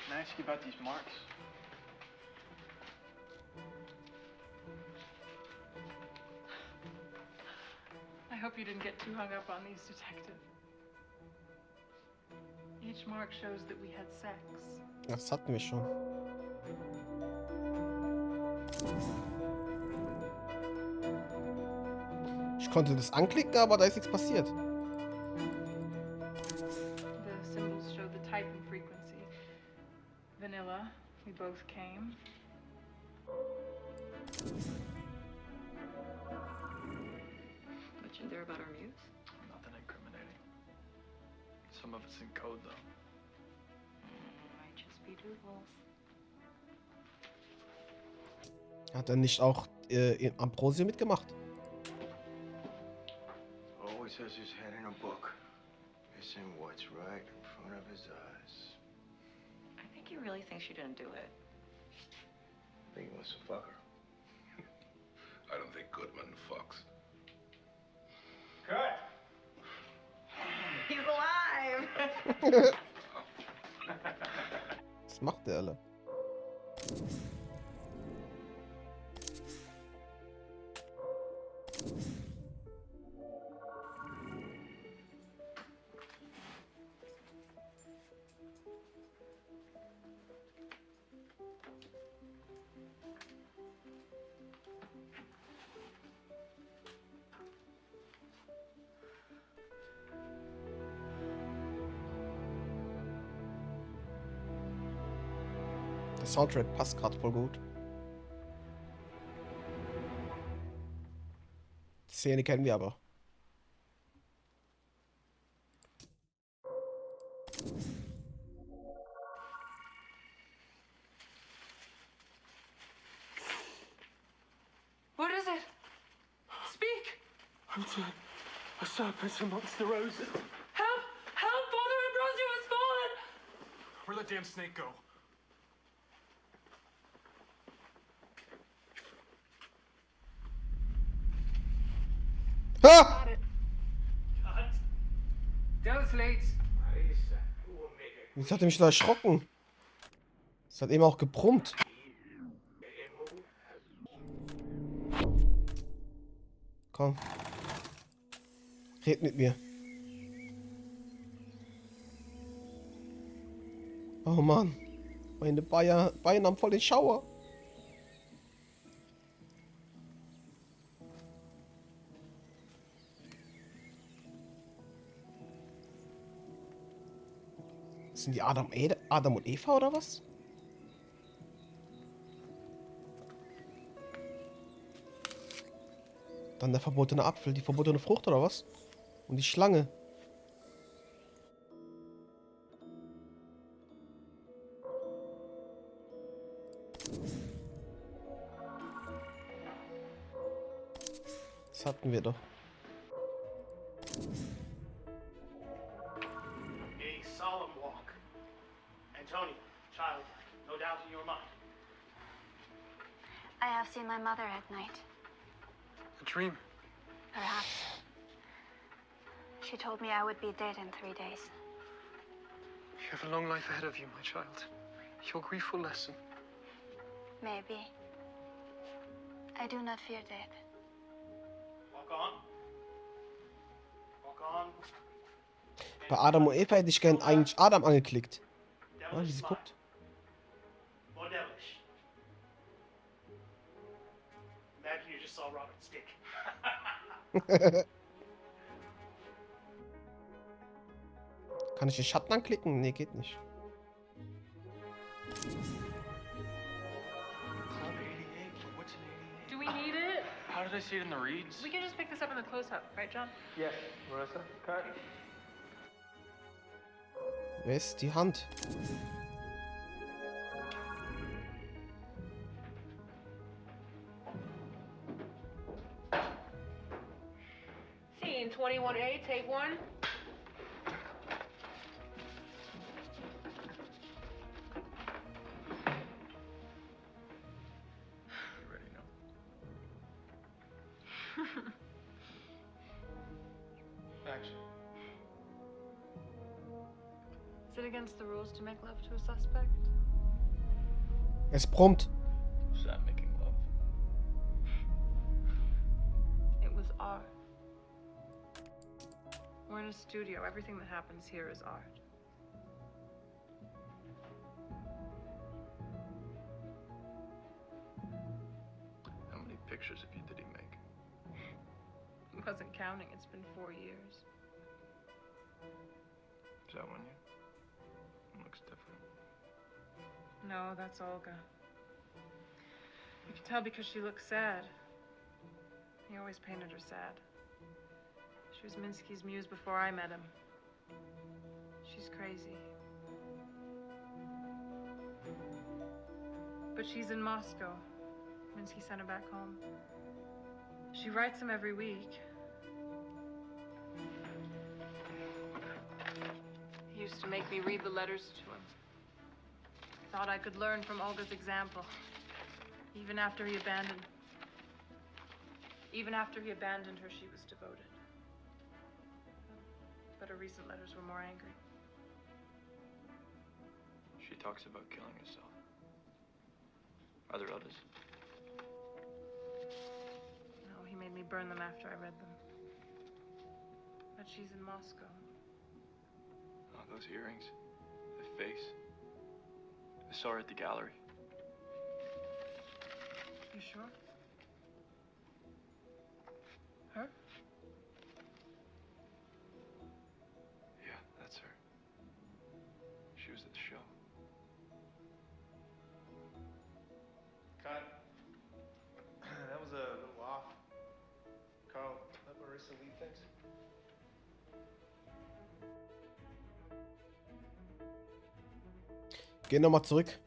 Can I ask you about these marks? I hope you didn't get too hung up on these, Detective. Each mark shows that we had sex. Das hatten wir schon. Ich konnte das anklicken, aber da ist nichts passiert. The symbols show the type and frequency. Vanilla, we both came. Much in there about our muse? Nothing incriminating. Some of it's in code, though. Might just be doodles. Hat er nicht auch in Ambrosio mitgemacht? Always has his head in a book, missing what's right in front of his eyes. I think he really thinks you didn't do it. I think he wants to fuck her. I don't think Goodman fucks. Cut! He's alive! Was macht der alle? Der Soundtrack passt gerade voll gut. Die Szene kennen wir aber. What is it? Speak! I'm dead. A serpent amongst the roses. Help! Help! Father Ambrosio has fallen! Where'd that damn snake go? Ah! Those leads. Jetzt hat er mich so erschrocken. Es hat eben auch gebrummt. Komm. Red mit mir. Oh Mann. Meine Beine haben voll den Schauer. Sind die Adam und Eva oder was? Dann der verbotene Apfel, die verbotene Frucht oder was? Und die Schlange. Das hatten wir doch. A solemn walk. Antonia, child, no doubt in your mind. I have seen my mother at night. A dream. Perhaps. She told me I would be dead in 3 days. You have a long life ahead of you, my child. Your grief will lessen. Maybe. I do not fear death. Walk on. Walk on. Bei Adam und Eva hätte ich gern eigentlich Adam angeklickt. Ah, wie sie guckt. More devilish. Imagine you just saw Robert's dick. Kann ich den Schatten anklicken? Nee, geht nicht. Do we need it? How did I see it in the reads? We can just pick this up in the close-up, right, John? Yes, Marissa, cut. Wer ist die Hand? Scene 21A, take one. Ready now. Action. Is it against the rules to make love to a suspect? Es brummt. Is that making love? It was art. We're in a studio. Everything that happens here is art. How many pictures of you did he make? He wasn't counting. It's been 4 years. Is that one you? It looks different. No, that's Olga. You can tell because she looks sad. He always painted her sad. She was Minsky's muse before I met him. She's crazy. But she's in Moscow. Minsky sent her back home. She writes him every week. He used to make me read the letters to him. I thought I could learn from Olga's example. Even after he abandoned her, she was devoted. But her recent letters were more angry. She talks about killing herself. Are there others? No, he made me burn them after I read them. But she's in Moscow. Oh, those earrings. The face. I saw her at the gallery. You sure? Her? Yeah, that's her. She was at the show. Cut. That was a little off. Carl, let Marissa lead things. Geh nochmal zurück.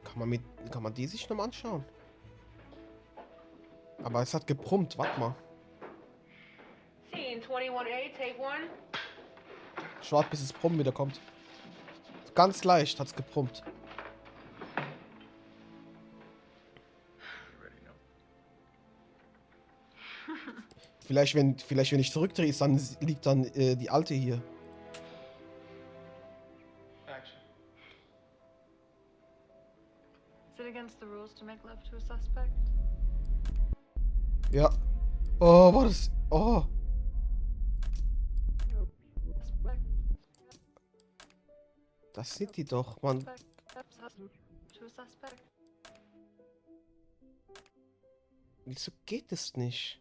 Kann man die sich nochmal anschauen? Aber es hat gebrummt, warte mal. Scene 21A, take one. Ich warte, bis das Brummen wieder kommt. Ganz leicht hat's gebrummt. Vielleicht wenn ich zurückdrehe, liegt dann die alte hier. Action. Is it against the rules to make love to a suspect? Ja. Oh, war das... Oh. Das sind die doch, Mann. To a suspect? Wieso geht es nicht?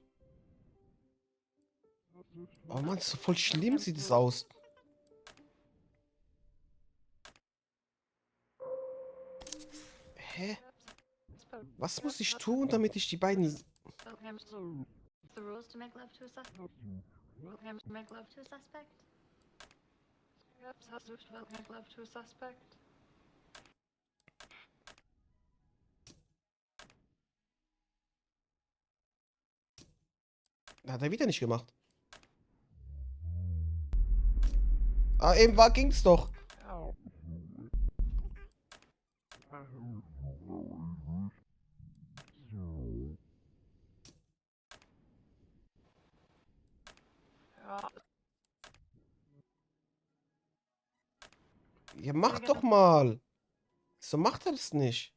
Oh Mann, so voll schlimm sieht es aus. Hä? Was muss ich tun, damit ich die beiden... The rules to make love to a suspect? Make love to a suspect? Make love to a suspect? Hat er wieder nicht gemacht. Ah, eben ging's doch. Ja, mach doch mal. So macht er das nicht.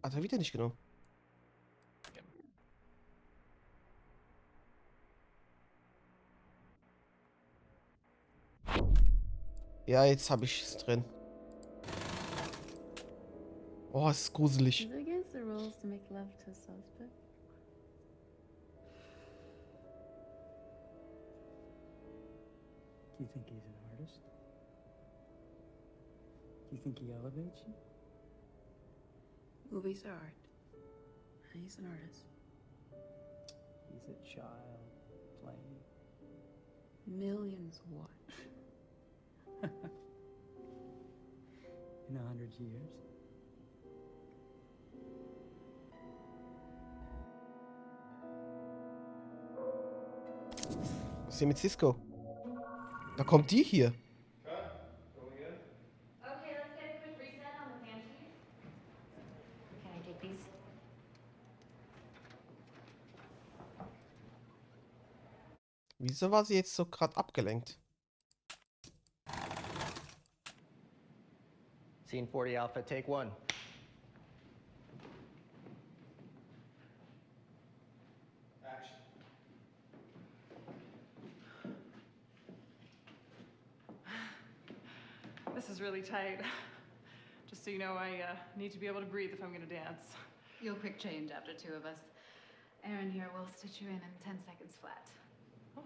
Hat er wieder nicht genommen. Ja, jetzt habe ich es drin. Oh, es ist gruselig. Is it against the rules to make love to a suspect? Do you think he's an artist? Do you think he elevates you? Movies are art. He's an artist. He's a child playing. Millions watch. In 100 years? Was ist hier mit Cisco? Da kommt die hier. Okay, let's get a quick reset on the panties. Can I take these? Wieso war sie jetzt so gerade abgelenkt? Scene 40 Alpha, take 1. Action. This is really tight. Just so you know, I need to be able to breathe if I'm gonna dance. You'll quick change after 2 of us. Aaron here will stitch you in 10 seconds flat. Oh,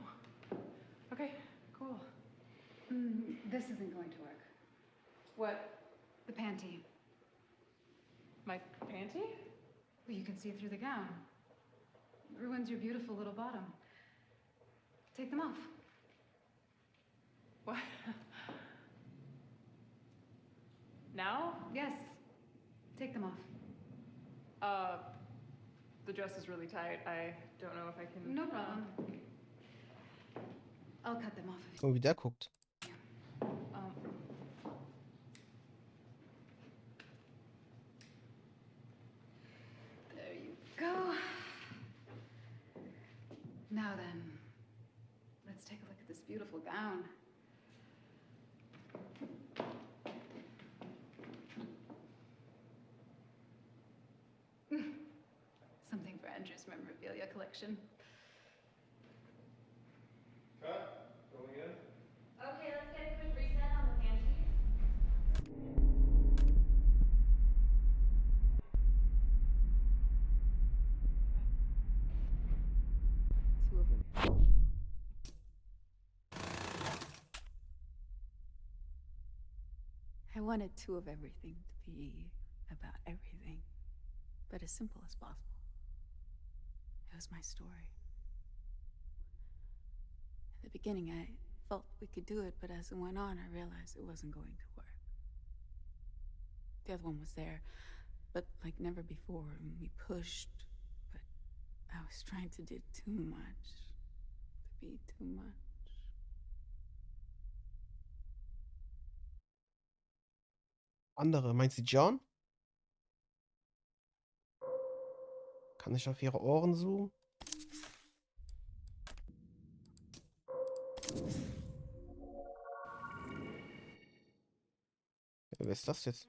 okay, cool. This isn't going to work. What? The panty. My panty? Well, you can see through the gown. It ruins your beautiful little bottom. Take them off. What? Now? Yes. Take them off. The dress is really tight. I don't know if I can... No problem. I'll cut them off. Guck mal, wie der guckt. There you go. Now then, let's take a look at this beautiful gown. Something for Andrew's memorabilia collection. Cut. Going in. Okay, let's get a quick reset on the panties. Two of them. I wanted 2 of everything to be about everything, but as simple as possible. It was my story. At the beginning, I felt we could do it, but as it went on, I realized it wasn't going to work. The other one was there, but like never before, and we pushed, but I was trying to do too much, to be too much. Andere, meint sie John? Kann ich auf ihre Ohren zoomen? Ja, wer ist das jetzt?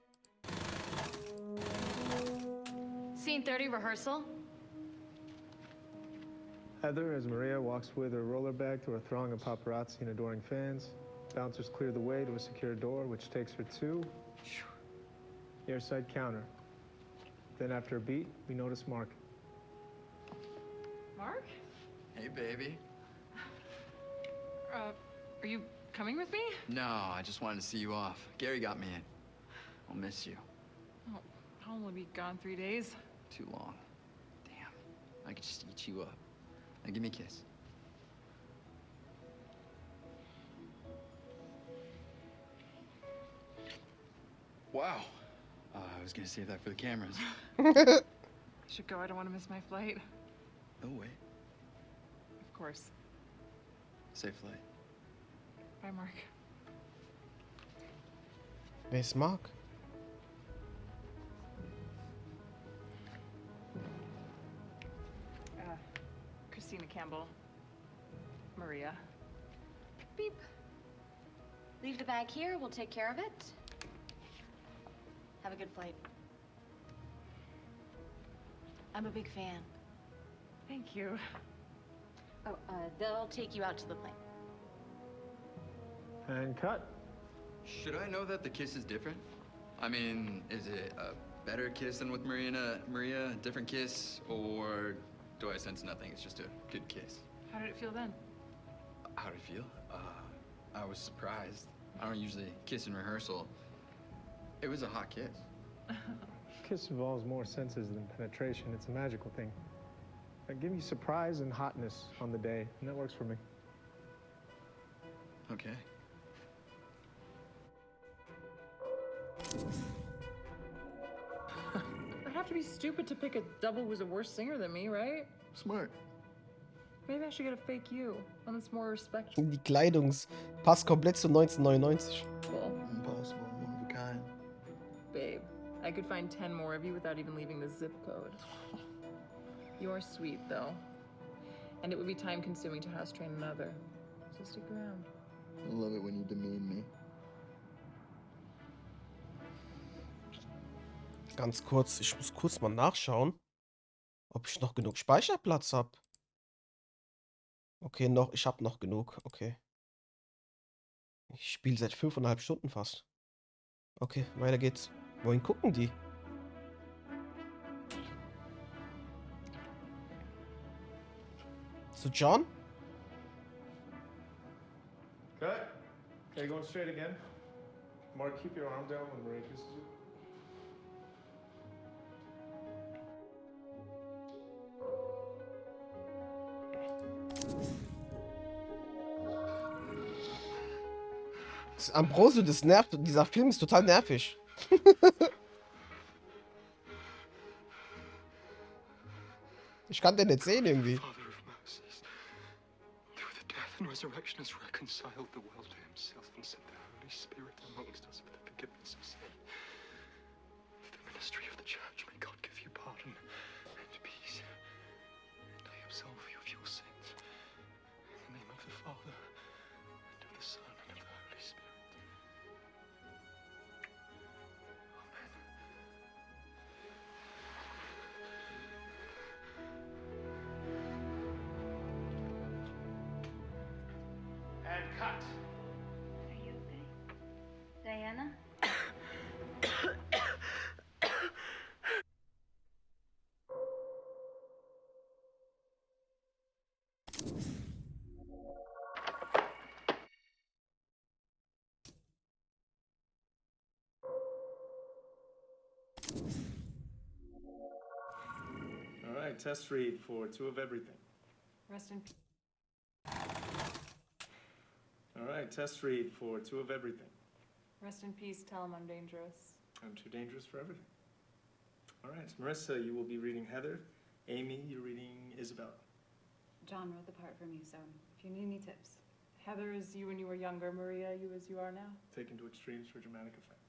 Scene 30 rehearsal. Heather, as Maria walks with her roller bag through a throng of paparazzi and adoring fans, bouncers clear the way to a secure door, which takes her to the airside counter. Then after a beat, we notice Mark. Mark? Hey, baby. Are you coming with me? No, I just wanted to see you off. Gary got me in. I'll miss you. Oh, I'll only be gone 3 days. Too long. Damn. I could just eat you up. Now give me a kiss. Wow. I was gonna save that for the cameras. I should go. I don't want to miss my flight. No way. Of course. Safe flight. Bye, Mark. Wer ist Mark? Christina Campbell. Maria. Beep. Leave the bag here. We'll take care of it. Have a good flight. I'm a big fan. Thank you. Oh, they'll take you out to the plane. And cut. Should I know that the kiss is different? I mean, is it a better kiss than with Maria, a different kiss, or do I sense nothing? It's just a good kiss. How did it feel then? How did it feel? I was surprised. I don't usually kiss in rehearsal. It was a hot kiss. Kiss involves more senses than penetration. It's a magical thing. Give me surprise and hotness on the day, and that works for me. Okay. I'd have to be stupid to pick a double who's a worse singer than me, right? Smart. Maybe I should get a fake you, one that's more respectful. Die passt komplett zu 1999. Impossible, one of a kind. Babe, I could find 10 more of you without even leaving the zip code. You are sweet, though. And it would be time-consuming to house-train another. So stick around. I love it when you demean me. Ganz kurz, ich muss kurz mal nachschauen, ob ich noch genug Speicherplatz habe. Okay, ich habe noch genug. Okay. Ich spiele seit 5,5 Stunden fast. Okay, weiter geht's. Wohin gucken die? Zu John? Cut. Okay, going straight again. Mark, keep your arm down when Maria kisses you. Ambrosio, das nervt. Dieser Film ist total nervig. Ich kann den nicht sehen irgendwie. Father of mercies, through the death and resurrection has reconciled the world to himself and sent the Holy Spirit amongst us for the forgiveness of sin. Through the ministry of the church, may God give you pardon and peace. And I absolve you of your sins. In the name of the Father, and of the Son, and of the Holy Spirit. And cut. Are you okay? Diana? All right, test read for two of everything. Rest in peace. All right, test read for two of everything. Rest in peace, tell him I'm dangerous. I'm too dangerous for everything. All right, Marissa, you will be reading Heather. Amy, you're reading Isabella. John wrote the part for me, so if you need any tips. Heather is you when you were younger, Maria, you as you are now. Taken to extremes for dramatic effect.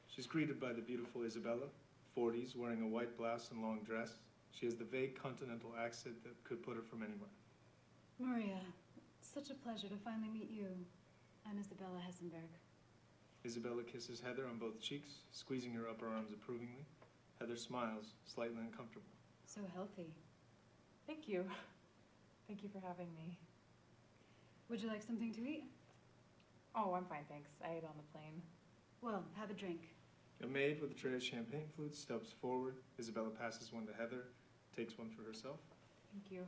She's greeted by the beautiful Isabella, 40s, wearing a white blouse and long dress. She has the vague continental accent that could put her from anywhere. Maria, it's such a pleasure to finally meet you. I'm Isabella Hessenberg. Isabella kisses Heather on both cheeks, squeezing her upper arms approvingly. Heather smiles, slightly uncomfortable. So healthy. Thank you. Thank you for having me. Would you like something to eat? Oh, I'm fine, thanks. I ate on the plane. Well, have a drink. A maid with a tray of champagne flutes steps forward. Isabella passes one to Heather, takes one for herself. Thank you.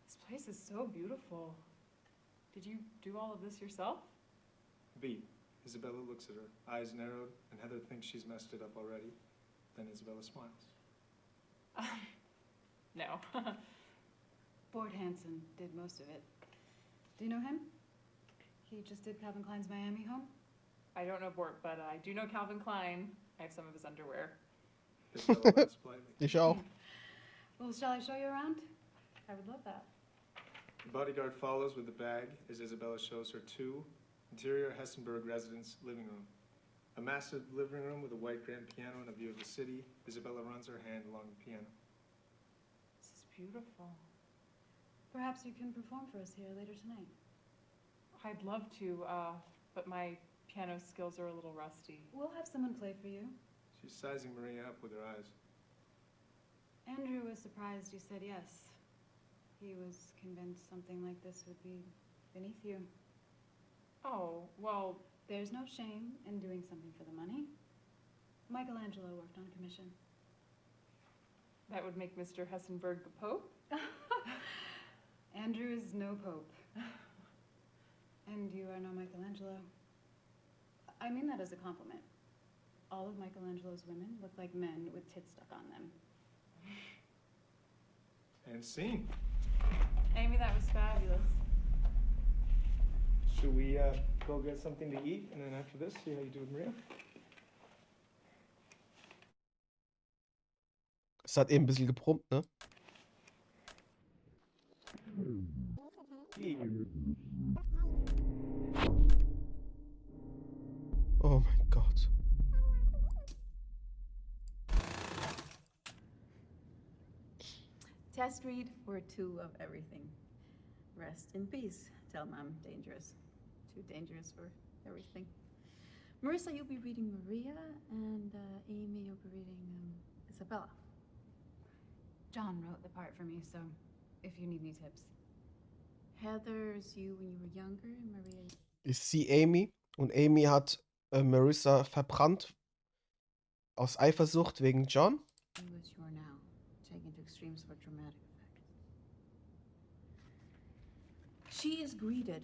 This place is so beautiful. Did you do all of this yourself? B. Isabella looks at her, eyes narrowed, and Heather thinks she's messed it up already. Then Isabella smiles. No. Bort Hansen did most of it. Do you know him? He just did Calvin Klein's Miami home. I don't know Bort, but I do know Calvin Klein. I have some of his underwear. Isabella laughs politely. Ich auch. Well, shall I show you around? I would love that. The bodyguard follows with the bag as Isabella shows her two interior Hessenberg residence living room. A massive living room with a white grand piano and a view of the city. Isabella runs her hand along the piano. This is beautiful. Perhaps you can perform for us here later tonight. I'd love to, but my piano skills are a little rusty. We'll have someone play for you. She's sizing Maria up with her eyes. Andrew was surprised you said yes. He was convinced something like this would be beneath you. Oh, well, there's no shame in doing something for the money. Michelangelo worked on commission. That would make Mr. Hessenberg the Pope? Andrew is no pope. And you are no Michelangelo. I mean that as a compliment. All of Michelangelo's women look like men with tits stuck on them. And scene. Amy, that was fabulous. Should we go get something to eat, and then after this, see how you do with Maria? Es hat eben ein bisschen gebrummt, ne? Oh mein Gott. Test read for 2 of everything. Rest in peace. Tell Mom, dangerous. Too dangerous for everything. Marissa, you'll be reading Maria, and Amy, you'll be reading Isabella. John wrote the part for me, so if you need any tips. Heather's you when you were younger, and Maria. Ist sie Amy und Amy hat Marissa verbrannt aus Eifersucht wegen John. Was your now, taken to extremes for dramatic effect. She is greeted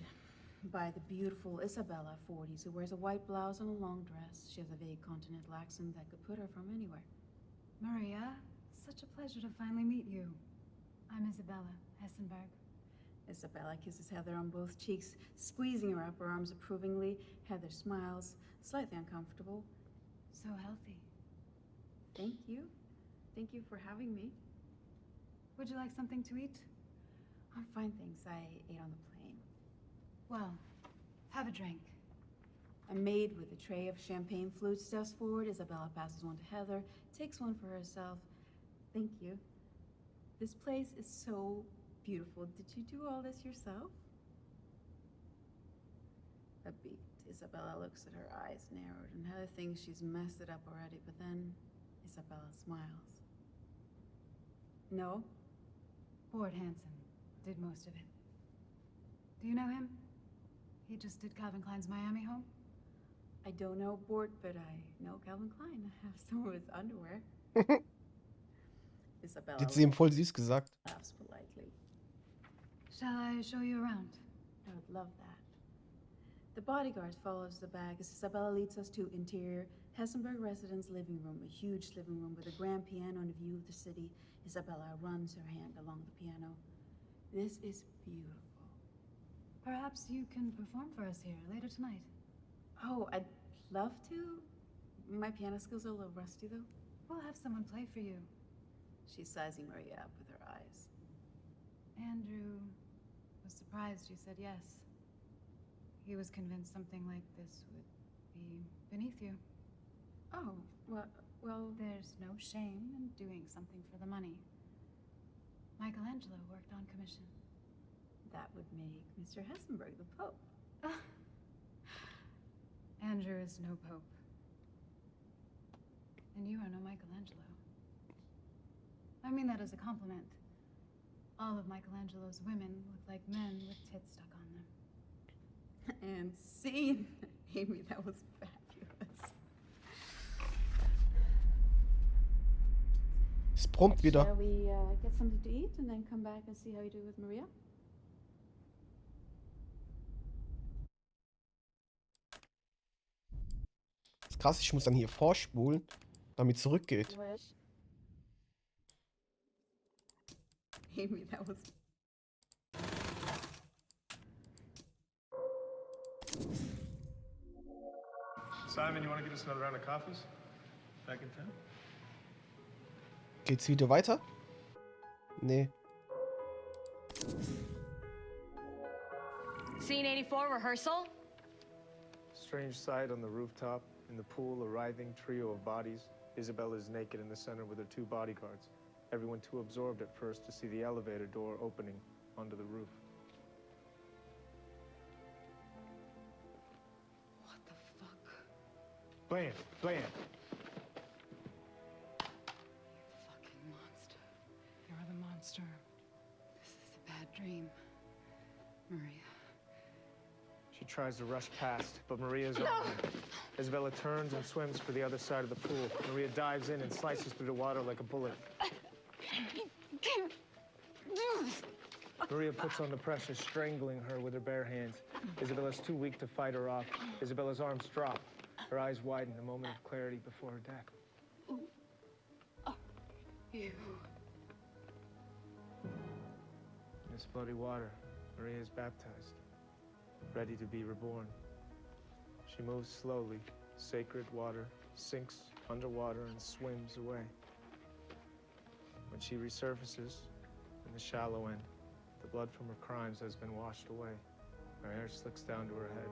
by the beautiful Isabella, 40s, who wears a white blouse and a long dress. She has a vague continental accent that could put her from anywhere. Maria, such a pleasure to finally meet you. I'm Isabella Hessenberg. Isabella kisses Heather on both cheeks, squeezing her upper arms approvingly. Heather smiles, slightly uncomfortable. So healthy. Thank you. Thank you for having me. Would you like something to eat? I'll find things I ate on the plane. Well, have a drink. A maid with a tray of champagne flutes steps forward. Isabella passes one to Heather, takes one for herself. Thank you. This place is so beautiful. Did you do all this yourself? A beat. Isabella looks at her eyes narrowed, and Heather thinks she's messed it up already, but then Isabella smiles. No? Bort Hansen did most of it. Do you know him? He just did Calvin Klein's Miami home? I don't know Bort, but I know Calvin Klein. I have some of his underwear. Isabella Hat sie ihm voll süß gesagt. laughs politely. Shall I show you around? I would love that. The bodyguard follows the bag as Isabella leads us to interior Hessenberg residence living room, a huge living room with a grand piano and a view of the city. Isabella runs her hand along the piano. This is beautiful. Perhaps you can perform for us here later tonight. Oh, I'd love to. My piano skills are a little rusty, though. We'll have someone play for you. She's sizing Maria up with her eyes. Andrew was surprised you said yes. He was convinced something like this would be beneath you. Oh, well, there's no shame in doing something for the money. Michelangelo worked on commission. That would make Mr. Hessenberg the Pope. Andrew is no pope. And you are no Michelangelo. I mean that as a compliment. All of Michelangelo's women look like men with tits stuck on them. And scene. Amy, that was fabulous. Es brummt wieder. Shall we get something to eat and then come back and see how you do with Maria? Das ist krass, ich muss dann hier vorspulen, damit es zurückgeht. Amy, that was... Simon, you want to get us another round of coffees? Back in town? Geht's wieder weiter? Nee. Scene 84, rehearsal? Strange sight on the rooftop. In the pool, a writhing trio of bodies. Isabella is naked in the center with her 2 bodyguards. Everyone too absorbed at first to see the elevator door opening onto the roof. What the fuck? Bland, bland. Fucking monster. You're the monster. This is a bad dream. Maria. She tries to rush past, but Maria's on her. Isabella turns and swims for the other side of the pool. Maria dives in and slices through the water like a bullet. Maria puts on the pressure, strangling her with her bare hands. Isabella's too weak to fight her off. Isabella's arms drop. Her eyes widen, a moment of clarity before her death. You. In this bloody water, Maria is baptized, ready to be reborn. She moves slowly. Sacred water sinks underwater and swims away. When she resurfaces in the shallow end, the blood from her crimes has been washed away. Her hair slicks down to her head.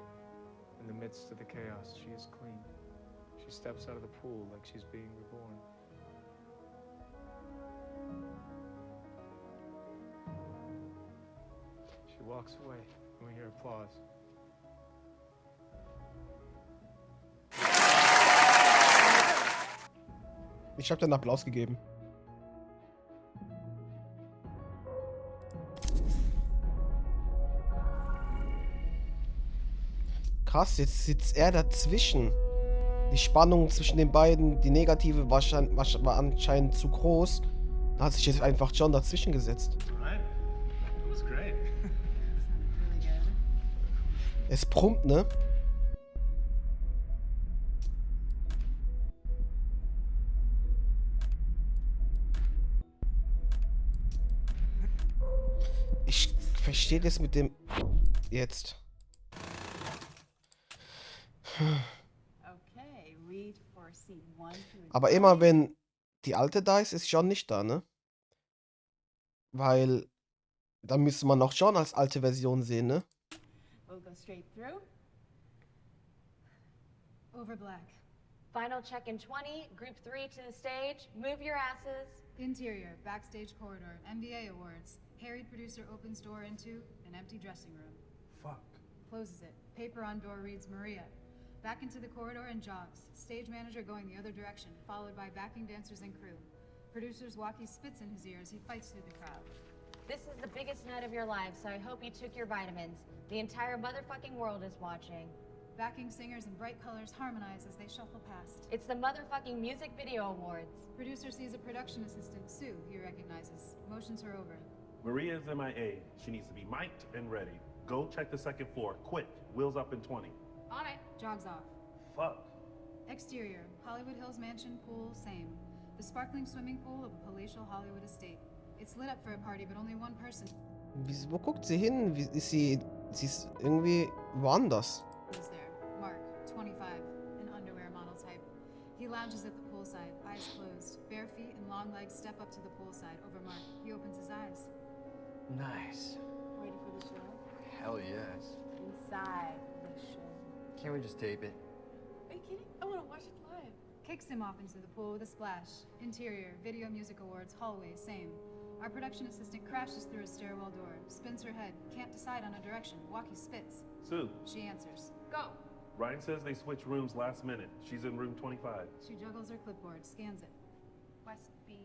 In the midst of the chaos, she is clean. She steps out of the pool like she's being reborn. She walks away, and we hear applause. Ich habe den Applaus gegeben. Krass, jetzt sitzt er dazwischen. Die Spannung zwischen den beiden, die negative war anscheinend zu groß. Da hat sich jetzt einfach John dazwischen gesetzt. Es brummt, ne? Ich verstehe das mit dem... Jetzt. Aber immer wenn die alte da ist John nicht da, ne? Weil dann müsste man noch John als alte Version sehen, ne? We'll go straight through. Over black. Final check in 20, group 3 to the stage. Move your asses. Interior, backstage corridor, NBA awards. Harried producer opens door into an empty dressing room. Fuck. Closes it. Paper on door reads Maria. Back into the corridor and jogs. Stage manager going the other direction, followed by backing dancers and crew. Producer's walkie spits in his ear as he fights through the crowd. This is the biggest night of your life, so I hope you took your vitamins. The entire motherfucking world is watching. Backing singers in bright colors harmonize as they shuffle past. It's the motherfucking music video awards. Producer sees a production assistant, Sue, he recognizes. Motions her over. Maria's MIA. She needs to be mic'd and ready. Go check the second floor, quick. Wheels up in 20. On it. Jogs off. Fuck. Exterior, Hollywood Hills mansion, pool, same. The sparkling swimming pool of a palatial Hollywood estate. It's lit up for a party, but only one person. Wo guckt sie hin? Sie ist irgendwie woanders. Is there. Mark, 25, an underwear model type. He lounges at the poolside, eyes closed. Bare feet and long legs step up to the poolside over Mark. He opens his eyes. Nice. Ready for the show? Hell yes. Inside the show. Can't we just tape it? Are you kidding? I want to watch it live. Kicks him off into the pool with a splash. Interior, Video Music Awards, hallway, same. Our production assistant crashes through a stairwell door, spins her head, can't decide on a direction. Walkie spits. Sue. She answers. Go. Ryan says they switched rooms last minute. She's in room 25. She juggles her clipboard, scans it. West B,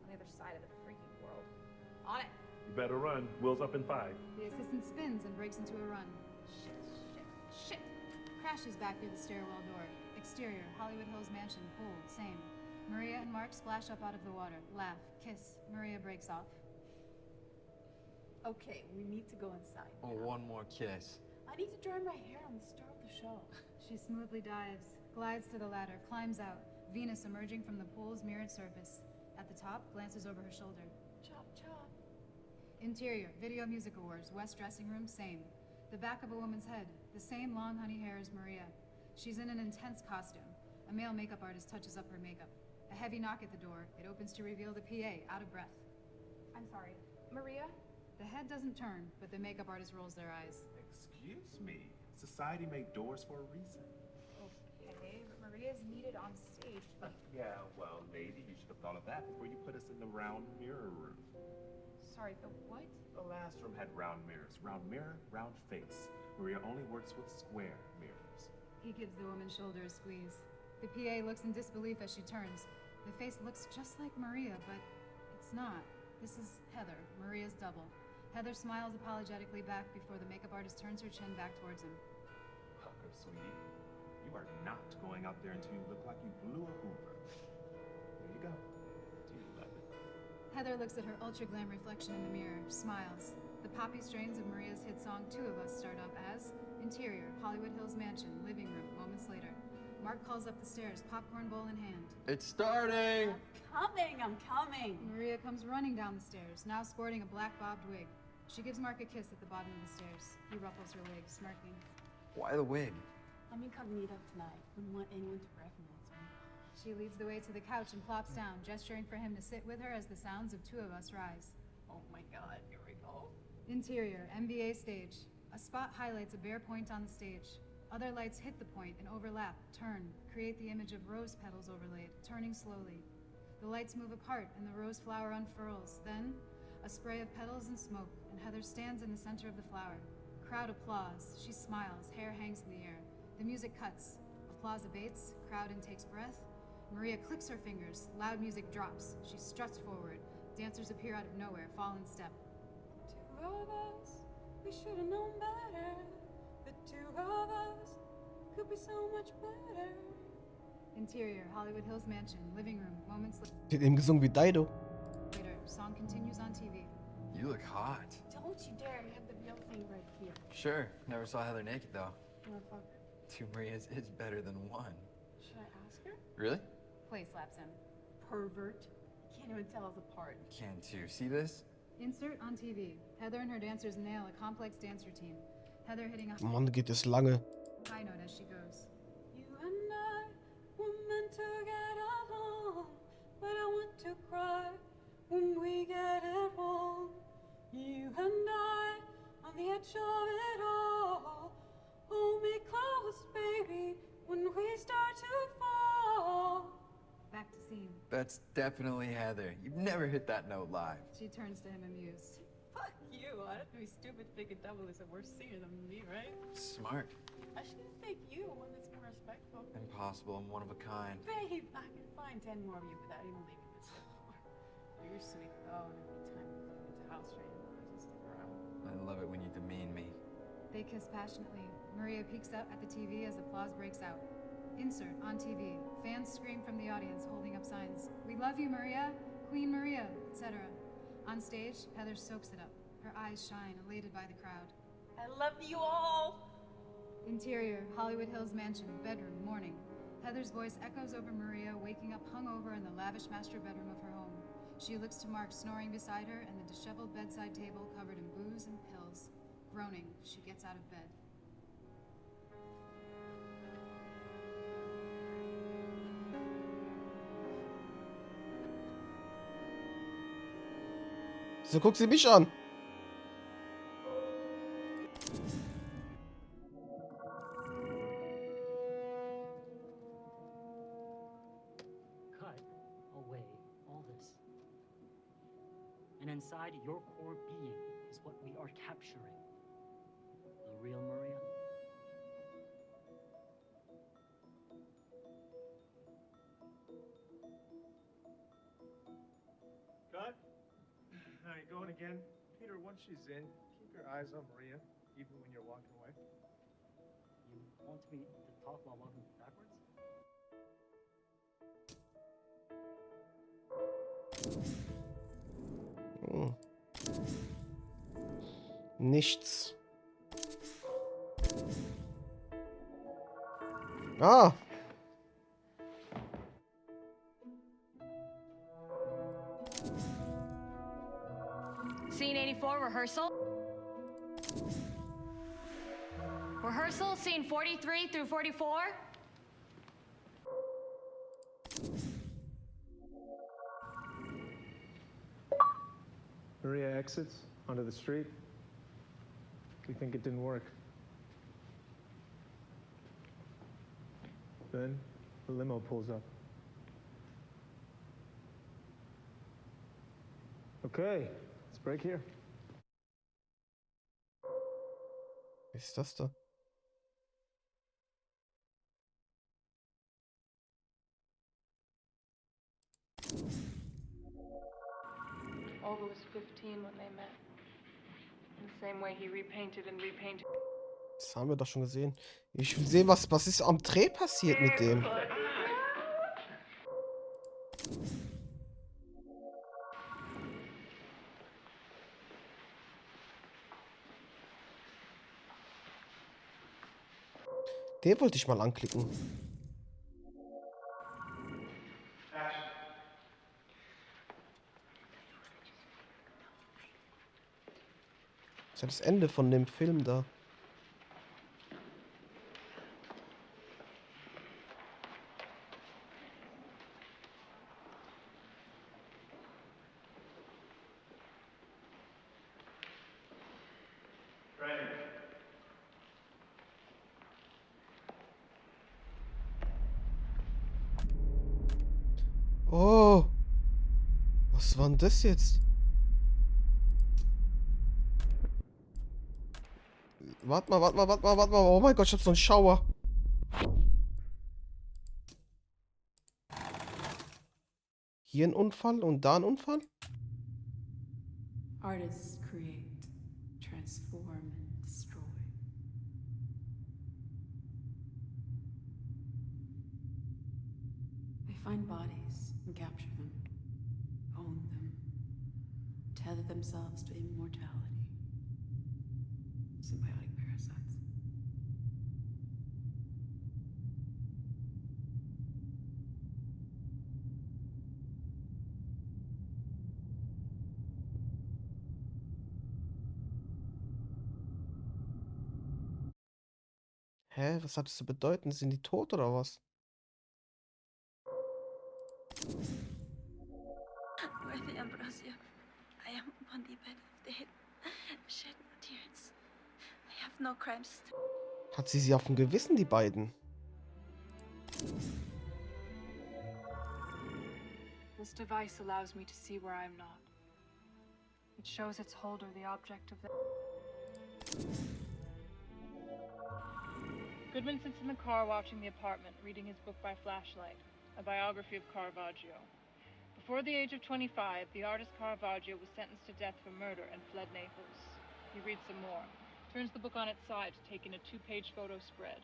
on the other side of the freaking world. On it. You better run. Wheels up in 5. The assistant spins and breaks into a run. Shit. Crashes back through the stairwell door. Exterior, Hollywood Hills mansion, pool, same. Maria and Mark splash up out of the water, laugh, kiss. Maria breaks off. Okay, we need to go inside. Oh, one more kiss. I need to dry my hair on the start of the show. She smoothly dives, glides to the ladder, climbs out, Venus emerging from the pool's mirrored surface. At the top, glances over her shoulder. Chop, chop. Interior, Video Music Awards, West dressing room, same. The back of a woman's head, the same long honey hair as Maria. She's in an intense costume. A male makeup artist touches up her makeup. A heavy knock at the door. It opens to reveal the PA, out of breath. I'm sorry. Maria? The head doesn't turn, but the makeup artist rolls their eyes. Excuse me. Society made doors for a reason. Okay, but Maria's needed on stage. Yeah, well, lady, you should have thought of that before you put us in the round mirror room. Sorry, the what? The last room had round mirrors. Round mirror, round face. Maria only works with square mirrors. He gives the woman's shoulder a squeeze. The PA looks in disbelief as she turns. The face looks just like Maria, but it's not. This is Heather, Maria's double. Heather smiles apologetically back before the makeup artist turns her chin back towards him. Pucker, sweetie. You are not going out there until you look like you blew a Hoover. There you go. Do you love it? Heather looks at her ultra-glam reflection in the mirror, smiles. The poppy strains of Maria's hit song Two of Us start up as interior, Hollywood Hills mansion, living room, moments later. Mark calls up the stairs, popcorn bowl in hand. It's starting! I'm coming. Maria comes running down the stairs, now sporting a black bobbed wig. She gives Mark a kiss at the bottom of the stairs. He ruffles her wig, smirking. Why the wig? I'm incognito tonight. Wouldn't want anyone to recognize me. She leads the way to the couch and plops down, gesturing for him to sit with her as the sounds of Two of Us rise. Oh my god, here we go. Interior, NBA stage. A spot highlights a bare point on the stage. Other lights hit the point and overlap, turn, create the image of rose petals overlaid, turning slowly. The lights move apart and the rose flower unfurls. Then, a spray of petals and smoke, and Heather stands in the center of the flower. Crowd applause. She smiles, hair hangs in the air. The music cuts. Applause abates, crowd intakes breath. Maria clicks her fingers, loud music drops. She struts forward. Dancers appear out of nowhere, fall in step. Two of us, we should have known better. The two of us could be so much better. Interior, Hollywood Hills mansion, living room, moments Die hat eben gesungen wie Dido. later. Song continues on TV. You look hot. Don't you dare, you have the real thing right here. Sure. Never saw Heather naked, though. Motherfucker. Two Marias is better than one. Should I ask her? Really? Play slaps him. Pervert. Can't even tell us apart. Can too. See this? Insert on TV. Heather and her dancers nail a complex dance routine. Heather hitting a Mann, geht es lange. high note as she goes. You and I were meant to get along, but I want to cry when we get it wrong. You and I on the edge of it all. Hold me close, baby, when we start to fall. Back to scene. That's definitely Heather. You've never hit that note live. She turns to him amused. Fuck you. I'd have to be stupid to think a double is a worse singer than me, right? Smart. I should fake you one that's more respectful. Impossible. I'm one of a kind. Babe, I can find 10 more of you without even leaving this door. You're sweet. Oh, and every time you go into house training, I just stick around. I love it when you demean me. They kiss passionately. Maria peeks up at the TV as applause breaks out. Insert on TV. Fans scream from the audience, holding up signs. We love you, Maria. Queen Maria, etc. On stage, Heather soaks it up. Her eyes shine, elated by the crowd. I love you all. Interior, Hollywood Hills mansion, bedroom, morning. Heather's voice echoes over Maria, waking up hungover in the lavish master bedroom of her home. She looks to Mark snoring beside her and the disheveled bedside table covered in booze and pills. Groaning, she gets out of bed. So guckt sie mich an. Cut away all this. And inside your core being is what we are capturing. The real Maria. Cut. All right, going again. Peter, once she's in, keep your eyes on Maria, even when you're walking away. You want me to talk while walking backwards? Hm. Nichts. Ah. Scene 84, rehearsal. Rehearsal, scene 43 through 44. Maria exits onto the street. We think it didn't work. Then the limo pulls up. Okay, let's break here. Was ist das da? Olga was 15 when they met. In the same way he repainted and repainted. Das haben wir doch schon gesehen. Ich will sehen, was ist am Dreh passiert mit dem. Den wollte ich mal anklicken. Das ist ja das Ende von dem Film da. Oh. Was war denn das jetzt? Warte mal, warte mal, warte mal, warte mal. Oh mein Gott, ich hab so einen Schauer. Hier ein Unfall und da ein Unfall? Artists create, transform, and destroy. They find bodies and capture them, own them, tether themselves to immortality. Symbiotic parasites. Hä, was hat das zu bedeuten? Sind die tot oder was? Worthy Ambrosia, I am upon the bed of death. Shed no tears. I have no crimes. Hat sie auf dem Gewissen, die beiden? This device allows me to see where I'm not. It shows its holder the object of the... Goodman sits in the car watching the apartment, reading his book by flashlight, a biography of Caravaggio. Before the age of 25, the artist Caravaggio was sentenced to death for murder and fled Naples. He reads some more, turns the book on its side to take in a 2-page photo spread.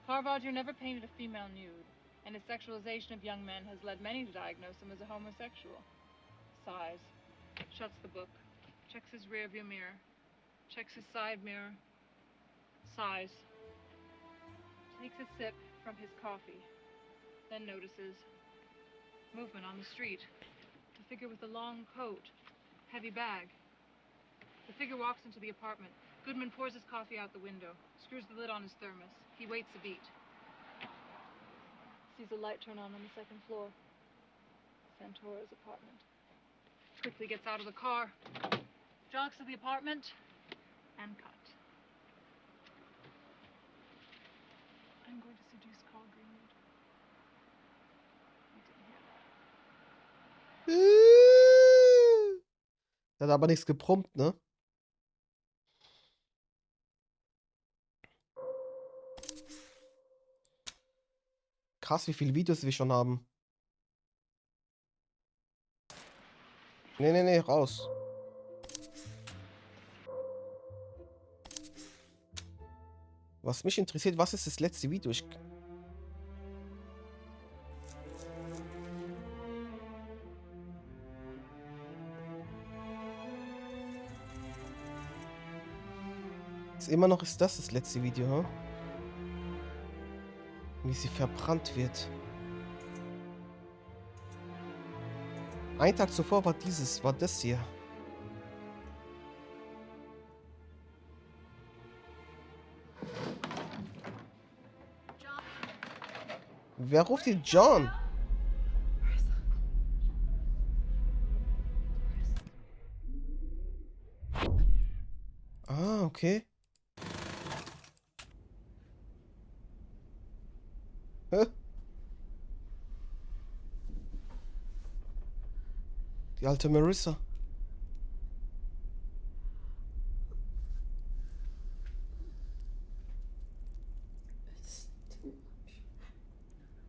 Caravaggio never painted a female nude, and his sexualization of young men has led many to diagnose him as a homosexual. Sighs, shuts the book, checks his rearview mirror, checks his side mirror, sighs, takes a sip from his coffee, then notices movement on the street. A figure with a long coat, heavy bag. The figure walks into the apartment. Goodman pours his coffee out the window, screws the lid on his thermos. He waits a beat. Sees a light turn on the second floor. Santora's apartment. Quickly gets out of the car, jogs to the apartment, and cut. I'm going to seduce Carl Greenwood. You didn't hear that. Der hat aber nichts geprompt, ne? Krass, wie viele Videos wir schon haben. Nee, nee, nee, raus. Was mich interessiert, was ist das letzte Video? Immer noch ist das letzte Video, hm? Wie sie verbrannt wird. Ein Tag zuvor war das hier. Wer ruft hier John? Ah, okay. Hä? Die alte Marissa.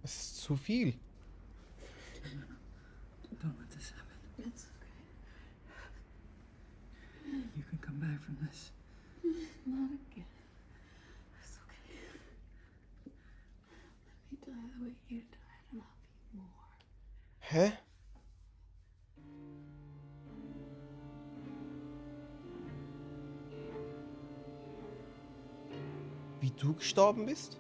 Es ist zu viel. Don't let this happen. It's okay. You can come back from this. Not again. It's okay. Let me die the way you died, and I'll be more. Hä? Wie du gestorben bist?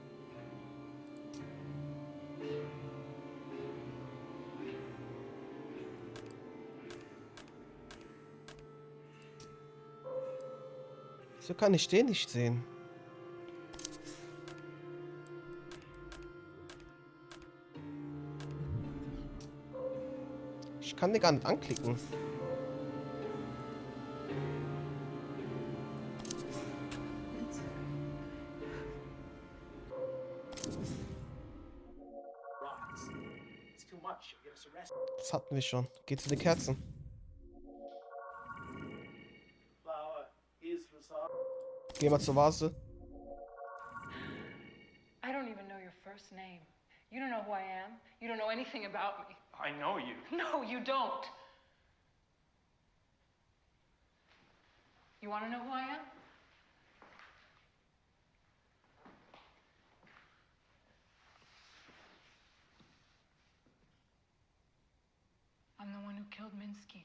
So kann ich den nicht sehen. Ich kann den gar nicht anklicken. Das hatten wir schon. Geht zu den Kerzen. Geh mal zur Vase. I don't even know your first name. You don't know who I am. You don't know anything about me. I know you. No, you don't. You want to know who I am? I'm the one who killed Minsky.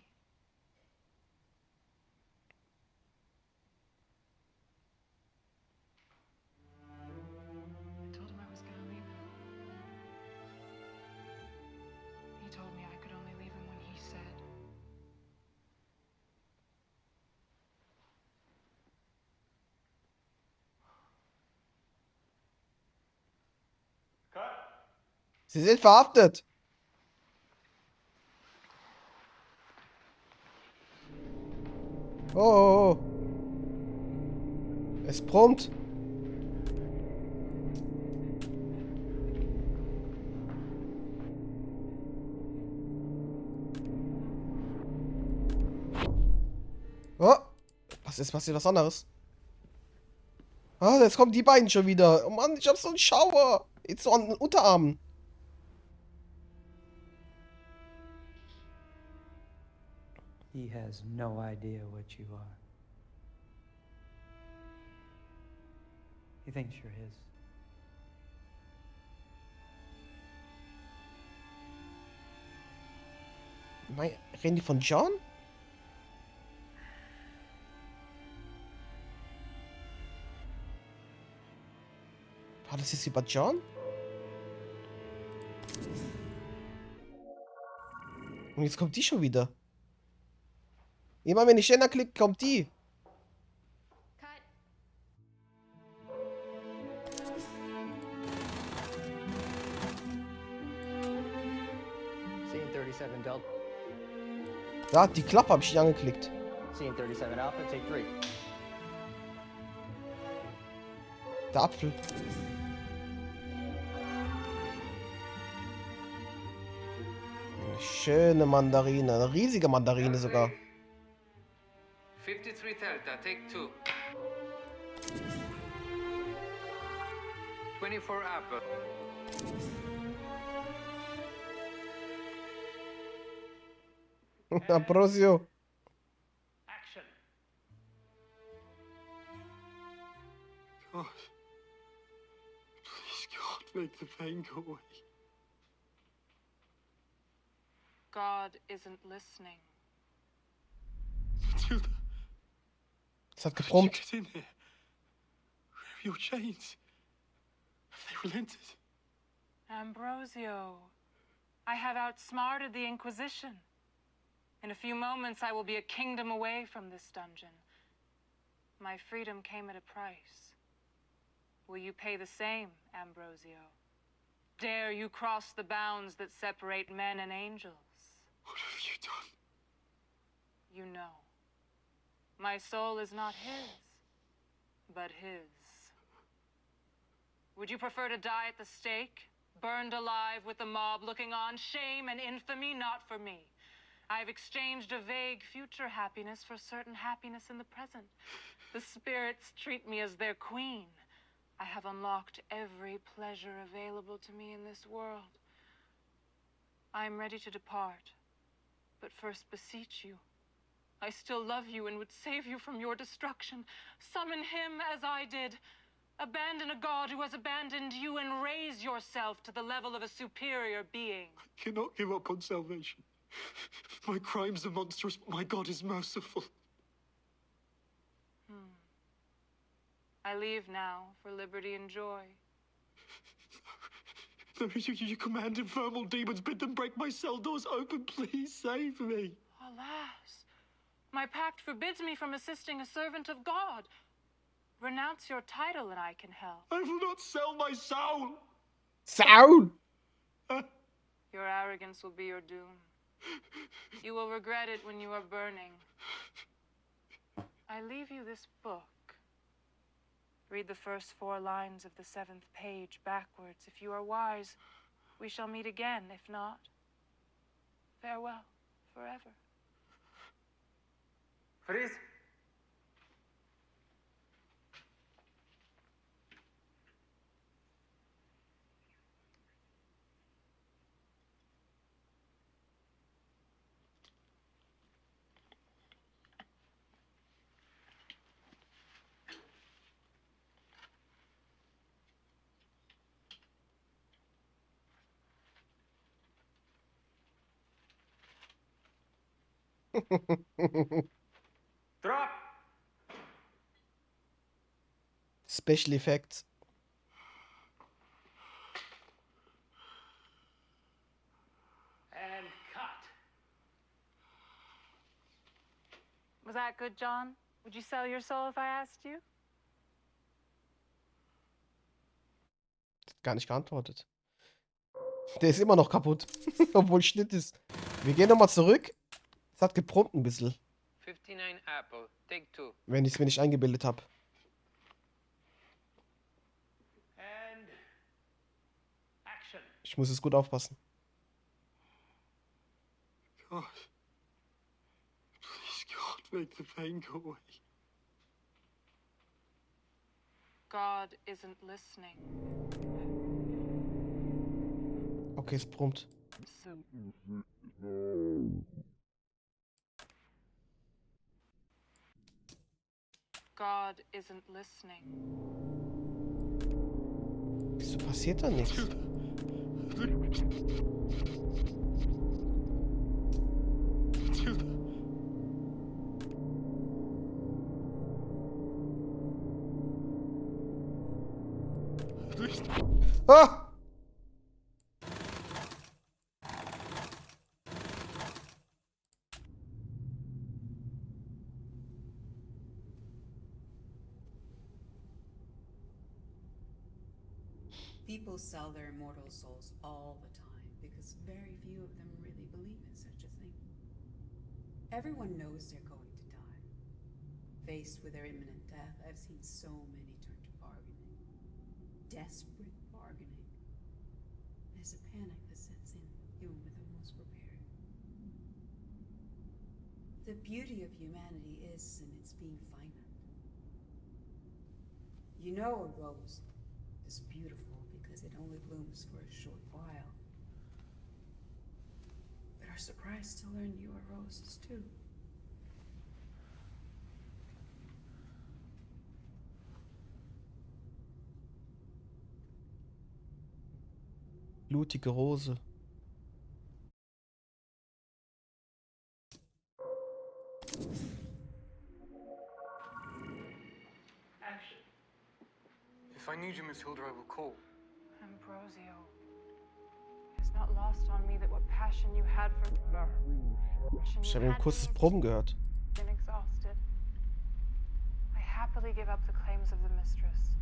I told him I was going to leave him. He told me I could only leave him when he said. Sie sind verhaftet. Oh, oh, oh. Es brummt. Oh. Was ist passiert? Was anderes? Ah, jetzt kommen die beiden schon wieder. Oh Mann, ich hab so einen Schauer. Jetzt so an den Unterarmen. He has no idea what you are. He thinks you're his. Reden die von John? War das jetzt über John? Und jetzt kommt die schon wieder. Immer wenn ich Jenna klicke, kommt die. Scene 37 Delta. Ja, die Klappe habe ich nicht angeklickt. Scene 37 Alpha, take 3. Der Apfel. Eine schöne Mandarine. Eine riesige Mandarine sogar. 53 Delta, take 2. 24 Apple. Ambrosio. Action. God. Please, God, make the pain go away. God isn't listening. Matilda. Es hat gebrummt. Get in here. Where are your chains? Have they relented? Ambrosio, I have outsmarted the Inquisition. In a few moments, I will be a kingdom away from this dungeon. My freedom came at a price. Will you pay the same, Ambrosio? Dare you cross the bounds that separate men and angels? What have you done? You know. My soul is not his, but his. Would you prefer to die at the stake, burned alive with the mob looking on? Shame and infamy, not for me. I have exchanged a vague future happiness for certain happiness in the present. The spirits treat me as their queen. I have unlocked every pleasure available to me in this world. I am ready to depart, but first beseech you. I still love you and would save you from your destruction. Summon him as I did. Abandon a god who has abandoned you and raise yourself to the level of a superior being. I cannot give up on salvation. My crimes are monstrous, but my God is merciful. I leave now for liberty and joy. No, you command infernal demons, bid them break my cell doors open. Please save me. Alas, my pact forbids me from assisting a servant of God. Renounce your title and I can help. I will not sell my soul. Soul! Your arrogance will be your doom. You will regret it when you are burning. I leave you this book. Read the first 4 lines of the 7th page backwards. If you are wise, we shall meet again. If not, farewell forever. Freeze! Drop! Special Effects. And cut. Was that good, John? Would you sell your soul if I asked you? Gar nicht geantwortet. Der ist immer noch kaputt. Obwohl Schnitt ist. Wir gehen nochmal zurück. Es hat gebrummt ein bisschen. 59 Apple, take 2. Wenn ich es mir nicht eingebildet habe. And action. Ich muss es gut aufpassen. God. Please, God, make the pain go away. God isn't listening. Okay, es brummt. God isn't listening. Wieso passiert da nichts? Ah! People sell their immortal souls all the time because very few of them really believe in such a thing. Everyone knows they're going to die. Faced with their imminent death, I've seen so many turn to bargaining. Desperate bargaining. There's a panic that sets in, even with the most prepared. The beauty of humanity is in its being finite. You know a rose is beautiful because it only blooms for a short while. But are surprised to learn you are roses too. Blutige Rose. Action. If I need you, Miss Hilda, I will call. Ambrosio, it's not lost on me that what passion you had for Ich habe ein kurzes Brummen gehört. been exhausted. I happily give up the claims of the mistress,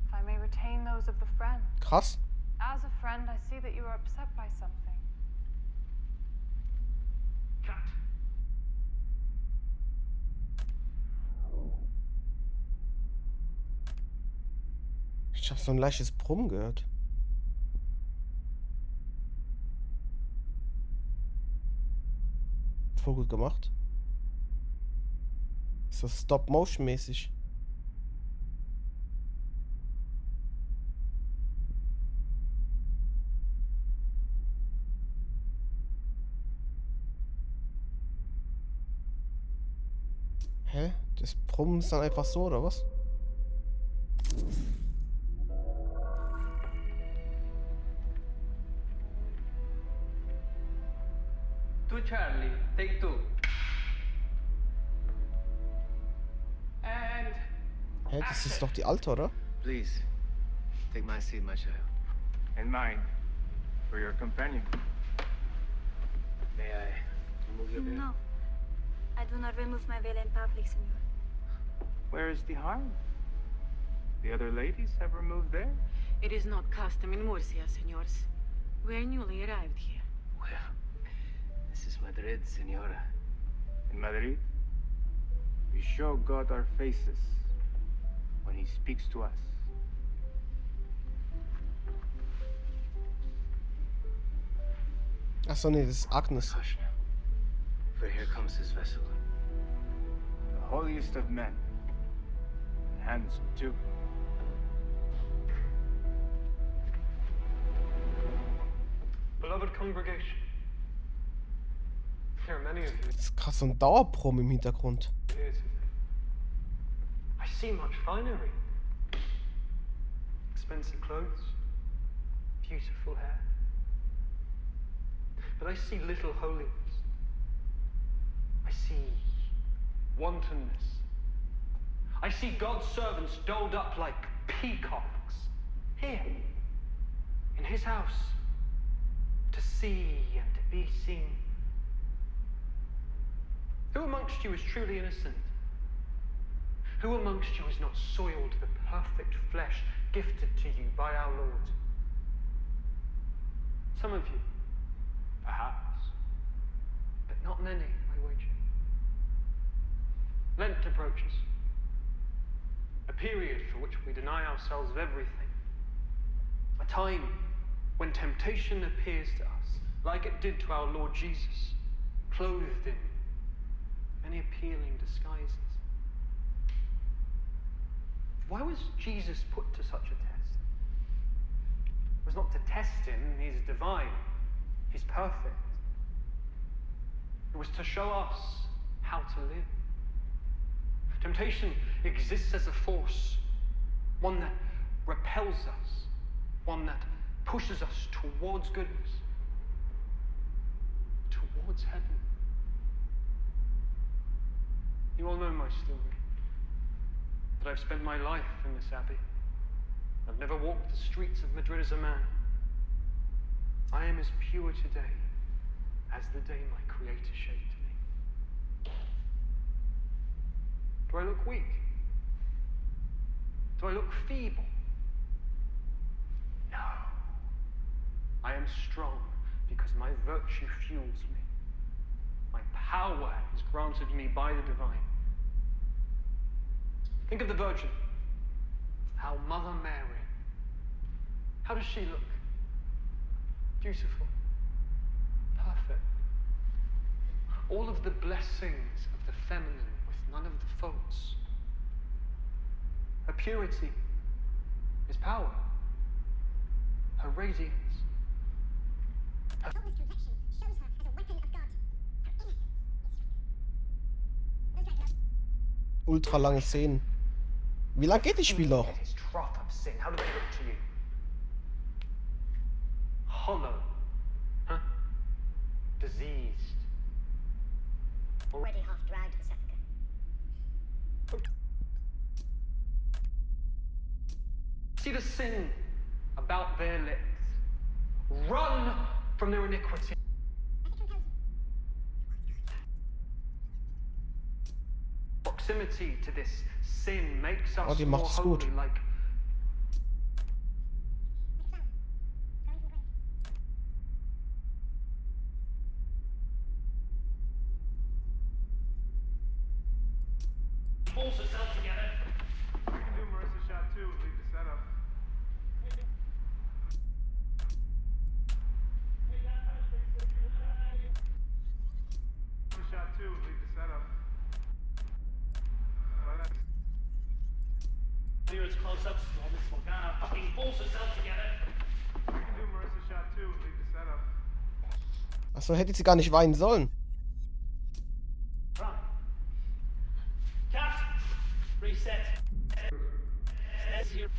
if I may retain those of the friend. Krass. As a friend, I see that you are upset by something. Cut. Ich habe so ein leichtes Brummen gehört. Voll gut gemacht. Ist das Stop-Motion-mäßig? Hä? Das Brummen ist dann einfach so, oder was? To Charlie, take 2. And Hä? Das ist doch die alte, oder? Please, take my seat, my child. And mine, for your companion. May I remove your veil? No. I do not remove my veil in public, senor. Where is the harm? The other ladies ever moved there? It is not custom in Murcia, senors. We are newly arrived here. Well, this is Madrid, senora. In Madrid, we show God our faces when he speaks to us. Achso, nee, das ist Agnes. For here comes his vessel. The holiest of men. Handsome, too. Beloved congregation, there are many of you Das ist krass, so ein Dauerprom im Hintergrund. here today. I see much finery. Expensive clothes, beautiful hair. But I see little holiness. I see wantonness. I see God's servants doled up like peacocks. Here, in his house, to see and to be seen. Who amongst you is truly innocent? Who amongst you has not soiled the perfect flesh gifted to you by our Lord? Some of you, perhaps, but not many, I wager. Lent approaches, a period for which we deny ourselves of everything, a time when temptation appears to us, like it did to our Lord Jesus, clothed in many appealing disguises. Why was Jesus put to such a test? It was not to test him, he's divine, he's perfect. It was to show us how to live. Temptation exists as a force, one that repels us, one that pushes us towards goodness, towards heaven. You all know my story, that I've spent my life in this abbey. I've never walked the streets of Madrid as a man. I am as pure today as the day my Creator shaped me. Do I look weak? Do I look feeble? No. I am strong because my virtue fuels me. My power is granted me by the divine. Think of the Virgin, our Mother Mary. How does she look? Beautiful, perfect. All of the blessings of the feminine with none of the faults. Her purity is power. Her radiance. Her Ultra lange Szenen. Wie lang geht das Spiel noch? His trough of sin. How do they look to you? Hollow. Huh? Diseased. Already half drowned, Pacifica. See the sin about their lips. Run from their iniquity. Proximity to this sin makes us die more macht's holy, gut. like pulls herself together. We can do Marissa shot 2 and leave the setup. Marissa shot 2 and leave the setup. Here it's close-ups. Miss Morgana fucking pulls herself together. We can do Marissa shot 2 and leave the setup. Achso, hätte sie gar nicht weinen sollen. Run. Cut. Reset. That's here.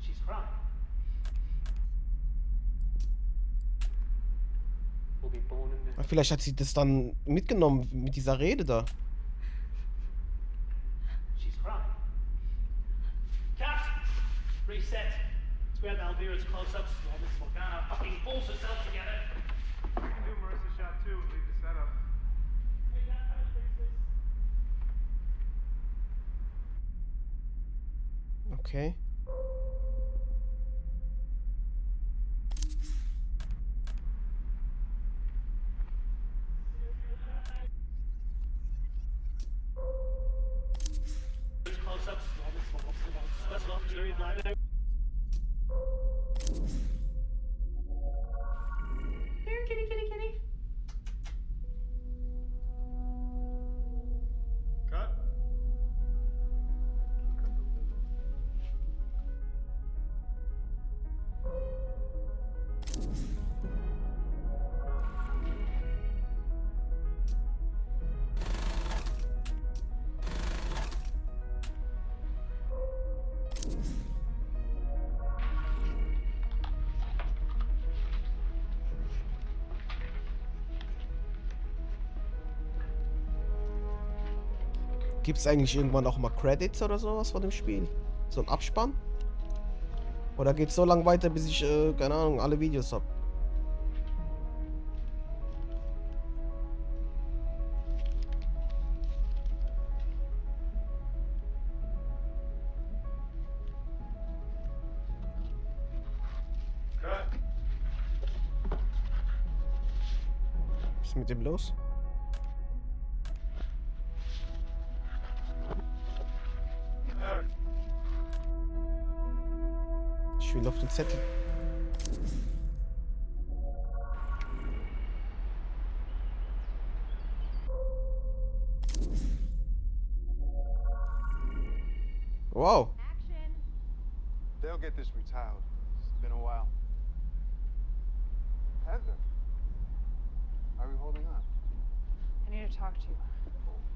She's crying. We'll be born in there. Vielleicht hat sie das dann mitgenommen mit dieser Rede da. She's crying. Cut. Reset. It's where Alvira's close-ups. Miss Morgana fucking pulls herself together. We can do Marissa shot 2 and leave the setup. Okay. Here, kitty, kitty, kitty. Cut. Gibt es eigentlich irgendwann auch mal Credits oder sowas von dem Spiel? So ein Abspann? Oder geht es so lange weiter, bis ich, keine Ahnung, alle Videos habe? Was ist mit dem los? Ich will auf den Zettel. Wow. They'll get this retiled. It's been a while. Heather, are we holding on? I need to talk to you.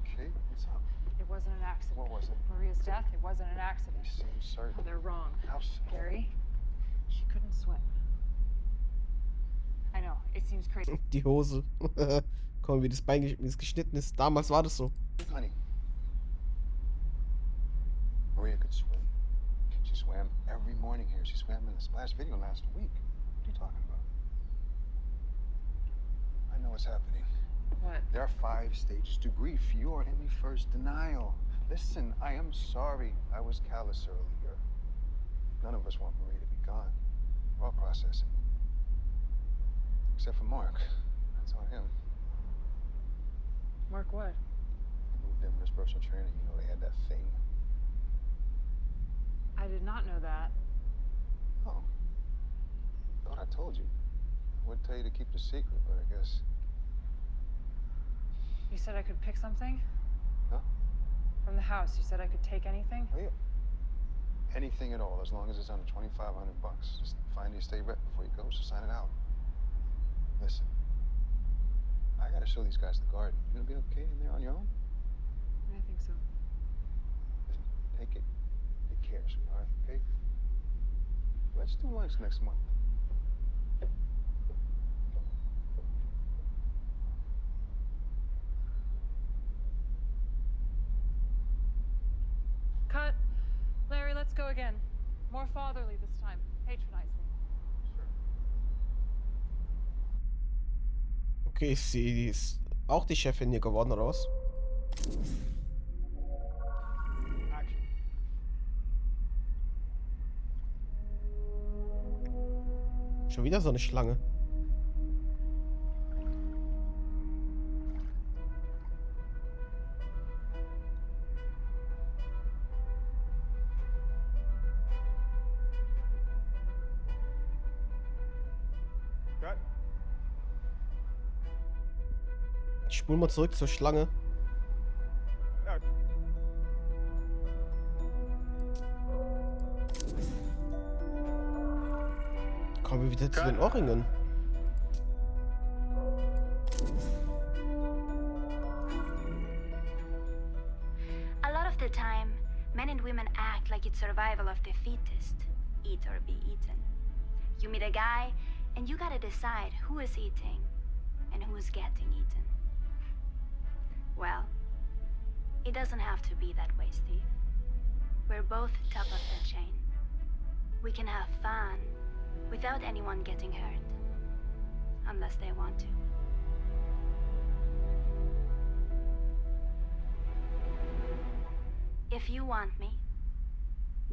Okay, what's up? It wasn't an accident. What was it? Maria's death, it wasn't an accident. You seem certain. Oh, they're wrong. How so? Gary, she couldn't swim. I know, it seems crazy. Die Hose. Komm, wie das Bein wie es geschnitten ist. Damals war das so. Honey, Maria could swim. She swam every morning here. She swam in the splash video last week. What are you talking about? I know what's happening. What? There are 5 stages to grief. You are in the first denial. Listen, I am sorry I was callous earlier. None of us want Maria to be gone. We're all processing. Except for Mark. That's on him. Mark, what? He moved in with his personal trainer. You know, they had that thing. I did not know that. Oh. Thought I told you. I would tell you to keep the secret, but I guess... You said I could pick something? Huh? From the house, you said I could take anything? Oh, yeah. Anything at all, as long as it's under $2,500. Just find the estate rep before you go, so sign it out. Listen, I gotta show these guys the garden. You gonna be okay in there on your own? I think so. Listen, take it. Take care, sweetheart, okay? Let's do lunch next month. Cut. Larry, let's go again. More fatherly this time. Patronize me. Okay, sie ist auch die Chefin hier geworden, oder was? Schon wieder so eine Schlange. Ich spul mal zurück zur Schlange. Kommen wir wieder zu den Ohrringen. A lot of the time, men and women act like it's survival of the fittest. Eat or be eaten. You meet a guy, and you gotta decide who is eating and who is getting eaten. Well, it doesn't have to be that way, Steve. We're both top of the chain. We can have fun without anyone getting hurt. Unless they want to. If you want me,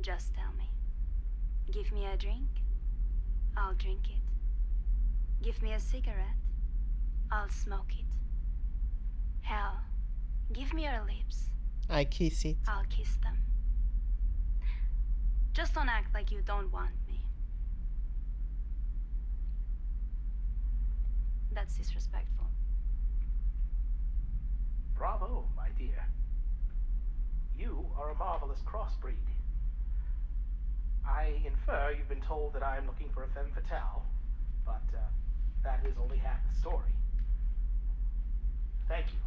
Just tell me. Give me a drink, I'll drink it. Give me a cigarette, I'll smoke it. Hell, give me your lips. I kiss it. I'll kiss them. Just don't act like you don't want me. That's disrespectful. Bravo, my dear. You are a marvelous crossbreed. I infer you've been told that I am looking for a femme fatale, but that is only half the story. Thank you.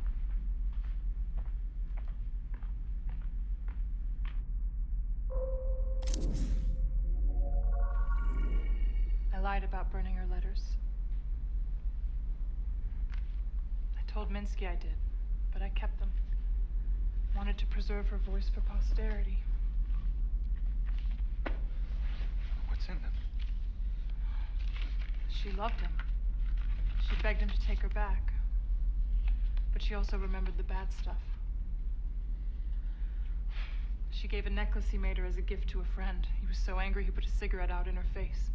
I lied about burning her letters. I told Minsky I did, but I kept them. Wanted to preserve her voice for posterity. What's in them? She loved him. She begged him to take her back. But she also remembered the bad stuff. She gave a necklace he made her as a gift to a friend. He was so angry he put a cigarette out in her face.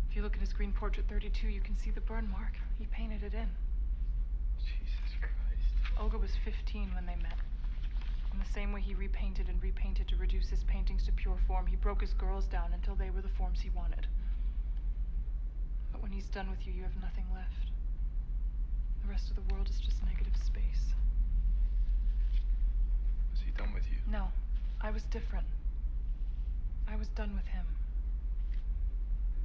If you look at his green portrait 32, you can see the burn mark. He painted it in. Jesus Christ. Olga was 15 when they met. In the same way he repainted and repainted to reduce his paintings to pure form, he broke his girls down until they were the forms he wanted. But when he's done with you, you have nothing left. The rest of the world is just negative space. Was he done with you? No, I was different. I was done with him.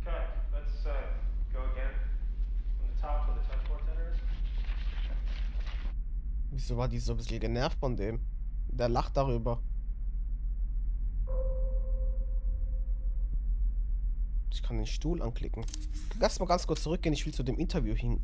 Cut. Let's go again. From the top to the touch bartender. Wieso war die so ein bisschen genervt von dem? Der lacht darüber. Ich kann den Stuhl anklicken. Lass mal ganz kurz zurückgehen. Ich will zu dem Interview gehen.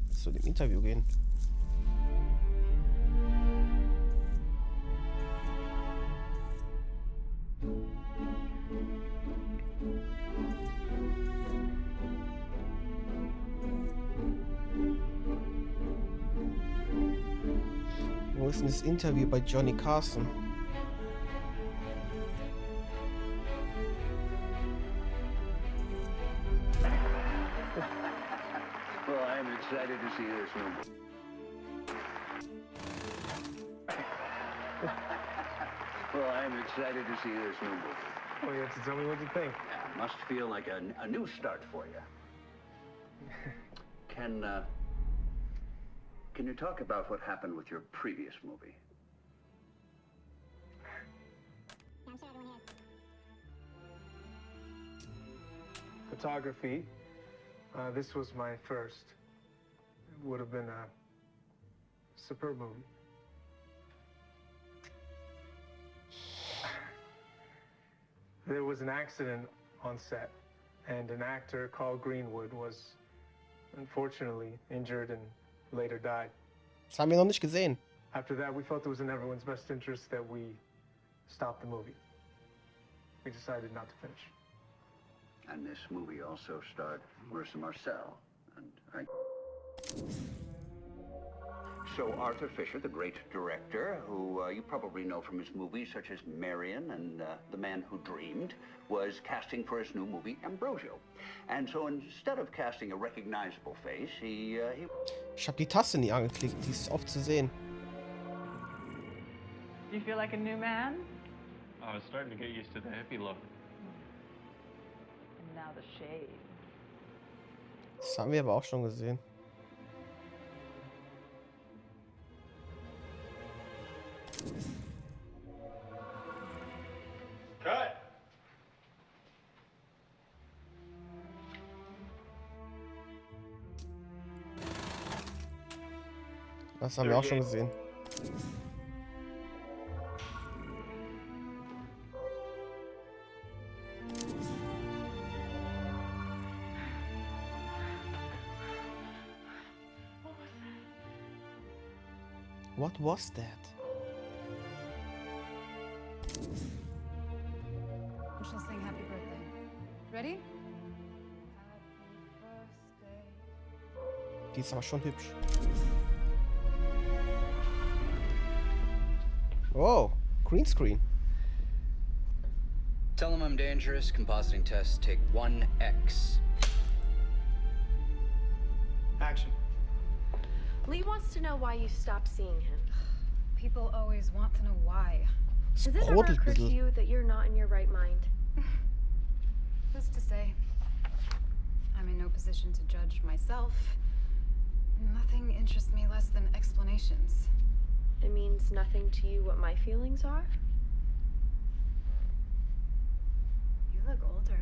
Wo ist denn das Interview bei Johnny Carson? Well, I'm excited to see this movie. Well, I'm excited to see this movie. Well, you have to tell me what you think. Yeah, must feel like a new start for you. Can you talk about what happened with your previous movie? Photography. This was my first. It would have been a superb movie. There was an accident on set, and an actor called Greenwood was unfortunately injured and later died. Das haben wir noch nicht gesehen. After that, we felt it was in everyone's best interest that we stop the movie. We decided not to finish. And this movie also starred Marissa Marcel, and So Arthur Fisher, the great director, who you probably know from his movies such as Marion and The Man Who Dreamed, was casting for his new movie Ambrosio. And so instead of casting a recognizable face, he Ich habe die Taste nie angeklickt, die ist oft zu sehen. Do you feel like a new man? I was starting to get used to the hippie look. And now the shade. Das haben wir aber auch schon gesehen. Cut! Das haben wir auch schon gesehen. What was that? We shall sing happy birthday. Ready? Die ist aber schon hübsch. Oh, Greenscreen. Tell him I'm dangerous. Compositing test, take 1X. Action. Lee wants to know why you stopped seeing him. People always want to know why. Does it ever occur to you that you're not in your right mind? Who's to say? I'm in no position to judge myself. Nothing interests me less than explanations. It means nothing to you what my feelings are? You look older.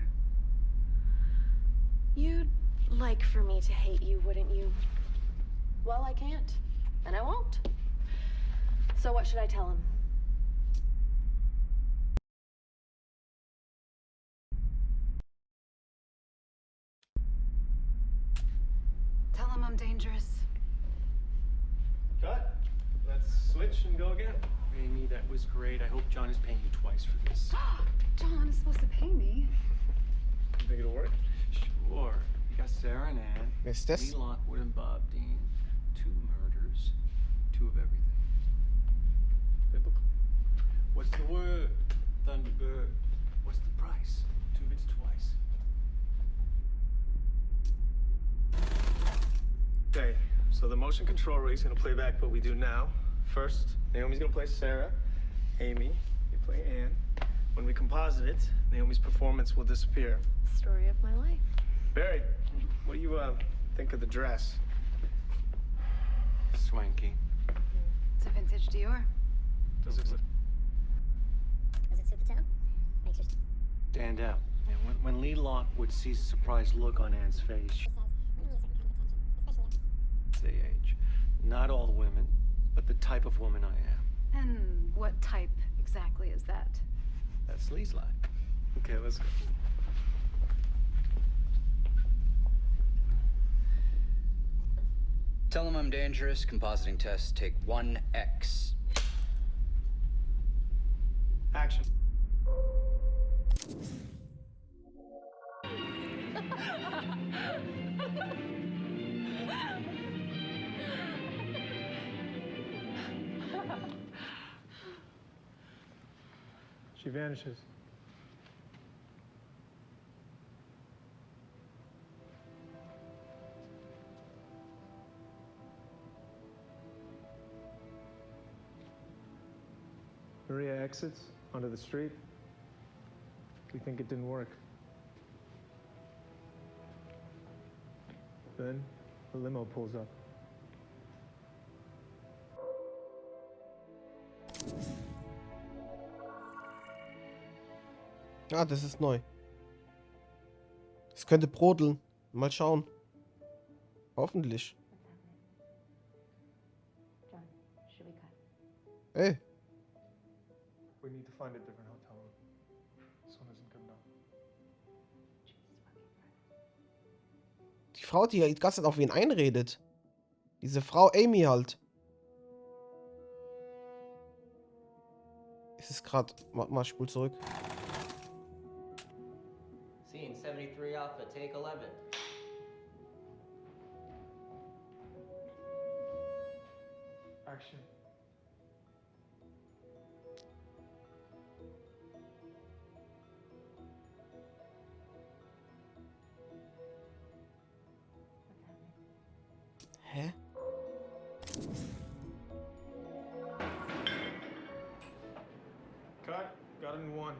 You'd like for me to hate you, wouldn't you? Well, I can't, and I won't. So what should I tell him? Tell him I'm dangerous. Cut. Let's switch and go again. Amy, that was great. I hope John is paying you twice for this. John is supposed to pay me. You think it'll work? Sure. You got Sarah and Ann. Ist das? Lee Lockwood and Bob Dean. 2 murders. 2 of everything. Biblical. What's the word? Thunderbird. What's the price? 2 bits twice. Okay, so the motion control rig is going to play back what we do now. First, Naomi's going to play Sarah. Amy, you play Anne. When we composite it, Naomi's performance will disappear. Story of my life. Barry, what do you think of the dress? Swanky. It's a vintage Dior. Does it look... Does it suit the town? Makes her Stand out. And when Lee Lockwood sees a surprised look on Anne's face, they age. Not all women, but the type of woman I am. And what type exactly is that? That's Lee's line. Okay, let's go. Tell him I'm dangerous. Compositing test, take 1X. Action. She vanishes. Maria exits onto the street. We think it didn't work. Then the limo pulls up. Ah, das ist neu. Es könnte brodeln. Mal schauen. Hoffentlich. John, should we cut? Ey. We need to find a different hotel room. This one isn't good enough. Die Frau, die die ganze Zeit auf wen einredet. Diese Frau Amy halt. Es ist gerade... Warte mal, spul zurück. Scene 73 Alpha, take 11. Action. Hä? Cut. Got it in 1.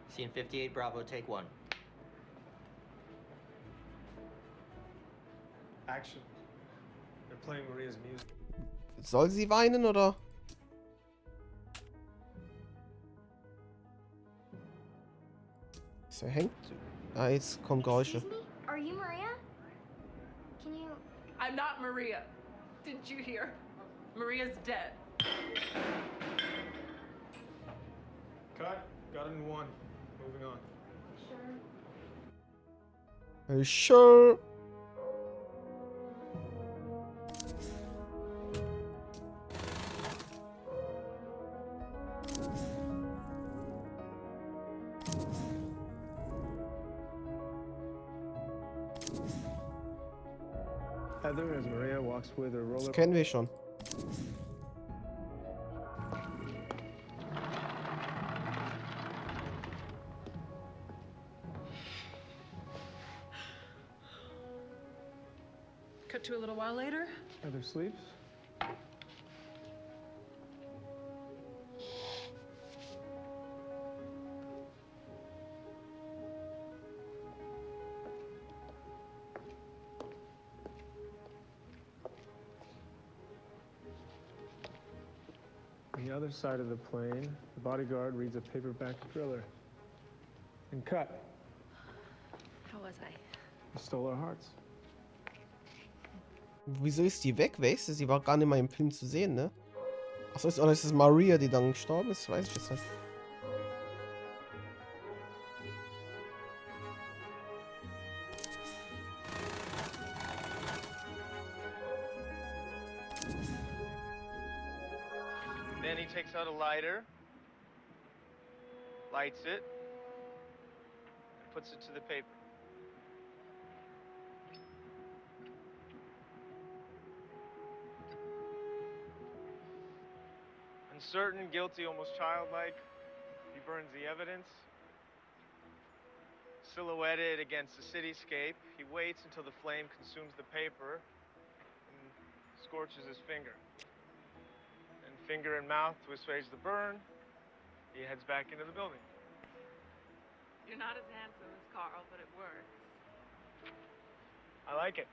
Scene 58 Bravo, take 1. Action. They're playing Maria's music. Soll sie weinen oder? So hängt. Ah, jetzt kommen Geräusche. Excuse me? Are you Maria? Can you... I'm not Maria. Didn't you hear? Maria's dead. Cut. Got it in 1. Moving on. Sure. Are you sure? Heather, as Maria walks with her roller... Das kennen wir schon. Cut to a little while later. Are there sleeves? On the other side of the plane, the bodyguard reads a paperback thriller. And cut. How was I? You stole our hearts. Wieso ist die weg? Wer ist sie? Sie war gar nicht mal im Film zu sehen, ne? Achso, oder ist es Maria, die dann gestorben ist? Weiß ich jetzt nicht. Then he takes out a lighter, lights it, and puts it to the paper. Uncertain, guilty, almost childlike, he burns the evidence. Silhouetted against the cityscape, he waits until the flame consumes the paper and scorches his finger. And finger and mouth to assuage the burn, he heads back into the building. You're not as handsome as Carl, but it works. I like it.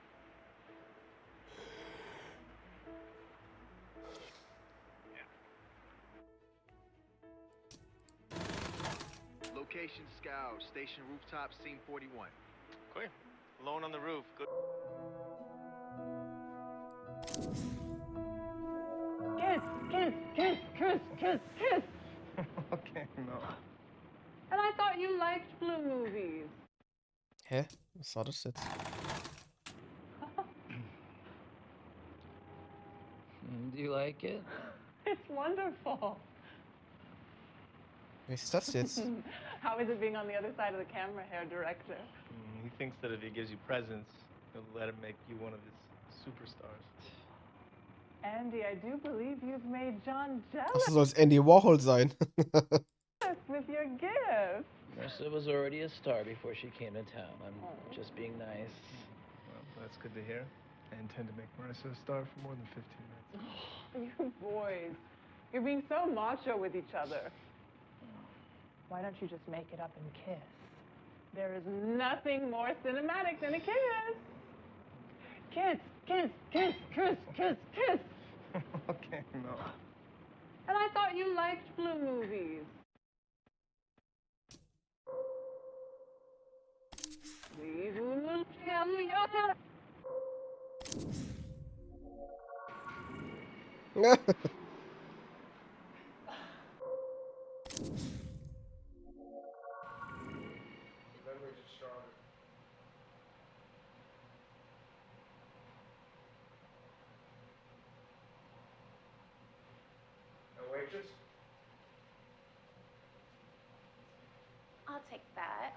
Location scout, station rooftop, scene 41. Quick. Alone on the roof. Good. Kiss, kiss, kiss, kiss, kiss, kiss. Okay, no. And I thought you liked blue movies. Hä? Was war das jetzt? Do you like it? It's wonderful. Wer ist das jetzt? How is it being on the other side of the camera, hair director? He thinks that if he gives you presents, he'll let him make you one of his superstars. Andy, I do believe you've made John Achso, jealous soll es Andy Warhol sein? with your gift. Marissa was already a star before she came to town. I'm just being nice. Well, that's good to hear. I intend to make Marissa a star for more than 15 minutes. You boys, you're being so macho with each other. Why don't you just make it up and kiss? There is nothing more cinematic than a kiss. Kiss, kiss, kiss, kiss, kiss, kiss. Okay, no. And I thought you liked blue movies. These will tell you Memories are stronger. A waitress? I'll take that.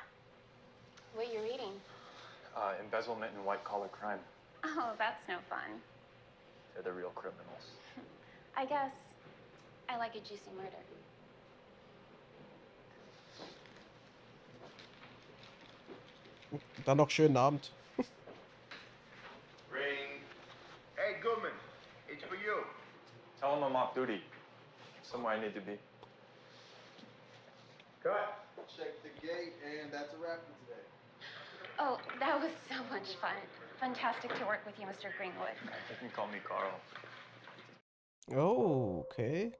What are you reading? Embezzlement and white-collar crime. Oh, that's no fun. They're the real criminals. I guess I like a juicy murder. Dann noch schönen Abend. Ring. Hey, Goodman, it's for you. Tell him I'm off duty. Somewhere I need to be. Cut. Check the gate, and that's a wrap for today. Oh, that was so much fun. Fantastic to work with you, Mr. Greenwood. You can call me Carl. Oh, okay.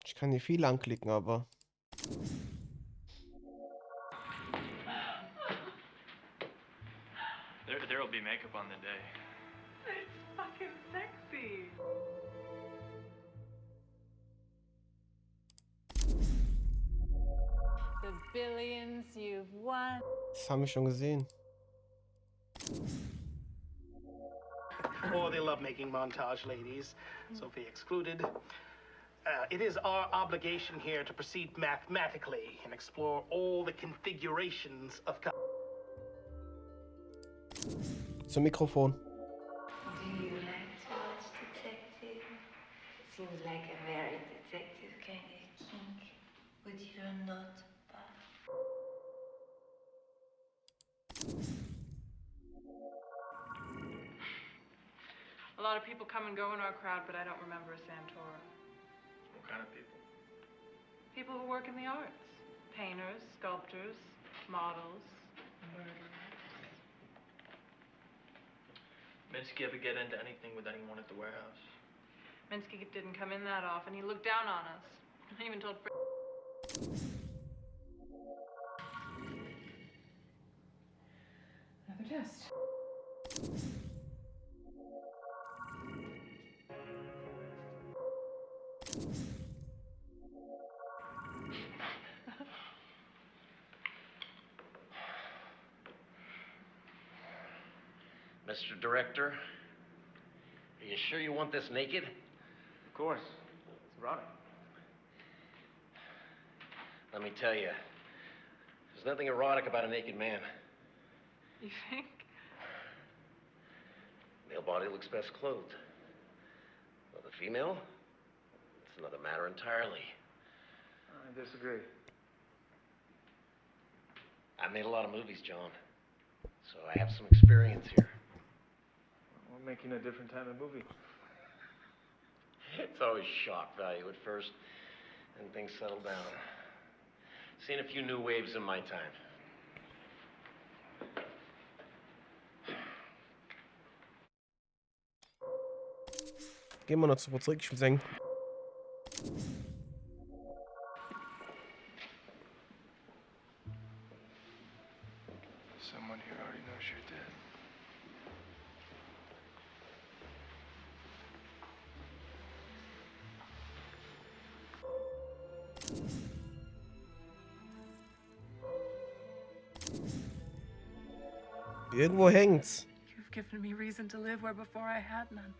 Ich kann hier viel anklicken, aber... There'll be makeup on the day. It's fucking sexy. The billions you've won. Das haben wir schon gesehen. Oh, they love making montage, ladies. Sophie excluded. It is our obligation here to proceed mathematically and explore all the configurations of... Zum Mikrofon. Do you like to watch detective? Seems like a very detective kind of kink, but you're not bad. of people come and go in our crowd, but I don't remember a Santora. What kind of people? People who work in the arts. Painters, sculptors, models, murderers. Minsky ever get into anything with anyone at the warehouse? Minsky didn't come in that often. He looked down on us. I even told Another test. Mr. Director, are you sure you want this naked? Of course. It's erotic. Let me tell you, there's nothing erotic about a naked man. You think? Male body looks best clothed. Well, the female, it's another matter entirely. I disagree. I made a lot of movies, John, so I have some experience here. We're making a different type of movie. It's always shock value at first, and things settle down. Seen a few new waves in my time. Gehen wir noch zurück, ich würde sagen. Someone here already knows you're dead. Irgendwo hängt's. You've given me reason to live where before I had none.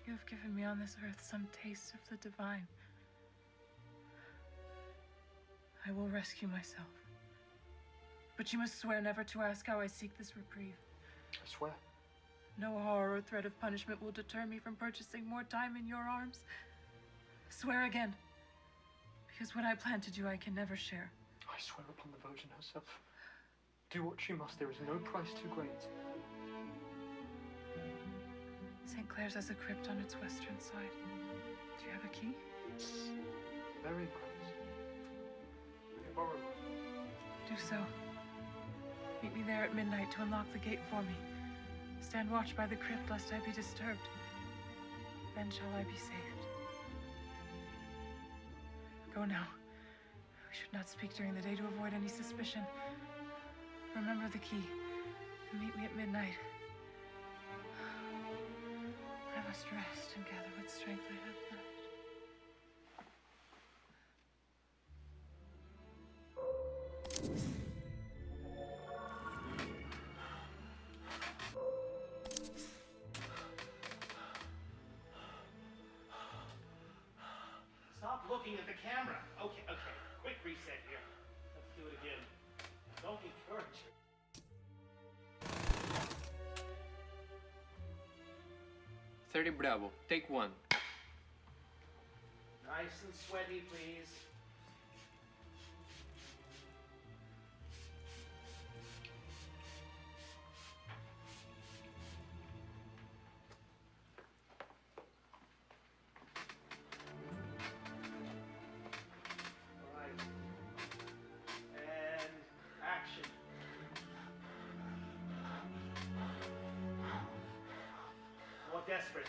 You have given me on this earth some taste of the divine. I will rescue myself. But you must swear never to ask how I seek this reprieve. I swear. No horror or threat of punishment will deter me from purchasing more time in your arms. Swear again. Because what I plan to do, I can never share. I swear upon the Virgin herself. Do what you must. There is no price too great. St. Clair's has a crypt on its western side. Do you have a key? Very nice. I can borrow one. Do so. Meet me there at midnight to unlock the gate for me. Stand watch by the crypt lest I be disturbed. Then shall I be saved. Go now. We should not speak during the day to avoid any suspicion. Remember the key and meet me at midnight. I must rest and gather what strength I have left. Stop looking at the camera. Okay. Quick reset here. Let's do it again. Don't encourage her. '30 Bravo, take one. Nice and sweaty, please. All right. And action. More desperate.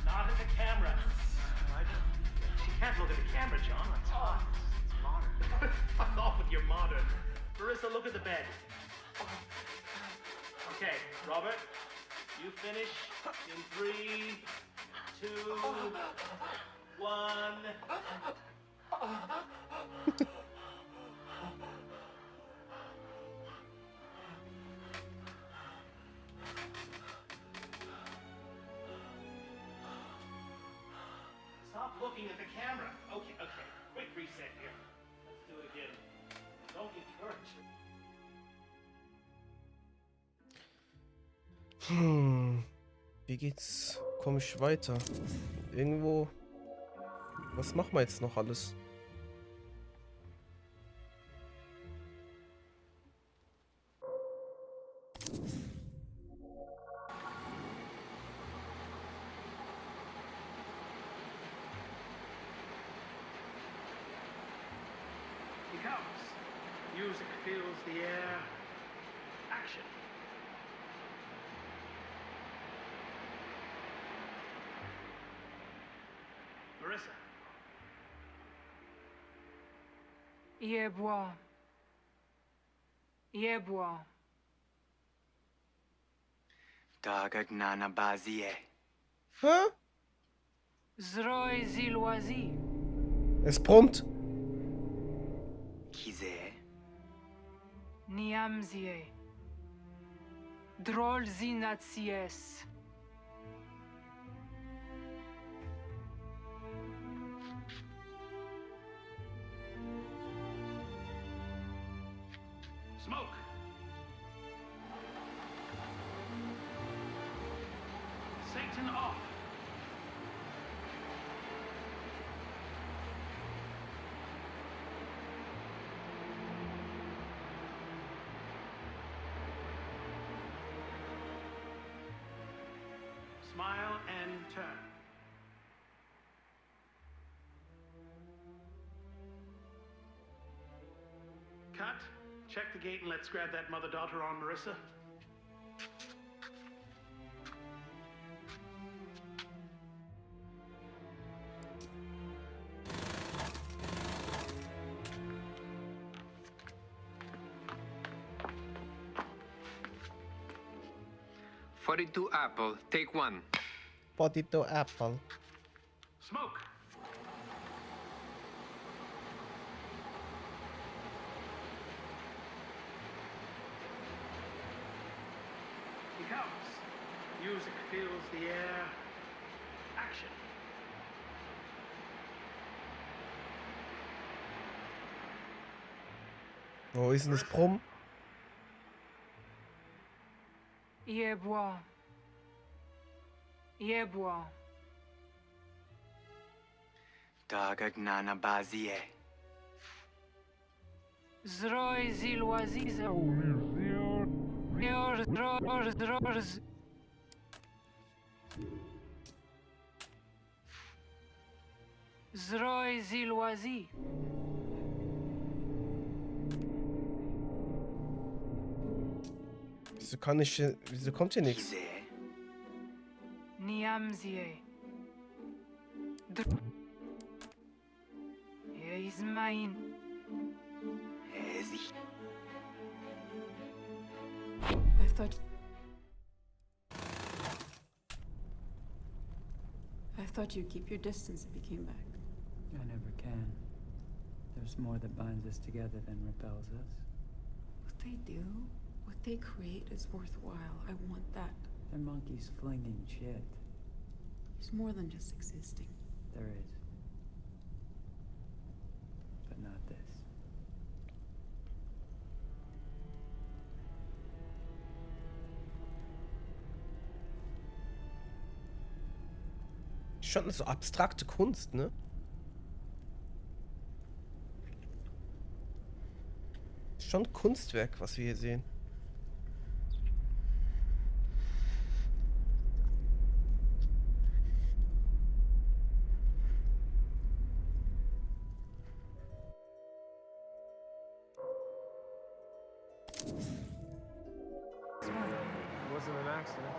Not at the camera. She can't look at the camera, John. That's hot. It's modern. Fuck off with your modern. Marissa, look at the bed. Okay, Robert, you finish in 3, 2, 1. Stop looking at the camera. Okay. Quick reset here. Let's do it again. Don't encourage her. Wie geht's komme ich weiter? Irgendwo... Was machen wir jetzt noch alles? He comes. Music fills the air. Action. Marissa. Yeboah. Yeboah. Dagagnana bazie. Hä? Zroi zilwazi. Es brummt. Kize. Niamzie. Drol zinatsies. Smoke. Satan off. Smile and turn. Cut. Check the gate and let's grab that mother-daughter on Marissa. .42 Apple, take 1. Potato apple. Smoke. He comes. Music fills the air. Action. Wo ist denn das Brumm? Yeboah. Yeboah. Dagagnana bazie. Zroi zilwazi. Zroi zilwazi. Wieso kommt hier nichts? Niamzie. Is mine. I thought you'd keep your distance if you came back. I never can. There's more that binds us together than repels us. What they do, what they create is worthwhile. I want that. They're monkeys flinging shit. There's more than just existing. There is. But not this. Schon so abstrakte Kunst, ne? Schon Kunstwerk, was wir hier sehen. It wasn't an accident.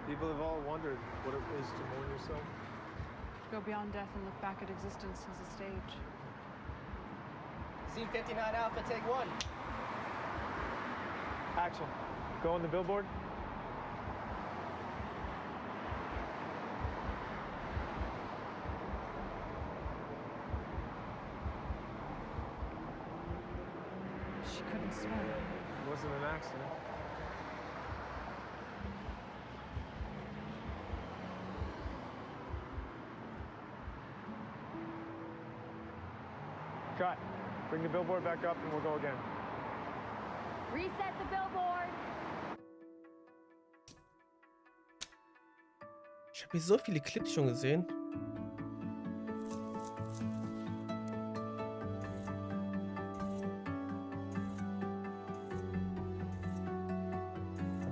People have all wondered what it is to mourn yourself. Go beyond death and look back at existence as a stage. Scene 59 Alpha, take 1. Action. Go on the billboard. She couldn't swim. It wasn't an accident. Cut. Bring the billboard back up and we'll go again. Reset the billboard. Ich habe hier so viele Clips schon gesehen.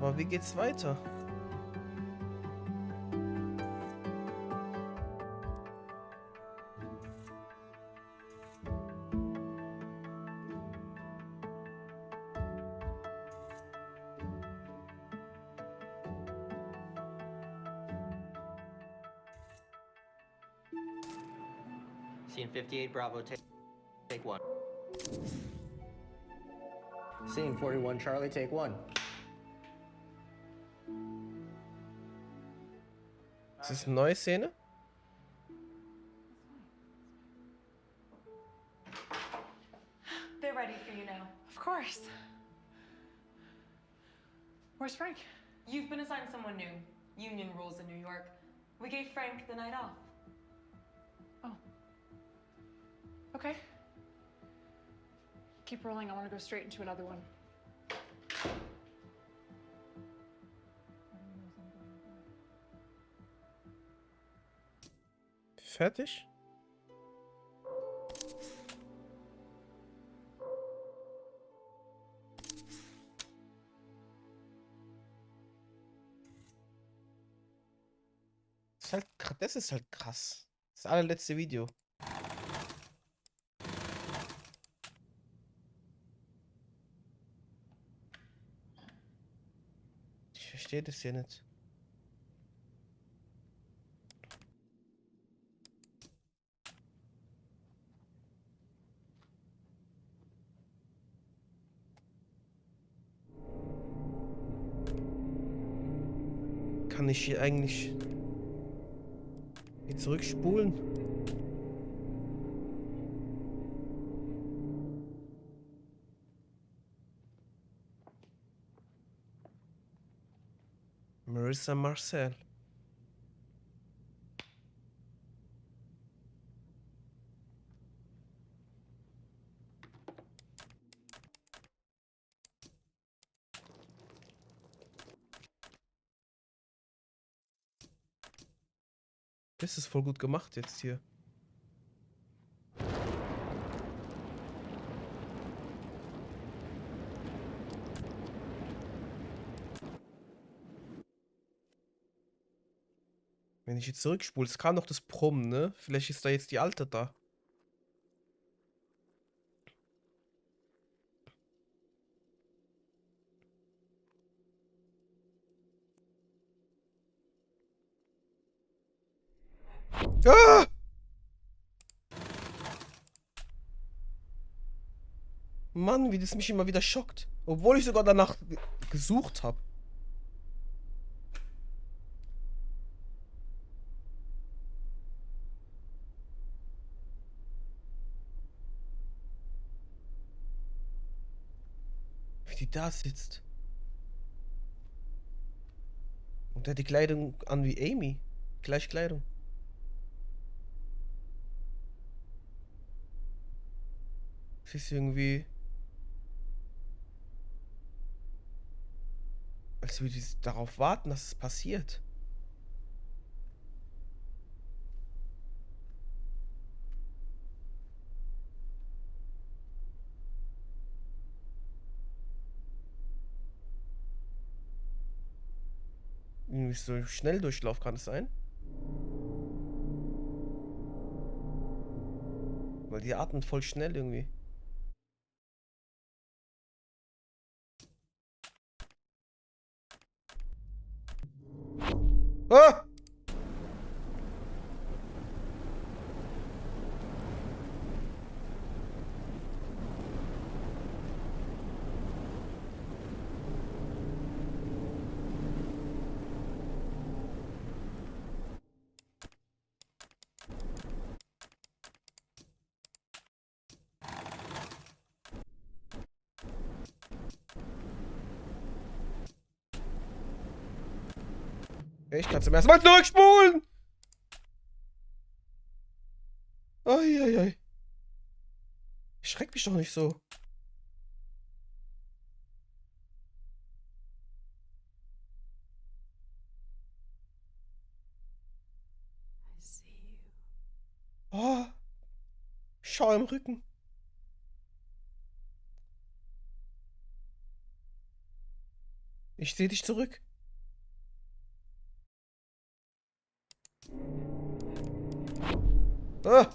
Aber wie geht's weiter? Scene 58, Bravo, take one. Scene 41, Charlie, take one. Ist das eine neue Szene? They're ready for you now. Of course. Where's Frank? You've been assigned someone new. Union rules in New York. We gave Frank the night off. Okay. Keep rolling. I want to go straight into another one. Fertig? Das ist halt krass. Das allerletzte Video. Ich verstehe das hier nicht. Kann ich hier eigentlich hier zurückspulen? Marissa Marcel. Das ist voll gut gemacht jetzt hier. Wenn ich jetzt zurückspule, es kam noch das Prom, ne? Vielleicht ist da jetzt die Alte da. Ah! Mann, wie das mich immer wieder schockt. Obwohl ich sogar danach gesucht habe. Wie die da sitzt. Und der hat die Kleidung an wie Amy. Gleich Kleidung. Es ist irgendwie... als würde sie darauf warten, dass es passiert. Irgendwie so Schnelldurchlauf kann es sein. Weil die atmet voll schnell irgendwie. Ah! Ich kann zum ersten Mal zurückspulen! Eieiei. dich doch nicht so. Oh, schau im Rücken. Ich sehe dich zurück. Ah!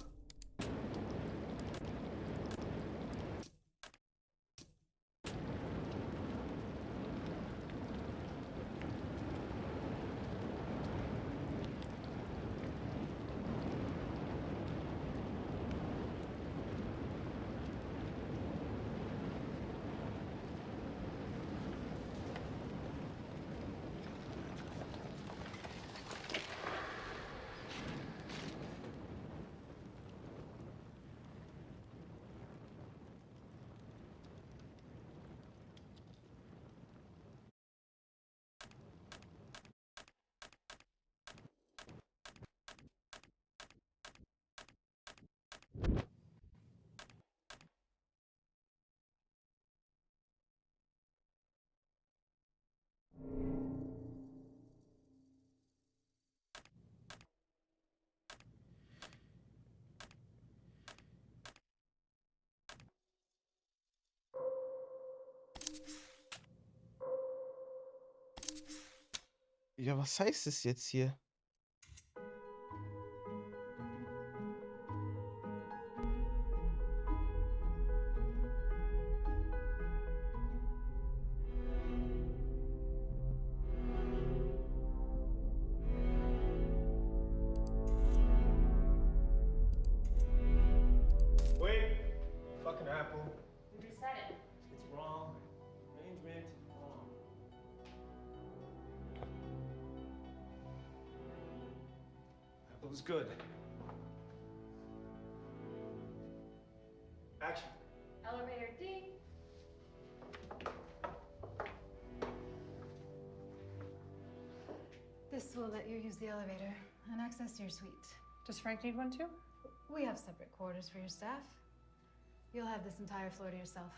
Ja, was heißt es jetzt hier? Wait! Fucking apple. You reset it. It's wrong. Arrangement wrong. Apple is good. Action. Elevator D. This will let you use the elevator and access your suite. Does Frank need one too? We have separate quarters for your staff. You'll have this entire floor to yourself.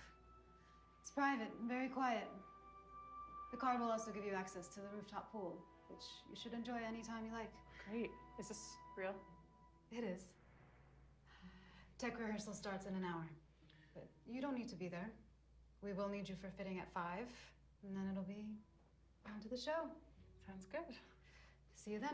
It's private and very quiet. The card will also give you access to the rooftop pool, which you should enjoy anytime you like. Great. Is this real? It is. Tech rehearsal starts in an hour, but you don't need to be there. We will need you for fitting at 5, and then it'll be on to the show. Sounds good. See you then.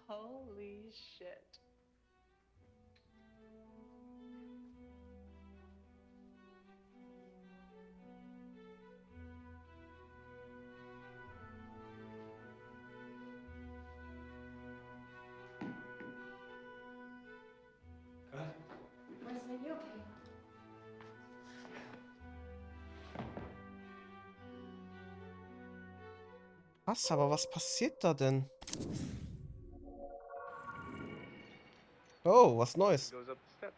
Holy shit. Wesley, you okay? Was, aber was passiert da denn? Oh, was Neues. Goes up the steps.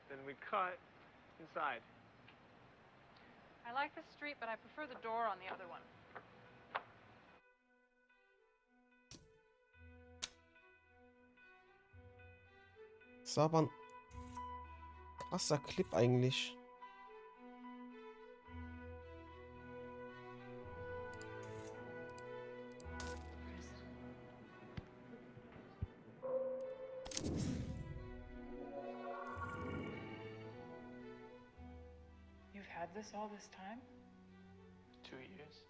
Then we cut inside. I like this street, but I prefer the door on the other one. Das war aber ein krasser Clip eigentlich. You've had this all this time? 2 years.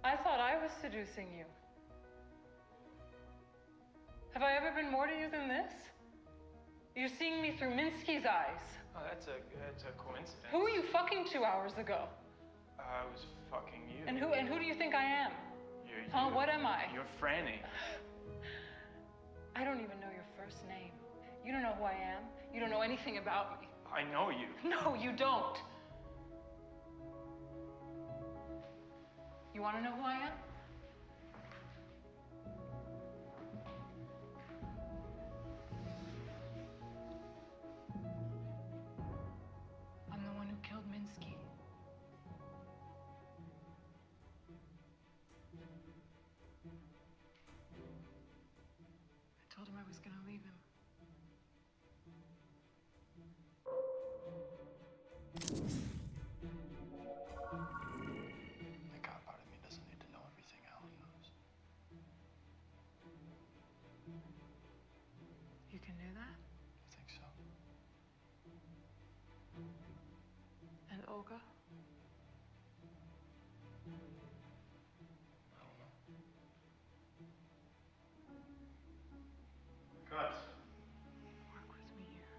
I thought I was seducing you. Have I ever been more to you than this? You're seeing me through Minsky's eyes. Oh, that's a coincidence. Who were you fucking 2 hours ago? I was fucking you. And who do you think I am? You're Huh? you. What am I? You're Franny. I don't even know your first name. You don't know who I am. You don't know anything about me. I know you. No, you don't. You want to know who I am? I'm the one who killed Minsky. I told him I was going to leave him. The cop part of me doesn't need to know everything Alan knows. You can do that? You think so? And Olga? Cut. Work with me here.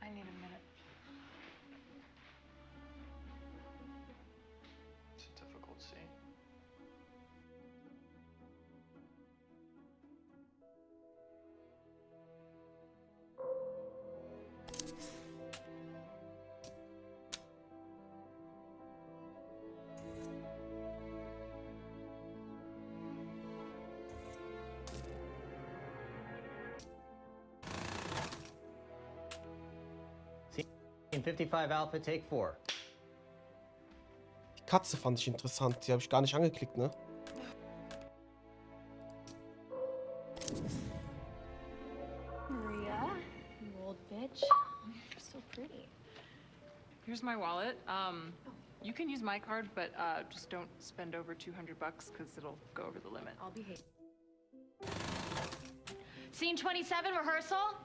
I need a minute. It's a difficult scene. Scene 55 Alpha, take 4. Die Katze fand ich interessant. Die habe ich gar nicht angeklickt, ne? Maria, you old bitch. You're so pretty. Here's my wallet. You can use my card, but just don't spend over $200 because it'll go over the limit. I'll behave. Scene 27, rehearsal.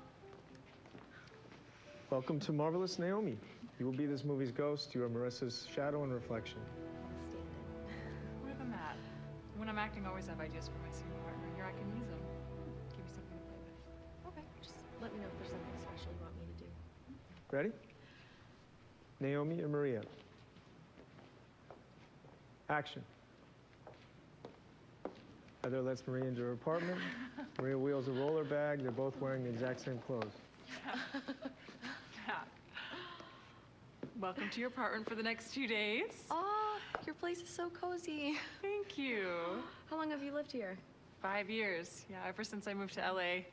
Welcome to Marvelous Naomi. You will be this movie's ghost. You are Marissa's shadow and reflection. More than that. When I'm acting, I always have ideas for my scene partner. Here, I can use them. Give you something to play with. Okay, just let me know if there's something special you want me to do. Ready? Naomi and Maria. Action. Heather lets Maria into her apartment. Maria wheels a roller bag. They're both wearing the exact same clothes. Welcome to your apartment for the next 2 days. Oh, your place is so cozy. Thank you. How long have you lived here? 5 years. Yeah, ever since I moved to LA.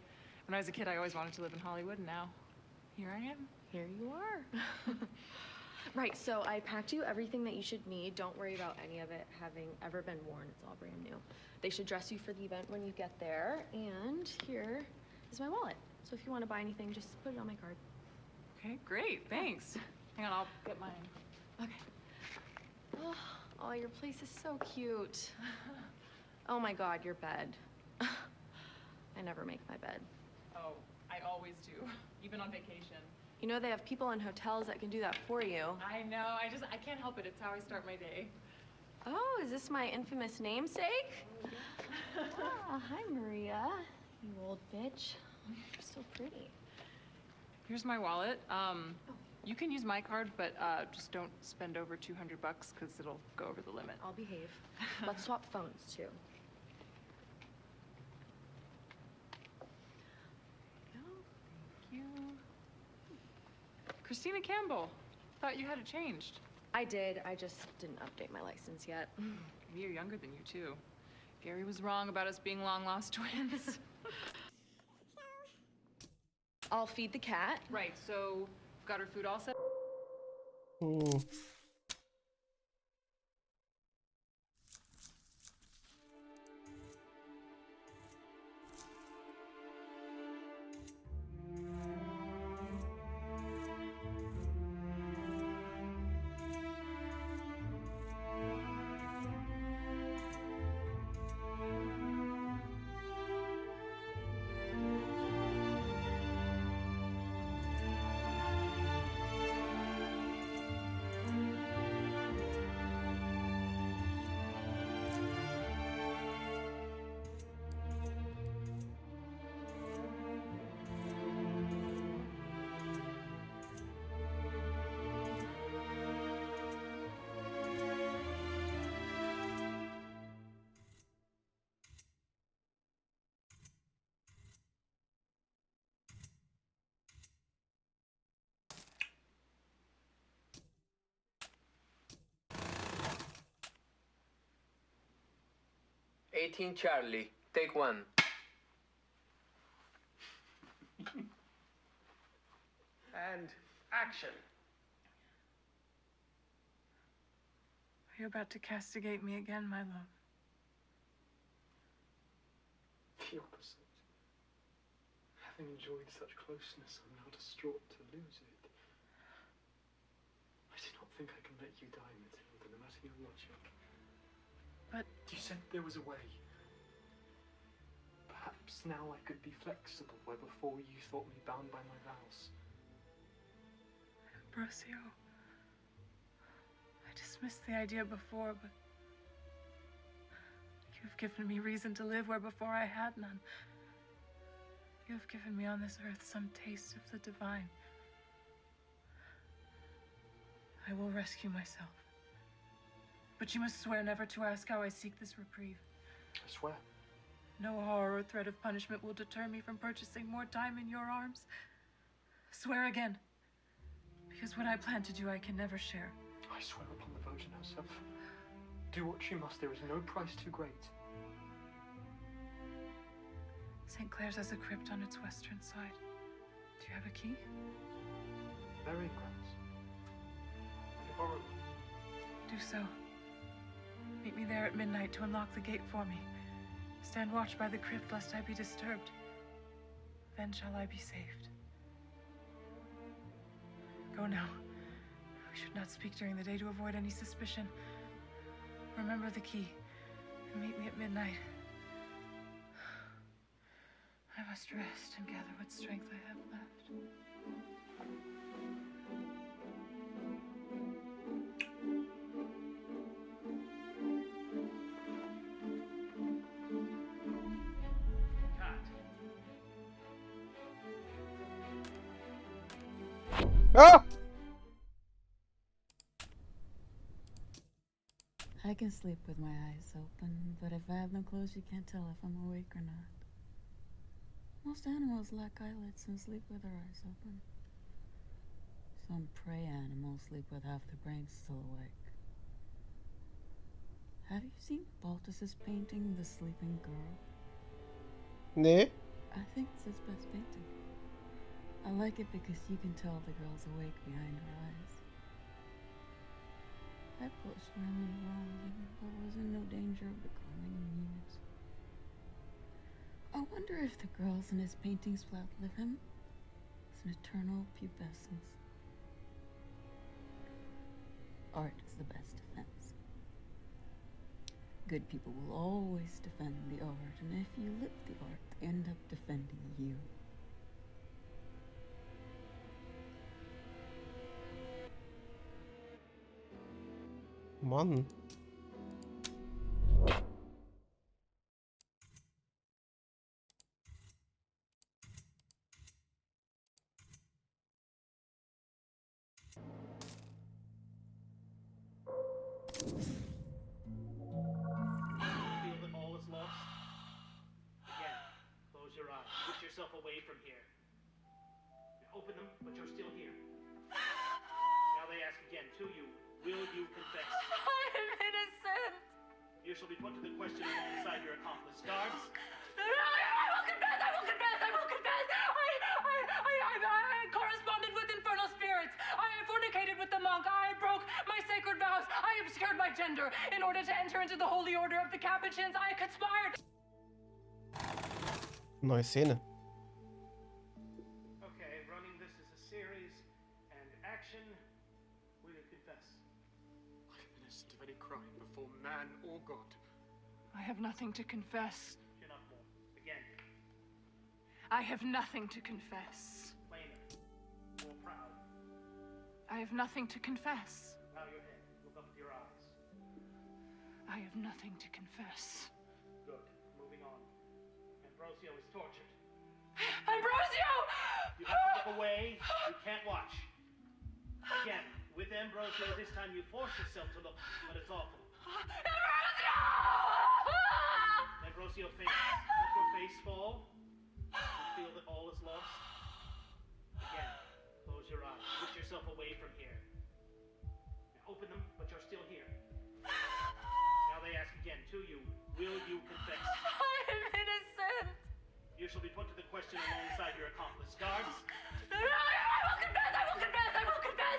When I was a kid, I always wanted to live in Hollywood, and now here I am. Here you are. Right, so I packed you everything that you should need. Don't worry about any of it having ever been worn. It's all brand new. They should dress you for the event when you get there. And here is my wallet. So if you want to buy anything, just put it on my card. Okay, great. Thanks. Hang on, I'll get mine. Okay. Oh, your place is so cute. Oh my God, your bed. I never make my bed. Oh, I always do, even on vacation. You know they have people in hotels that can do that for you. I know. I can't help it. It's how I start my day. Oh, is this my infamous namesake? Ah, hi, Maria. You old bitch. You're so pretty. Here's my wallet. You can use my card, but just don't spend over $200 because it'll go over the limit. I'll behave. Let's swap phones, too. Thank you. Christina Campbell. Thought you had it changed. I did. I just didn't update my license yet. Maybe you're younger than you, too. Gary was wrong about us being long-lost twins. I'll feed the cat. Right, so got her food all set? 18 Charlie, take 1. And action. Are you about to castigate me again, my love? The opposite. Having enjoyed such closeness, I'm now distraught to lose it. I do not think I can let you die, Matilda, no matter your logic. But you said there was a way. Perhaps now I could be flexible, where before you thought me bound by my vows. Ambrosio, I dismissed the idea before, but you've given me reason to live where before I had none. You have given me on this earth some taste of the divine. I will rescue myself. But you must swear never to ask how I seek this reprieve. I swear. No horror or threat of punishment will deter me from purchasing more time in your arms. Swear again. Because what I plan to do, I can never share. I swear upon the Virgin herself. Do what she must. There is no price too great. St. Clair's has a crypt on its western side. Do you have a key? Burying grounds. I borrowed one. Do so. Meet me there at midnight to unlock the gate for me. Stand watch by the crypt lest I be disturbed. Then shall I be saved. Go now. We should not speak during the day to avoid any suspicion. Remember the key and meet me at midnight. I must rest and gather what strength I have left. Ah! I can sleep with my eyes open, but if I have them closed, you can't tell if I'm awake or not. Most animals lack eyelids and sleep with their eyes open. Some prey animals sleep with half their brains still awake. Have you seen Baltus's painting, The Sleeping Girl? Nee. I think it's his best painting. I like it because you can tell the girl's awake behind her eyes. I pushed my own wrongs even if I was in no danger of becoming a muse. I wonder if the girls in his paintings will outlive him. It's an eternal pubescence. Art is the best defense. Good people will always defend the art, and if you live the art, they end up defending you. Mann. Feel that all is lost? Again, close your eyes. Push yourself away from here. Open them, but you're still here. Now they ask again to you, will you confess? I am innocent. You shall be put to the question alongside your accomplice. Guards? I will confess! I will confess! I will confess! I corresponded with infernal spirits. I fornicated with the monk. I broke my sacred vows. I obscured my gender in order to enter into the holy order of the Capuchins. I conspired. Neue Szene. Okay, running this as a series, and action, will you confess? I am innocent of any crime before man or God. I have nothing to confess. Chin up more. Again. I have nothing to confess. Plainer. More proud. I have nothing to confess. Bow your head. Look up with your eyes. I have nothing to confess. Good. Moving on. Ambrosio is tortured. Ambrosio! You have to look away. You can't watch. Again, with Ambrosio, this time you force yourself to look, but it's awful. Ambrosio! Ambrosio, face. Let your face fall. You feel that all is lost. Again, close your eyes. Push yourself away from here. Now open them, but you're still here. Now they ask again to you, will you confess? shall be put to the question alongside your accomplice. Guards? I will confess! I will confess! I will confess!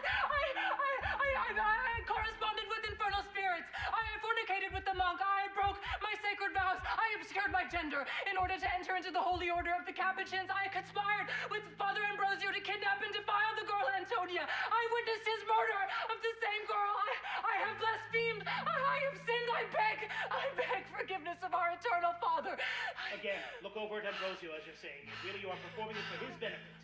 I corresponded with infernal spirits. I fornicated with the monk. I broke my sacred vows. I obscured my gender in order to enter into the holy order of the Capuchins. I conspired with Father Ambrosio to kidnap and defile the girl Antonia. I witnessed his murder of the same girl. I have blasphemed. I have sinned. I beg forgiveness of our eternal Father. Again, look over at Ambrosio as you're saying. Really, you are performing it for his benefit.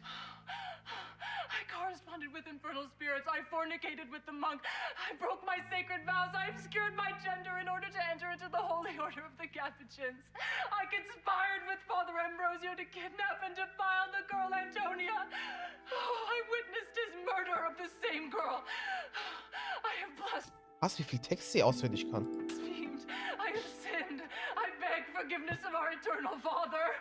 I corresponded with infernal spirits. I fornicated with the monk. I broke my sacred vows. I obscured my gender in order to enter into the holy order of the Capuchins. I conspired with Father Ambrosio to kidnap and defile the girl Antonia. I witnessed his murder of the same girl. I have Was, wie viel Text sie auswendig kann. blasphemed. I have sinned. I beg forgiveness of our eternal Father.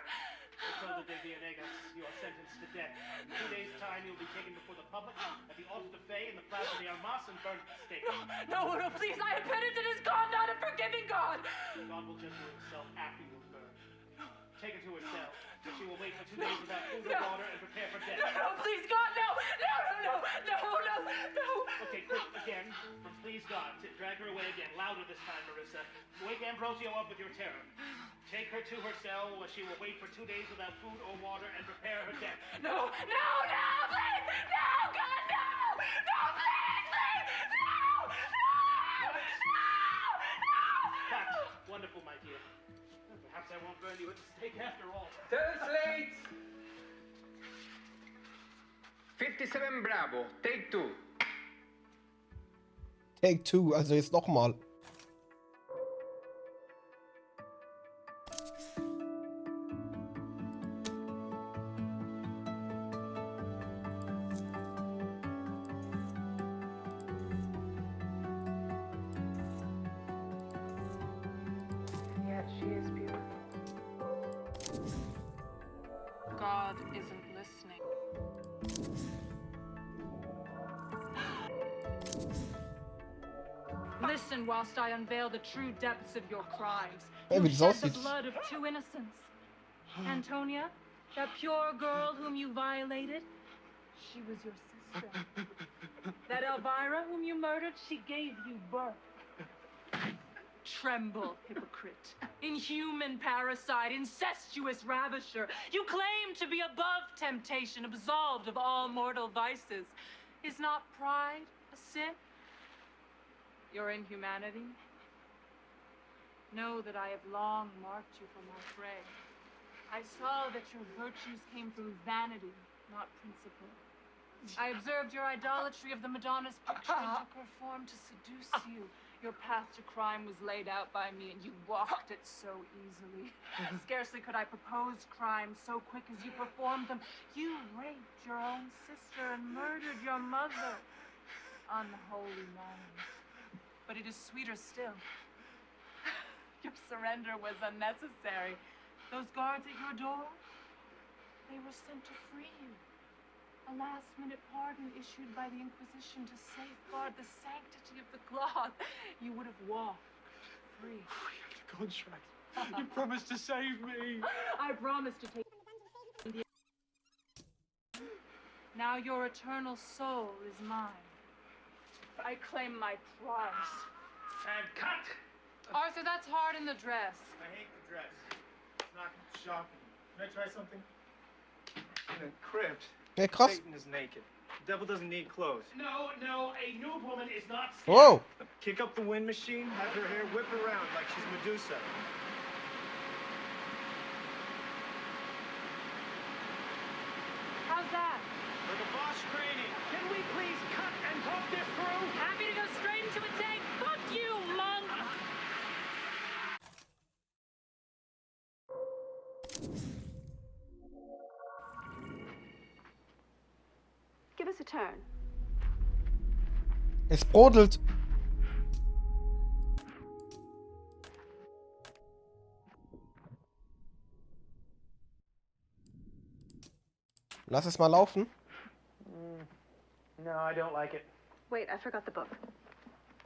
Control de Villegas, you are sentenced to death. In 2 days' time, you'll be taken before the public at the Altar de Fe in the Plaza de Armas and burned at the stake. No, please, I have penitent as God, not a forgiving God. God will judge you himself after you are burned. Take her to her cell, but she will wait for 2 days without food or water and prepare for death. No, please, God, no! Okay, quick, again, from please God, drag her away again, louder this time, Marissa. Wake Ambrosio up with your terror. Take her to her cell where she will wait for 2 days without food or water and prepare her death. No, please! No, God, no! No, please! No! Cut. Wonderful, my dear. Perhaps I won't burn you at the stake after all. Translate! 57 Bravo, take 2. Take 2, also jetzt nochmal. Yet she is beautiful. God isn't listening. Listen whilst I unveil the true depths of your crimes. Ey, You wie das shed the aussieht. blood of two innocents. Antonia, that pure girl whom you violated, she was your sister. That Elvira whom you murdered, she gave you birth. Tremble, hypocrite, inhuman parasite, incestuous ravisher. You claim to be above temptation, absolved of all mortal vices. Is not pride a sin? Your inhumanity? Know that I have long marked you for my prey. I saw that your virtues came from vanity, not principle. I observed your idolatry of the Madonna's picture and took her form to seduce you. Your path to crime was laid out by me, and you walked it so easily. Scarcely could I propose crimes so quick as you performed them. You raped your own sister and murdered your mother. Unholy man. But it is sweeter still. Your surrender was unnecessary. Those guards at your door, they were sent to free you. A last-minute pardon issued by the Inquisition to safeguard the sanctity of the cloth. You would have walked free. We have the contract. You promised to save me. I promised to take the... Now your eternal soul is mine. I claim my prize. And cut! Arthur, that's hard in the dress. I hate the dress. It's not shocking. Can I try something? In a crypt, Okay, krass. Satan is naked. The devil doesn't need clothes. No, a new woman is not scared. Whoa! Kick up the wind machine, have her hair whip around like she's Medusa. How's that? For the boss training. Can we please cut and talk this through? Happy to go straight into a take. Fuck you, monk! Give us a turn. Es brodelt. Lass es mal laufen. No, I don't like it. Wait, I forgot the book.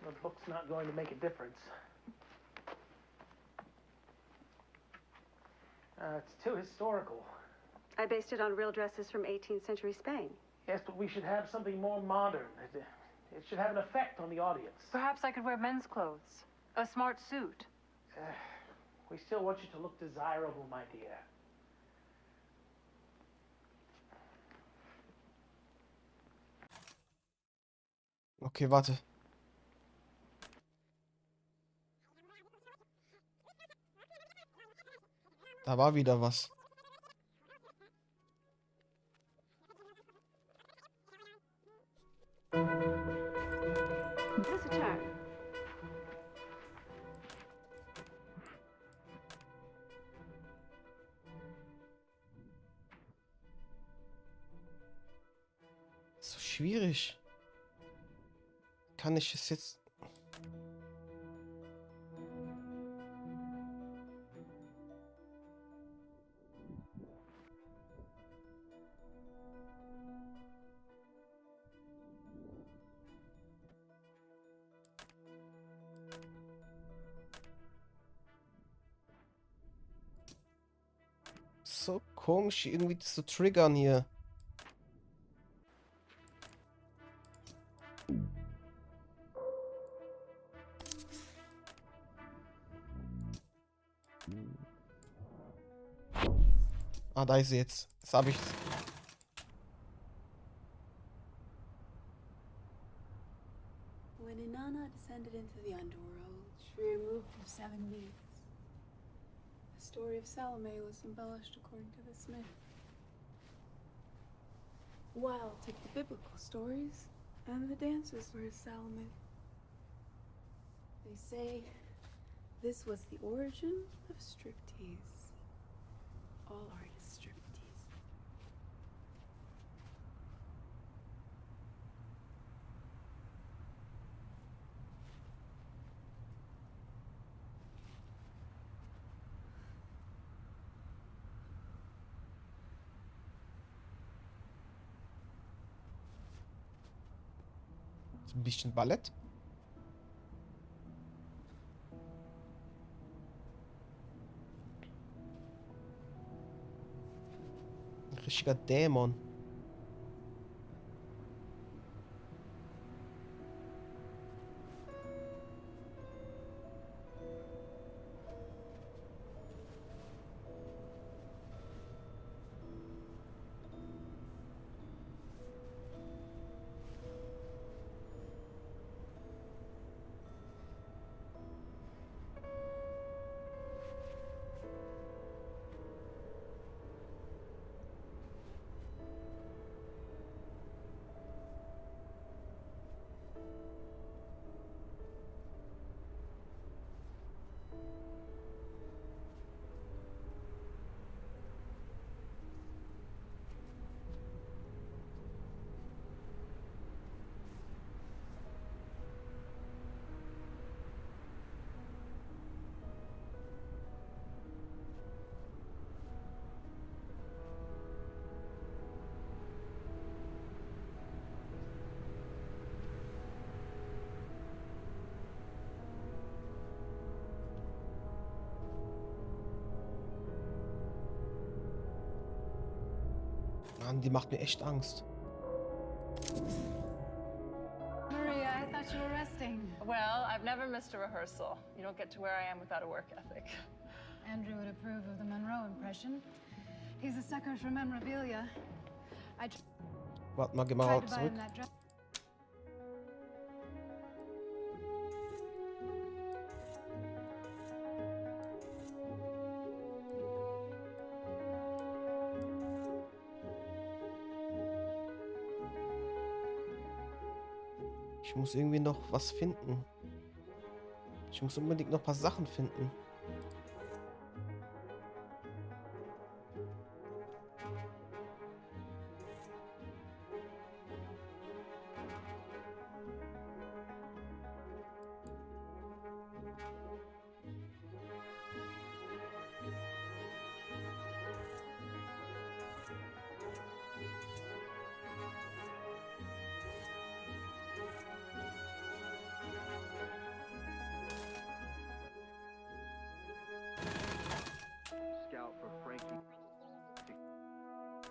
The book's not going to make a difference. It's too historical. I based it on real dresses from 18th century Spain. Yes, but we should have something more modern. It should have an effect on the audience. Perhaps I could wear men's clothes. A smart suit. We still want you to look desirable, my dear. Okay, warte. Da war wieder was. Is this a turn? So schwierig. Kann ich es jetzt... So komisch, irgendwie das zu triggern hier. Ah, da ist sie jetzt. Jetzt habe ich's. When Inanna descended into the underworld, she removed her 7 beasts. The story of Salome was embellished according to this myth. While took the biblical stories, and the dances were Salome. They say this was the origin of striptease. All art is striptease. So ein bisschen Ballett. Ein richtiger Dämon. Mann, die macht mir echt Angst. Maria, I thought you were resting. Well, I've never missed a rehearsal. You don't get to where I am without a work ethic. Andrew would approve of the Monroe impression. He's a sucker for memorabilia. Warte mal, geh mal tried to buy zurück. him that dress. Ich muss irgendwie noch was finden. Ich muss unbedingt noch ein paar Sachen finden.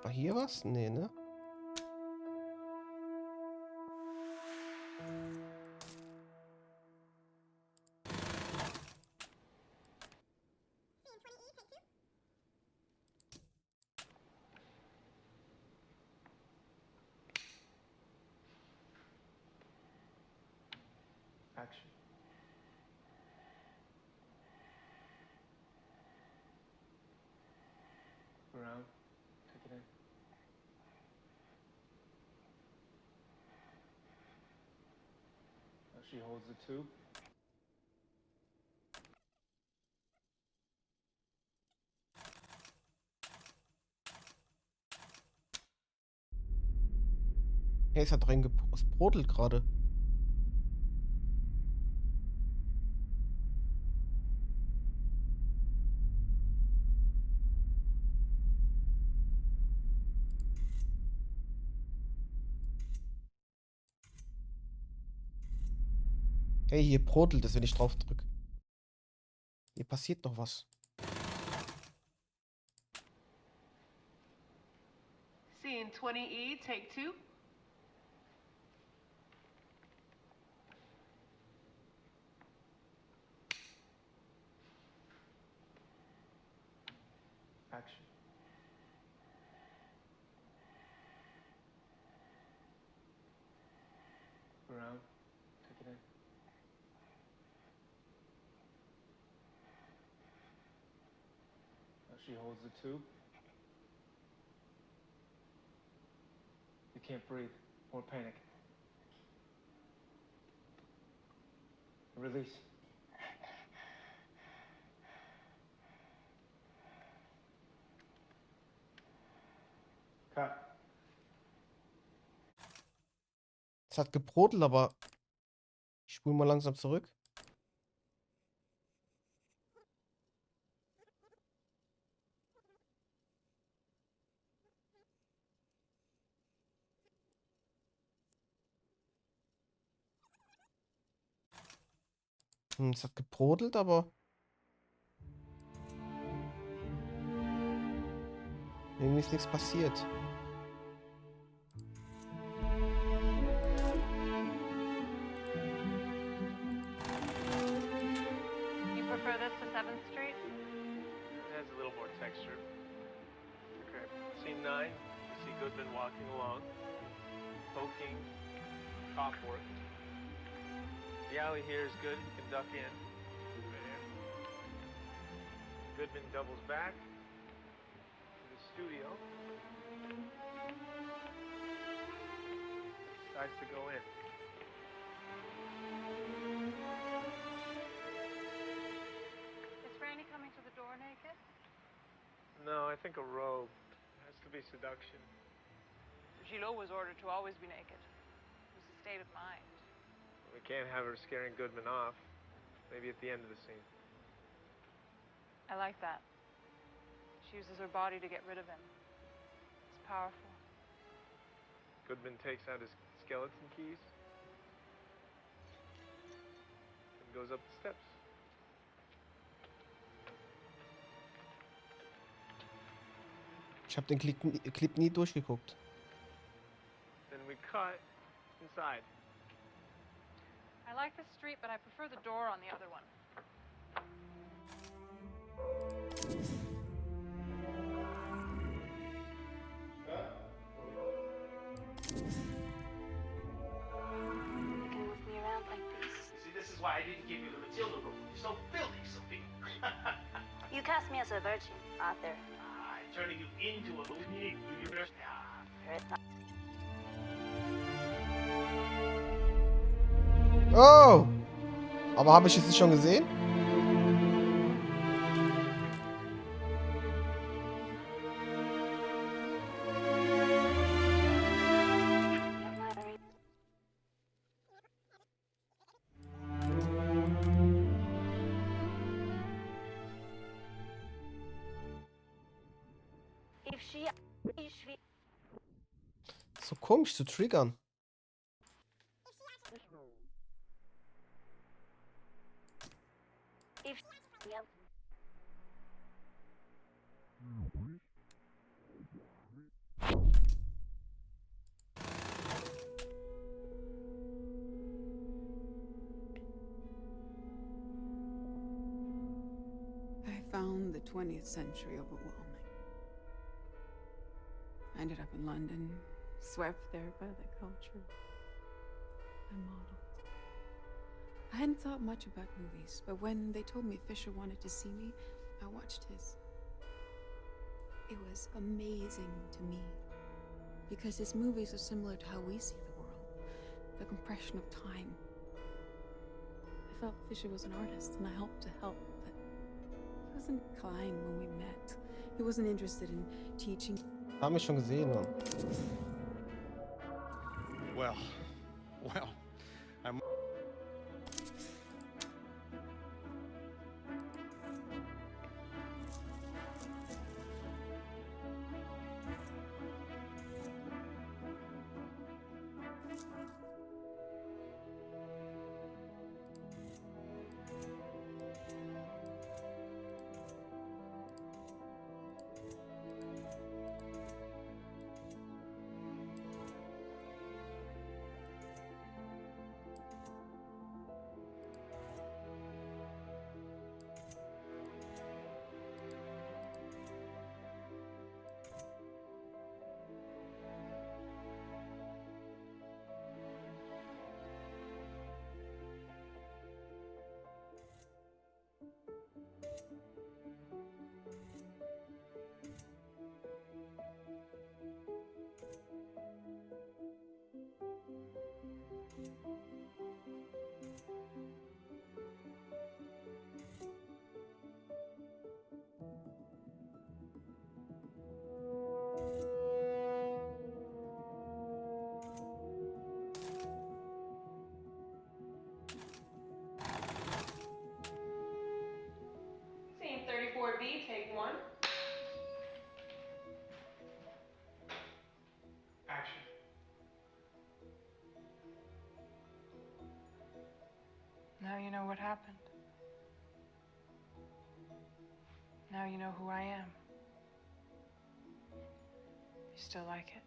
War hier was? Nee, ne? Action. Around. Take it in. Now she holds the tube. Hey, es hat es brodelt gerade. Hey, hier brodelt es, wenn ich drauf drücke. Hier passiert noch was. Scene 20E, take 2. Action. Around. Take it in. Now she holds the tube. You can't breathe. More panic. Release. Cut. Es hat gebrodelt, aber ich spule mal langsam zurück. Es hat gebrodelt, aber irgendwie ist nichts passiert. You prefer this to 7th Street? It has a little more texture. Okay. Scene 9, you see Goodman walking along, poking, cop work. The alley here is good, you can duck in. Right here. Goodman doubles back to the studio. Decides to go in. Is Franny coming to the door naked? No, I think a robe. It has to be seduction. Gillot was ordered to always be naked. It was a state of mind. We can't have her scaring Goodman off. Maybe at the end of the scene. I like that. She uses her body to get rid of him. It's powerful. Goodman takes out his skeleton keys and goes up the steps. Ich habe den Clip nie durchgeguckt. Then we cut inside. I like this street, but I prefer the door on the other one. You can move me around like this. See, this is why I didn't give you the Matilda role. You're so filthy, Sophie. You cast me as a virgin, Arthur. I'm turning you into a movie. Oh! Aber habe ich es nicht schon gesehen? So komisch zu triggern. found the 20th century overwhelming. I ended up in London, swept there by the culture I modeled. I hadn't thought much about movies, but when they told me Fisher wanted to see me, I watched his. It was amazing to me, because his movies are similar to how we see the world, the compression of time. I felt Fisher was an artist, and I hoped to help, but he wasn't kind when we met. He wasn't interested in teaching. Haben wir schon gesehen, Mann. Well, I'm... Scene 34B, take one. Action. Now you know what happened. Now you know who I am. You still like it?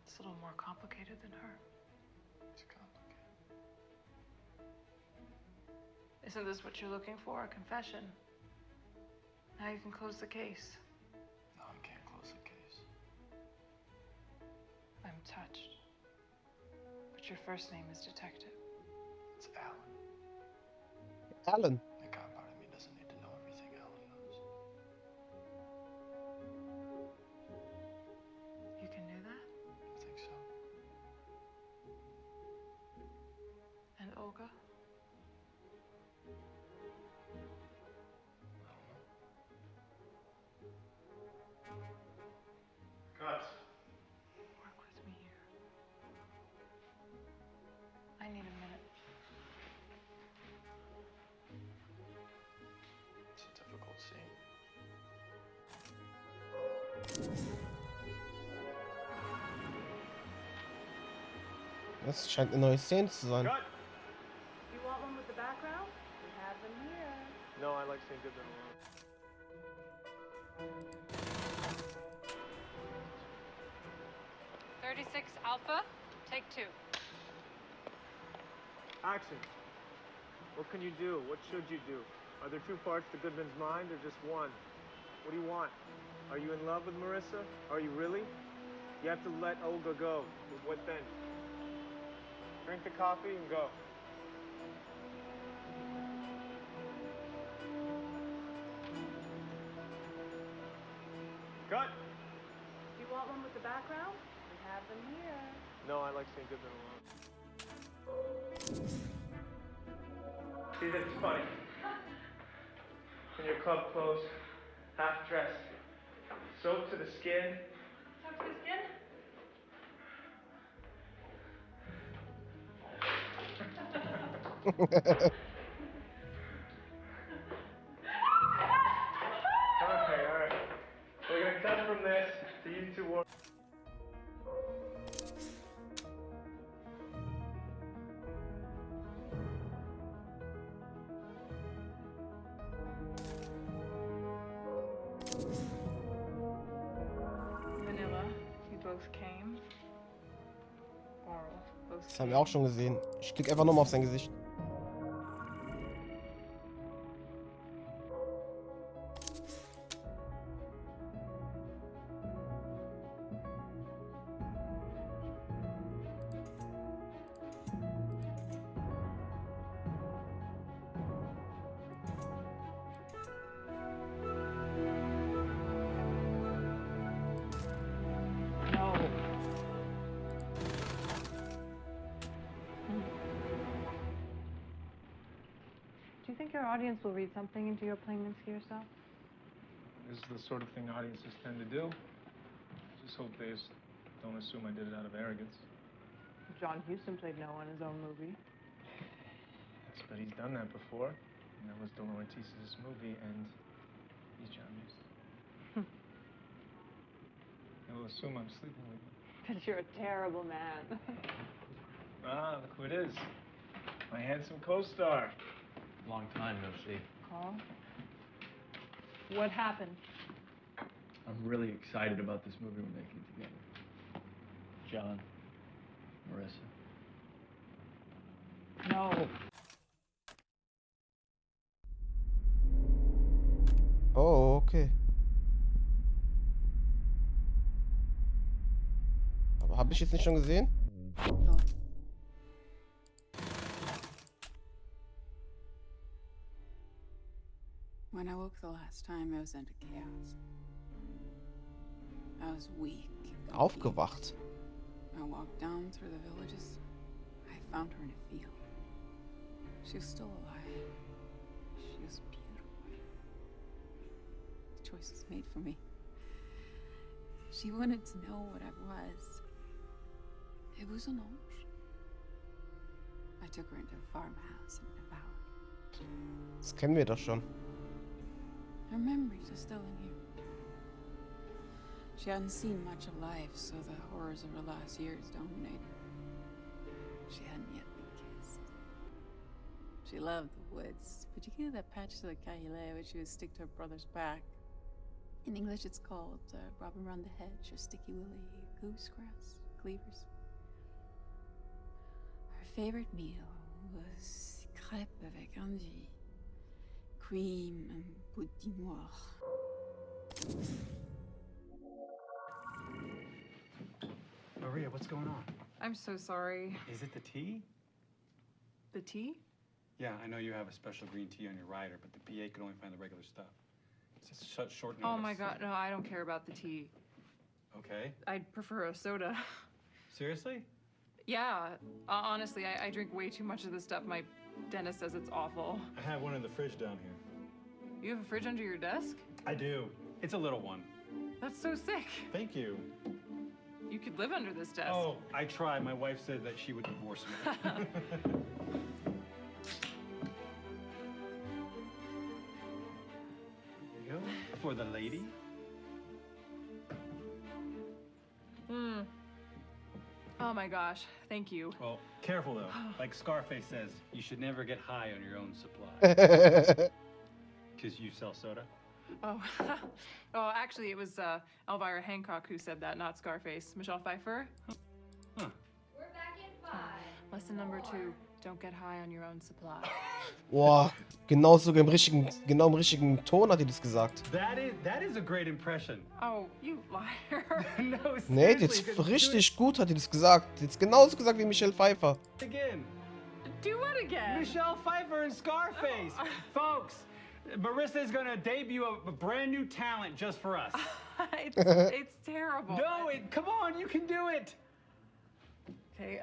It's a little more complicated than her. It's complicated. Isn't this what you're looking for? A confession? Now you can close the case. No, I can't close the case. I'm touched. But your first name is Detective. It's Alan. Alan. The cop part of me doesn't need to know everything Alan knows. You can do that? I think so. And Olga? Cut. Work with me here. I need a minute. It's a difficult scene. Das scheint eine neue Szene zu sein. Cut. You want one with the background? We have them here. No, I like seeing Goodman alone. Alpha, take two. Action. What can you do? What should you do? Are there two parts to Goodman's mind or just one? What do you want? Are you in love with Marissa? Are you really? You have to let Olga go. What then? Drink the coffee and go. Cut! You want one with the background? We have them here. No, I like seeing Goodman alone. See, that's funny. In your club clothes, half dressed, soaked to the skin. Soaked to the skin? Okay, all right. We're gonna cut from this to you two war. Vanilla, you both came. Oral, both Das haben wir auch schon gesehen. Ich klicke einfach nochmal auf sein Gesicht. you think your audience will read something into your playing Minsky yourself? This is the sort of thing audiences tend to do. I just hope they don't assume I did it out of arrogance. John Huston played no in his own movie. Yes, but he's done that before. And that was De Laurentiis' movie, and he's John Huston. He'll assume I'm sleeping with you. But you're a terrible man. Ah, look who it is. My handsome co-star. Long time no see. Carl? What happened? I'm really excited about this movie we're making together. John, Marissa. No. Oh, okay. Aber habe ich jetzt nicht schon gesehen? When I woke the last time, I was into chaos. I was weak. Aufgewacht. I walked down through the villages. I found her in a field. She was still alive. She was beautiful. The choice was made for me. She wanted to know what I was. It was an ange. I took her into a farmhouse and devoured. Das kennen wir doch schon. Her memories are still in here. She hadn't seen much of life, so the horrors of her last years dominated. She hadn't yet been kissed. She loved the woods, particularly that patch to the Cahilet which she would stick to her brother's back. In English it's called robin round the hedge, or sticky willy, goosegrass, cleavers. Her favorite meal was crêpes avec angie, cream and pudding noir. Maria, what's going on? I'm so sorry. Is it the tea? The tea? Yeah, I know you have a special green tea on your rider, but the PA could only find the regular stuff. It's just such short notice. Oh my god, no, I don't care about the tea. Okay. I'd prefer a soda. Seriously? Yeah, honestly, I drink way too much of this stuff. My dentist says it's awful. I have one in the fridge down here. You have a fridge under your desk? I do. It's a little one. That's so sick. Thank you. You could live under this desk. Oh, I tried. My wife said that she would divorce me. There you go. For the lady. Oh my gosh, thank you. Well, careful though. Like Scarface says, you should never get high on your own supply. Because you sell soda? Oh, oh, actually, it was Elvira Hancock who said that, not Scarface. Michelle Pfeiffer. Huh. We're back in 5. Lesson number 2, don't get high on your own supply. Boah, genau im richtigen Ton hat die das gesagt. That is a great impression. Oh, you liar. No, Nee, jetzt richtig gut hat die das gesagt. Jetzt genauso gesagt wie Michelle Pfeiffer. Again. Do what again? Michelle Pfeiffer and Scarface. Folks, Marissa is going to debut a brand new talent just for us. It's terrible. No, come on, you can do it. Okay,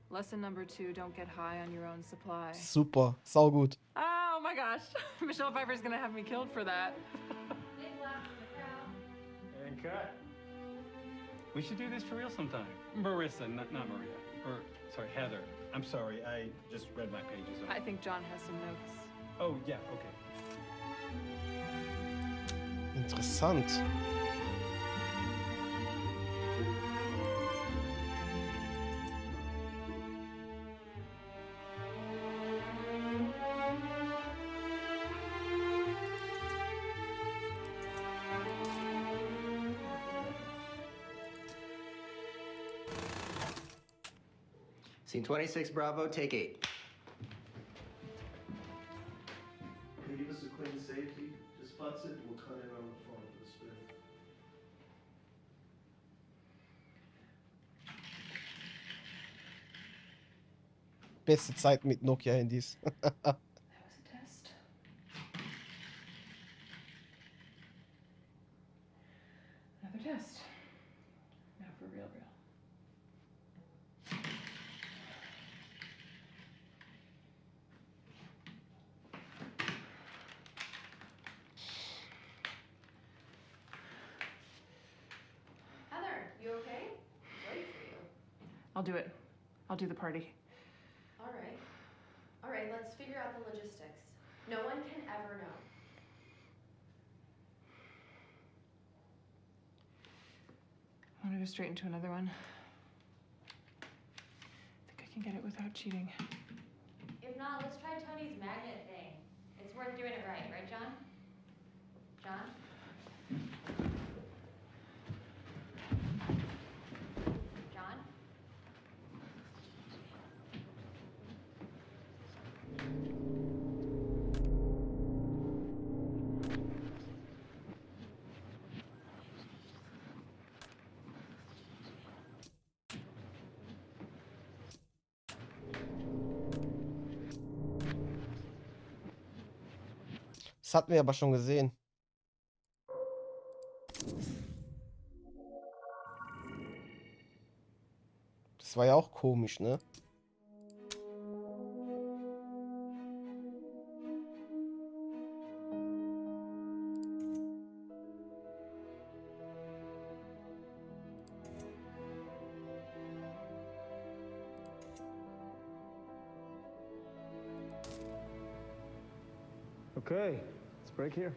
lesson number 2, don't get high on your own supply. Super, saugut. Oh my gosh, Michelle Pfeiffer's gonna have me killed for that. And cut. We should do this for real sometime. Marissa, not Maria. Or, sorry, Heather. I'm sorry, I just read my pages. I think John has some notes. Oh, yeah, okay. Interessant. Scene 26, Bravo, take 8. Can you give us a clean safety? Just spots it, we'll cut in on the phone for the spin. Beste Zeit mit Nokia-Handys. That was a test. Another test. Now for real. I'll do it. I'll do the party. All right. All right, let's figure out the logistics. No one can ever know. I want to go straight into another one. I think I can get it without cheating. If not, let's try Tony's magnet thing. It's worth doing it right, right, John? John? John? Das hatten wir aber schon gesehen. Das war ja auch komisch, ne? Okay, let's break here.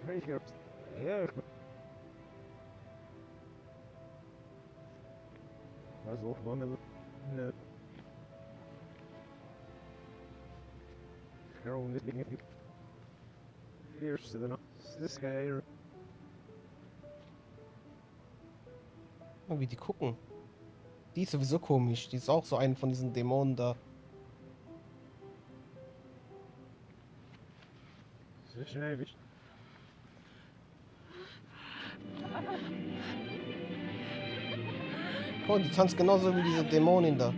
Right here. Yeah. Also, ne. Heroin is being here's to the this guy. Oh, wie die gucken. Die ist sowieso komisch. Die ist auch so eine von diesen Dämonen da. Oh, die tanzt genauso wie diese Dämonin da.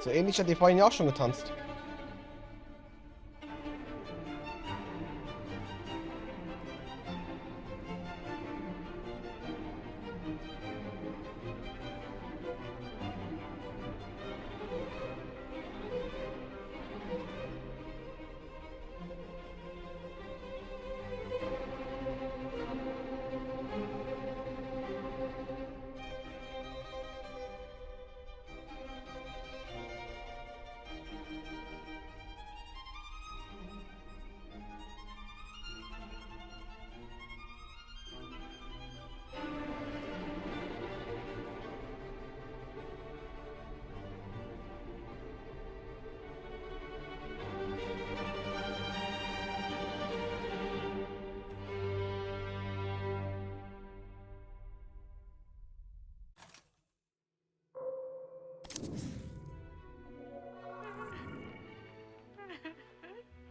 So ähnlich hat die vorhin ja auch schon getanzt.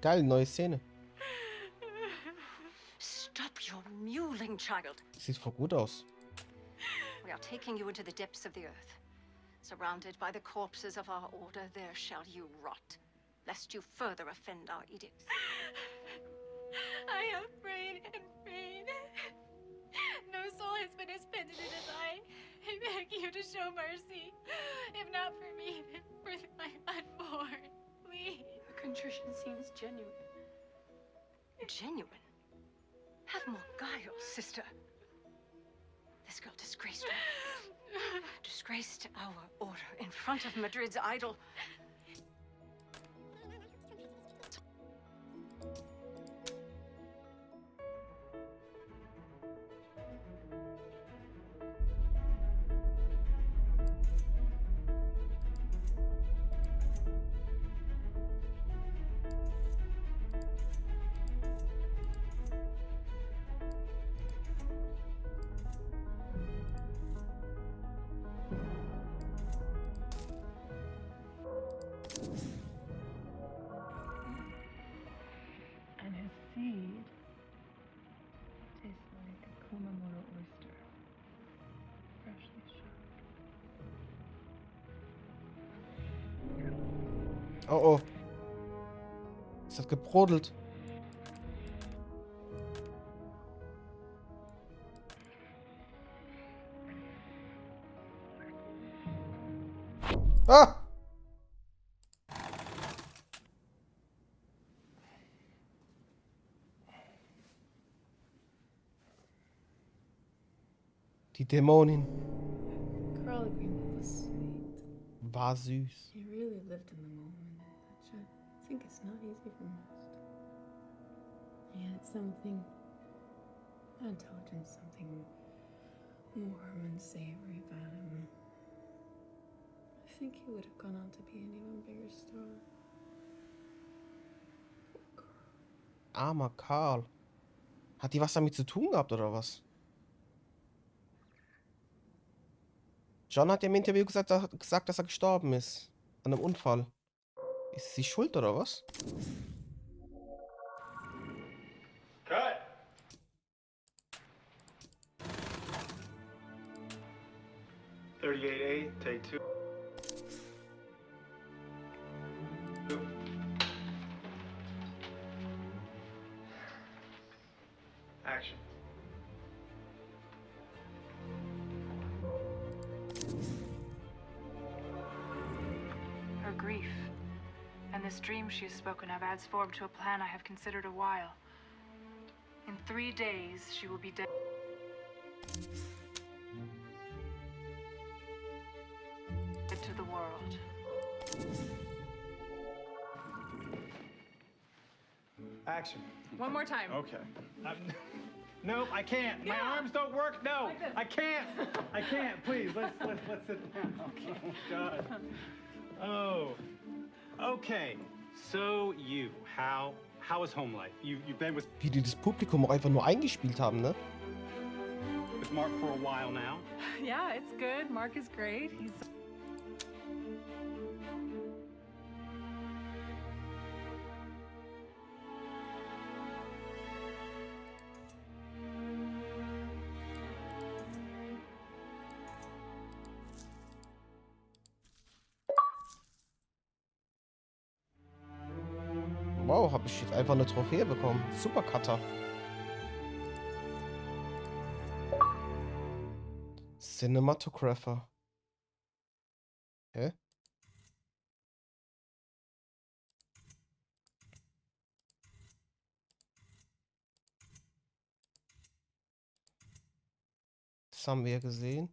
Geil, neue Szene. Stop your mewling, child. Sieht voll gut aus. We are taking you into the depths of the earth. Surrounded by the corpses of our order, there shall you rot, lest you further offend our edicts. I am afraid and afraid. No soul has been suspended in his eye. I beg you to show mercy. If not for me, then for my unborn. Please. The contrition seems genuine. Genuine? Have more guile, sister. This girl disgraced me. Disgraced our order in front of Madrid's idol. And his seed tastes like a Kumamoto oyster, freshly shot. Oh oh. Es hat gebrodelt. Ah! Die Dämonin. Carl agreement was sweet. War süß. He really lived in the moment, which I think is not easy for most. He had something, not intelligence, something warm and savory about him. I think he would have gone on to be an even bigger star. Armer Karl. Hat die was damit zu tun gehabt, oder was? John hat ja im Interview gesagt, dass er gestorben ist. An einem Unfall. Ist sie schuld, oder was? Cut! .38A, take 2. Action. Her grief, and this dream she has spoken of, adds form to a plan I have considered a while. In 3 days, she will be dead. To the world. Action. One more time. Okay. Nope, I can't. My arms don't work. No, I can't. I can't. Please, let's sit down. Oh God. Oh. Okay. So how is home life? You've been with Wie die das Publikum auch einfach nur eingespielt haben, ne? Mark for a while now. Yeah, it's good. Mark is great. He's Wow, habe ich jetzt einfach eine Trophäe bekommen. Super Cutter. Cinematographer. Hä? Das haben wir ja gesehen.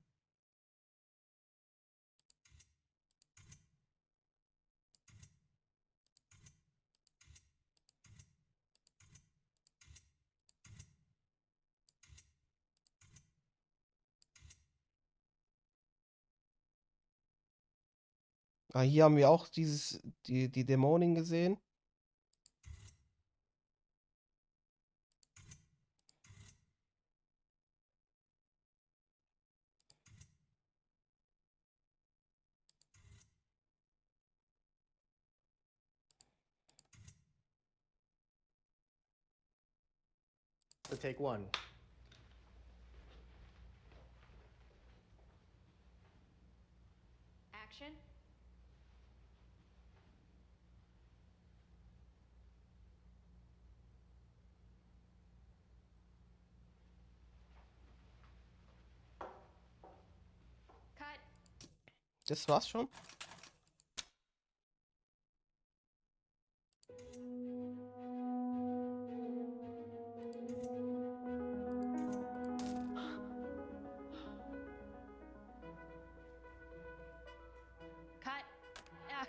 Ah, hier haben wir auch die Dämonin gesehen. Alpha, take 1. Action. Cut. Das war's schon? Cut. Ah.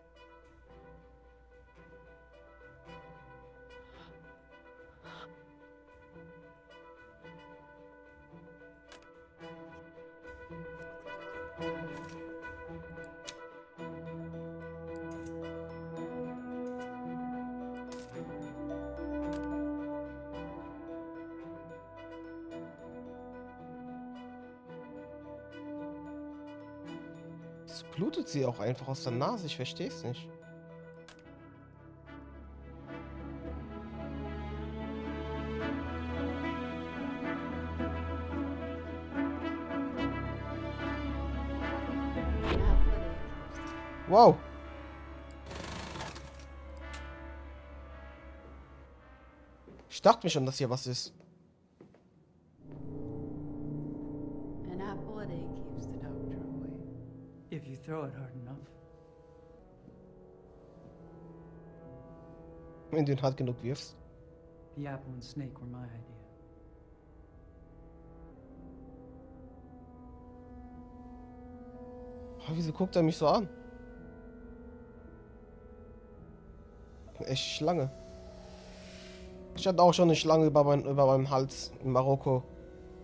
Es blutet sie auch einfach aus der Nase, ich versteh's nicht. Wow. Ich dachte mir schon, dass hier was ist. An apple a day keeps the doctor away. If you throw it hard enough. Wenn du ihn hart genug wirfst. The apple and snake were my idea. Oh, wieso guckt er mich so an? Echt Schlange. Ich hatte auch schon eine Schlange über meinem Hals in Marokko.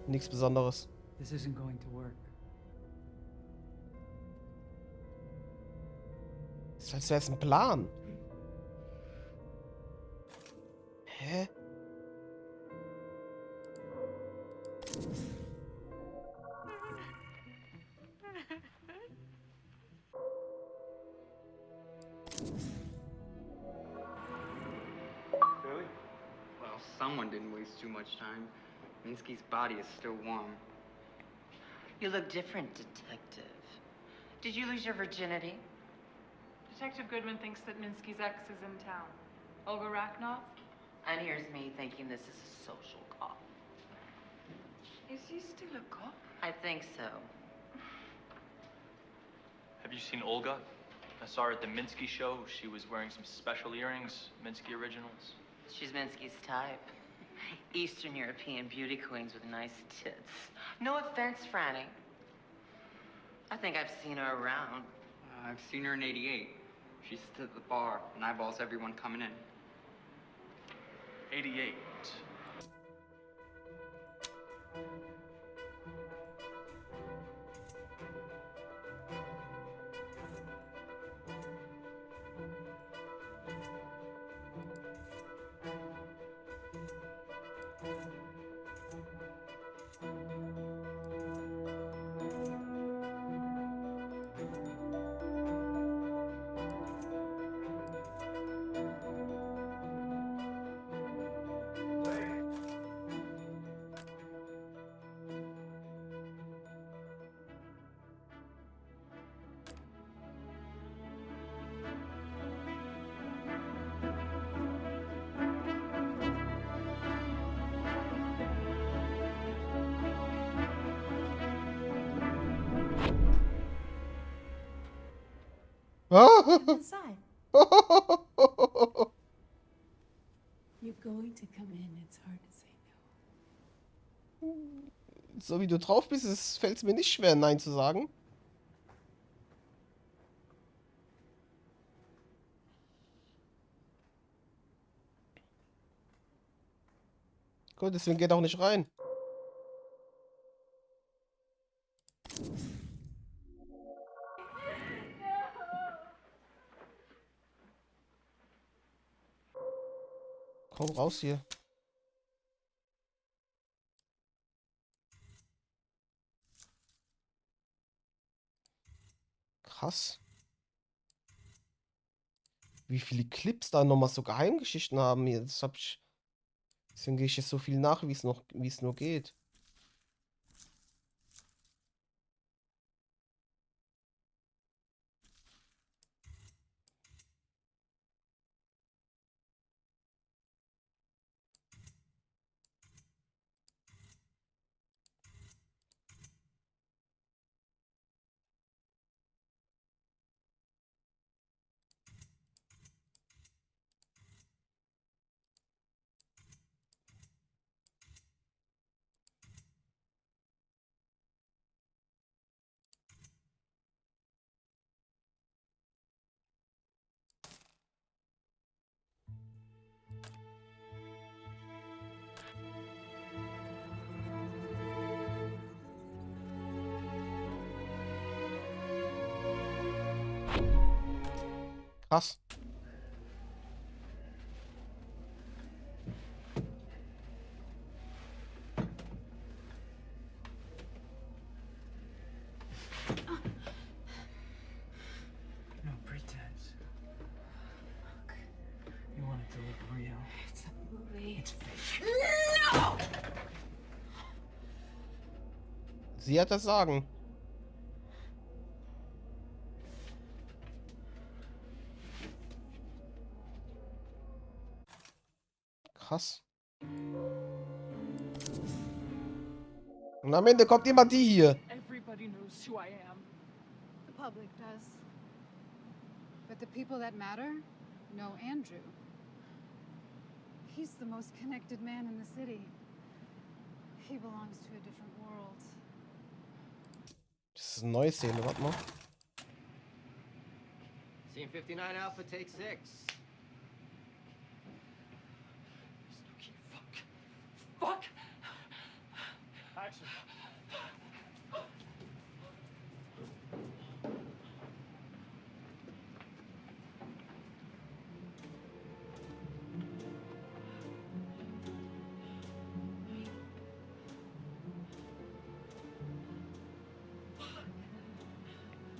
Nichts Besonderes. This isn't going to work. Das ist, als wäre es ein Plan. Hä? Really? Well, someone didn't waste too much time. Minsky's body is still warm. You look different, detective. Did you lose your virginity? Detective Goodman thinks that Minsky's ex is in town. Olga Raknov? And here's me thinking this is a social call. Is he still a cop? I think so. Have you seen Olga? I saw her at the Minsky show. She was wearing some special earrings, Minsky originals. She's Minsky's type. Eastern European beauty queens with nice tits. No offense, Franny. I think I've seen her around. I've seen her in '88. She sits at the bar and eyeballs everyone coming in. 88. Inside. You're going to come in. It's hard to say no. So wie du drauf bist, fällt es mir nicht schwer, Nein zu sagen. Gut, deswegen geht auch nicht rein. Komm raus hier. Krass. Wie viele Clips da nochmal so Geheimgeschichten haben hier. Das Deswegen gehe ich jetzt so viel nach, wie es nur geht. Krass. No pretense. Look, you want it to look real. It's a movie. It's fake. No! Sie hat das Sagen. Krass. Und am Ende kommt immer die hier. Everybody knows who I am. The public does. But the people that matter know Andrew. He's the most connected man in the city. He belongs to a different world. Das ist eine neue Szene, warte mal. Scene 59 Alpha, take 6. Fuck! Action.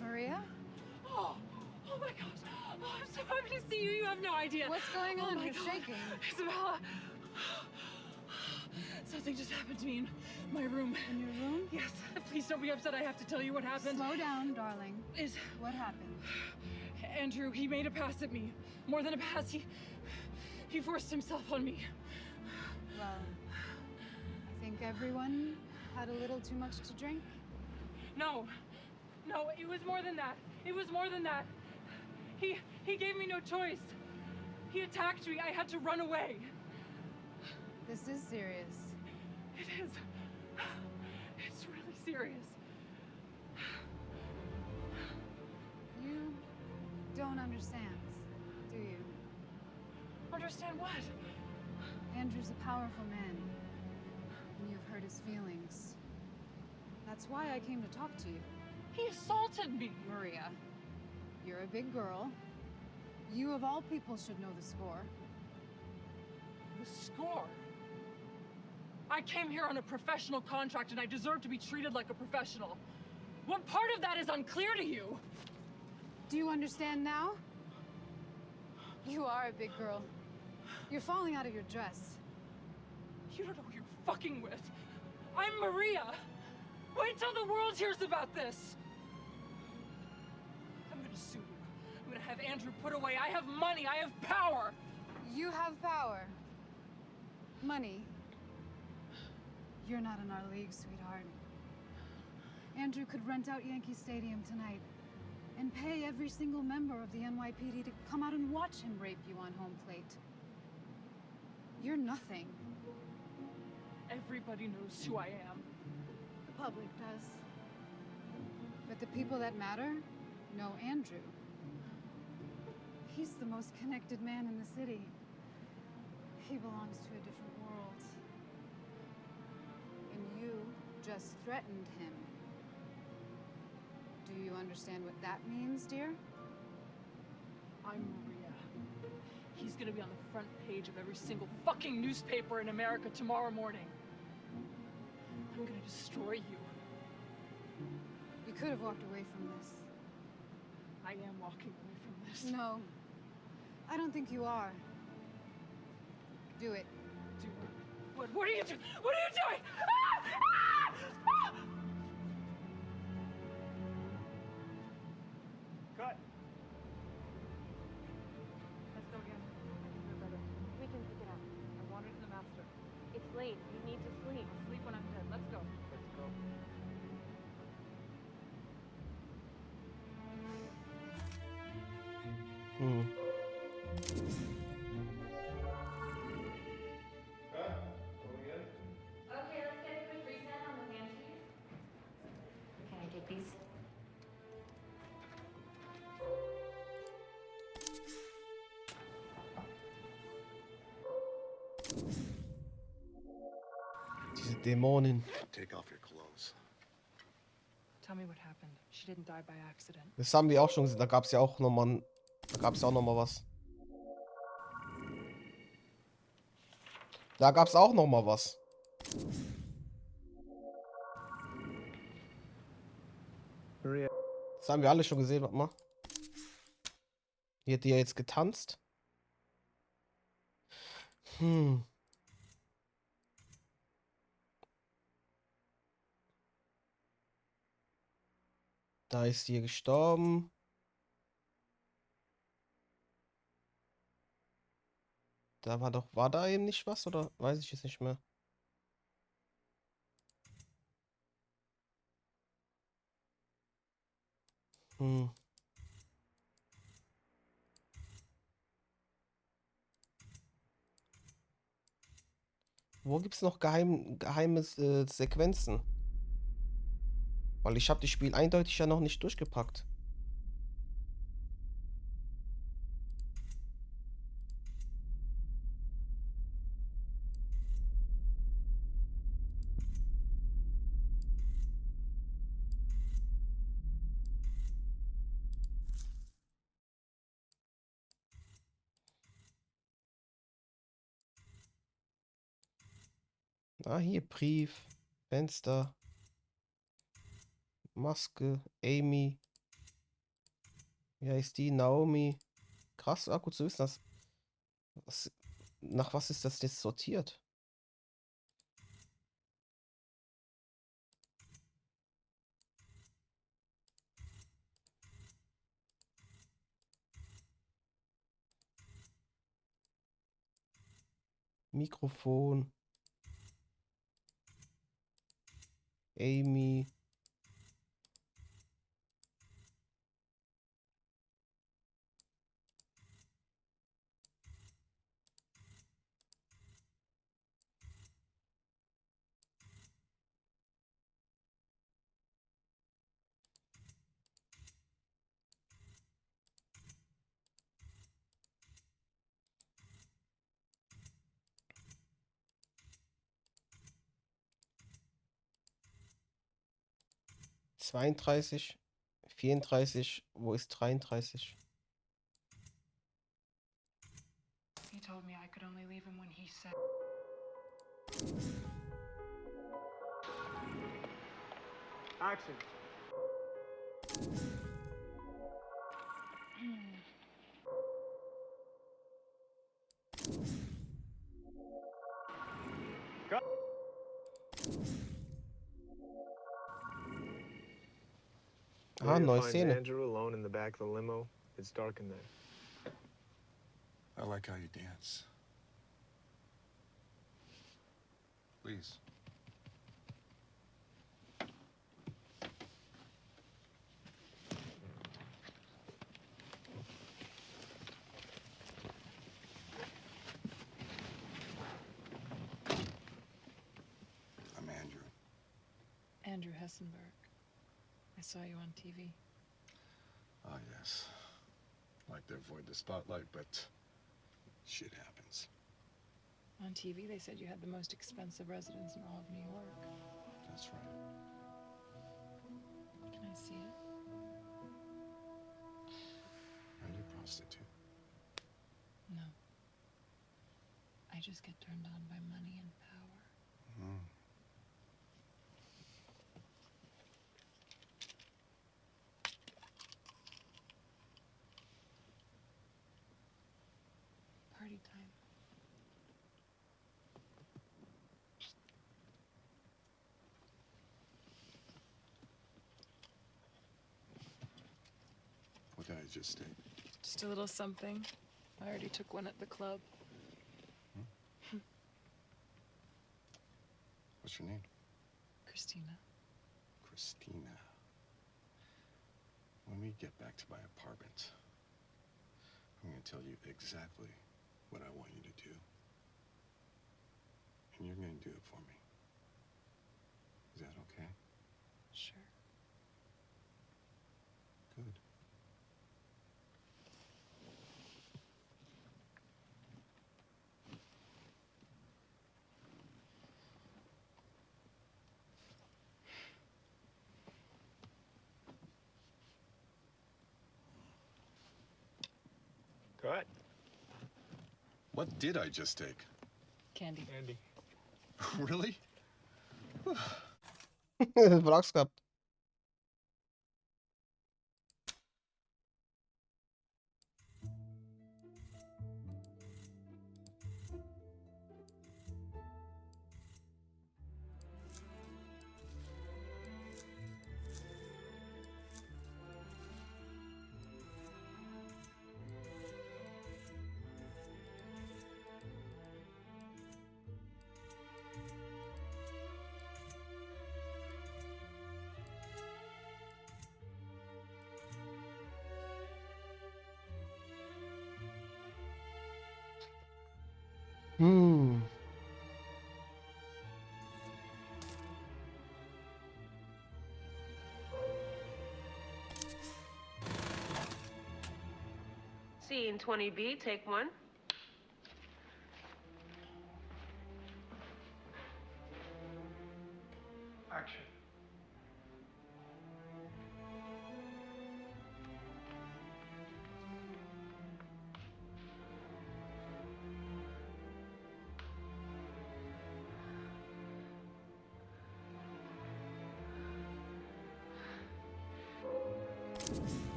Maria? Oh my gosh. Oh, I'm so happy to see you. You have no idea. What's going on? Oh my You're God. shaking. Isabella. Something just happened to me in my room. In your room? Yes. Please don't be upset. I have to tell you what happened. Slow down, darling. What happened? Andrew, he made a pass at me. More than a pass, he forced himself on me. Well, I think everyone had a little too much to drink. No, it was more than that. It was more than that. He gave me no choice. He attacked me. I had to run away. This is serious. It is. It's really serious. You don't understand, do you? Understand what? Andrew's a powerful man, and you've hurt his feelings. That's why I came to talk to you. He assaulted me. Maria, you're a big girl. You, of all people, should know the score. The score? I came here on a professional contract and I deserve to be treated like a professional. What part of that is unclear to you? Do you understand now? You are a big girl. You're falling out of your dress. You don't know who you're fucking with. I'm Maria. Wait till the world hears about this. I'm gonna sue you. I'm gonna have Andrew put away. I have money. I have power. You have power. Money. You're not in our league, sweetheart. Andrew could rent out Yankee Stadium tonight and pay every single member of the NYPD to come out and watch him rape you on home plate. You're nothing. Everybody knows who I am. The public does. But the people that matter know Andrew. He's the most connected man in the city. He belongs to a different world. And you just threatened him. Do you understand what that means, dear? I'm Maria. He's gonna be on the front page of every single fucking newspaper in America tomorrow morning. I'm gonna destroy you. You could have walked away from this. I am walking away from this. No, I don't think you are. Do it. Do it. What are you doing? What are you doing? Ah! Ah! Cut. Let's go again. We can pick it up. I wanted the master. It's late. You need to sleep. I'll sleep when I'm dead. Let's go. Let's go. Hm. Okay, let's get a quick reset on the pantries. Can I take these? Diese Dämonin. Take off your clothes. Tell me what happened. She didn't die by accident. Das haben wir auch schon gesehen. Da gab es ja auch nochmal. Da gab es auch nochmal was. Da gab es auch nochmal was. Maria. Das haben wir alle schon gesehen. Warte mal. Hier hat die ja jetzt getanzt. Hm. Da ist die gestorben. Da war da eben nicht was, oder weiß ich jetzt nicht mehr. Hm. Wo gibt es noch geheime Sequenzen? Weil ich habe das Spiel eindeutig ja noch nicht durchgepackt. Ah, hier Brief, Fenster, Maske, Amy. Wie heißt die? Naomi. Krass, gut zu wissen, nach was ist das jetzt sortiert? Mikrofon. Amy. Zweiunddreißig, 34, wo ist 33? He told me I could only leave him when he said. Action. Go. Ah, neue finds Szene. Andrew alone in the back of the limo. It's dark in there. I like how you dance. Please. I'm Andrew. Andrew Hessenberg. I saw you on TV. Oh, yes. Like to avoid the spotlight, but shit happens. On TV, they said you had the most expensive residence in all of New York. That's right. Can I see it? Are you a prostitute? No. I just get turned on by money and power. Mm. Party time. What did I just take? Just a little something. I already took one at the club. What's your name? Christina. Christina. When we get back to my apartment, I'm going to tell you exactly what I want you to do. And you're going to do it for me. Is that okay? Sure. Good. Go ahead. What did I just take? Candy. Andy. Really? Vlogs gehabt. Scene 20B, take one. Action.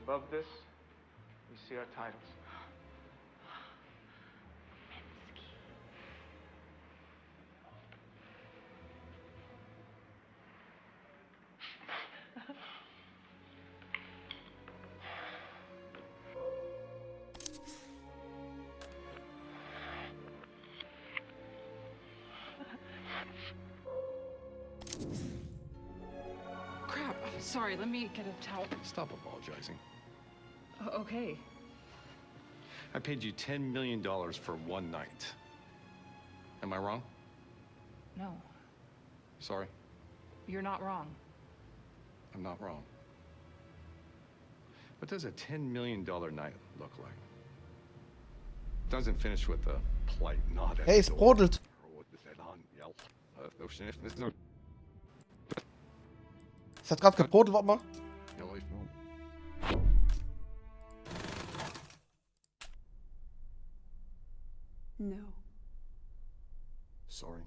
Above this, we see our titles. Crap. Sorry, let me get a towel. Stop apologizing. Okay. I paid you $10 million for one night. Am I wrong? No, Sorry, you're not wrong. I'm not wrong. What does a $10 million night look like? Doesn't finish with a polite nod at Hey, es the door. brodelt. Es hat gerade gebrodelt, warte mal. No. Sorry,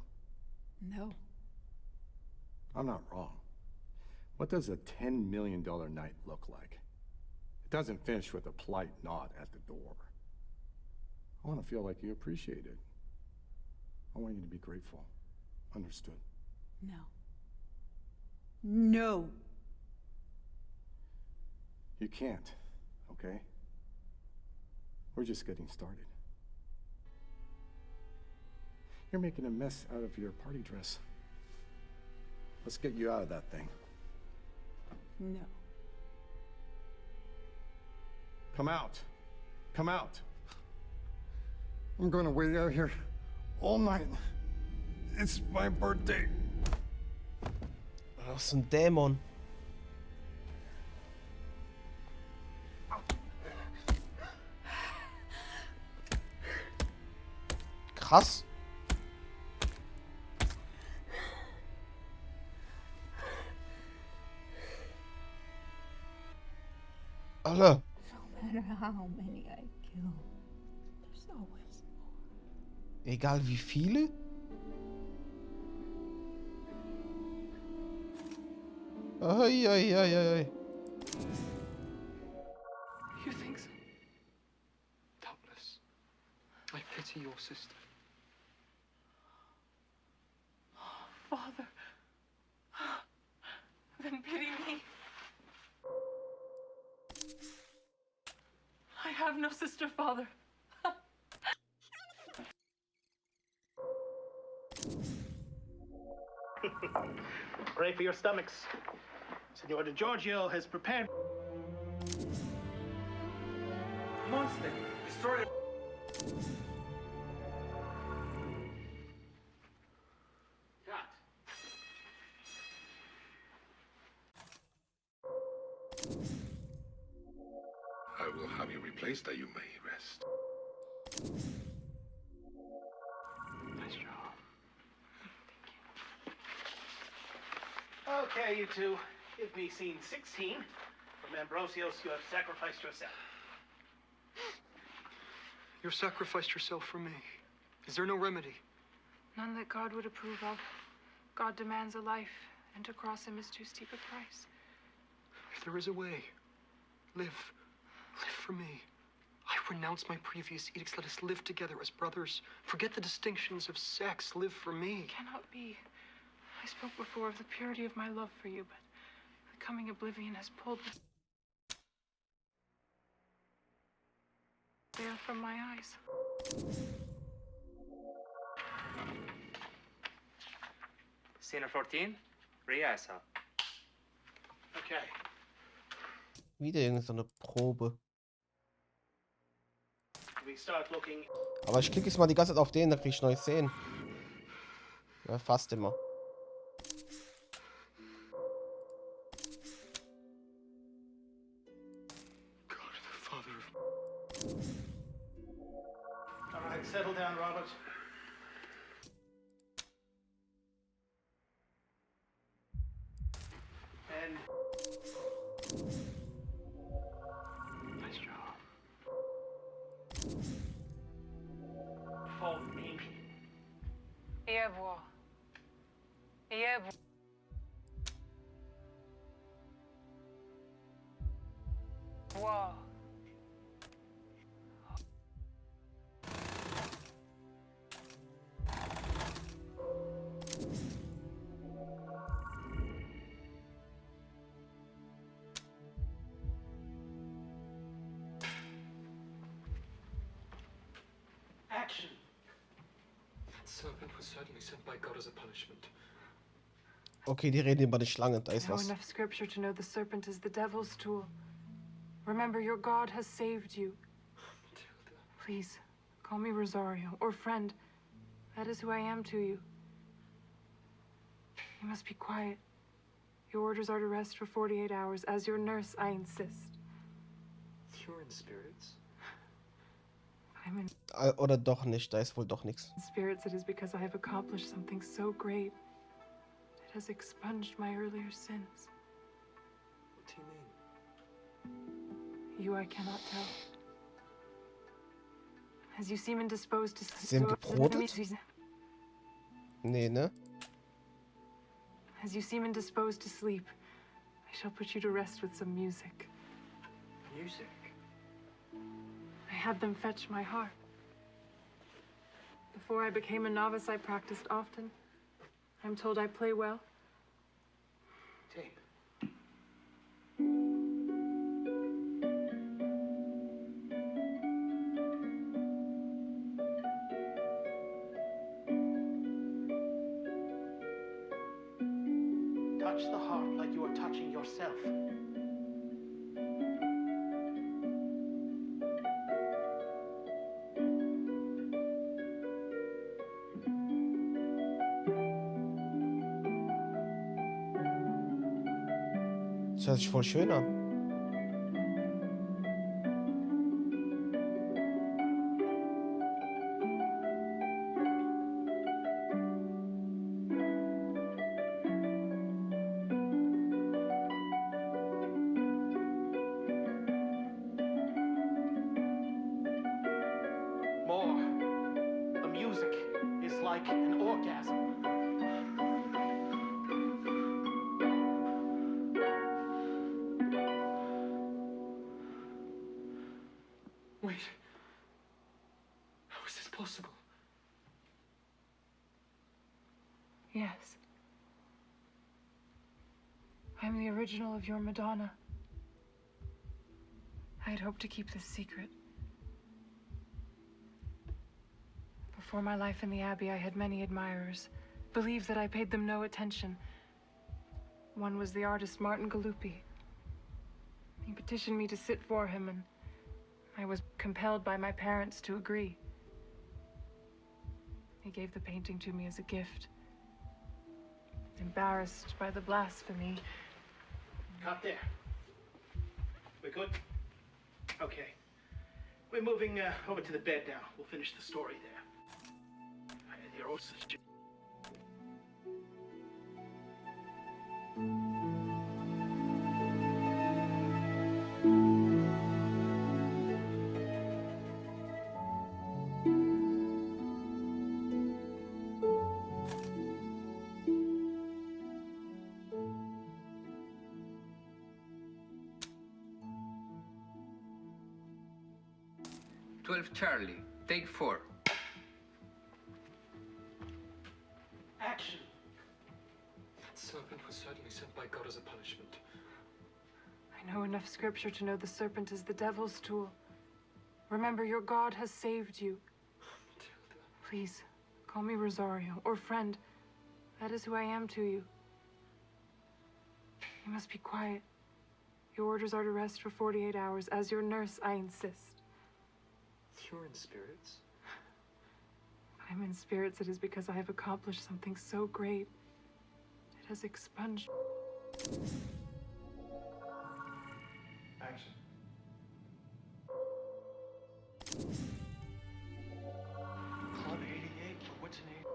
No. I'm not wrong. What does a $10 million night look like? It doesn't finish with a polite nod at the door. I want to feel like you appreciate it. I want you to be grateful. Understood? No. No. You can't, okay? We're just getting started. You're making a mess out of your party dress. Let's get you out of that thing. No. Come out. Come out. I'm going to wait out here all night. It's my birthday. Das ist ein Dämon. Krass. Alle. No matter how many I kill, there's always more. Egal wie viele? Ai, ai, ai, ai, ai. You think so? Doubtless. I pity your sister. Father, then pity me. have no sister, father. Pray for your stomachs. Senor De Giorgio has prepared. Monster, destroy. I will have you replaced that you may rest. Nice job. Okay, you two. Give me scene 16. From Ambrosios, you have sacrificed yourself. You've sacrificed yourself for me. Is there no remedy? None that God would approve of. God demands a life, and to cross him is too steep a price. If there is a way, live. Live for me. I renounce my previous edicts. Let us live together as brothers. Forget the distinctions of sex. Live for me. It cannot be. I spoke before of the purity of my love for you, but the coming oblivion has pulled the veil from my eyes. Scene 14, rehearsal. Okay. Wieder irgendeine so eine Probe. We start looking. Aber ich klicke jetzt mal die ganze Zeit auf den, dann krieg ich neue Szenen. Ja, fast immer. God, the Father of... All right, settle down, Robert. And Nice job. for me. Et voir. Et voir. Wow. Action. That serpent was certainly sent by God as a punishment. Okay, die reden über die Schlange, da I ist know was. enough scripture to know the serpent is the devil's tool. Remember, your God has saved you. Please, call me Rosario, or friend. That is who I am to you. You must be quiet. Your orders are to rest for 48 hours. As your nurse, I insist. You're in spirits. I'm in Oder doch nicht, da ist wohl doch nichts. spirits. It is because I have accomplished something so great. It has expunged my earlier sins. What do you mean? You I cannot tell. As you seem indisposed to Sie haben gebrotet? Nee, ne? As you seem indisposed to sleep, I shall put you to rest with some music. Music? I had them fetch my harp. Before I became a novice, I practiced often. I'm told I play well. Tape. Touch the harp like you are touching yourself. Das hört sich voll schön an. More. The music is like an orgasm. Wait. How is this possible? Yes. I'm the original of your Madonna. I had hoped to keep this secret, Before my life in the Abbey, I had many admirers, believed that I paid them no attention. One was the artist Martin Galuppi. He petitioned me to sit for him, and I was compelled by my parents to agree. He gave the painting to me as a gift. Embarrassed by the blasphemy. Cut there. We're good? Okay. We're moving over to the bed now. We'll finish the story there. Your old sister. Charlie, take 4. Action. That serpent was certainly sent by God as a punishment. I know enough scripture to know the serpent is the devil's tool. Remember, your God has saved you. Please, call me Rosario, or friend. That is who I am to you. You must be quiet. Your orders are to rest for 48 hours. As your nurse, I insist. You're in spirits? If I'm in spirits, it is because I have accomplished something so great. It has expunged. Action. Club 88, or what's an 8?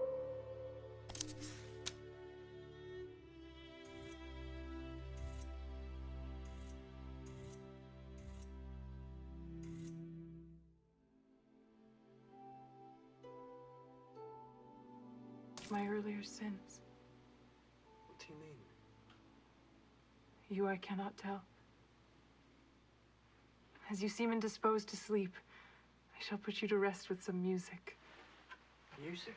My earlier sins. What do you mean? You I cannot tell. As you seem indisposed to sleep, I shall put you to rest with some music. Music?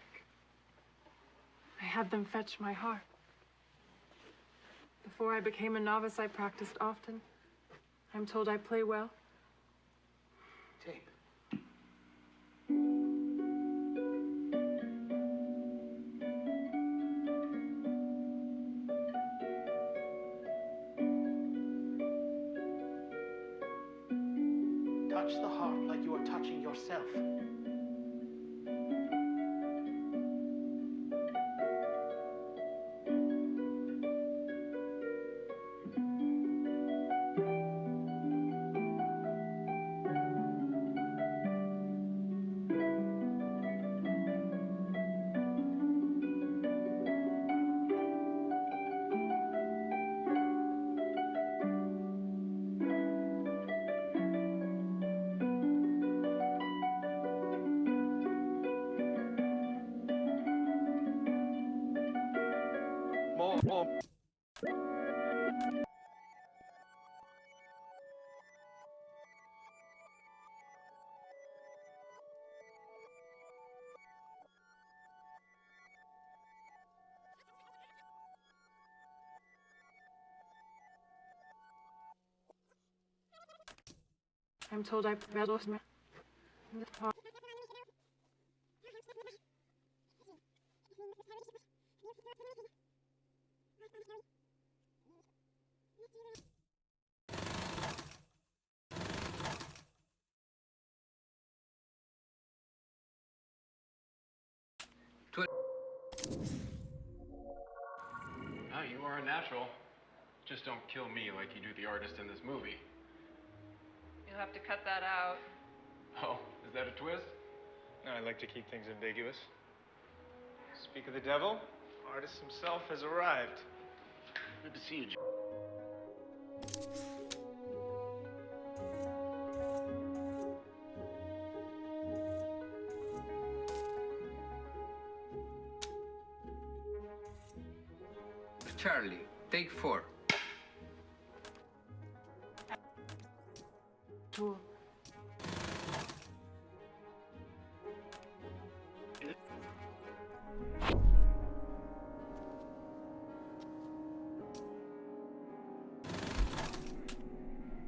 I had them fetch my harp. Before I became a novice, I practiced often. I'm told I play well. Tape. Touch the harp like you are touching yourself. More. I'm told I meddle. Oh, you are a natural. Just don't kill me like you do the artist in this movie. You'll have to cut that out. Oh, is that a twist? I like to keep things ambiguous. Speak of the devil, artist himself has arrived. Good to see you, John. Charlie, take 4. Tool.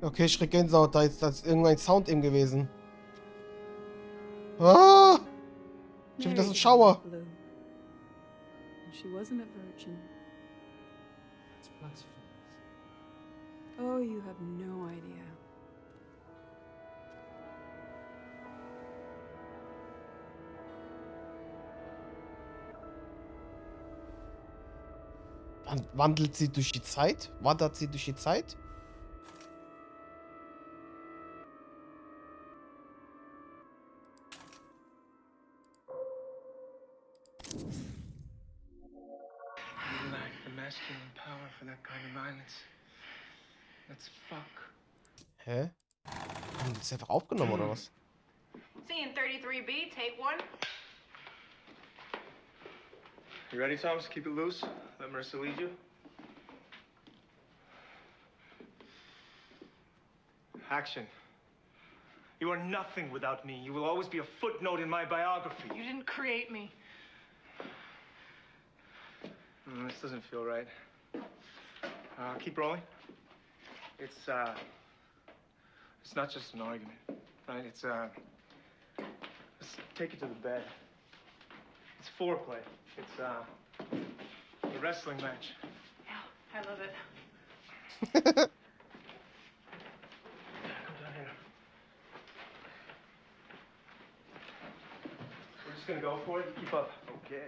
Okay, ich krieg Gänsehaut, da ist irgendein Sound eben gewesen. Ah! Schon wieder so ein Married Schauer. Blue. And she wasn't a virgin. That's blasphemous. Oh, you have no idea. Wandelt sie durch die Zeit? Wandert sie durch die Zeit? You lack the masculine power for that kind of violence. That's fuck. Hä? Haben die das einfach aufgenommen oder was? Scene 33B, take one. You ready, Thomas? Keep it loose. Let Marissa lead you. Action. You are nothing without me. You will always be a footnote in my biography. You didn't create me. This doesn't feel right. Keep rolling. It's not just an argument, right? Let's take it to the bed. It's foreplay. It's, a wrestling match. Yeah, I love it. Come down here. We're just gonna go for it. Keep up. Okay.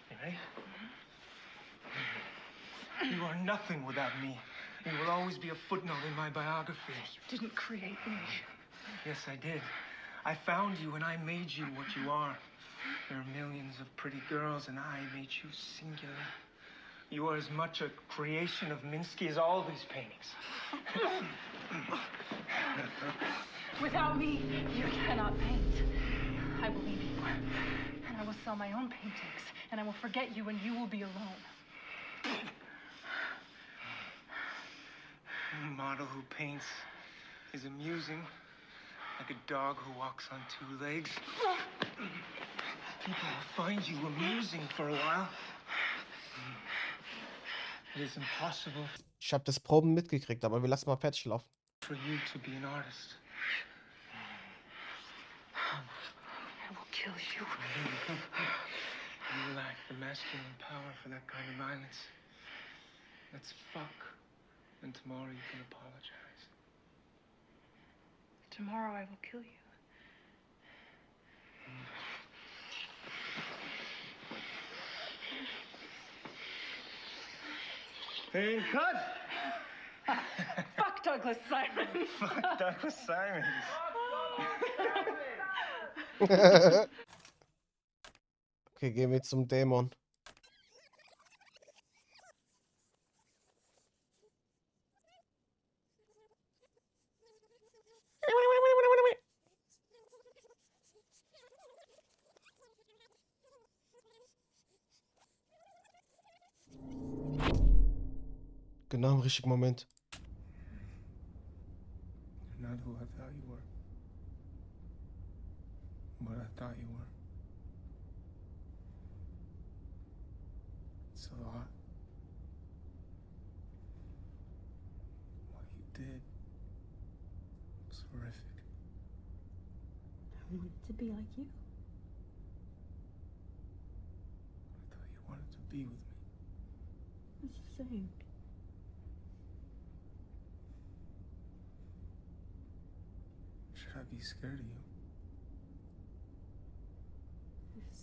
You ready? You are nothing without me. You will always be a footnote in my biography. You didn't create me. Yes, I did. I found you and I made you what you are. There are millions of pretty girls and I made you singular. You are as much a creation of Minsky as all these paintings. Without me, you cannot paint. I believe you. And I will sell my own paintings. And I will forget you and you will be alone. A model who paints is amusing, like a dog who walks on two legs. People will find you amusing for a while. It is impossible Ich habe das Proben mitgekriegt, aber wir lassen mal fertig laufen. for you to be an artist. I will kill you. You lack the masculine power for that kind of violence. Let's fuck, and tomorrow you can apologize. Tomorrow I will kill you. Hey, cut! Fuck Douglas Simon. Fuck Douglas Simons. Okay, gehen wir zum Dämon. Genau im richtigen Moment. You're not who I thought you were. What I thought you were. It's a lot. What you did was horrific. I wanted to be like you. I thought you wanted to be with me. It's the same. Should I be scared of you? This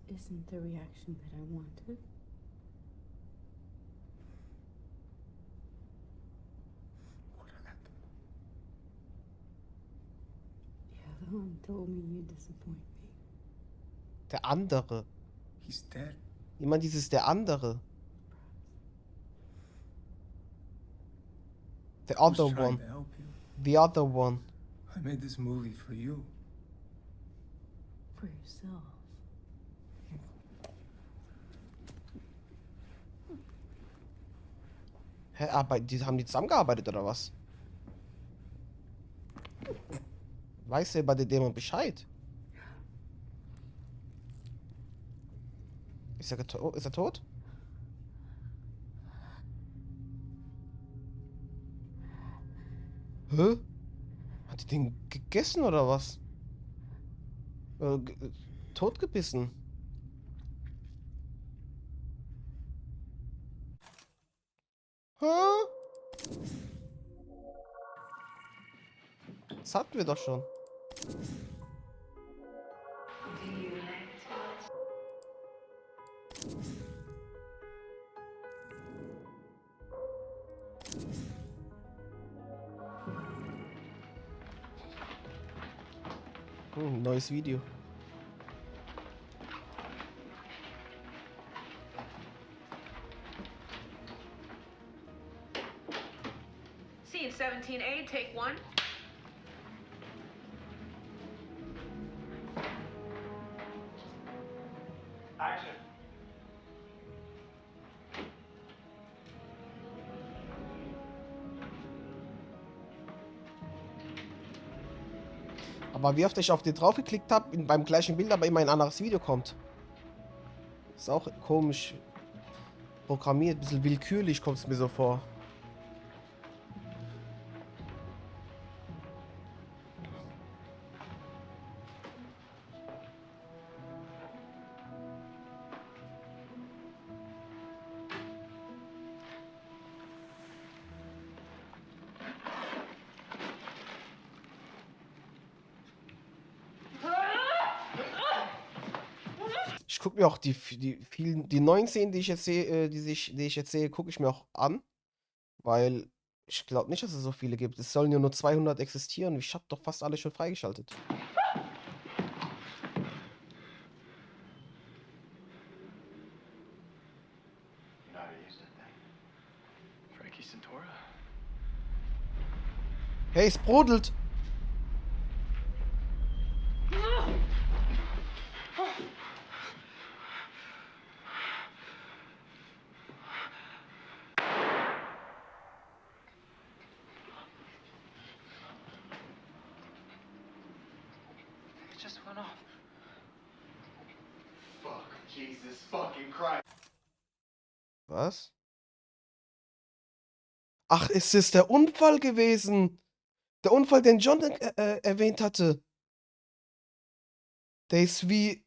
isn't the reaction that I wanted. What happened? The other one told me you'd disappoint me. Der andere. He's dead. Jemand dieses der andere. The other Who's trying one. to help you? The other one. I made this movie for you. For yourself. Hä, aber haben die zusammengearbeitet oder was? Weiß er bei der Dämon Bescheid? Ist er tot? Hä? Hat die den gegessen oder was? Totgebissen. Hä? Das hatten wir doch schon. Neues Video. Scene 17A, take one. Action. Aber wie oft ich auf den drauf geklickt habe, beim gleichen Bild, aber immer ein anderes Video kommt. Ist auch komisch programmiert, ein bisschen willkürlich kommt es mir so vor. Ich gucke mir auch die vielen, die neuen Szenen, die ich jetzt sehe, die ich jetzt sehe, gucke ich mir auch an, weil ich glaube nicht, dass es so viele gibt. Es sollen ja nur 200 existieren. Ich habe doch fast alle schon freigeschaltet. Hey, es brodelt! It just went off. Fuck, Jesus fucking Christ. Was? Ach, ist es der Unfall gewesen? Der Unfall, den John erwähnt hatte. Der ist wie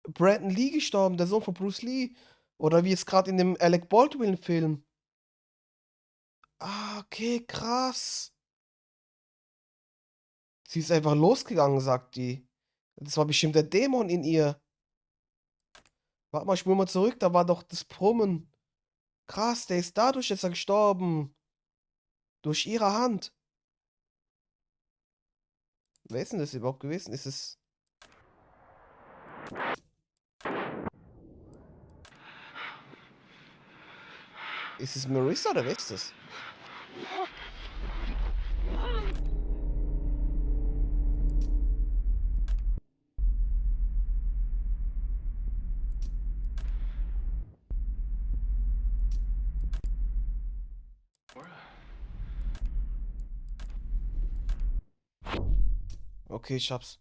Brandon Lee gestorben, der Sohn von Bruce Lee. Oder wie es gerade in dem Alec Baldwin-Film. Ah, okay, krass. Sie ist einfach losgegangen, sagt die. Das war bestimmt der Dämon in ihr. Warte mal, ich spule mal zurück, da war doch das Brummen. Krass, der ist dadurch jetzt gestorben. Durch ihre Hand. Wer ist denn das überhaupt gewesen? Ist es... Ist es Marissa oder wer ist das? Okay, ich hab's.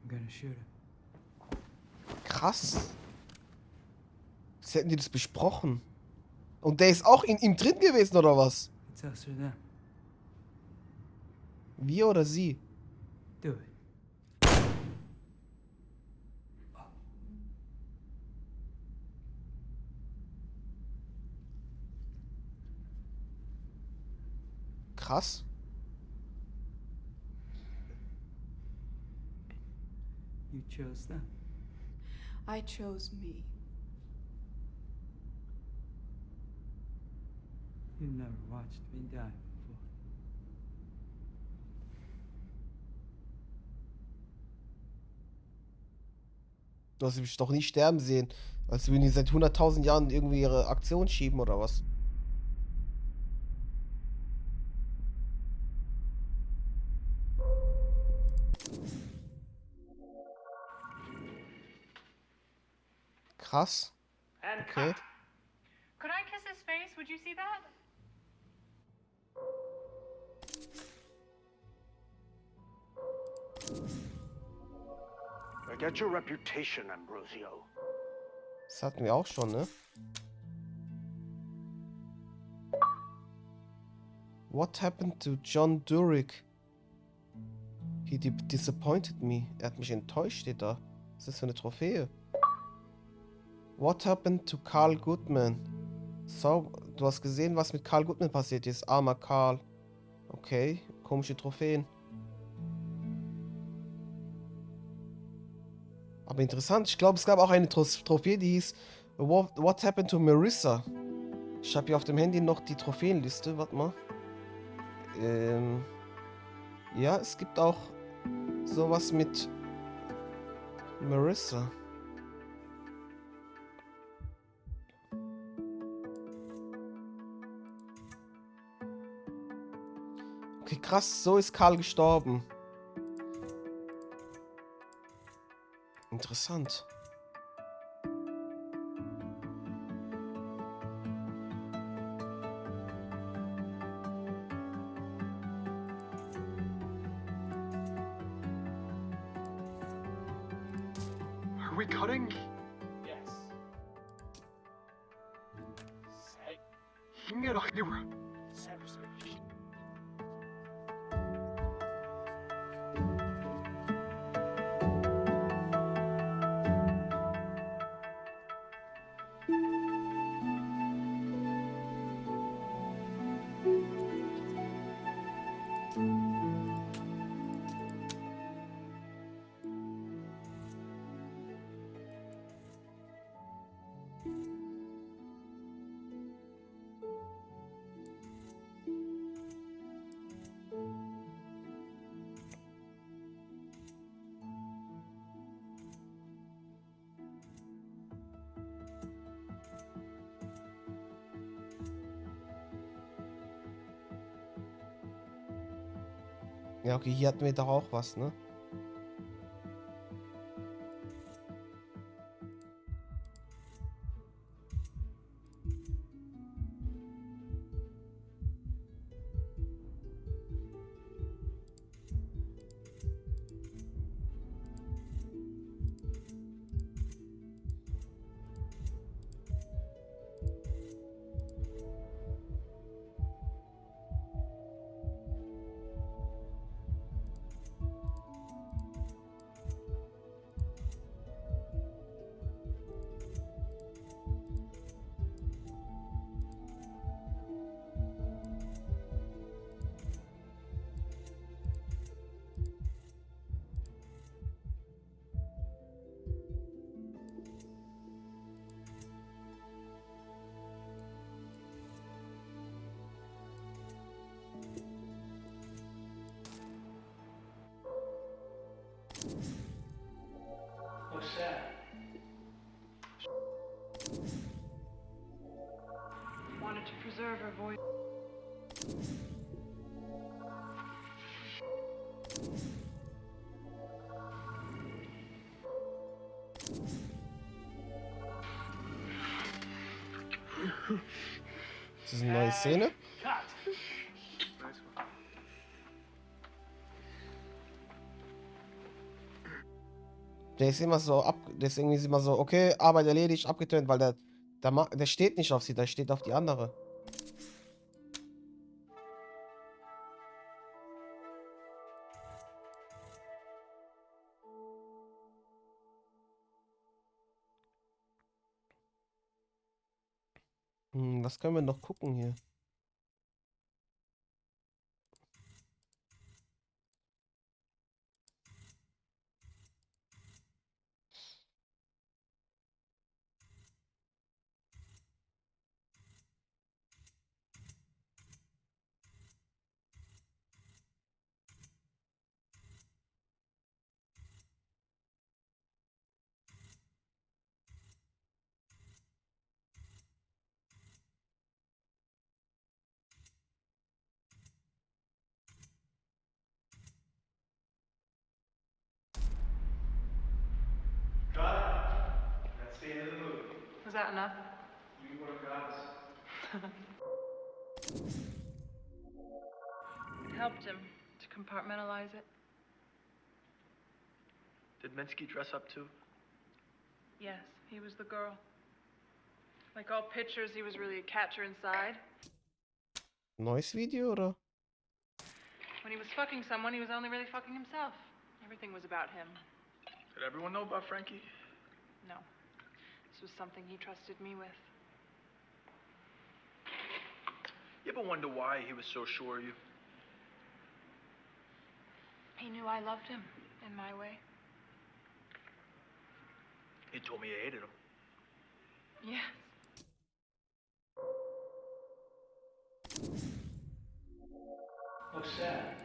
I'm gonna shoot him. Krass. Als hätten die das besprochen. Und der ist auch in ihm drin gewesen, oder was? It's us or them. Wir oder sie? Do it. Krass. You chose them. I chose me. You've never watched me die before. Du hast mich doch nie sterben sehen. Als würden die seit 100.000 Jahren irgendwie ihre Aktion schieben, oder was? Krass. Okay. Could I kiss his face? Would you see that? Get your reputation, Ambrosio. Das hatten wir auch schon, ne? What happened to John Durick? He disappointed me. Er hat mich enttäuscht, steht da. Was ist das für eine Trophäe? What happened to Carl Goodman? So, du hast gesehen, was mit Carl Goodman passiert ist. Armer Carl. Okay, komische Trophäen. Aber interessant, ich glaube, es gab auch eine Trophäe, die hieß What happened to Marissa? Ich habe hier auf dem Handy noch die Trophäenliste. Warte mal. Ja, es gibt auch sowas mit Marissa. Okay, krass, so ist Karl gestorben. Interessant. Are we cutting? Yes. Say. 힘내라. Ja, okay, hier hatten wir doch auch was, ne? What's that? Wanted to preserve her voice. Ist das eine neue Szene? Der ist immer so der ist irgendwie immer so, okay, Arbeit erledigt, abgetönt, weil der steht nicht auf sie, der steht auf die andere. Was können wir noch gucken hier? That's the end of the movie. Was that enough? You were goddess. It helped him to compartmentalize it. Did Minsky dress up too? Yes, he was the girl. Like all pictures, he was really a catcher inside. Neues Video, oder? When he was fucking someone, he was only really fucking himself. Everything was about him. Did everyone know about Frankie? No. This was something he trusted me with. You ever wonder why he was so sure of you? He knew I loved him, in my way. He told me you hated him. Yes. Looks sad.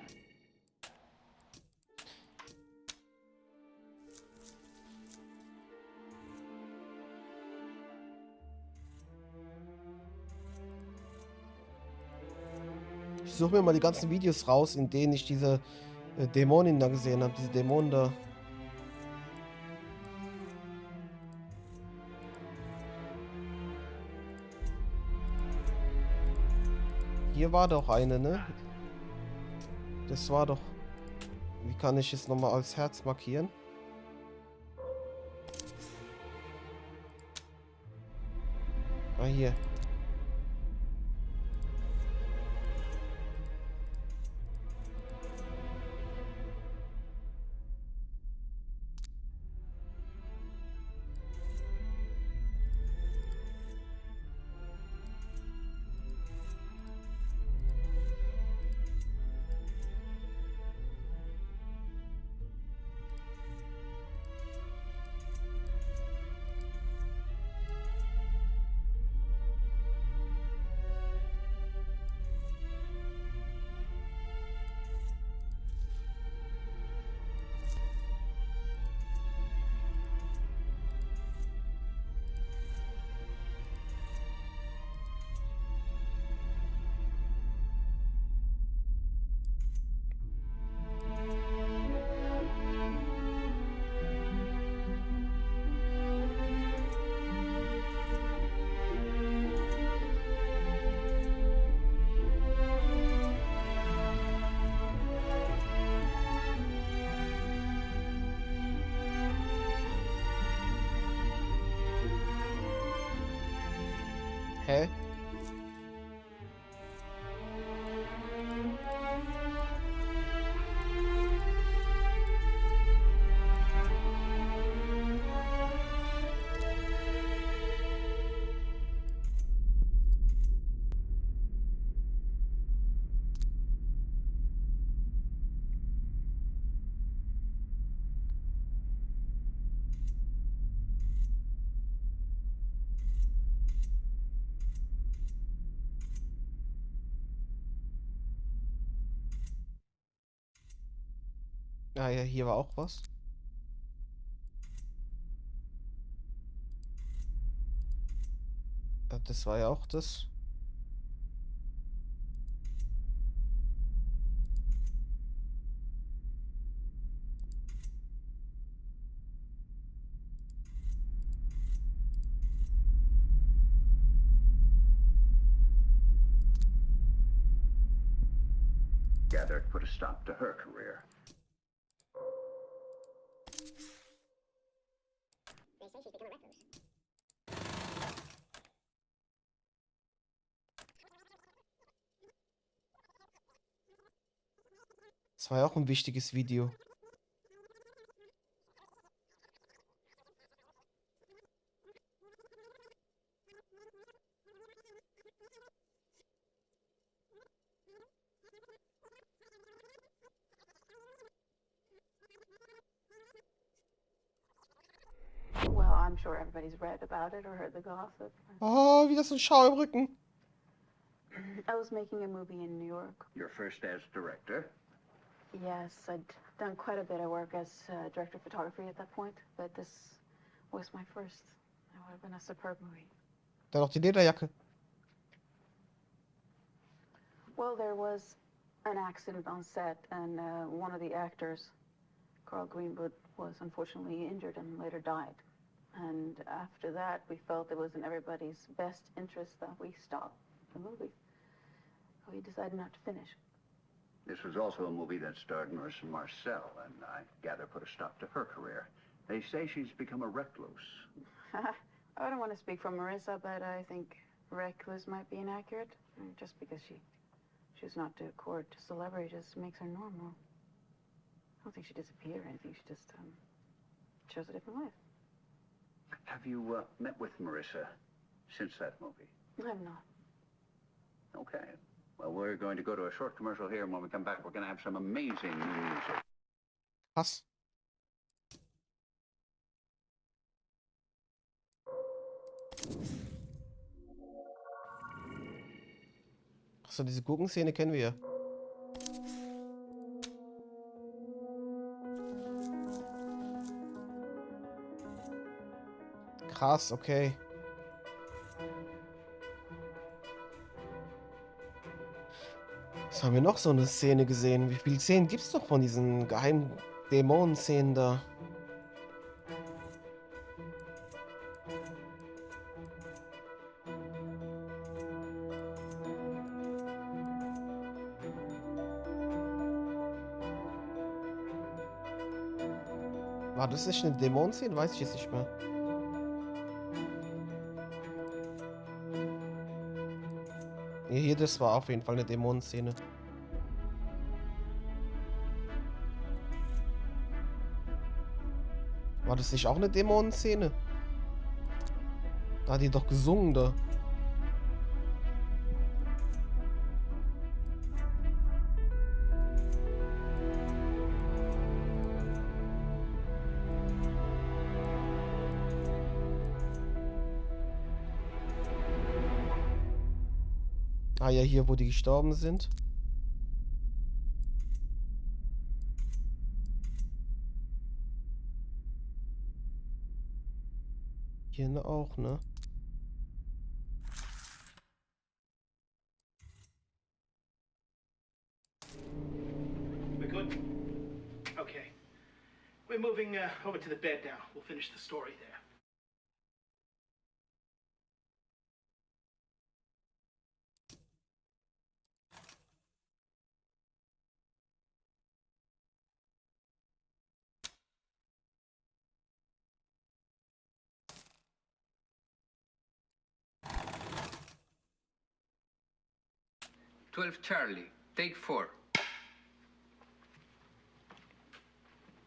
Ich suche mir mal die ganzen Videos raus, in denen ich diese Dämonin da gesehen habe. Diese Dämonen da. Hier war doch eine, ne? Das war doch... Wie kann ich es nochmal als Herz markieren? Ah, hier. Hä? Ah ja, hier war auch was. Das war ja auch das. Gathered put a stop to her career. They say she's become a recluse. Das war ja auch ein wichtiges Video. Well, I'm sure everybody's read about it or heard the gossip. Oh, wieder so ein Schau im Rücken. I was making a movie in New York. Your first as director? Yes, I'd done quite a bit of work as director of photography at that point, but this was my first. It would have been a superb movie. Dann noch die Lederjacke. Well, there was an accident on set, and one of the actors, Carl Greenwood, was unfortunately injured and later died. And after that, we felt it was in everybody's best interest that we stop the movie. We decided not to finish. This was also a movie that starred Marissa Marcel, and I gather put a stop to her career. They say she's become a recluse. I don't want to speak for Marissa, but I think recluse might be inaccurate. Just because she chooses not to court celebrity just makes her normal. I don't think she disappeared or anything. She just chose a different life. Have you met with Marissa since that movie? I have not. Okay. Well, we're going to go to a short commercial here, and when we come back, we're going to have some amazing new music. Was? Achso, diese Gurkenszene kennen wir ja. Krass, okay. Was haben wir noch so eine Szene gesehen? Wie viele Szenen gibt es noch von diesen geheimen Dämonen-Szenen da? War das nicht eine Dämonenszene? Weiß ich jetzt nicht mehr. Ja, hier, das war auf jeden Fall eine Dämonenszene. War das nicht auch eine Dämonenszene? Da hat die doch gesungen da. Ah ja, hier, wo die gestorben sind. Hier ne, auch, ne? We're good? Okay. We're moving over to the bed now. We'll finish the story there. Charlie, take 4.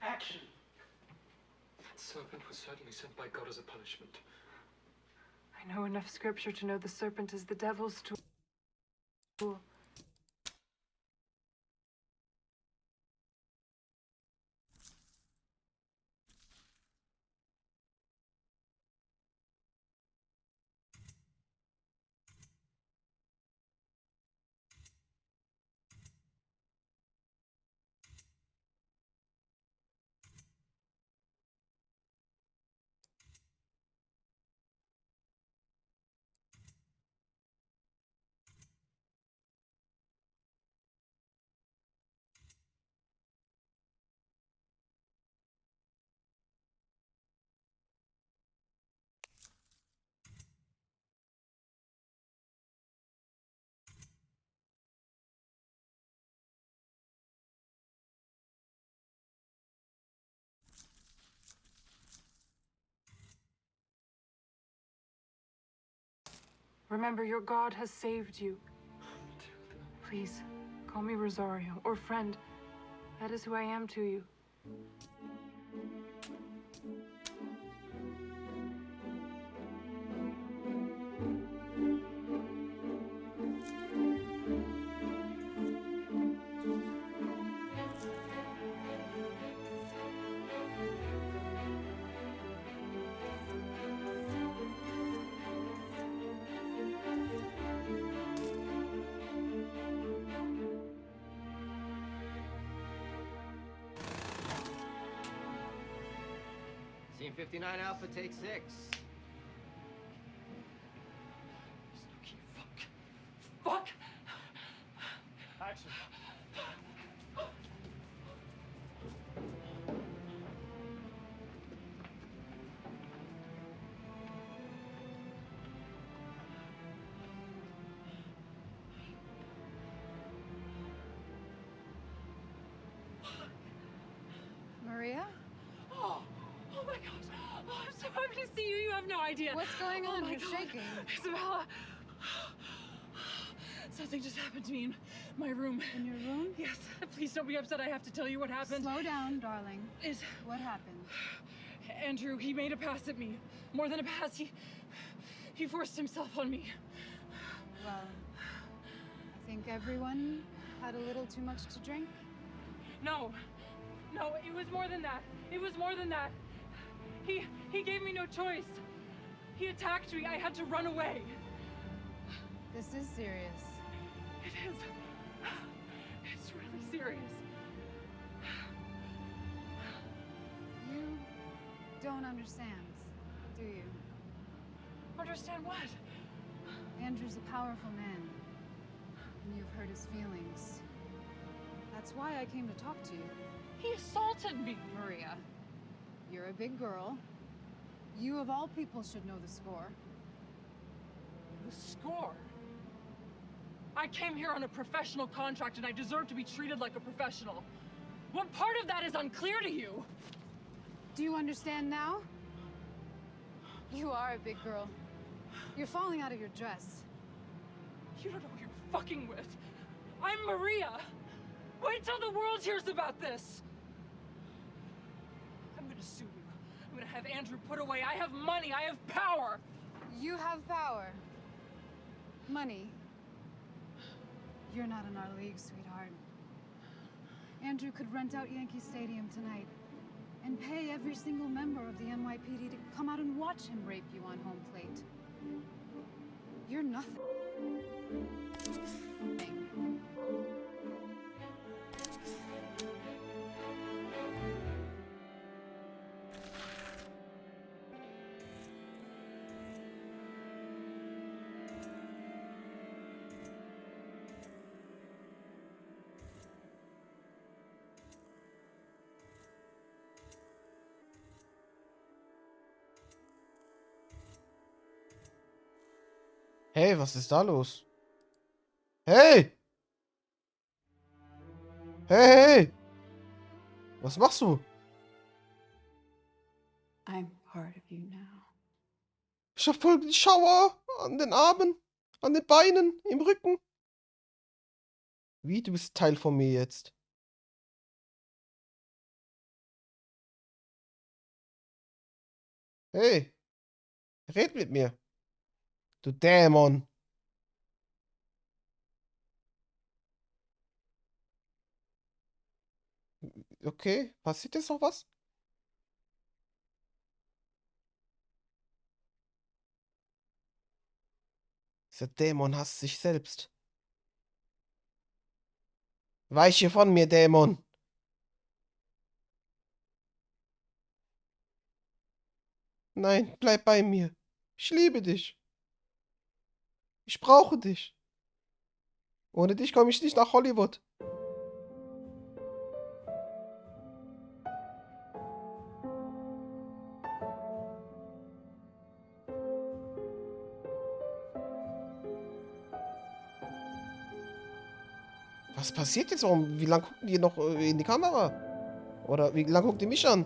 Action! That serpent was certainly sent by God as a punishment. I know enough scripture to know the serpent is the devil's tool. Remember, your God has saved you. Please, call me Rosario, or friend. That is who I am to you. Scene 59 Alpha, take 6. Fuck! Action. Maria? Oh my gosh. Oh, I'm so happy to see you. You have no idea. What's going on? You're shaking. Isabella. Something just happened to me in my room. In your room? Yes. Please don't be upset. I have to tell you what happened. Slow down, darling. What happened? Andrew, he made a pass at me. More than a pass, he forced himself on me. Well, I think everyone had a little too much to drink. No, it was more than that. It was more than that. He gave me no choice. He attacked me. I had to run away. This is serious. It is. It's really serious. You don't understand, do you? Understand what? Andrew's a powerful man, and you've hurt his feelings. That's why I came to talk to you. He assaulted me. Maria, you're a big girl. You, of all people, should know the score. The score? I came here on a professional contract and I deserve to be treated like a professional. What part of that is unclear to you? Do you understand now? You are a big girl. You're falling out of your dress. You don't know who you're fucking with. I'm Maria. Wait till the world hears about this. I'm gonna sue you. I'm gonna have Andrew put away. I have money. I have power. You have power. Money. You're not in our league, sweetheart. Andrew could rent out Yankee Stadium tonight and pay every single member of the NYPD to come out and watch him rape you on home plate. You're nothing. Hey, was ist da los? Hey! Hey! Was machst du? I'm part of you now. Ich hab voll den Schauer an den Armen, an den Beinen, im Rücken. Wie, du bist Teil von mir jetzt? Hey! Red mit mir. Du Dämon. Okay, passiert jetzt noch was? Dieser Dämon hasst sich selbst. Weiche von mir, Dämon. Nein, bleib bei mir. Ich liebe dich. Ich brauche dich. Ohne dich komme ich nicht nach Hollywood. Was passiert jetzt? Wie lange gucken die noch in die Kamera? Oder wie lange guckt die mich an?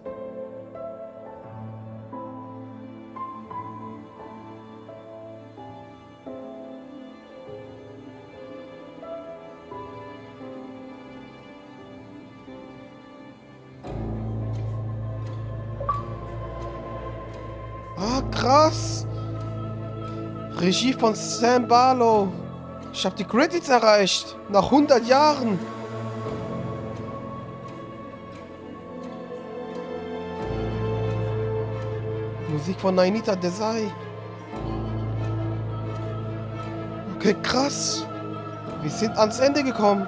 Ah, krass. Regie von Sam Barlow. Ich habe die Credits erreicht. Nach 100 Jahren. Musik von Nainita Desai. Okay, krass. Wir sind ans Ende gekommen.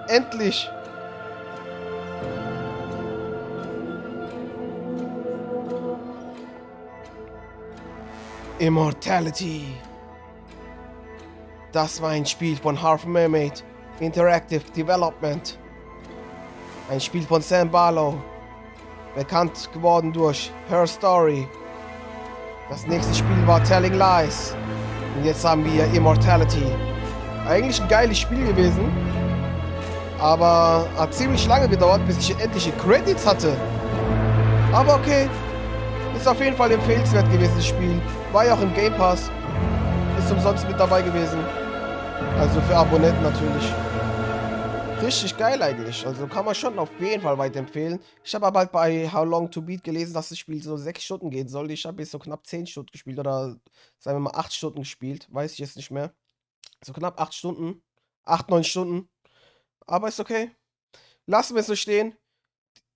Endlich. Immortality. Das war ein Spiel von Half Mermaid Interactive Development. Ein Spiel von Sam Barlow. Bekannt geworden durch Her Story. Das nächste Spiel war Telling Lies. Und jetzt haben wir Immortality. Eigentlich ein geiles Spiel gewesen. Aber hat ziemlich lange gedauert, bis ich endlich die Credits hatte. Aber okay. Ist auf jeden Fall empfehlenswert gewesen, das Spiel. War ja auch im Game Pass. Ist umsonst mit dabei gewesen. Also für Abonnenten natürlich. Richtig geil eigentlich. Also kann man schon auf jeden Fall weiterempfehlen. Ich habe aber halt bei How Long to Beat gelesen, dass das Spiel so 6 Stunden gehen soll. Ich habe jetzt so knapp 10 Stunden gespielt oder sagen wir mal 8 Stunden gespielt. Weiß ich jetzt nicht mehr. So knapp 8 Stunden. 8, 9 Stunden. Aber ist okay. Lassen wir es so stehen.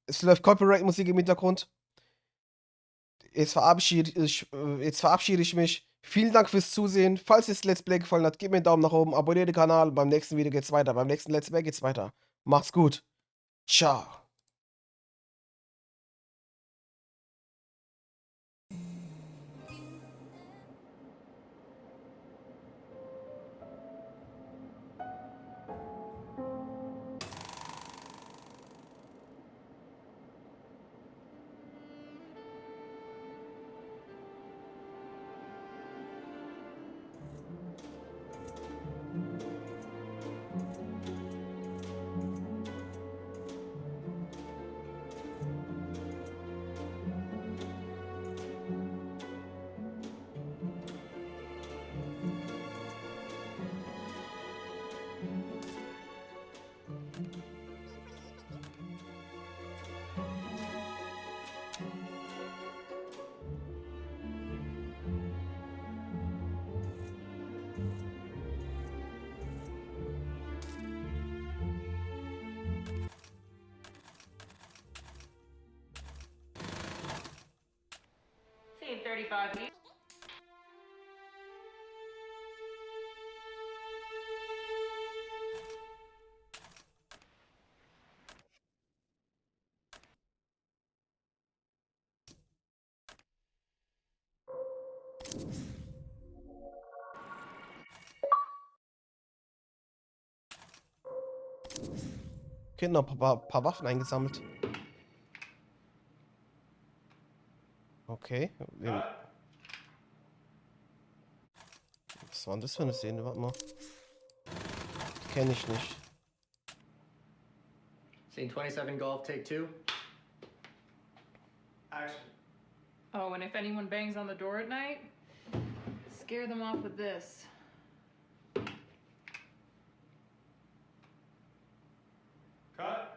Es läuft Copyright-Musik im Hintergrund. Jetzt verabschiede ich mich. Vielen Dank fürs Zusehen. Falls dir das Let's Play gefallen hat, gib mir einen Daumen nach oben, abonniere den Kanal. Beim nächsten Video geht's weiter. Beim nächsten Let's Play geht's weiter. Macht's gut. Ciao. Scene 35. Okay, noch ein paar Waffen eingesammelt. Okay. Was war denn das für eine Szene? Warte mal. Die kenne ich nicht. Scene 27 Golf, take 2. Action. Oh, and if anyone bangs on the door at night, scare them off with this. Cut.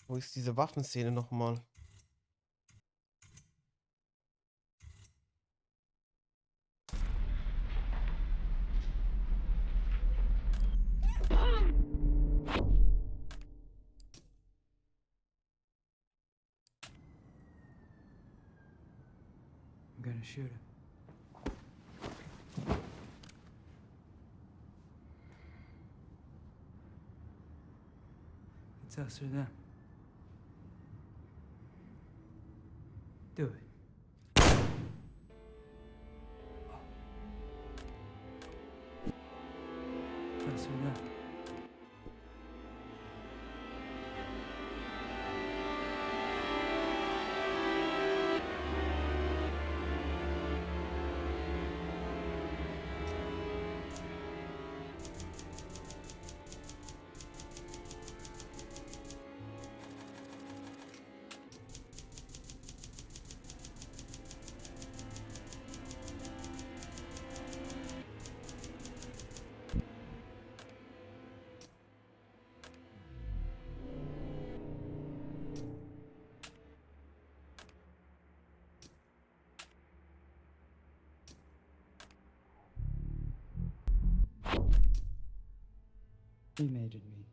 Wo ist diese Waffenszene nochmal? I'm gonna shoot him. It's us or them. Do it. It's us or them. Cremated me.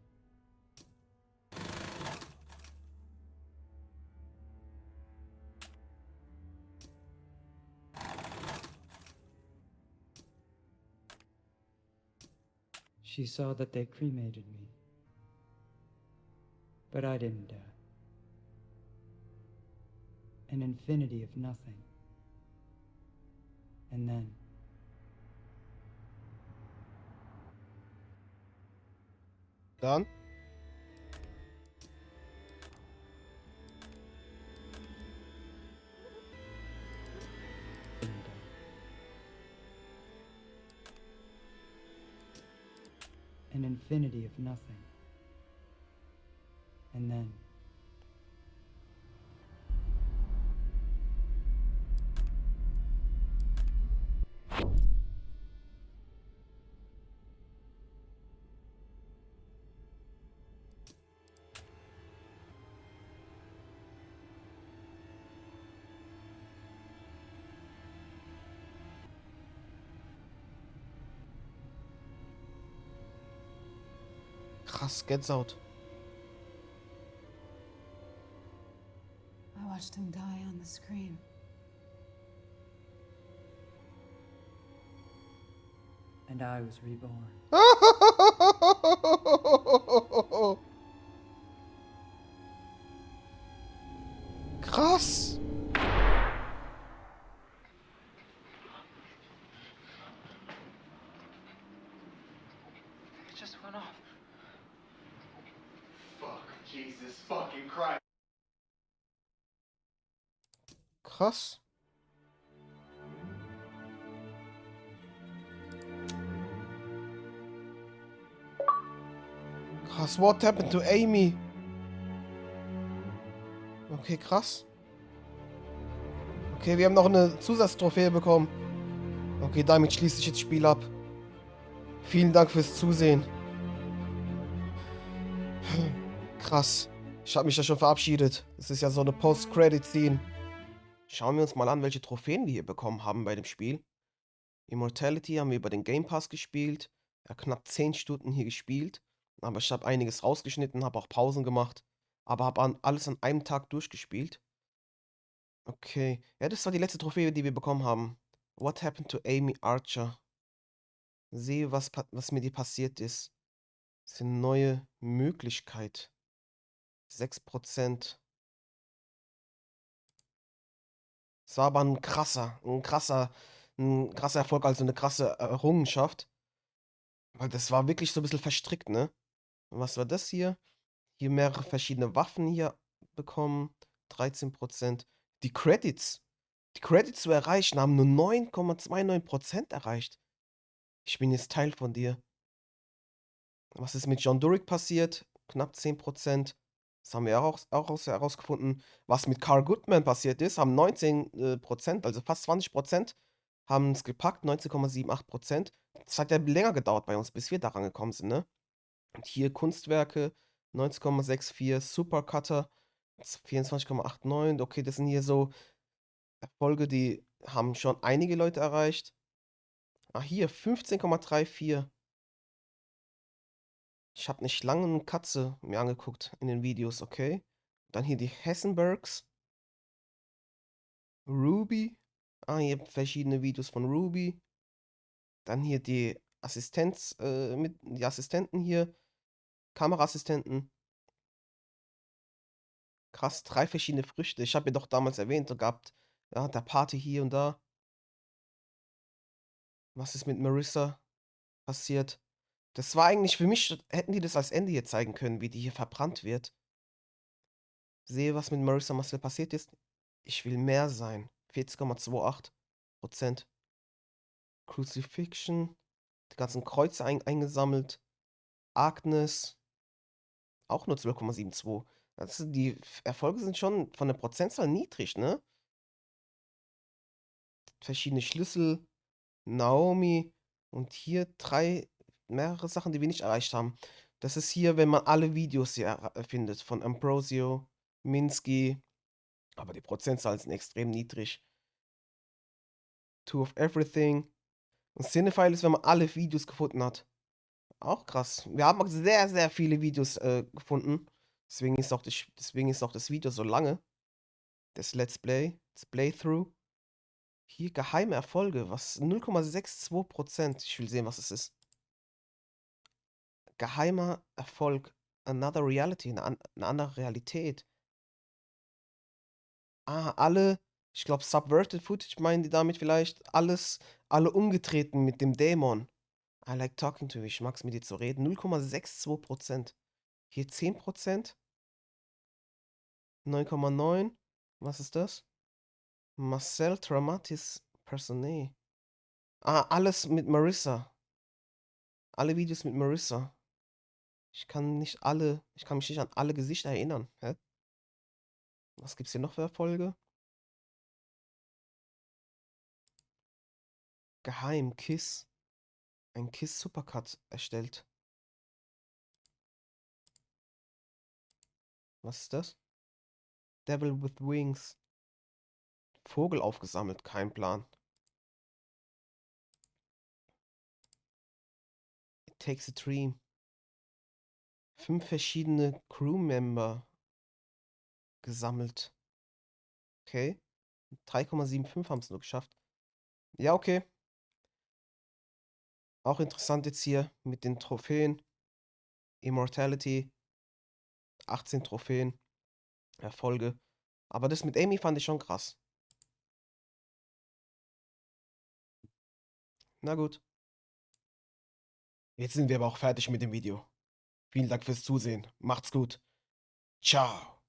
She saw that they cremated me. But I didn't die. An infinity of nothing. And then Dann. an infinity of nothing. And then Krass, Gänsehaut. I watched him die on the screen. and I was reborn. Krass. It just went off. Fuck, Jesus fucking Christ. Krass. Krass, what happened to Amy? Okay, krass. Okay, wir haben noch eine Zusatztrophäe bekommen. Okay, damit schließe ich jetzt das Spiel ab. Vielen Dank fürs Zusehen. Krass. Ich habe mich ja schon verabschiedet. Es ist ja so eine Post-Credit-Scene. Schauen wir uns mal an, welche Trophäen wir hier bekommen haben bei dem Spiel. Immortality haben wir über den Game Pass gespielt. Ja, knapp 10 Stunden hier gespielt. Aber ich habe einiges rausgeschnitten, habe auch Pausen gemacht. Aber habe alles an einem Tag durchgespielt. Okay. Ja, das war die letzte Trophäe, die wir bekommen haben. What happened to Amy Archer? Sehe, was mit ihr passiert ist. Das ist eine neue Möglichkeit. 6%. Es war aber ein krasser Erfolg, also eine krasse Errungenschaft. Weil das war wirklich so ein bisschen verstrickt, ne? Und was war das hier? Hier mehrere verschiedene Waffen hier bekommen. 13%. Die Credits zu erreichen, haben nur 9,29% erreicht. Ich bin jetzt Teil von dir. Was ist mit John Durick passiert? Knapp 10%. Das haben wir auch herausgefunden. Was mit Carl Goodman passiert ist, haben 19%, also fast 20%, haben es gepackt, 19,78%. Das hat ja länger gedauert bei uns, bis wir daran gekommen sind, ne? Und hier Kunstwerke, 19,64, Supercutter, 24,89. Okay, das sind hier so Erfolge, die haben schon einige Leute erreicht. Ah, hier 15,34. Ich habe nicht lange eine Katze mir angeguckt in den Videos, okay? Dann hier die Hessenbergs. Ruby. Ah, hier verschiedene Videos von Ruby. Dann hier die die Assistenten hier. Kameraassistenten. Krass, 3 verschiedene Früchte. Ich habe ja doch damals erwähnt gehabt, ja, der Party hier und da. Was ist mit Marissa passiert? Das war eigentlich für mich, hätten die das als Ende hier zeigen können, wie die hier verbrannt wird. Sehe, was mit Marissa Marcel passiert ist. Ich will mehr sein. 40,28%. Crucifixion. Die ganzen Kreuze eingesammelt. Agnes. Auch nur 12,72. Also die Erfolge sind schon von der Prozentzahl niedrig, ne? Verschiedene Schlüssel. Naomi. Und hier mehrere Sachen, die wir nicht erreicht haben. Das ist hier, wenn man alle Videos hier findet. Von Ambrosio, Minsky. Aber die Prozentzahlen sind extrem niedrig. Two of Everything. Und Cinephile ist, wenn man alle Videos gefunden hat. Auch krass. Wir haben auch sehr, sehr viele Videos gefunden. Deswegen ist auch das Video so lange. Das Let's Play, das Playthrough. Hier geheime Erfolge. Was? 0,62%. Ich will sehen, was es ist. Geheimer Erfolg. Another Reality. Eine andere Realität. Ah, ich glaube, Subverted Footage meinen die damit vielleicht. Alle umgetreten mit dem Dämon. I like talking to you. Ich mag's mit dir zu reden. 0,62%. Hier 10%. 9,9. Was ist das? Marcel Traumatis Personae. Ah, alles mit Marissa. Alle Videos mit Marissa. Ich kann mich nicht an alle Gesichter erinnern. Hä? Was gibt's hier noch für Erfolge? Geheim, Kiss. Ein Kiss Supercut erstellt. Was ist das? Devil with Wings. Vogel aufgesammelt, kein Plan. It Takes a Dream. 5 verschiedene Crewmember gesammelt. Okay. 3,75 haben es nur geschafft. Ja, okay. Auch interessant jetzt hier mit den Trophäen. Immortality. 18 Trophäen. Erfolge. Aber das mit Amy fand ich schon krass. Na gut. Jetzt sind wir aber auch fertig mit dem Video. Vielen Dank fürs Zusehen. Macht's gut. Ciao.